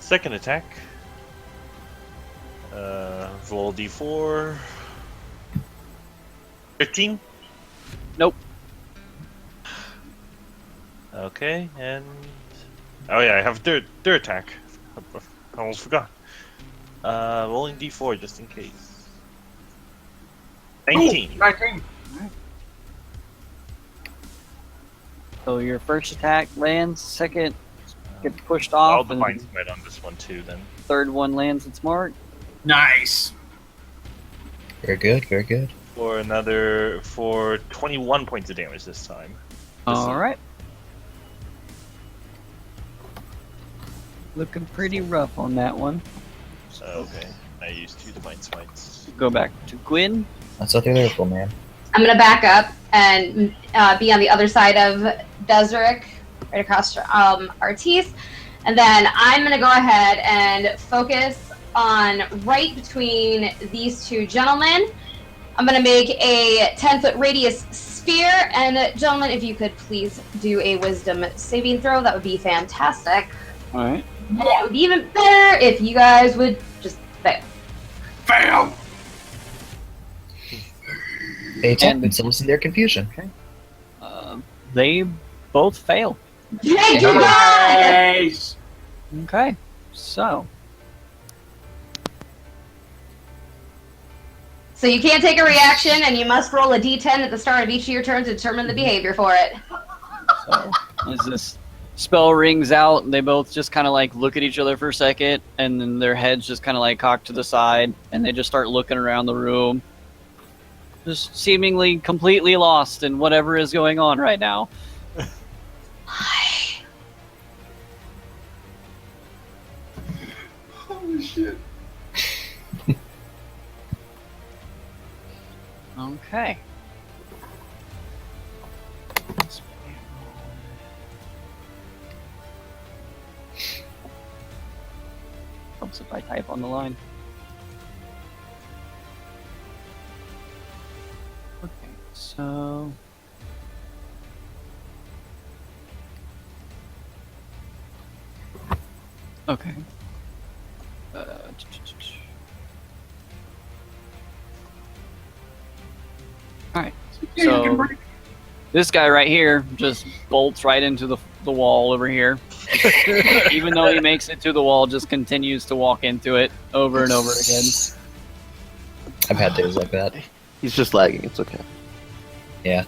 Second attack. Roll D4. 15. Nope. Okay, and oh yeah, I have third attack. I almost forgot. Rolling D4 just in case. 19. Ooh, 19. So your first attack lands, second gets pushed I'll off, Divine and Smite on this one too then. third one lands its mark. Nice. Very good, very good. For 21 points of damage this time. All right. Looking pretty rough on that one. Okay, I used 2 Divine Smites. Go back to Gwyn. That's what they're there for, man. I'm gonna back up and be on the other side of Desric, right across from Artis, and then I'm gonna go ahead and focus on right between these two gentlemen. I'm gonna make a 10-foot radius sphere, and gentlemen, if you could please do a Wisdom saving throw, that would be fantastic. All right. And it would be even better if you guys would just fail. Fail! They attack And- themselves in their confusion. They both fail. Thank you, God! Nice! Okay. So So you can't take a reaction, and you must roll a d10 at the start of each of your turns to determine the behavior for it. as this spell rings out, they both just kind of like look at each other for a second, and then their heads just kind of like cock to the side, and they just start looking around the room, just seemingly completely lost in whatever is going on right now. Holy Okay. Helps if I type on the line. Okay, so okay. Alright, so this guy right here just bolts right into the wall over here. Even though he makes it to the wall, just continues to walk into it over and over again. I've had days like that. He's just lagging. It's okay. Yeah.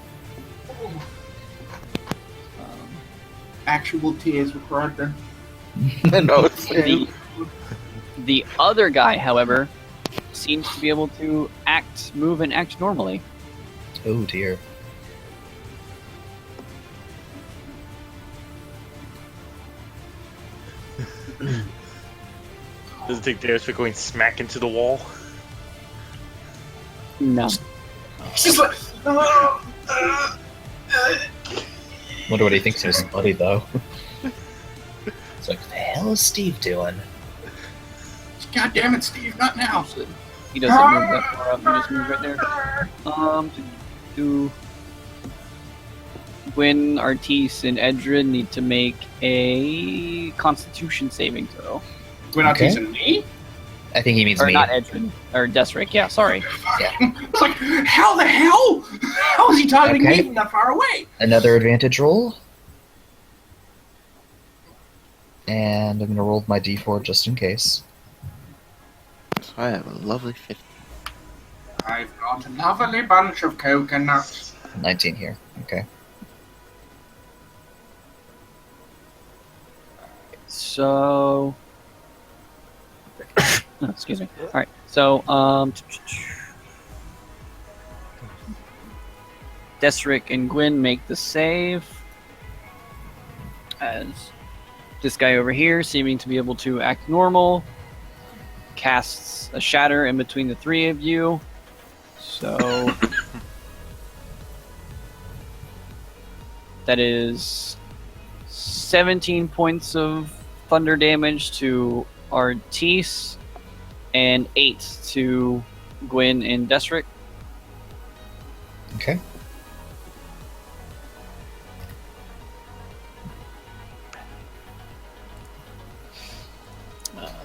Actual tears required then. No, it's The other guy, however, seems to be able to move and act normally. Oh dear. Does it take damage for going smack into the wall? No. She's like, Wonder what he thinks of his buddy, though. It's like, what the hell is Steve doing? God damn it, Steve, not now. He doesn't move that far up. He just moves right there. To Gwyn, Artis, and Edrin need to make a Constitution saving throw. When Okay. I teasing me? I think he means Or me. not Edrin. Or Desric. Yeah, sorry. It's like, how the hell? How is he targeting Okay. me from that far away? Another advantage roll. And I'm going to roll my d4 just in case. So I have a lovely 50. I've got a lovely bunch of coconuts. 19 here. Okay. So... Oh, excuse me. Alright, so, Desric and Gwyn make the save. As this guy over here, seeming to be able to act normal, casts a shatter in between the three of you. So... that is 17 points of thunder damage to Artis, and 8 to Gwyn and Desric. Okay.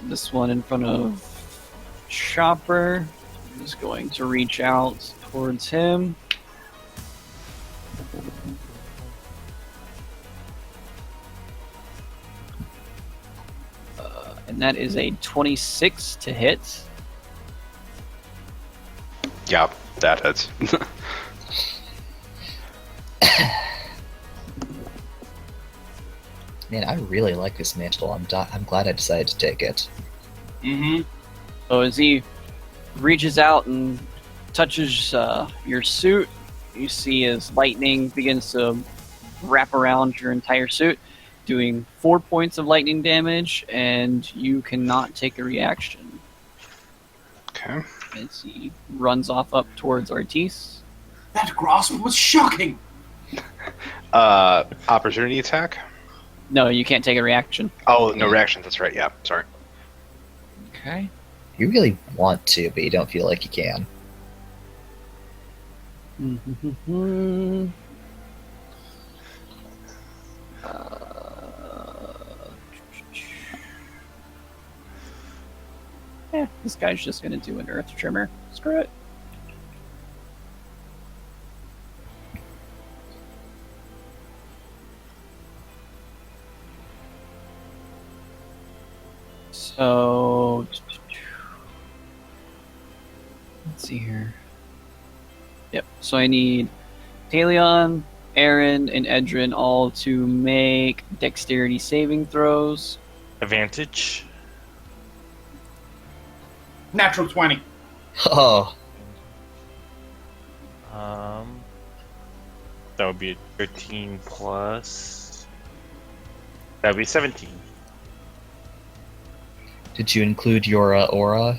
This one in front of Chopper is going to reach out towards him. And that is a 26 to hit. Yeah, that hits. Man, I really like this mantle. I'm glad I decided to take it. Mm-hmm. So as he reaches out and touches your suit, you see as lightning begins to wrap around your entire suit, doing 4 points of lightning damage, and you cannot take a reaction. Okay. As he runs off up towards Artis. That grasp was shocking. Opportunity attack? No, you can't take a reaction. Oh, no reaction. That's right. Yeah, sorry. Okay. You really want to, but you don't feel like you can. Yeah, this guy's just gonna do an earth tremor. Screw it. So let's see here. Yep. So I need Talion, Aaron, and Edrin all to make dexterity saving throws. Advantage. Natural 20. Oh, That would be a 13 plus. That would be 17. did you include your aura?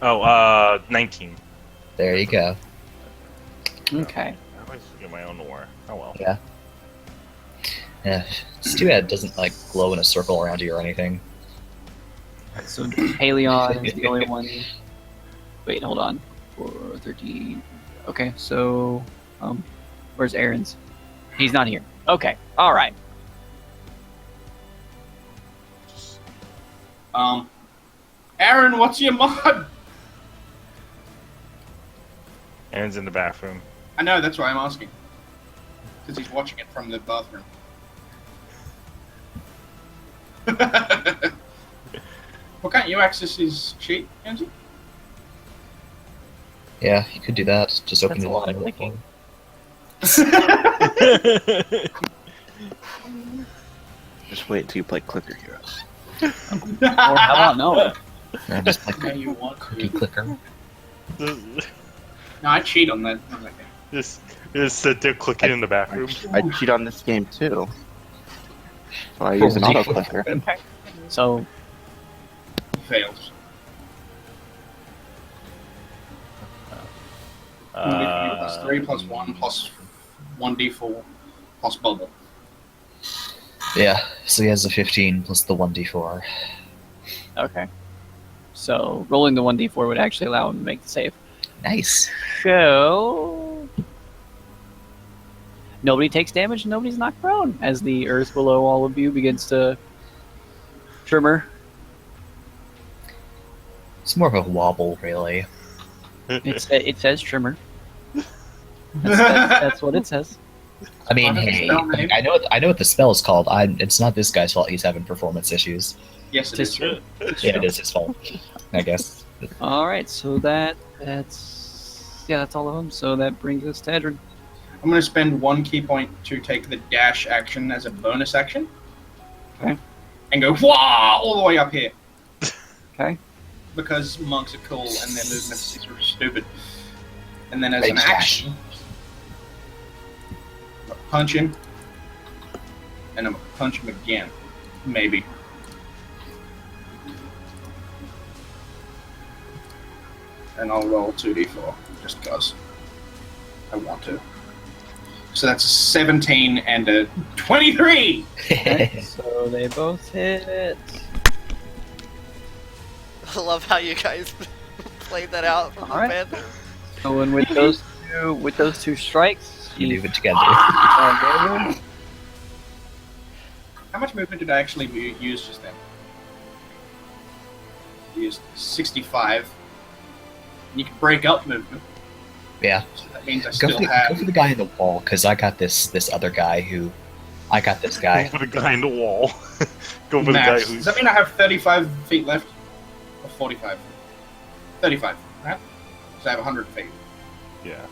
Oh, 19. There you go. Okay. I always forget my own war. Oh well. Yeah. Yeah. It's too bad it doesn't like glow in a circle around you or anything. So Halion is the only one. Wait, hold on. 413. Okay, so where's Aaron's? He's not here. Okay, all right. Aaron, what's your mod? Aaron's in the bathroom. I know, that's why I'm asking. Because he's watching it from the bathroom. Well, can't you access his sheet, Ammzy? Yeah, you could do that. Just open That's the a lot of line. clicking. Just wait until you play Clicker Heroes. Or how about no? Or just like No, you want cookie to. clicker. No, I cheat on that. Just sit there clicking in the bathroom. I cheat on this game too. So I use an auto clicker. So Fails. Plus 3 plus 1 plus 1d4 plus bubble. Yeah, so he has a 15 plus the 1d4. okay. So rolling the 1d4 would actually allow him to make the save. Nice. So nobody takes damage, nobody's knocked prone as the earth below all of you begins to tremor. It's more of a wobble, really. It says tremor. That's what it says. I mean, Why does it hey, spell name? I know what the spell is called. It's not this guy's fault he's having performance issues. Yes, it is. True. Yeah, it is his fault, I guess. All right, so that's all of them. So that brings us to Edrin. I'm going to spend 1 key point to take the dash action as a bonus action. Okay. And go, wah, all the way up here. Okay. Because monks are cool and their movements are stupid. And then as Big an dash. action, I'm going to punch him. And I'm going to punch him again. Maybe. And I'll roll 2d4, just because I want to. So that's a 17 and a 23! Okay, so they both hit. I love how you guys played that out from the Alright. Panther. So and with those two strikes, You he leave it together. How much movement did I actually use just then? I used 65. And you can break up movement. Yeah. So that means I Go still for, have... go for the guy in the wall, because I got this other guy who... I got this guy. Go for the guy in the wall. Go for the guy max. who's. Does that mean I have 35 feet left? Or 45? 35, right? So I have 100 feet. Yeah.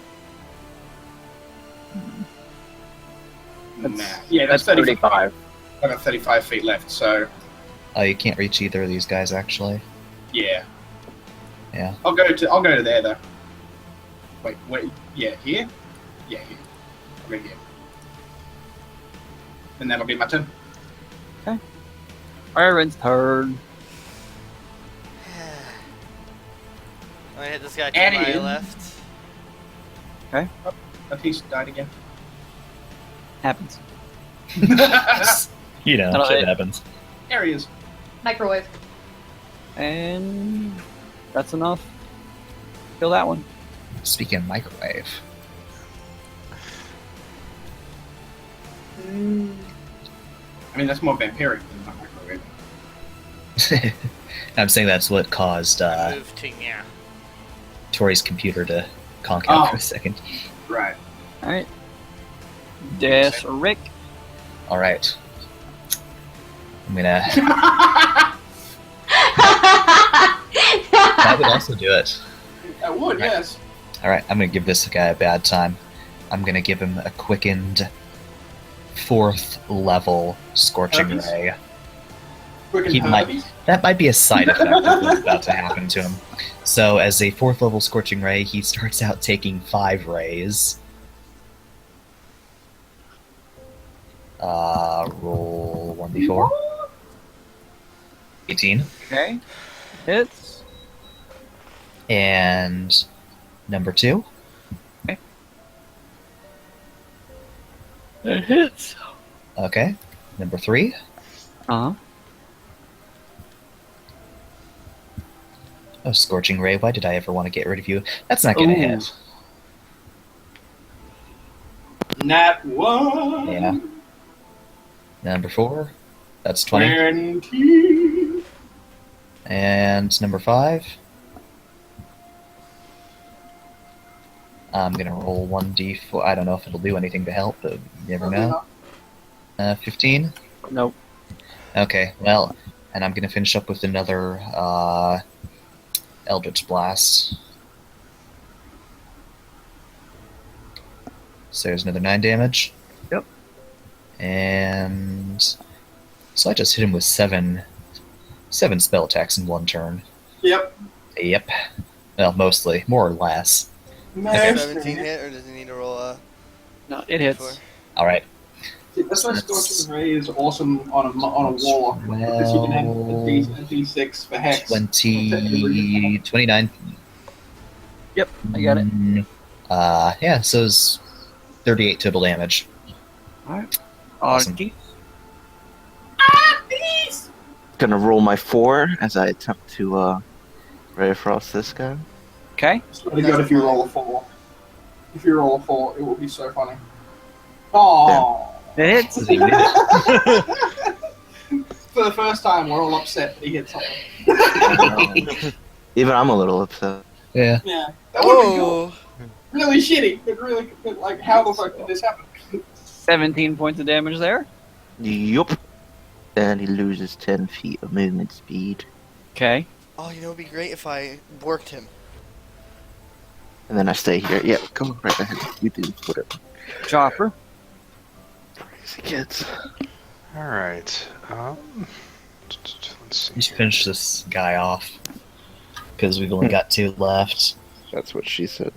Yeah, that's 35. 35. I've got 35 feet left, so Oh, you can't reach either of these guys, actually. yeah. Yeah. I'll go to there though. Wait, yeah, here? Yeah, here. I'll go here. And that'll be my turn. Aaron's turn. I'm gonna hit this guy to Annie. my left. A piece died again. Happens. You know, That'll shit hit. happens. There he is. Microwave. And that's enough. Kill that one. Speaking of microwave, I mean, that's more vampiric than not microwave. I'm saying that's what caused Move to yeah. Tori's computer to conk out for Oh. a second. Right. Alright. Des Rick. Alright. I'm gonna... That would also do it. I would, Right. yes. Alright, I'm gonna give this guy a bad time. I'm gonna give him a quickened 4th level Scorching Herpes? Ray. Freaking He might- herpes. That might be a side effect of what's about to happen to him. So, as a 4th level Scorching Ray, he starts out taking 5 rays. Roll 1d4. 18. Okay. Hits. And number 2. It hits. Okay. Number 3. Uh-huh. Oh, Scorching Ray, why did I ever want to get rid of you? That's not gonna Ooh. hit. Nat 1. Yeah. Number 4. That's 20. 20. And number 5. I'm gonna roll 1d4. I don't know if it'll do anything to help, but you never know. 15? Nope. Okay, well, and I'm gonna finish up with another Eldritch Blast. So there's another 9 damage. Yep. And so I just hit him with 7 spell attacks in 1 turn. Yep. Yep. Well, mostly, more or less. Nice. 17 hit, or does he need to roll a... No, it hits. All right. See, that's why Scorching Ray is awesome on a war. Because you can add a D6 for Hex. 29. Yep, I got it. Yeah, so it's 38 total damage. Alright. Awesome. Gonna roll my 4 as I attempt to Ray Frost this guy. Okay. It's really good if you roll a 4. If you roll a 4, it will be so funny. Oh. It hits. He did it. For the first time, we're all upset that he hit something. Even I'm a little upset. Yeah. Yeah. That would be Whoa! cool. Really shitty. Like, how the fuck did this happen? 17 points of damage there. Yup. And he loses 10 feet of movement speed. Okay. Oh, you know, it'd be great if I worked him. And then I stay here. Yeah, go right ahead. You do whatever. Chopper. Crazy kids. Alright. Let's see. Let's here. finish this guy off. Because we've only got 2 left. That's what she said.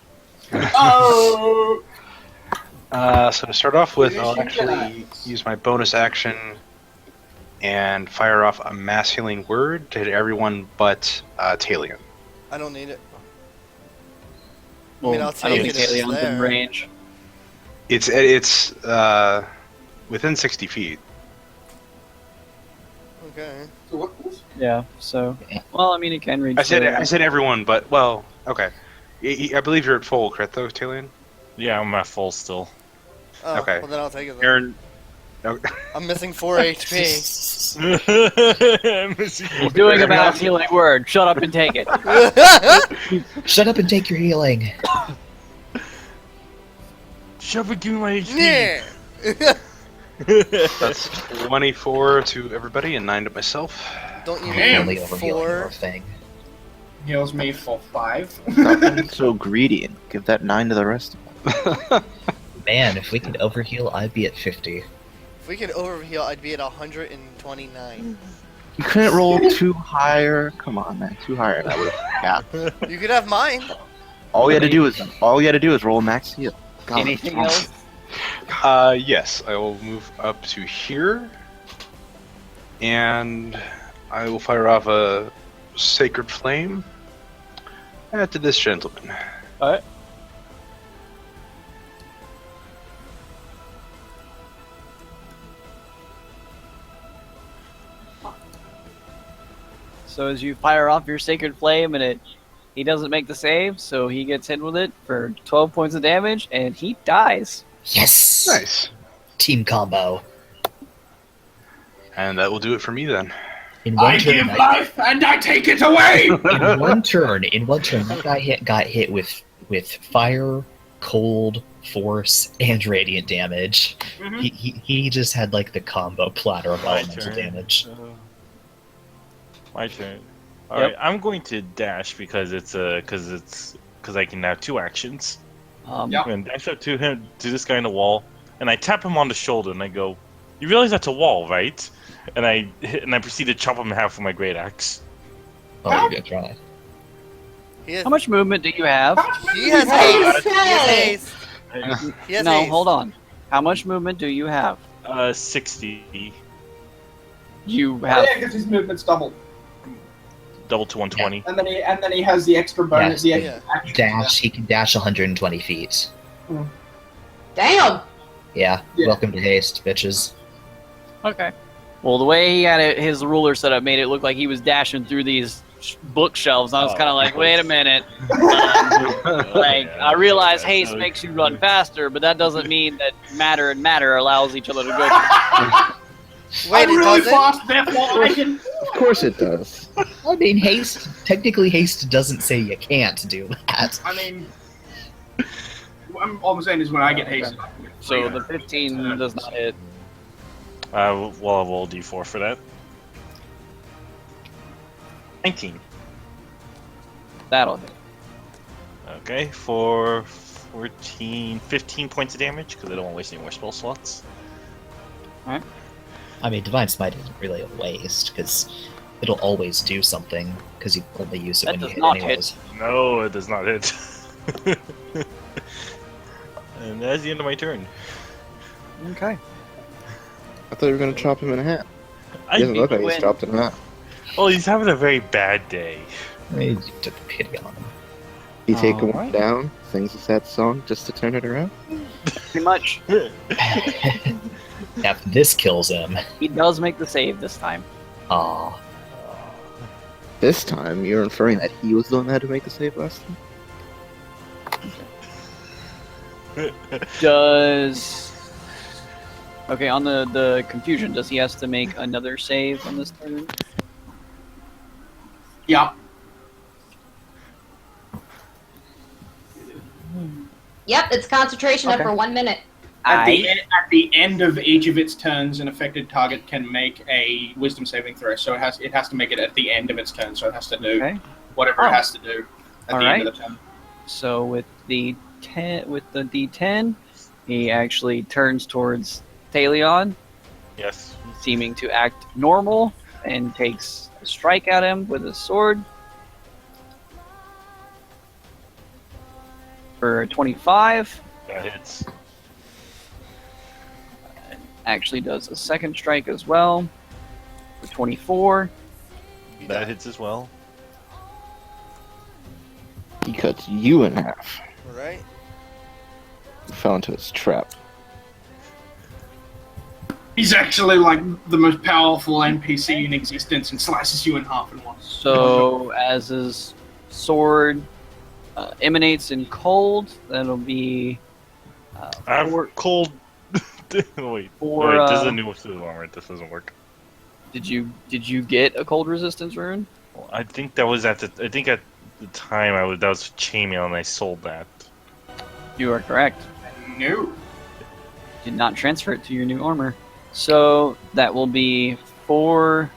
Oh! So to start off with, I'll Finishing actually guys. use my bonus action and fire off a mass healing word to hit everyone but Talion. I don't need it. Well, mean, I'll I don't take think it if it's Alion's in there. range. It's within 60 feet. Okay. So what was? Yeah, so... Well, I mean, it can reach... I said everyone, but well, okay. I believe you're at full crit though, Talion. Yeah, I'm at full still. Oh, Okay. well then I'll take it then. Aaron. Okay. I'm missing 4 HP. He's doing a mass healing word. Shut up and take it. Shut up and take your healing. Shut up and give me my HP. Yeah. That's 24 to everybody and 9 to myself. Don't you Only need over healing 4? your thing. Heals me for 5. Stop being so greedy and give that 9 to the rest of them. Man, if we could overheal, I'd be at 50. If we could overheal, I'd be at 129. You couldn't roll 2 higher. Come on, man, 2 higher. That would have You could have mine. All you had to do is roll max heal. God. Anything else? Yes, I will move up to here, and I will fire off a sacred flame to this gentleman. Alright. So as you fire off your sacred flame and he doesn't make the save, so he gets hit with it for 12 points of damage and he dies. Yes! Nice. Team combo. And that will do it for me then. In one I turn, give life and I take it away! in one turn, that guy got hit with fire, cold, force, and radiant damage. Mhm. He just had like the combo platter of My elemental turn. damage. My turn. Yep. Alright, I'm going to dash because I can have 2 actions. Yeah. I'm gonna dash up to him, to this guy in the wall, and I tap him on the shoulder and I go, "You realize that's a wall, right?" And I proceed to chop him in half with my great axe. Oh, good try. He has, How much movement do you have? he has haste. He has haste. He has No, haste. hold on. How much movement do you have? 60, You Oh, have... yeah, because his movement's double. double to 120. And then he has the extra bonus. Yeah. The extra action. Dash. He can dash 120 feet. Damn! Yeah, Yeah. welcome to haste, bitches. Okay. Well, the way he had his ruler set up made it look like he was dashing through these bookshelves. I was Oh, kind of like, of wait a course. minute. Like, I realize haste makes you run faster, but that doesn't mean that matter and matter allows each other to go. Wait, I'm it really doesn't? fast, therefore I can. Of course it does. I mean, technically haste doesn't say you can't do that. I mean, all I'm saying is when I get hasted. So the 15 does not hit. Well, I'll roll d4 for that. 19. That'll hit. Okay, for 15 points of damage, because I don't want to waste any more spell slots. I mean, Divine Smite isn't really a waste, because it'll always do something, because you only use it That when you does hit not anyways. No, it does not hit. And that's the end of my turn. Okay. I thought you were gonna chop him in half. I He doesn't look like win. he's chopped in half. Well, he's having a very bad day. I mean, you took pity on him. You take him Alright. down, sings a sad song just to turn it around. Pretty much. If this kills him, He does make the save this time. aw. This time, you're inferring that he was the one that had to make the save last time? Does... Okay, on the confusion, does he has to make another save on this turn? Yeah. Yep, it's concentration up Okay. for 1 minute. At the end of each of its turns, an affected target can make a Wisdom saving throw. So it has to make it at the end of its turn. So it has to do Okay. whatever Oh. it has to do at the end of the turn. So with the D10, he actually turns towards Talion, Yes. seeming to act normal, and takes a strike at him with his sword for 25. That hits. Actually does a second strike as well for 24. That hits as well. He cuts you in half. Alright. You fell into his trap. He's actually like the most powerful NPC in existence and slices you in half in one. So as his sword emanates in cold, that'll be I'm cold. Wait. For, Wait, this is a new suit of armor. This doesn't work. Did you get a cold resistance rune? Well, I think that was at the time that was chainmail and I sold that. You are correct. No. Did not transfer it to your new armor. So that will be 4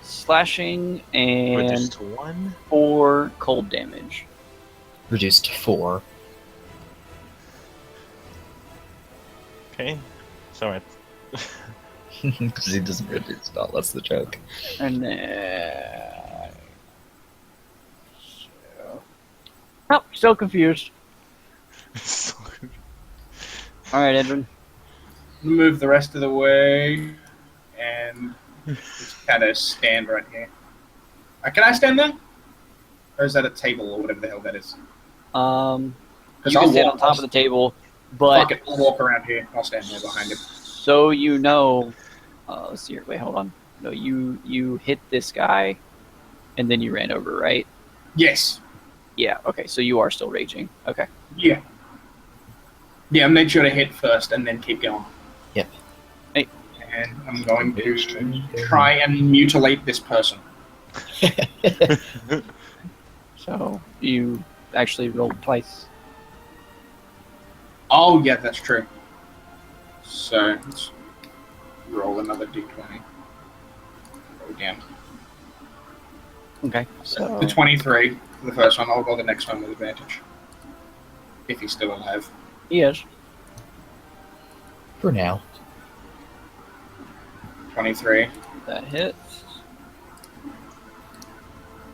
slashing and Reduced to 1. 4 cold damage. Reduced to 4. Okay. So Because he doesn't reduce, no, that's the joke. And then... Oh, still confused. Alright, Edwin. Move the rest of the way and just kind of stand right here. Can I stand there? Or is that a table or whatever the hell that is? You I'll can stand walk- on top of the table, but Fuck it, I'll walk around here. I'll stand there behind him. so you know... let's see here. Wait, hold on. No, you hit this guy, and then you ran over, right? Yes. Yeah, okay, so you are still raging. Okay. Yeah. Yeah, make sure to hit first and then keep going. Yep. Hey. And I'm going to try and mutilate this person. So you actually rolled twice. Oh, yeah, that's true. So, let's roll another d20. Roll again. Okay. So The 23 for the first one. I'll roll the next one with advantage. If he's still alive. yes. For now. 23. That hits.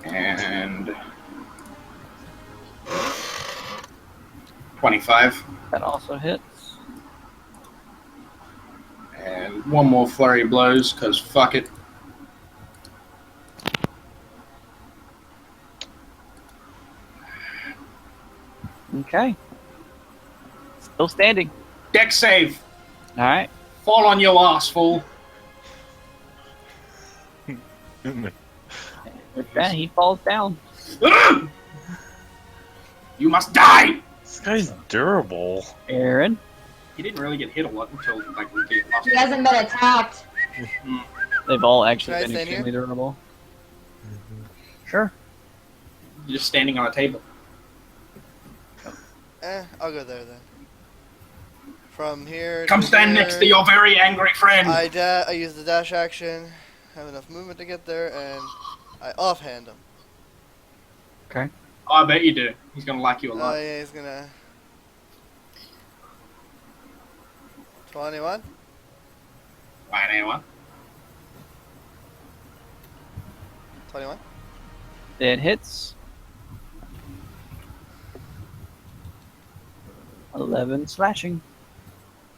And 25. That also hits. And one more flurry of blows, because fuck it. Okay. Still standing. Deck save! All right. Fall on your ass, fool. With that, he falls down. You must die! This guy's durable. Aaron. He didn't really get hit a lot until like we get lost. He hasn't been attacked. They've all actually Can I been stand extremely durable. Sure. You're just standing on a table. I'll go there then. From here. Come to stand here, next to your very angry friend. I use the dash action. Have enough movement to get there, and I offhand him. Okay. Oh, I bet you do. He's gonna like you a Oh lot. yeah, he's gonna. 21. Right, anyone? 21. It hits. 11 slashing.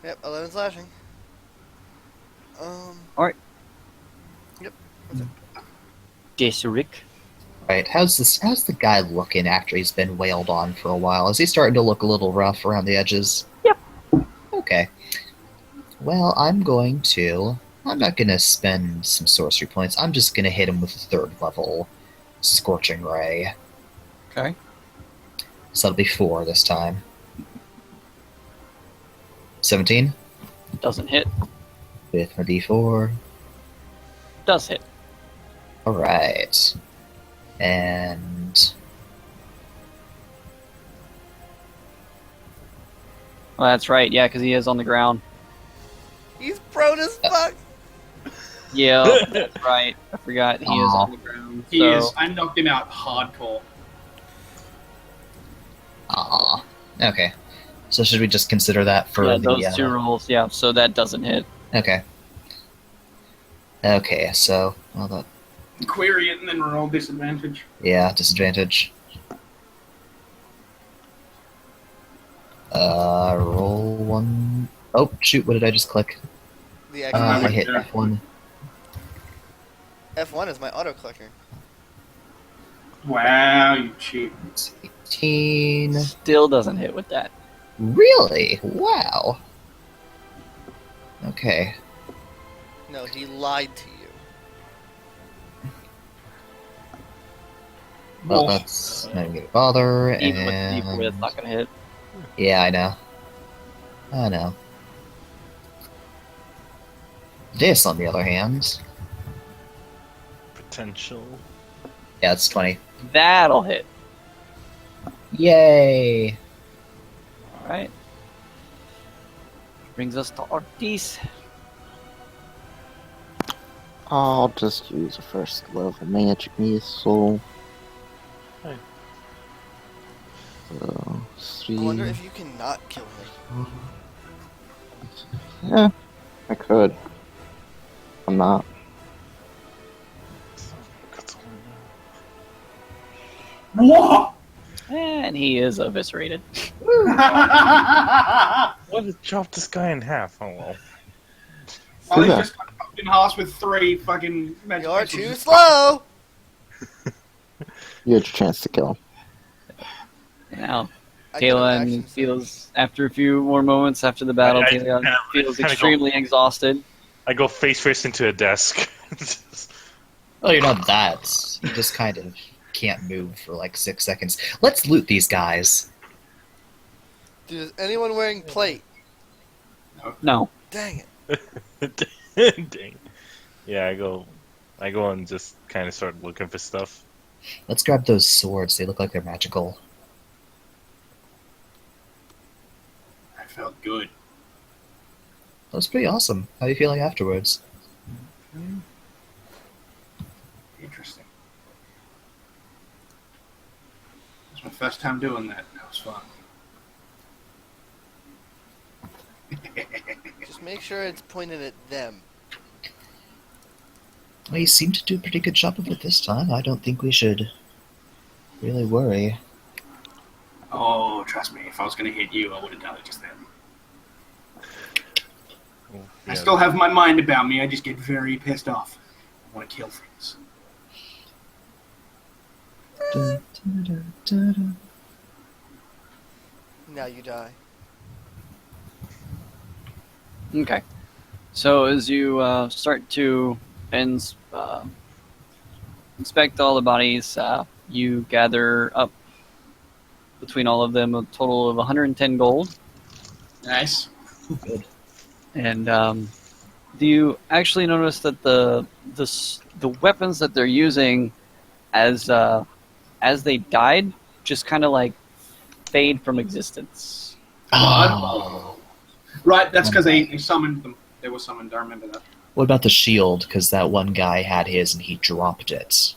Yep, 11 slashing. Alright. Yep. Desric. Right, how's the guy looking after he's been wailed on for a while? Is he starting to look a little rough around the edges? Yep. Okay. Well, I'm not gonna spend some sorcery points. I'm just gonna hit him with a 3rd level Scorching Ray. Okay. So that'll be 4 this time. 17 Doesn't hit. with my D4. Does hit. Alright. And Well, that's right. Yeah, because he is on the ground. He's prone as fuck. Yeah, that's right. I forgot he is on the ground. He is. I knocked him out hardcore. ah, okay. So should we just consider that for Yeah, the those 2 rolls. Yeah, so that doesn't hit. Okay. Okay, so well that Query it and then roll disadvantage. disadvantage. Roll 1. Oh shoot! What did I just click? The I hit Yeah. F1. F1 is my auto clicker. Wow, you cheat. 18. Still doesn't hit with that. Really? Wow. Okay. No, he lied to you. Well, Oh. that's not even gonna bother. Even with the D4, that's And not going to hit. yeah, I know. I know. This, on the other hand, Potential. yeah, it's 20. That'll hit. Yay! Alright. Brings us to Ortiz. I'll just use a 1st level magic missile. Hey. So, I 3. wonder if you can not kill him. Yeah, I could. I'm not. What? And he is eviscerated. What did chop this guy in half? Oh well. Well, he's Yeah. just got chopped in half with 3 fucking magic You're missiles. too slow. You had your chance to kill him. Now, I could have Kalen action feels, after a few more moments after the battle, I Kalen kinda- feels kinda go- extremely exhausted. I go face first into a desk. Well, you're not that. You just kind of can't move for like 6 seconds. Let's loot these guys. Dude, is anyone wearing plate? No. Dang it. Dang. Yeah, I go and just kind of start looking for stuff. Let's grab those swords. They look like they're magical. I felt good. That was pretty awesome. How are you feeling afterwards? Interesting. It's my first time doing that. That was fun. Just make sure it's pointed at them. Well, you seem to do a pretty good job of it this time. I don't think we should really worry. Oh, trust me, if I was going to hit you, I would have done it just then. I still have my mind about me. I just get very pissed off. I want to kill things. Now you die. Okay. So as you start to inspect all the bodies, you gather up between all of them a total of 110 gold. Nice. Good. And do you actually notice that the weapons that they're using as they died just kind of like fade from existence? Oh. Right, that's because they summoned them. They were summoned, I remember that. What about the shield? Because that one guy had his and he dropped it.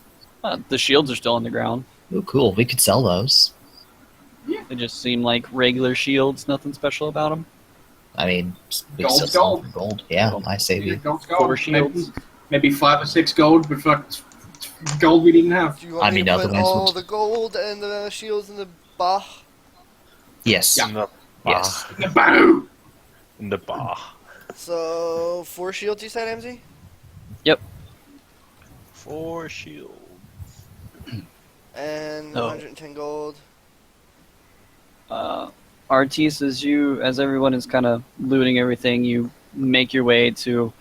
The shields are still on the ground. Oh, cool. We could sell those. They just seem like regular shields. Nothing special about them. I mean, we could Gold's sell some gold. for gold. Yeah, I say we. Gold's gold. 4 shields. Maybe 5 or 6 gold, but fuck, gold we didn't have. Do you want I me mean, to put otherwise all we'll- the gold and the shields in the bah? Yes. Yeah. In the Yes. Boo! In the bah. So 4 shields, you said, Ammzy? 4 shield. And Oh. 110 gold. Artis, as everyone is kind of looting everything, you make your way to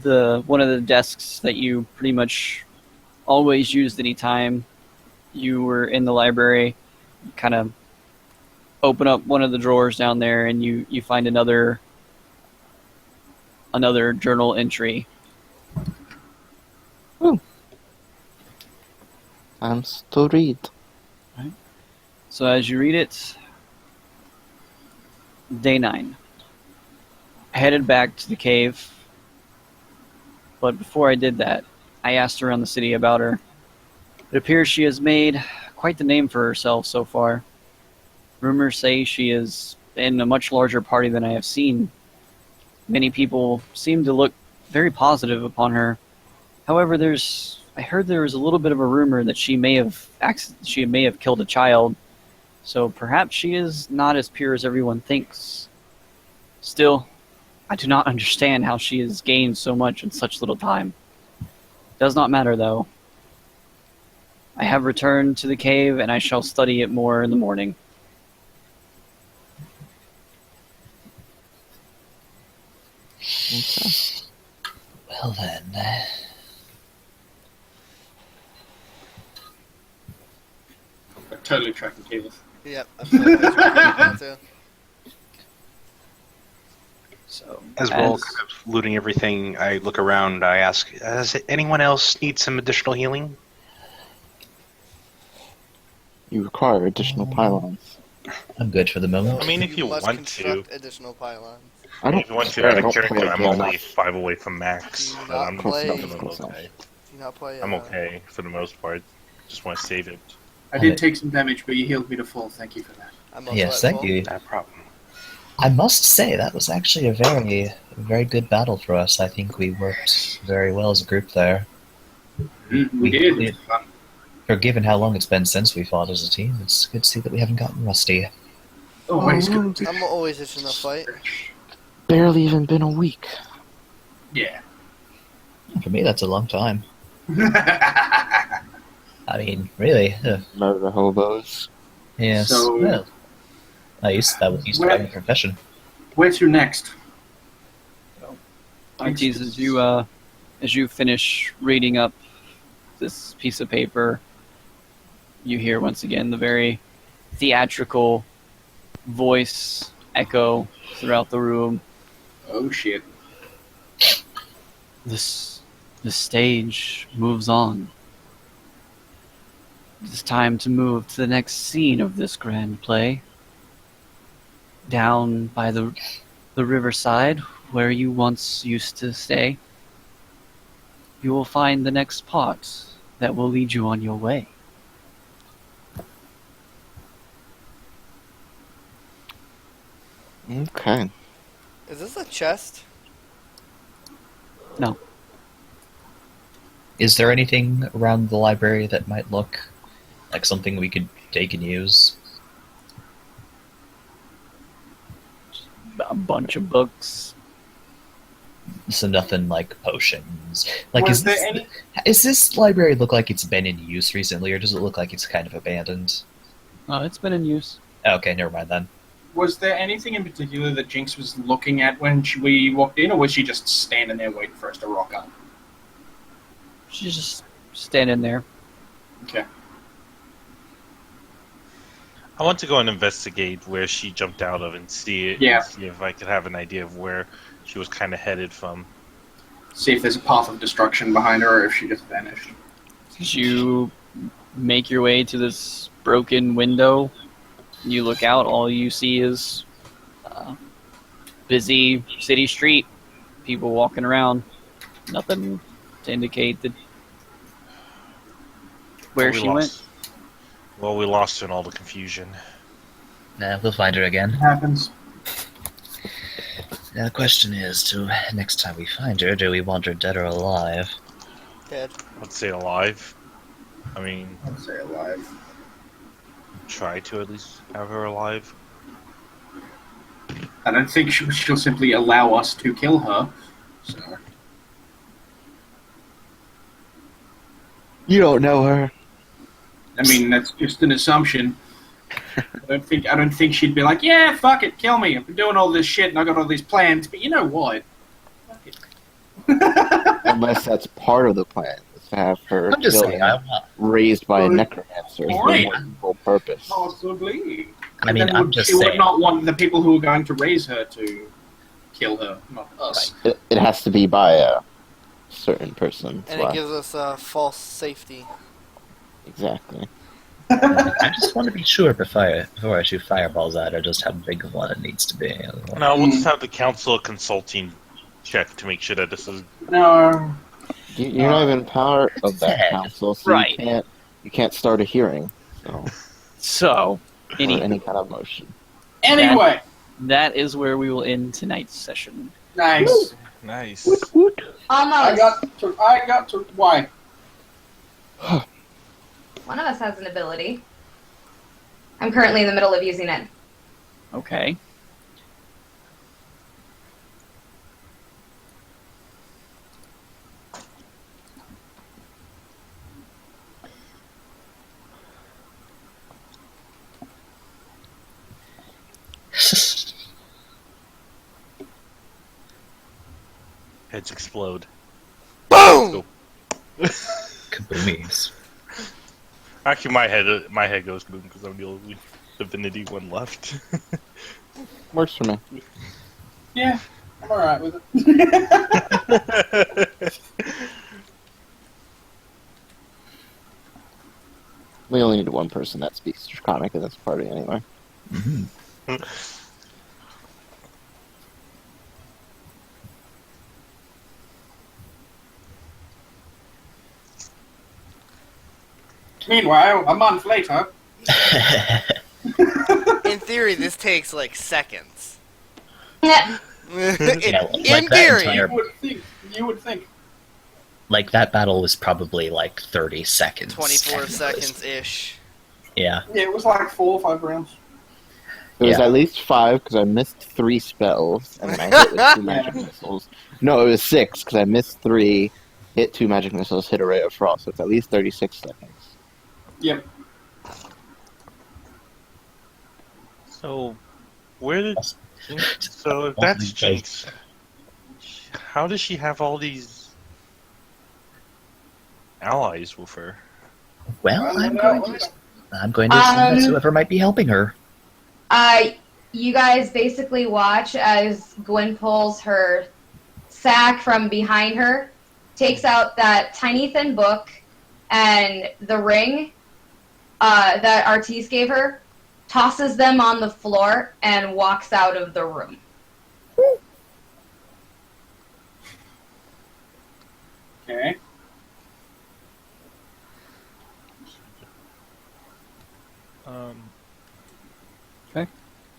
one of the desks that you pretty much always used anytime you were in the library. You kind of open up one of the drawers down there, and you find another journal entry. I'm still read. So as you read it, day 9. Headed back to the cave, but before I did that, I asked around the city about her. It appears she has made quite the name for herself so far. Rumors say she is in a much larger party than I have seen. Many people seem to look very positive upon her. However, I heard there was a little bit of a rumor that she may have killed a child. So perhaps she is not as pure as everyone thinks. Still, I do not understand how she has gained so much in such little time. Does not matter, though. I have returned to the cave, and I shall study it more in the morning. Okay. Well then. I'm totally tracking cables. Yep, I'm totally that too. So, As we're all kind of looting everything, I look around, I ask, does anyone else need some additional healing? You require additional pylons. I'm good for the moment. I mean, if you must want construct additional pylons. I don't If you want to, care, as I a don't character, play I'm again. only 5 away from max. Do But not I'm play. okay. Do not play. I'm okay for the most part. Just want to save it. I did take some damage, but you healed me to full. Thank you for that. I'm also Yes, at thank full. you. No problem. I must say that was actually a very good battle for us. I think we worked very well as a group there. We did. It was fun. For given how long it's been since we fought as a team, it's good to see that we haven't gotten rusty. Always good. I'm always itching to fight. Barely even been a week. Yeah. For me, that's a long time. I mean, really. Murder hobos. Yes. So- Well, that was used to Where- my profession. Where to next? Artis, as you finish reading up this piece of paper, you hear once again the very theatrical voice echo throughout the room. Oh shit. The stage moves on. It is time to move to the next scene of this grand play. Down by the riverside, where you once used to stay, you will find the next pot that will lead you on your way. Okay. Is this a chest? No. Is there anything around the library that might look like something we could take and use? A bunch of books. So nothing like potions. Like, Was there any? is this library look like it's been in use recently, or does it look like it's kind of abandoned? It's been in use. Okay, never mind then. was there anything in particular that Jinx was looking at when we walked in, or was she just standing there waiting for us to rock up? She's just standing there. Okay. I want to go and investigate where she jumped out of and see it. Yeah. And see if I could have an idea of where she was kind of headed from. See if there's a path of destruction behind her, or if she just vanished. As you make your way to this broken window, you look out, all you see is busy city street, people walking around. Nothing to indicate that where she went. Well, we lost her in all the confusion. Nah, we'll find her again. Happens. Now the question is, next time we find her, do we want her dead or alive? Dead. I'd say alive. I mean, I'd say alive. try to at least have her alive. I don't think she'll simply allow us to kill her. So. You don't know her. I mean, that's just an assumption. I don't think she'd be like, yeah, fuck it, kill me. I've been doing all this shit and I got all these plans, but you know what? Fuck it. Unless that's part of the plan, is to have her I'm just killed saying, and raised by a necromancer for Right. one full purpose. Possibly. I mean, Then I'm just she would saying. not want the people who are going to raise her to kill her, not us. It has to be by a certain person. That's And it why. gives us false safety. Exactly. I just want to be sure before I shoot fireballs at her just how big of one it needs to be. No, we'll just have the council consulting check to make sure that this is. No. You're not even part of that Ted. council, so Right. you can't start a hearing. So, So, or any kind of motion. Anyway. that is where we will end tonight's session. Nice. Nice. Almost. I got to. Why? One of us has an ability. I'm currently in the middle of using it. Okay. Heads explode. Boom! Kaboomies. Actually, my head goes boom because I'm the only divinity one left. Works for me. Yeah, I'm alright with it. We only need one person that speaks Draconic in this party anyway. Meanwhile, a month later. In theory, this takes like seconds. Yeah, In like that theory. entire- You would think. Like, that battle was probably like 30 seconds. 24 seconds-ish. Yeah. Yeah, it was like 4 or 5 rounds. It was Yeah. at least 5 because I missed 3 spells and then I hit with 2 magic missiles. No, it was 6 because I missed 3, hit 2 magic missiles, hit a ray of frost. So it's at least 36 seconds. Yep. So, where did? So if that's Jinx, how does she have all these allies with her? Well, I'm going to assume that's whoever might be helping her. You guys basically watch as Gwen pulls her sack from behind her, takes out that tiny thin book and the ring that Artis gave her, tosses them on the floor, and walks out of the room. Okay. Okay.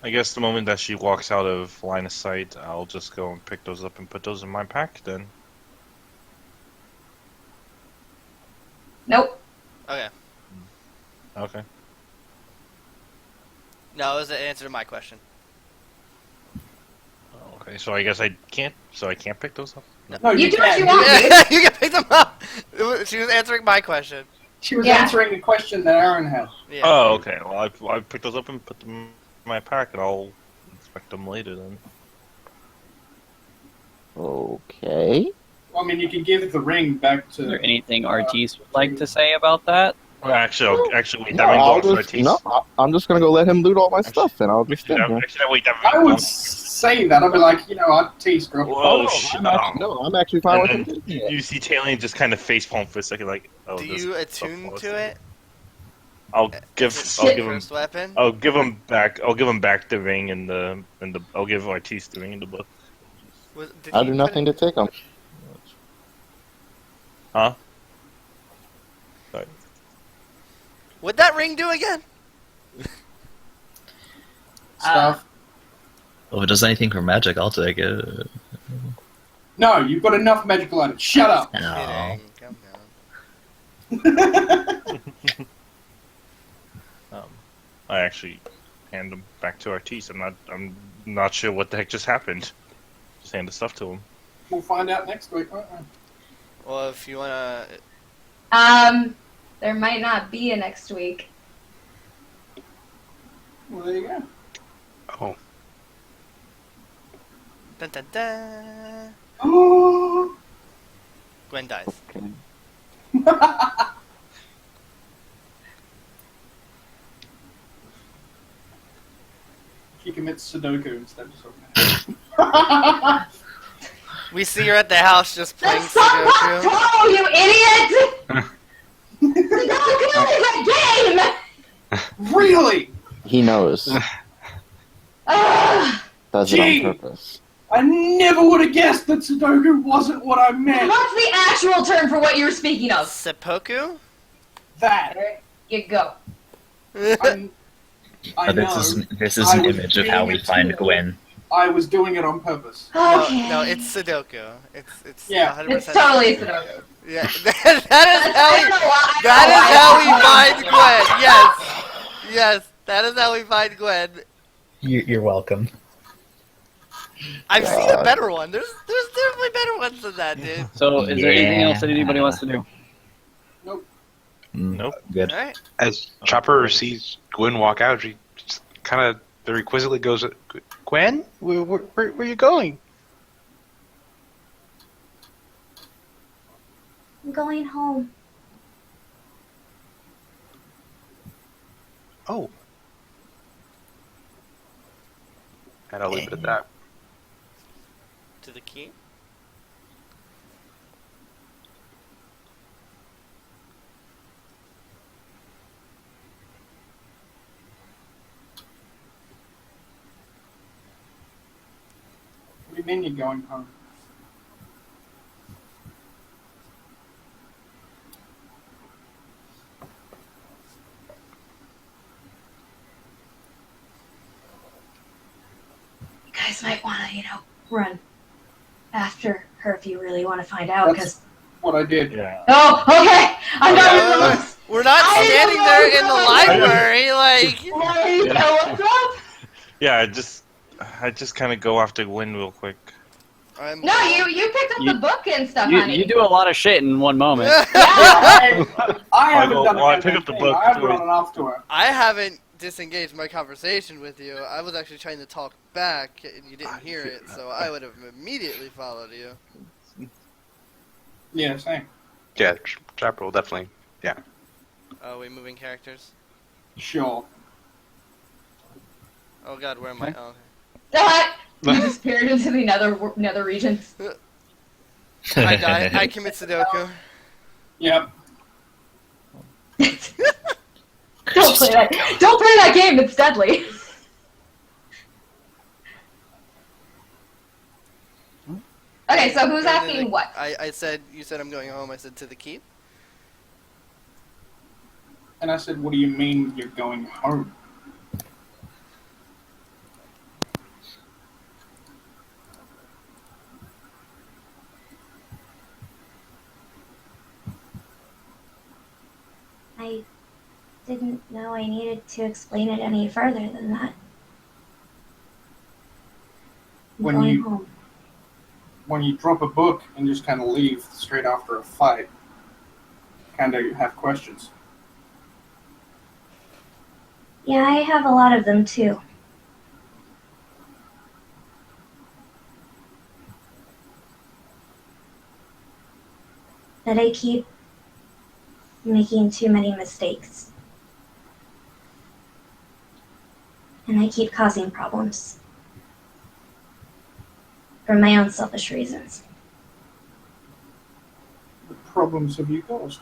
I guess the moment that she walks out of line of sight, I'll just go and pick those up and put those in my pack then. Nope. Okay. Okay. No, it was the answer to my question. Okay, so I guess I can't pick those up? No, You do what can. you want, dude. You can pick them up! She was answering my question. She was Yeah. answering the question that Aaron had. Yeah. Oh, okay. Well, I picked those up and put them in my pack, and I'll inspect them later then. Okay. Well, I mean, you can give the ring back Is there to. anything Artis would like to say about that? Well, actually wait. No, That ring I'll belongs to just Artis. I'm just gonna go let him loot all my Actually, stuff, and I'll be Actually, staying here. wait. That I ring would belongs. say that. I'd be like, Artis, girl. Whoa, no, shit! I'm actually fine with him And then taking it. you see Talion just kind of facepalm for a second, like, "Oh, Do this you stuff attune belongs to me." it? I'll give Your him. first weapon? I'll give him back. I'll give him back the ring and the. I'll give Artis the ring and the book. Did I'll he do put nothing to take him. Huh? Sorry. What'd that ring do again? Stuff. Well, if it does anything for magic, I'll take it. No, you've got enough magical items. Shut up. No. Kidding. Calm down. I actually hand him back to Artis. I'm not sure what the heck just happened. Just hand the stuff to him. We'll find out next week, won't we? Well, if you wanna... There might not be a next week. Well, there you go. Oh, Dun dun dun. Oh. Gwen dies. Okay. She commits Sudoku instead of something. We see her at the house just playing That's not Sudoku. Octo, you idiot! Sudoku is a game! Really? He knows. Ugh. Does it Gee. on purpose. I never would have guessed that Sudoku wasn't what I meant. What's the actual term for what you were speaking of? Seppuku? That. There you go. I know. This is I an was image of how we being find attentive. Gwen. I was doing it on purpose. Okay. No, it's Sudoku. It's Yeah. 100% It's totally Sudoku. Yeah, that I don't know why. is how we find Gwen. Yes, that is how we find Gwen. You're welcome. I've seen a better one. There's definitely better ones than that, dude. So, is there anything Yeah. else that anybody wants to do? Nope. Good. All right. as Chopper sees Gwen walk out, she just kind of very quizzically goes, "Gwen, where are you going?" I'm going home. Oh. And I'll leave it at that. To the key. What do you mean you're going home? You guys might want to, run after her if you really want to find out. Because What I did. Yeah. oh, okay, I'm not. We're not I standing know there in the what's up. library, like. You know what's up? Yeah. I just kind of go after Gwen real quick. No, you picked up the book and stuff, honey. You do a lot of shit in one moment. I haven't done I a pick up the thing. book. I haven't run after her. I haven't disengaged my conversation with you. I was actually trying to talk back, and you didn't hear it, so I would have immediately followed you. Yeah, same. Yeah, Chopper will definitely. Oh, we moving characters? Sure. Oh god, where am I? Oh, You disappeared into the nether regions. okay. I die. I commit Sudoku. Yep. Don't play that. Don't play that game. It's deadly. Okay, so who's asking what? I said, you said I'm going home. I said to the keep. And I said, what do you mean you're going home? I didn't know I needed to explain it any further than that. I'm When going you- home. When you drop a book and just kind of leave straight after a fight, kind of have questions. Yeah, I have a lot of them too. that I keep making too many mistakes. And I keep causing problems. For my own selfish reasons. What problems have you caused?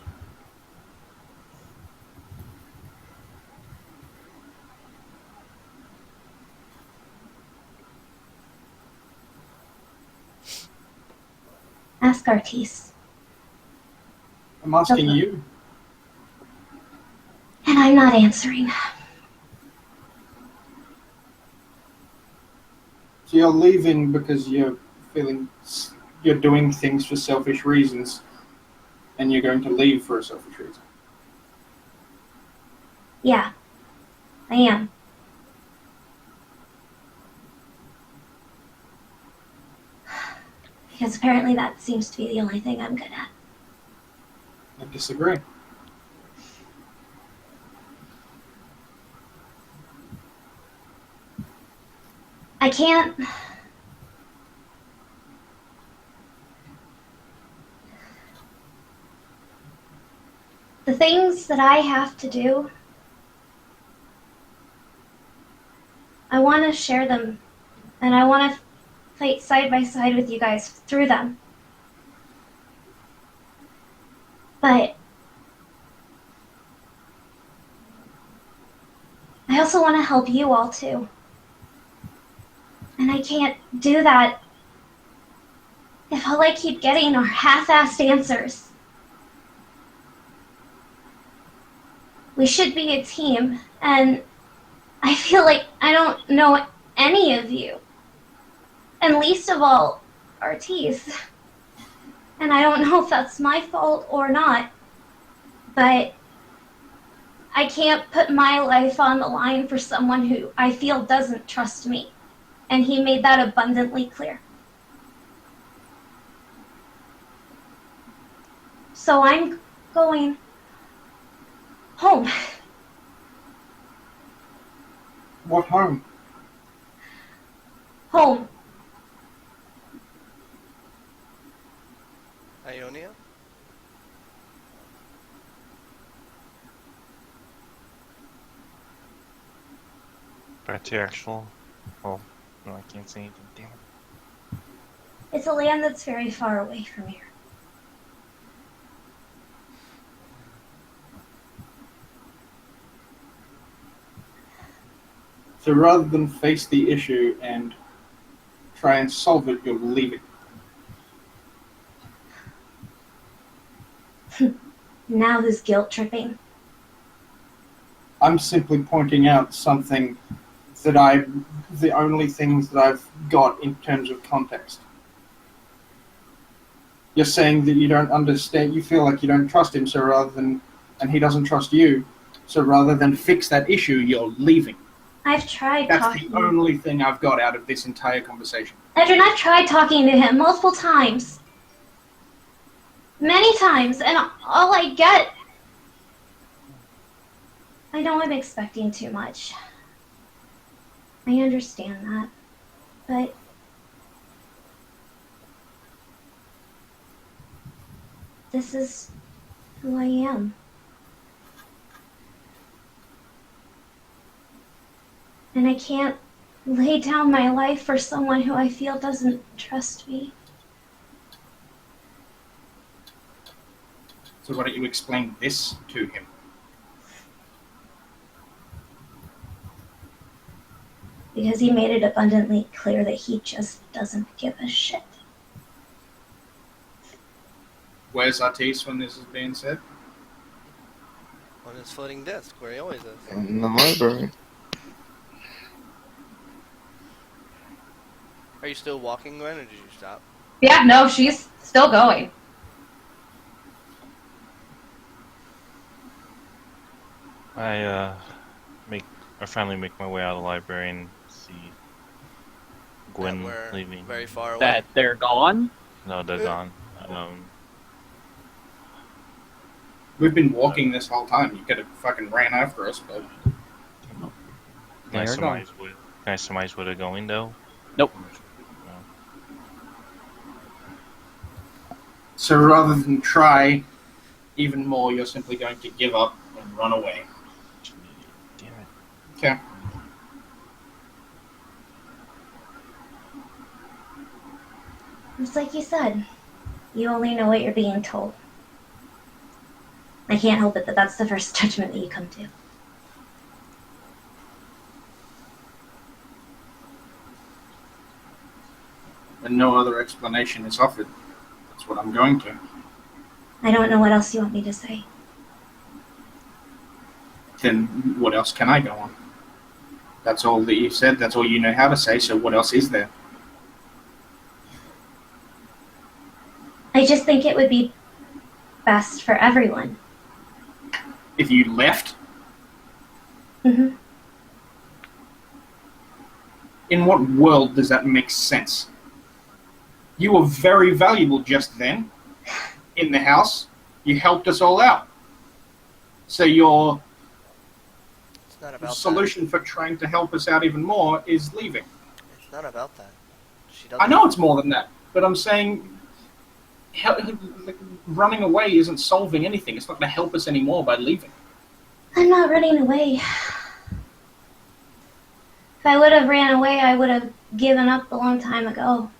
Ask Artis. I'm asking you. And I'm not answering. So you're leaving because you're doing things for selfish reasons, and you're going to leave for a selfish reason. Yeah, I am. Because apparently that seems to be the only thing I'm good at. I disagree. I can't... The things that I have to do, I want to share them, and I want to fight side by side with you guys through them. But I also want to help you all too. And I can't do that if all I keep getting are half-assed answers. We should be a team, and I feel like I don't know any of you. And least of all, Artis. And I don't know if that's my fault or not, but I can't put my life on the line for someone who I feel doesn't trust me. And he made that abundantly clear. So I'm going home. What home? Home. Ionia? Back to your actual. Well, no, I can't say anything. Damn it. It's a land that's very far away from here. So rather than face the issue and try and solve it, you'll leave it. Now who's guilt tripping? I'm simply pointing out something the only things that I've got in terms of context. You're saying that you don't understand, you feel like you don't trust him, and he doesn't trust you, so rather than fix that issue, you're leaving. I've tried That's talking. the only thing I've got out of this entire conversation. Edrin, I've tried talking to him multiple times. Many times, and all I get... I know I'm expecting too much. I understand that, but... This is who I am. And I can't lay down my life for someone who I feel doesn't trust me. So why don't you explain this to him? Because he made it abundantly clear that he just doesn't give a shit. Where's Artis when this is being said? On his floating desk, where he always is. In the library. Are you still walking, Gwen, or did you stop? Yeah, no, she's still going. I finally make my way out of the library and see Gwen That we're leaving. very far away. That they're gone? No, they're gone. We've been walking this whole time. You could have fucking ran after us, but... Can I They're gone. surmise where they're going, though? Nope. No. So rather than try even more, you're simply going to give up and run away. Damn it. Okay. It's like you said. You only know what you're being told. I can't help it that that's the first judgment that you come to. And no other explanation is offered. That's what I'm going to. I don't know what else you want me to say. Then what else can I go on? That's all that you said. That's all you know how to say. So what else is there? I just think it would be best for everyone. If you left, Mm-hmm. in what world does that make sense? You were very valuable just then in the house. You helped us all out. So your It's not about solution for trying to help us out even more is leaving. that. It's not about that. She I doesn't. know it's more than that, but I'm saying running away isn't solving anything. It's not going to help us anymore by leaving. I'm not running away. If I would have ran away, I would have given up a long time ago.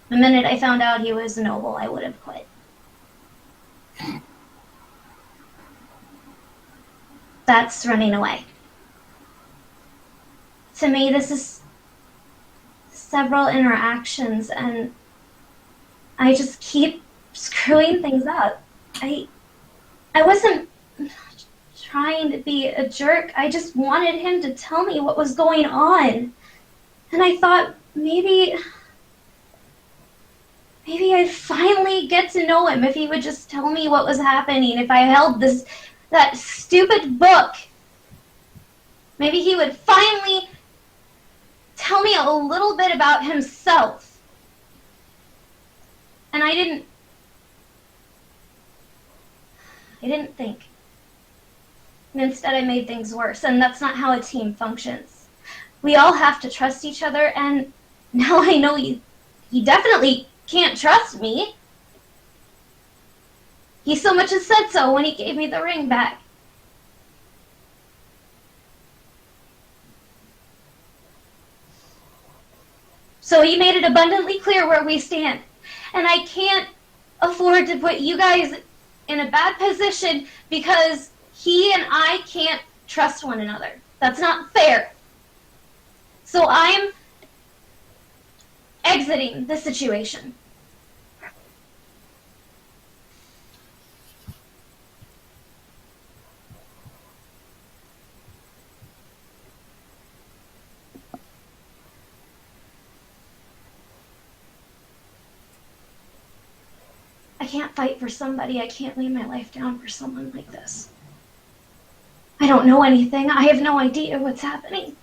The minute I found out he was noble, I would have quit. That's running away. To me, this is several interactions, and I just keep screwing things up. I wasn't trying to be a jerk. I just wanted him to tell me what was going on. And I thought maybe I'd finally get to know him if he would just tell me what was happening. If I held that stupid book, maybe he would finally tell me a little bit about himself. And I didn't think. And instead I made things worse, and that's not how a team functions. We all have to trust each other, and now I know you definitely can't trust me. He so much as said so when he gave me the ring back. So he made it abundantly clear where we stand. And I can't afford to put you guys in a bad position because he and I can't trust one another. That's not fair. So I'm exiting the situation. I can't fight for somebody. I can't lay my life down for someone like this. I don't know anything. I have no idea what's happening.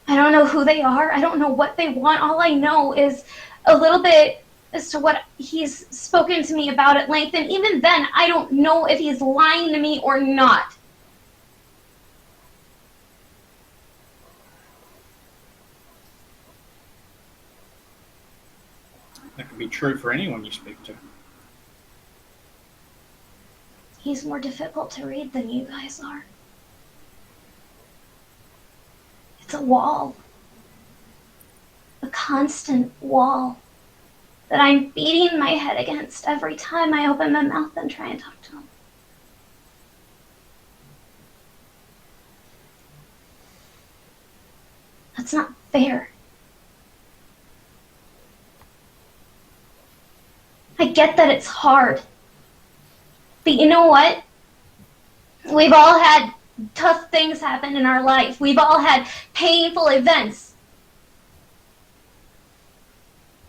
I don't know who they are. I don't know what they want. All I know is a little bit as to what he's spoken to me about at length. And even then, I don't know if he's lying to me or not. That could be true for anyone you speak to. He's more difficult to read than you guys are. It's a wall. A constant wall that I'm beating my head against every time I open my mouth and try and talk to him. That's not fair. I get that it's hard. But you know what? We've all had tough things happen in our life. We've all had painful events.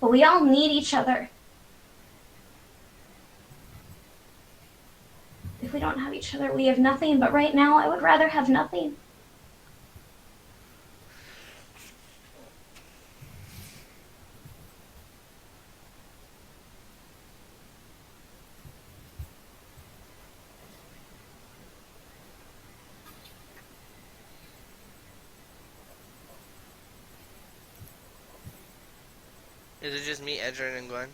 But we all need each other. If we don't have each other, we have nothing. But right now, I would rather have nothing. just me, Edrin, and Gwen?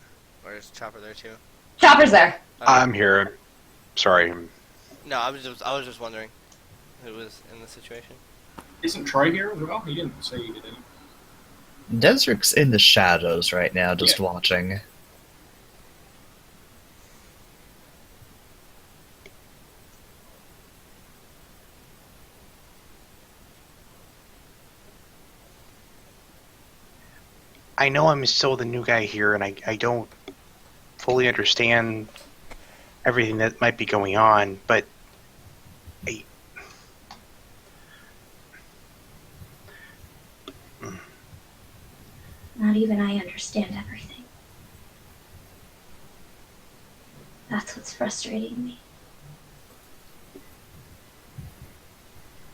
Or is Chopper there too? Chopper's there. I'm here. Sorry. No, I was just wondering who was in the situation. Isn't Troy here as well? He didn't say he did any. Desric's in the shadows right now, just watching. I know I'm still the new guy here, and I don't fully understand everything that might be going on, but I, Not even I understand everything. That's what's frustrating me.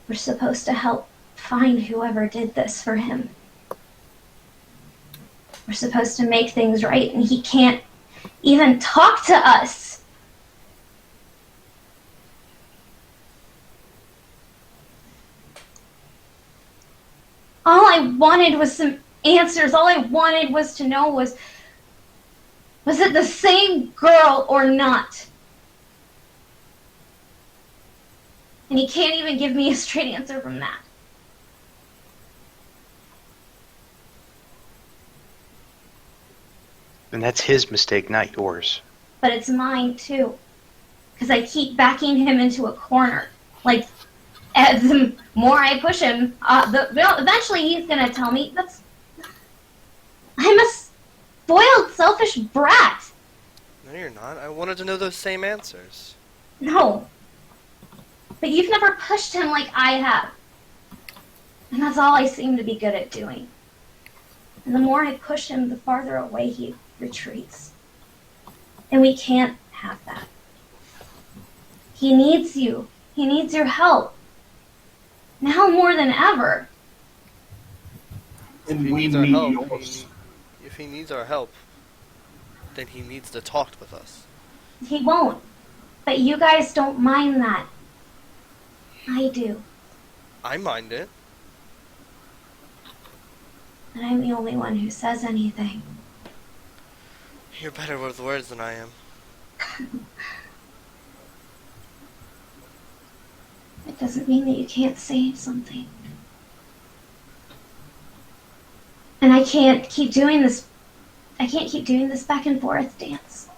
We're supposed to help find whoever did this for him. We're supposed to make things right, and he can't even talk to us. All I wanted was some answers. All I wanted was to know was it the same girl or not? And he can't even give me a straight answer from that. and that's his mistake, not yours. But it's mine too. Because I keep backing him into a corner. Like, as the more I push him, eventually he's gonna tell me I'm a spoiled, selfish brat. No, you're not. I wanted to know those same answers. No. But you've never pushed him like I have. And that's all I seem to be good at doing. And the more I push him, the farther away he retreats. And we can't have that. He needs you. He needs your help. Now more than ever. If he needs our help, if he needs our help, then he needs to talk with us. He won't. But you guys don't mind that. I do. I mind it. And I'm the only one who says anything. You're better with words than I am. It doesn't mean that you can't say something. And I can't keep doing this. I can't keep doing this back and forth dance.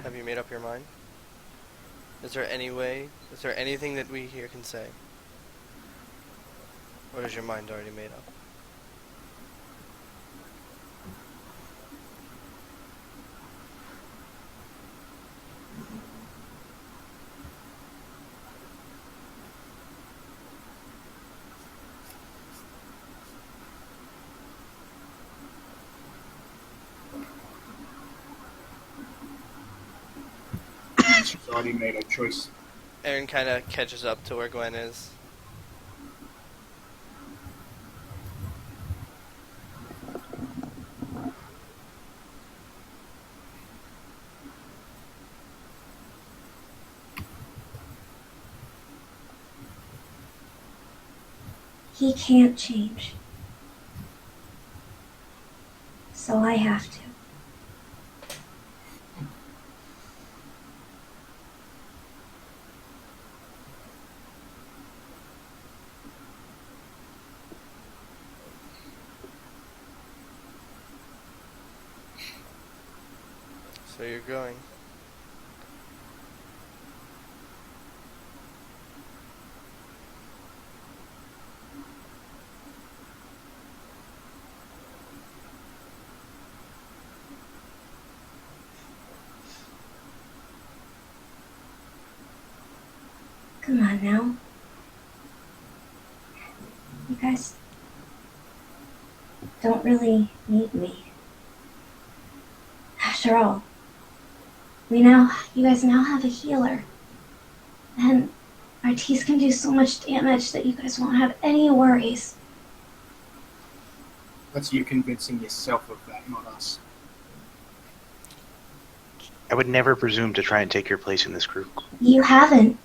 Have you made up your mind? Is there anything that we here can say? Or is your mind already made up? She's already made a choice. Aaron kind of catches up to where Gwen is. He can't change. So I have to. So you're going. Come on now. You guys don't really need me. After all, you guys now have a healer. And Artis can do so much damage that you guys won't have any worries. That's you convincing yourself of that, not us. I would never presume to try and take your place in this group. You haven't.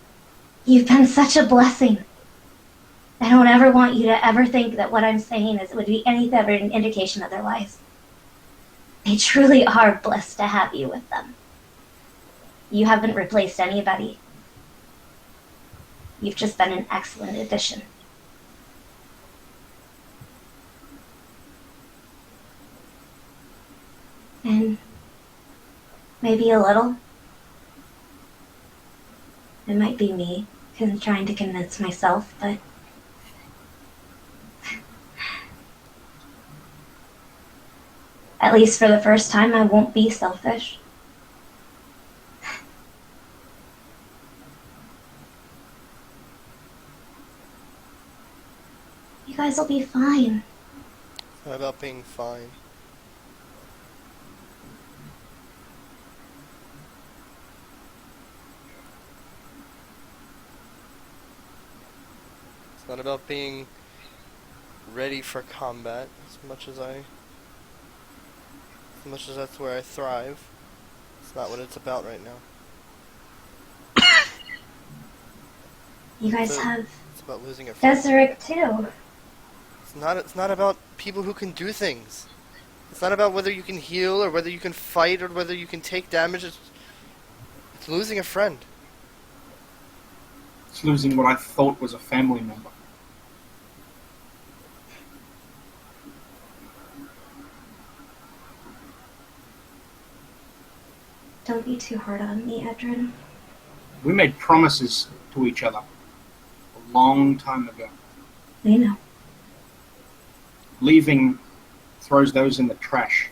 You've been such a blessing. I don't ever want you to ever think that what I'm saying would be anything but an indication otherwise. They truly are blessed to have you with them. You haven't replaced anybody. You've just been an excellent addition. And maybe a little. It might be me trying to convince myself, but at least for the first time, I won't be selfish. You guys will be fine. It's not about being fine. It's not about being ready for combat as much as that's where I thrive. It's not what it's about right now. You guys have It's about losing a friend. Deseret too. It's not about people who can do things. It's not about whether you can heal or whether you can fight or whether you can take damage. It's losing a friend. It's losing what I thought was a family member. Don't be too hard on me, Edrin. We made promises to each other a long time ago. I know. Leaving throws those in the trash.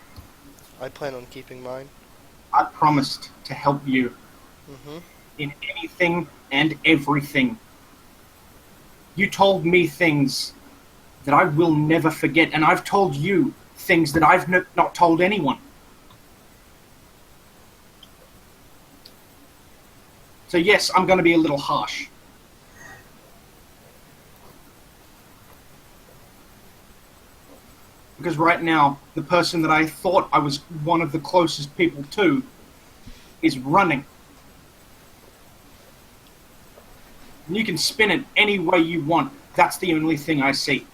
I plan on keeping mine. I promised to help you in anything and everything. You told me things that I will never forget, and I've told you things that I've not told anyone. So yes, I'm going to be a little harsh. Because right now, the person that I thought I was one of the closest people to is running. And you can spin it any way you want. That's the only thing I see,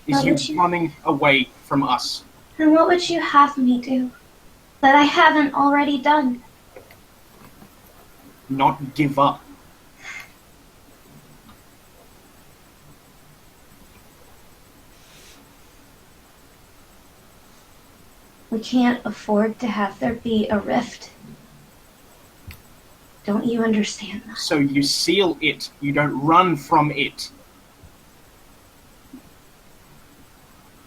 is you running away from us. And what would you have me do that I haven't already done? Not give up. We can't afford to have there be a rift. Don't you understand that? So you seal it. You don't run from it.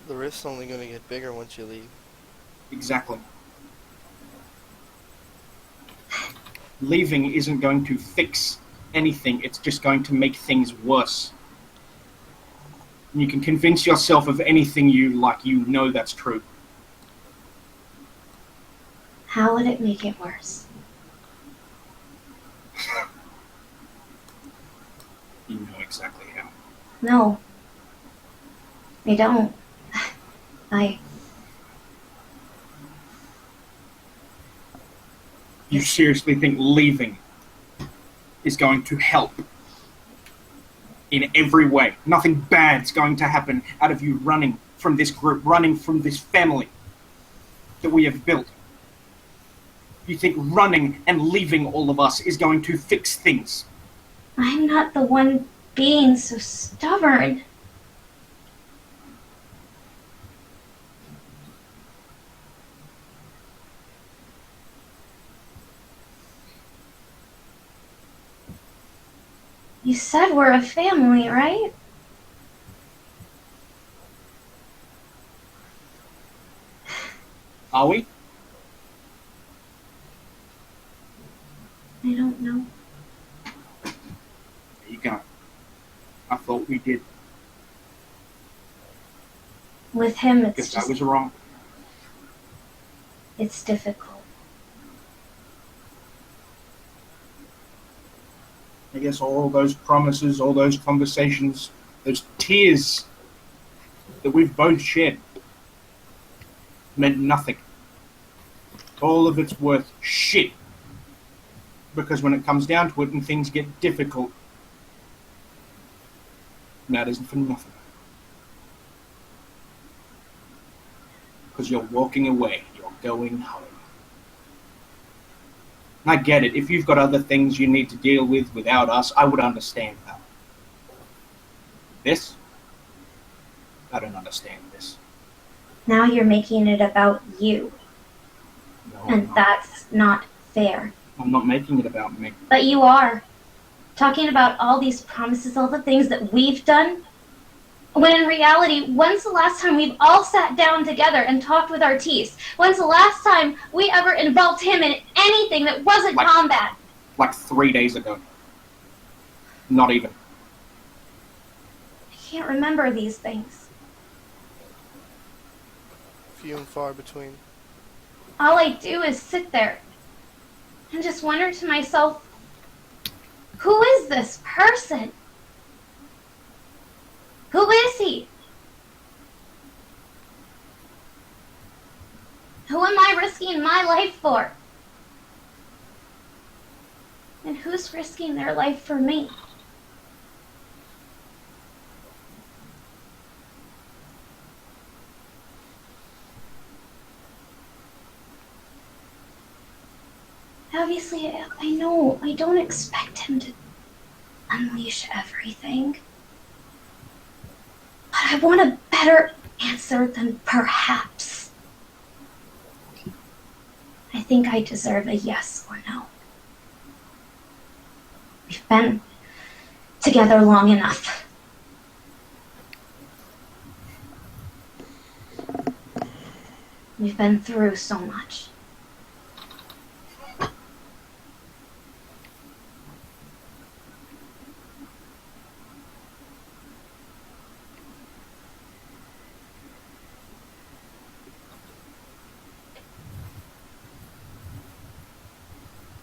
The rift's only going to get bigger once you leave. Exactly. Leaving isn't going to fix anything. It's just going to make things worse. And you can convince yourself of anything you like. You know that's true. How would it make it worse? You know exactly how. No. I don't. You seriously think leaving is going to help in every way? Nothing bad's going to happen out of you running from this group, running from this family that we have built. You think running and leaving all of us is going to fix things? I'm not the one being so stubborn. You said we're a family, right? Are we? I don't know. There you go. I thought we did. With him, it's Guess just... I was wrong. It's difficult. I guess all those promises, all those conversations, those tears that we've both shed meant nothing. All of it's worth shit. Because when it comes down to it and things get difficult, And that isn't for nothing. Because you're walking away. You're going home. And I get it. If you've got other things you need to deal with without us, I would understand that. This? I don't understand this. Now you're making it about you, No, and that's not fair. I'm not making it about me. But you are. Talking about all these promises, all the things that we've done, when in reality, when's the last time we've all sat down together and talked with Artis? When's the last time we ever involved him in anything that wasn't combat? Like 3 days ago. Not even. I can't remember these things. Few and far between. All I do is sit there and just wonder to myself, who is this person? Who is he? Who am I risking my life for? And who's risking their life for me? Obviously, I know I don't expect him to unleash everything. But I want a better answer than perhaps. I think I deserve a yes or no. We've been together long enough. We've been through so much.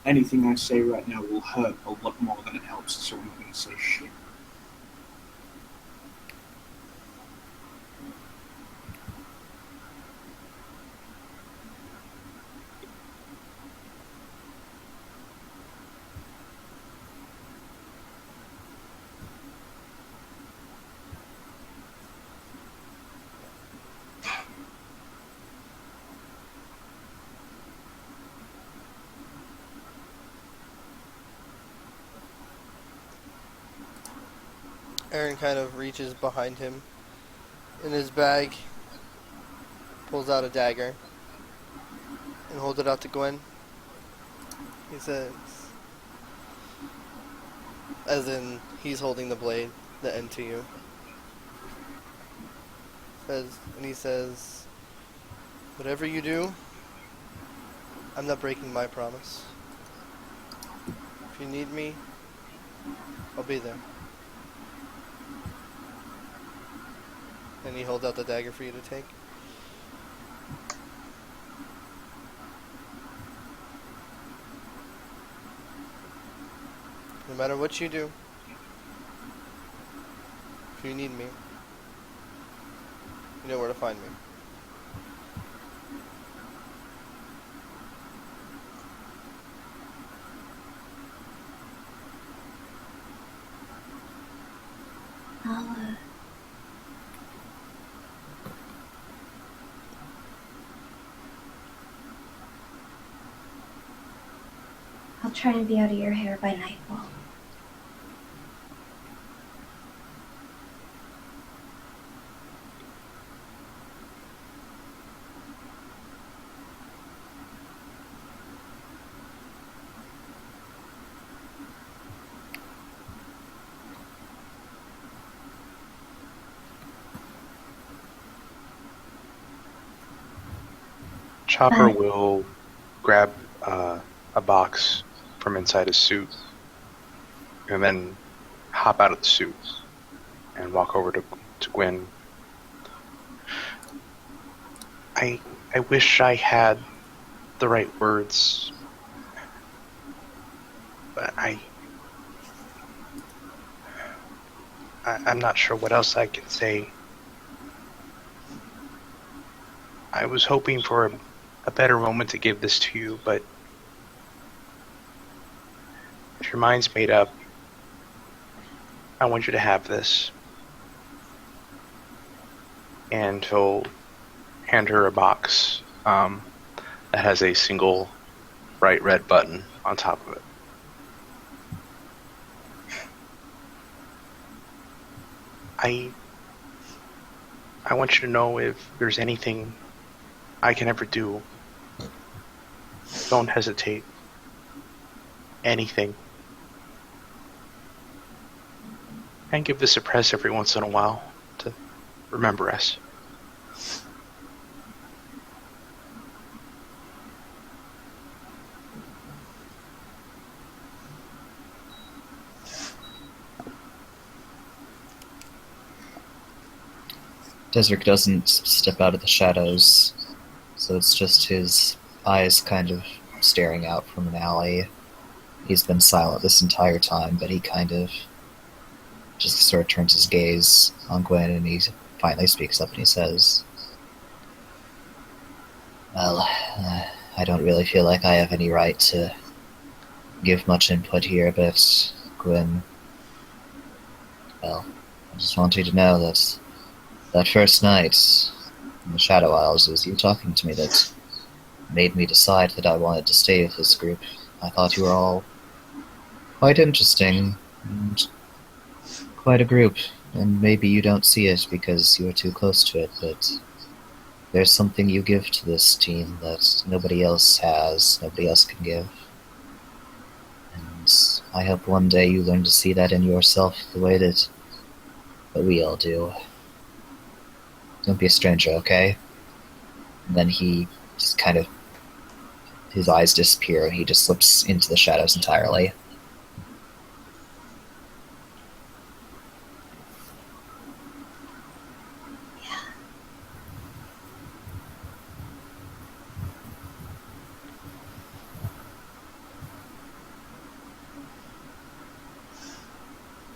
Anything I say right now will hurt a lot more than it helps, so I'm not going to say shit. Aaron kind of reaches behind him in his bag, pulls out a dagger, and holds it out to Gwen. He says, as in he's holding the blade, the end to you. And he says, whatever you do, I'm not breaking my promise. If you need me, I'll be there. And he holds out the dagger for you to take. No matter what you do, if you need me, you know where to find me. I'll try and be out of your hair by nightfall. Chopper will grab a box from inside his suit and then hop out of the suit and walk over to Gwen. I wish I had the right words, but I'm not sure what else I can say. I was hoping for a better moment to give this to you, but if your mind's made up, I want you to have this. and he'll hand her a box that has a single bright red button on top of it. I want you to know if there's anything I can ever do. Don't hesitate. Anything. And give this a press every once in a while to remember us. Desric doesn't step out of the shadows, so it's just his eyes kind of staring out from an alley. He's been silent this entire time, but he kind of just sort of turns his gaze on Gwen, and he finally speaks up and he says, "Well, I don't really feel like I have any right to give much input here, but Gwen, well, I just want you to know that that first night in the Shadow Isles, it was you talking to me that made me decide that I wanted to stay with this group. I thought you were all quite interesting, and quite a group, and maybe you don't see it because you're too close to it, but there's something you give to this team that nobody else has, nobody else can give. And I hope one day you learn to see that in yourself the way that we all do. Don't be a stranger, okay?" And then he just kind of, his eyes disappear, and he just slips into the shadows entirely.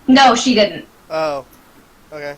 No, she didn't. Oh, okay.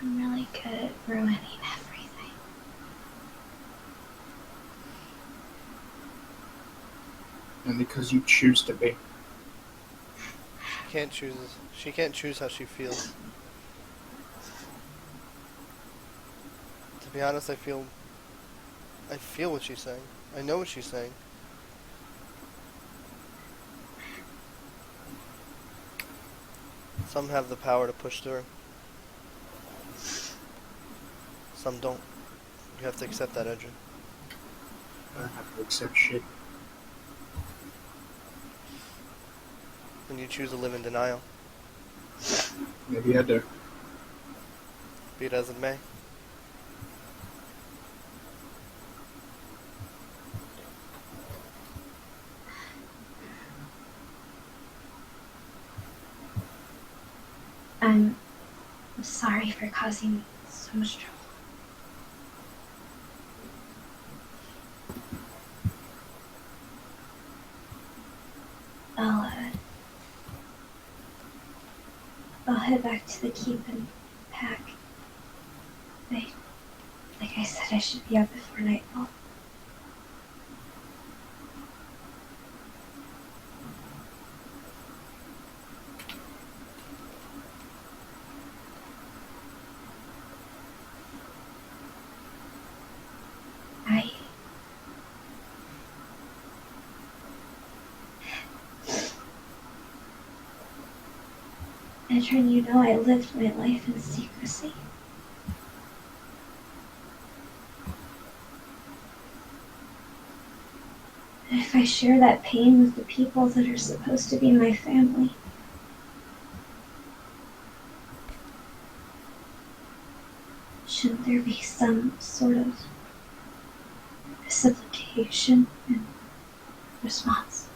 I'm really good at ruining everything. And because you choose to be. She can't choose how she feels. To be honest, I feel what she's saying. I know what she's saying. Some have the power to push through. Some don't. You have to accept that, Edrin. I don't have to accept shit. And you choose to live in denial. Maybe I do. Be it as it may. I'm sorry for causing so much trouble. I'll head back to the keep and pack. Like I said, I should be up before nightfall. Edrin, you know I lived my life in secrecy. And if I share that pain with the people that are supposed to be my family, shouldn't there be some sort of supplication and response.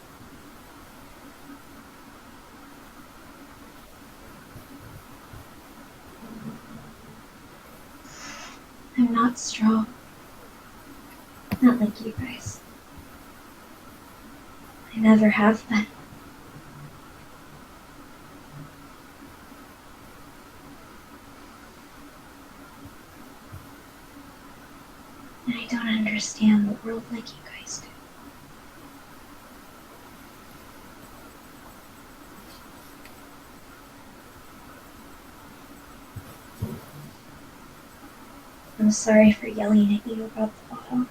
I'm not strong. Not like you guys. I never have been. And I don't understand the world like you guys do. I'm sorry for yelling at you about the bottle.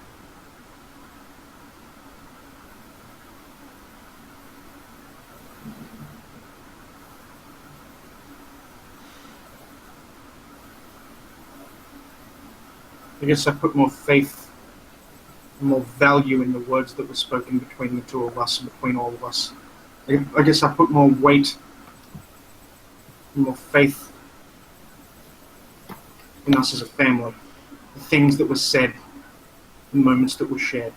I guess I put more faith and more value in the words that were spoken between the two of us and between all of us. I guess I put more weight and more faith in us as a family. The things that were said, the moments that were shared.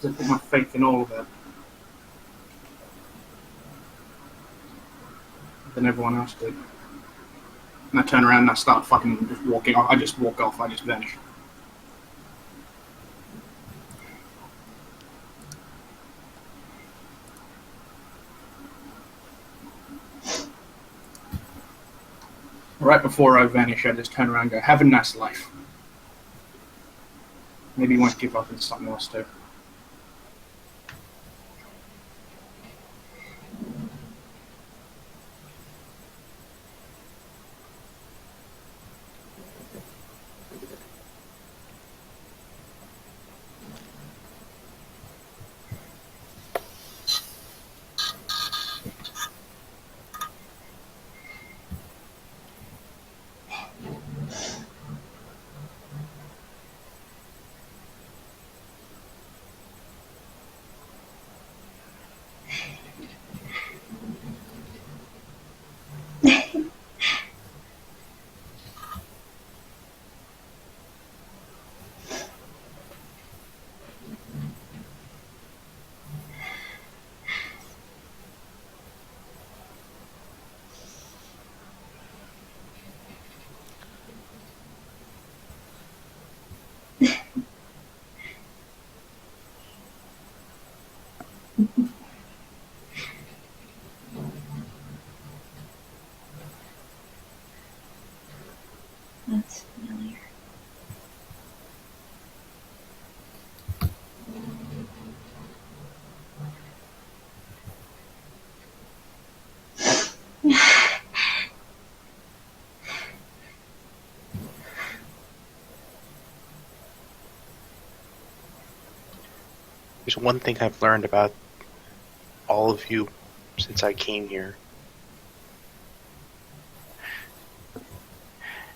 I put my faith in all of that. Than everyone else did. And I turn around and I start fucking just walking off. I just walk off. I just vanish. Right before I vanish, I just turn around and go, have a nice life. Maybe you won't give up on something else too. That's familiar. There's one thing I've learned about all of you since I came here.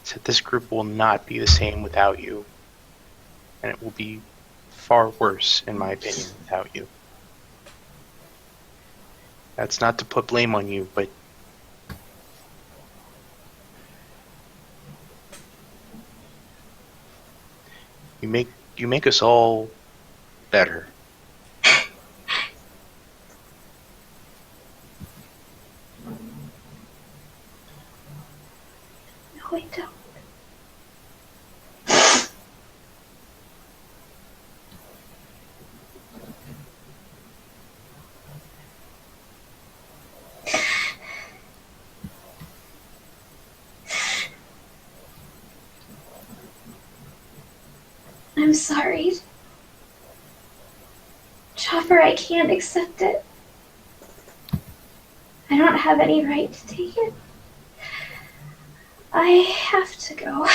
It's that this group will not be the same without you. And it will be far worse, in my opinion, without you. That's not to put blame on you, but you make us all better. No, I don't. I'm sorry. Chopper, I can't accept it. I don't have any right to take it. I have to go.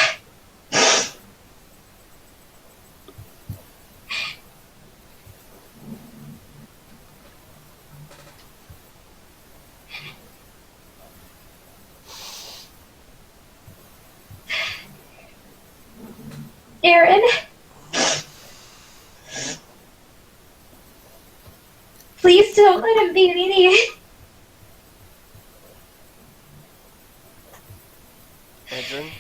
Aaron? Please don't let him be an idiot. Adrian?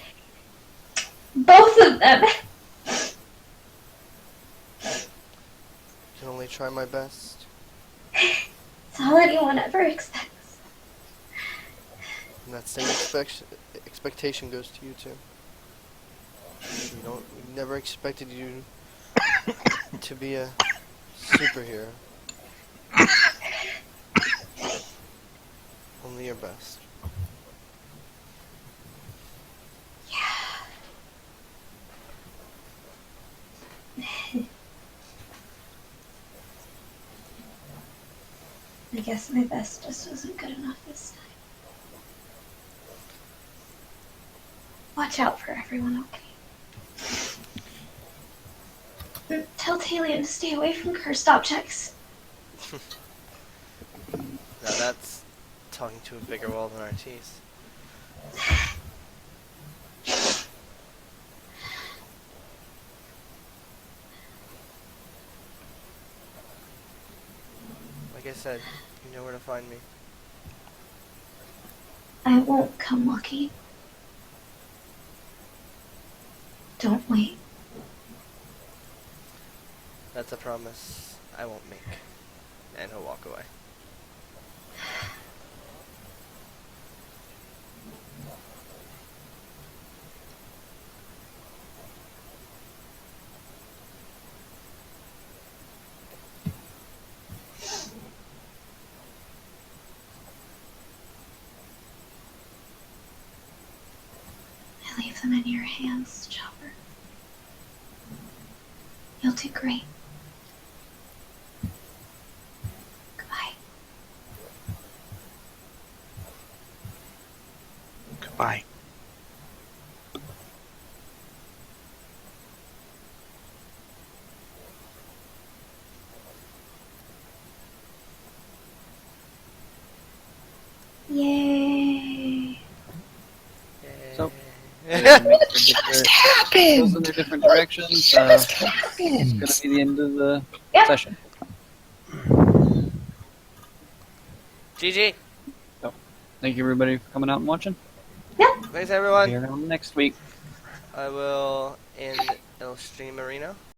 Both of them. try my best. It's all anyone ever expects. And that same expectation goes to you too. We never expected you to be a superhero. Only your best. I guess my best just wasn't good enough this time. Watch out for everyone, okay? Tell Talion to stay away from cursed objects. Now that's talking to a bigger wall than our teeth. Like I said, you know where to find me. I won't come looking. Don't wait. That's a promise I won't make. And he'll walk away. I leave them in your hands, Chopper. You'll do great. Goodbye. Goodbye. Yay. So, What just happened? goes in their different directions. What just It's happened? going to be the end of the Yep. session. GG! Thank you, everybody, for coming out and watching. Thanks everyone! See you around next week. I will end El Stream Arena.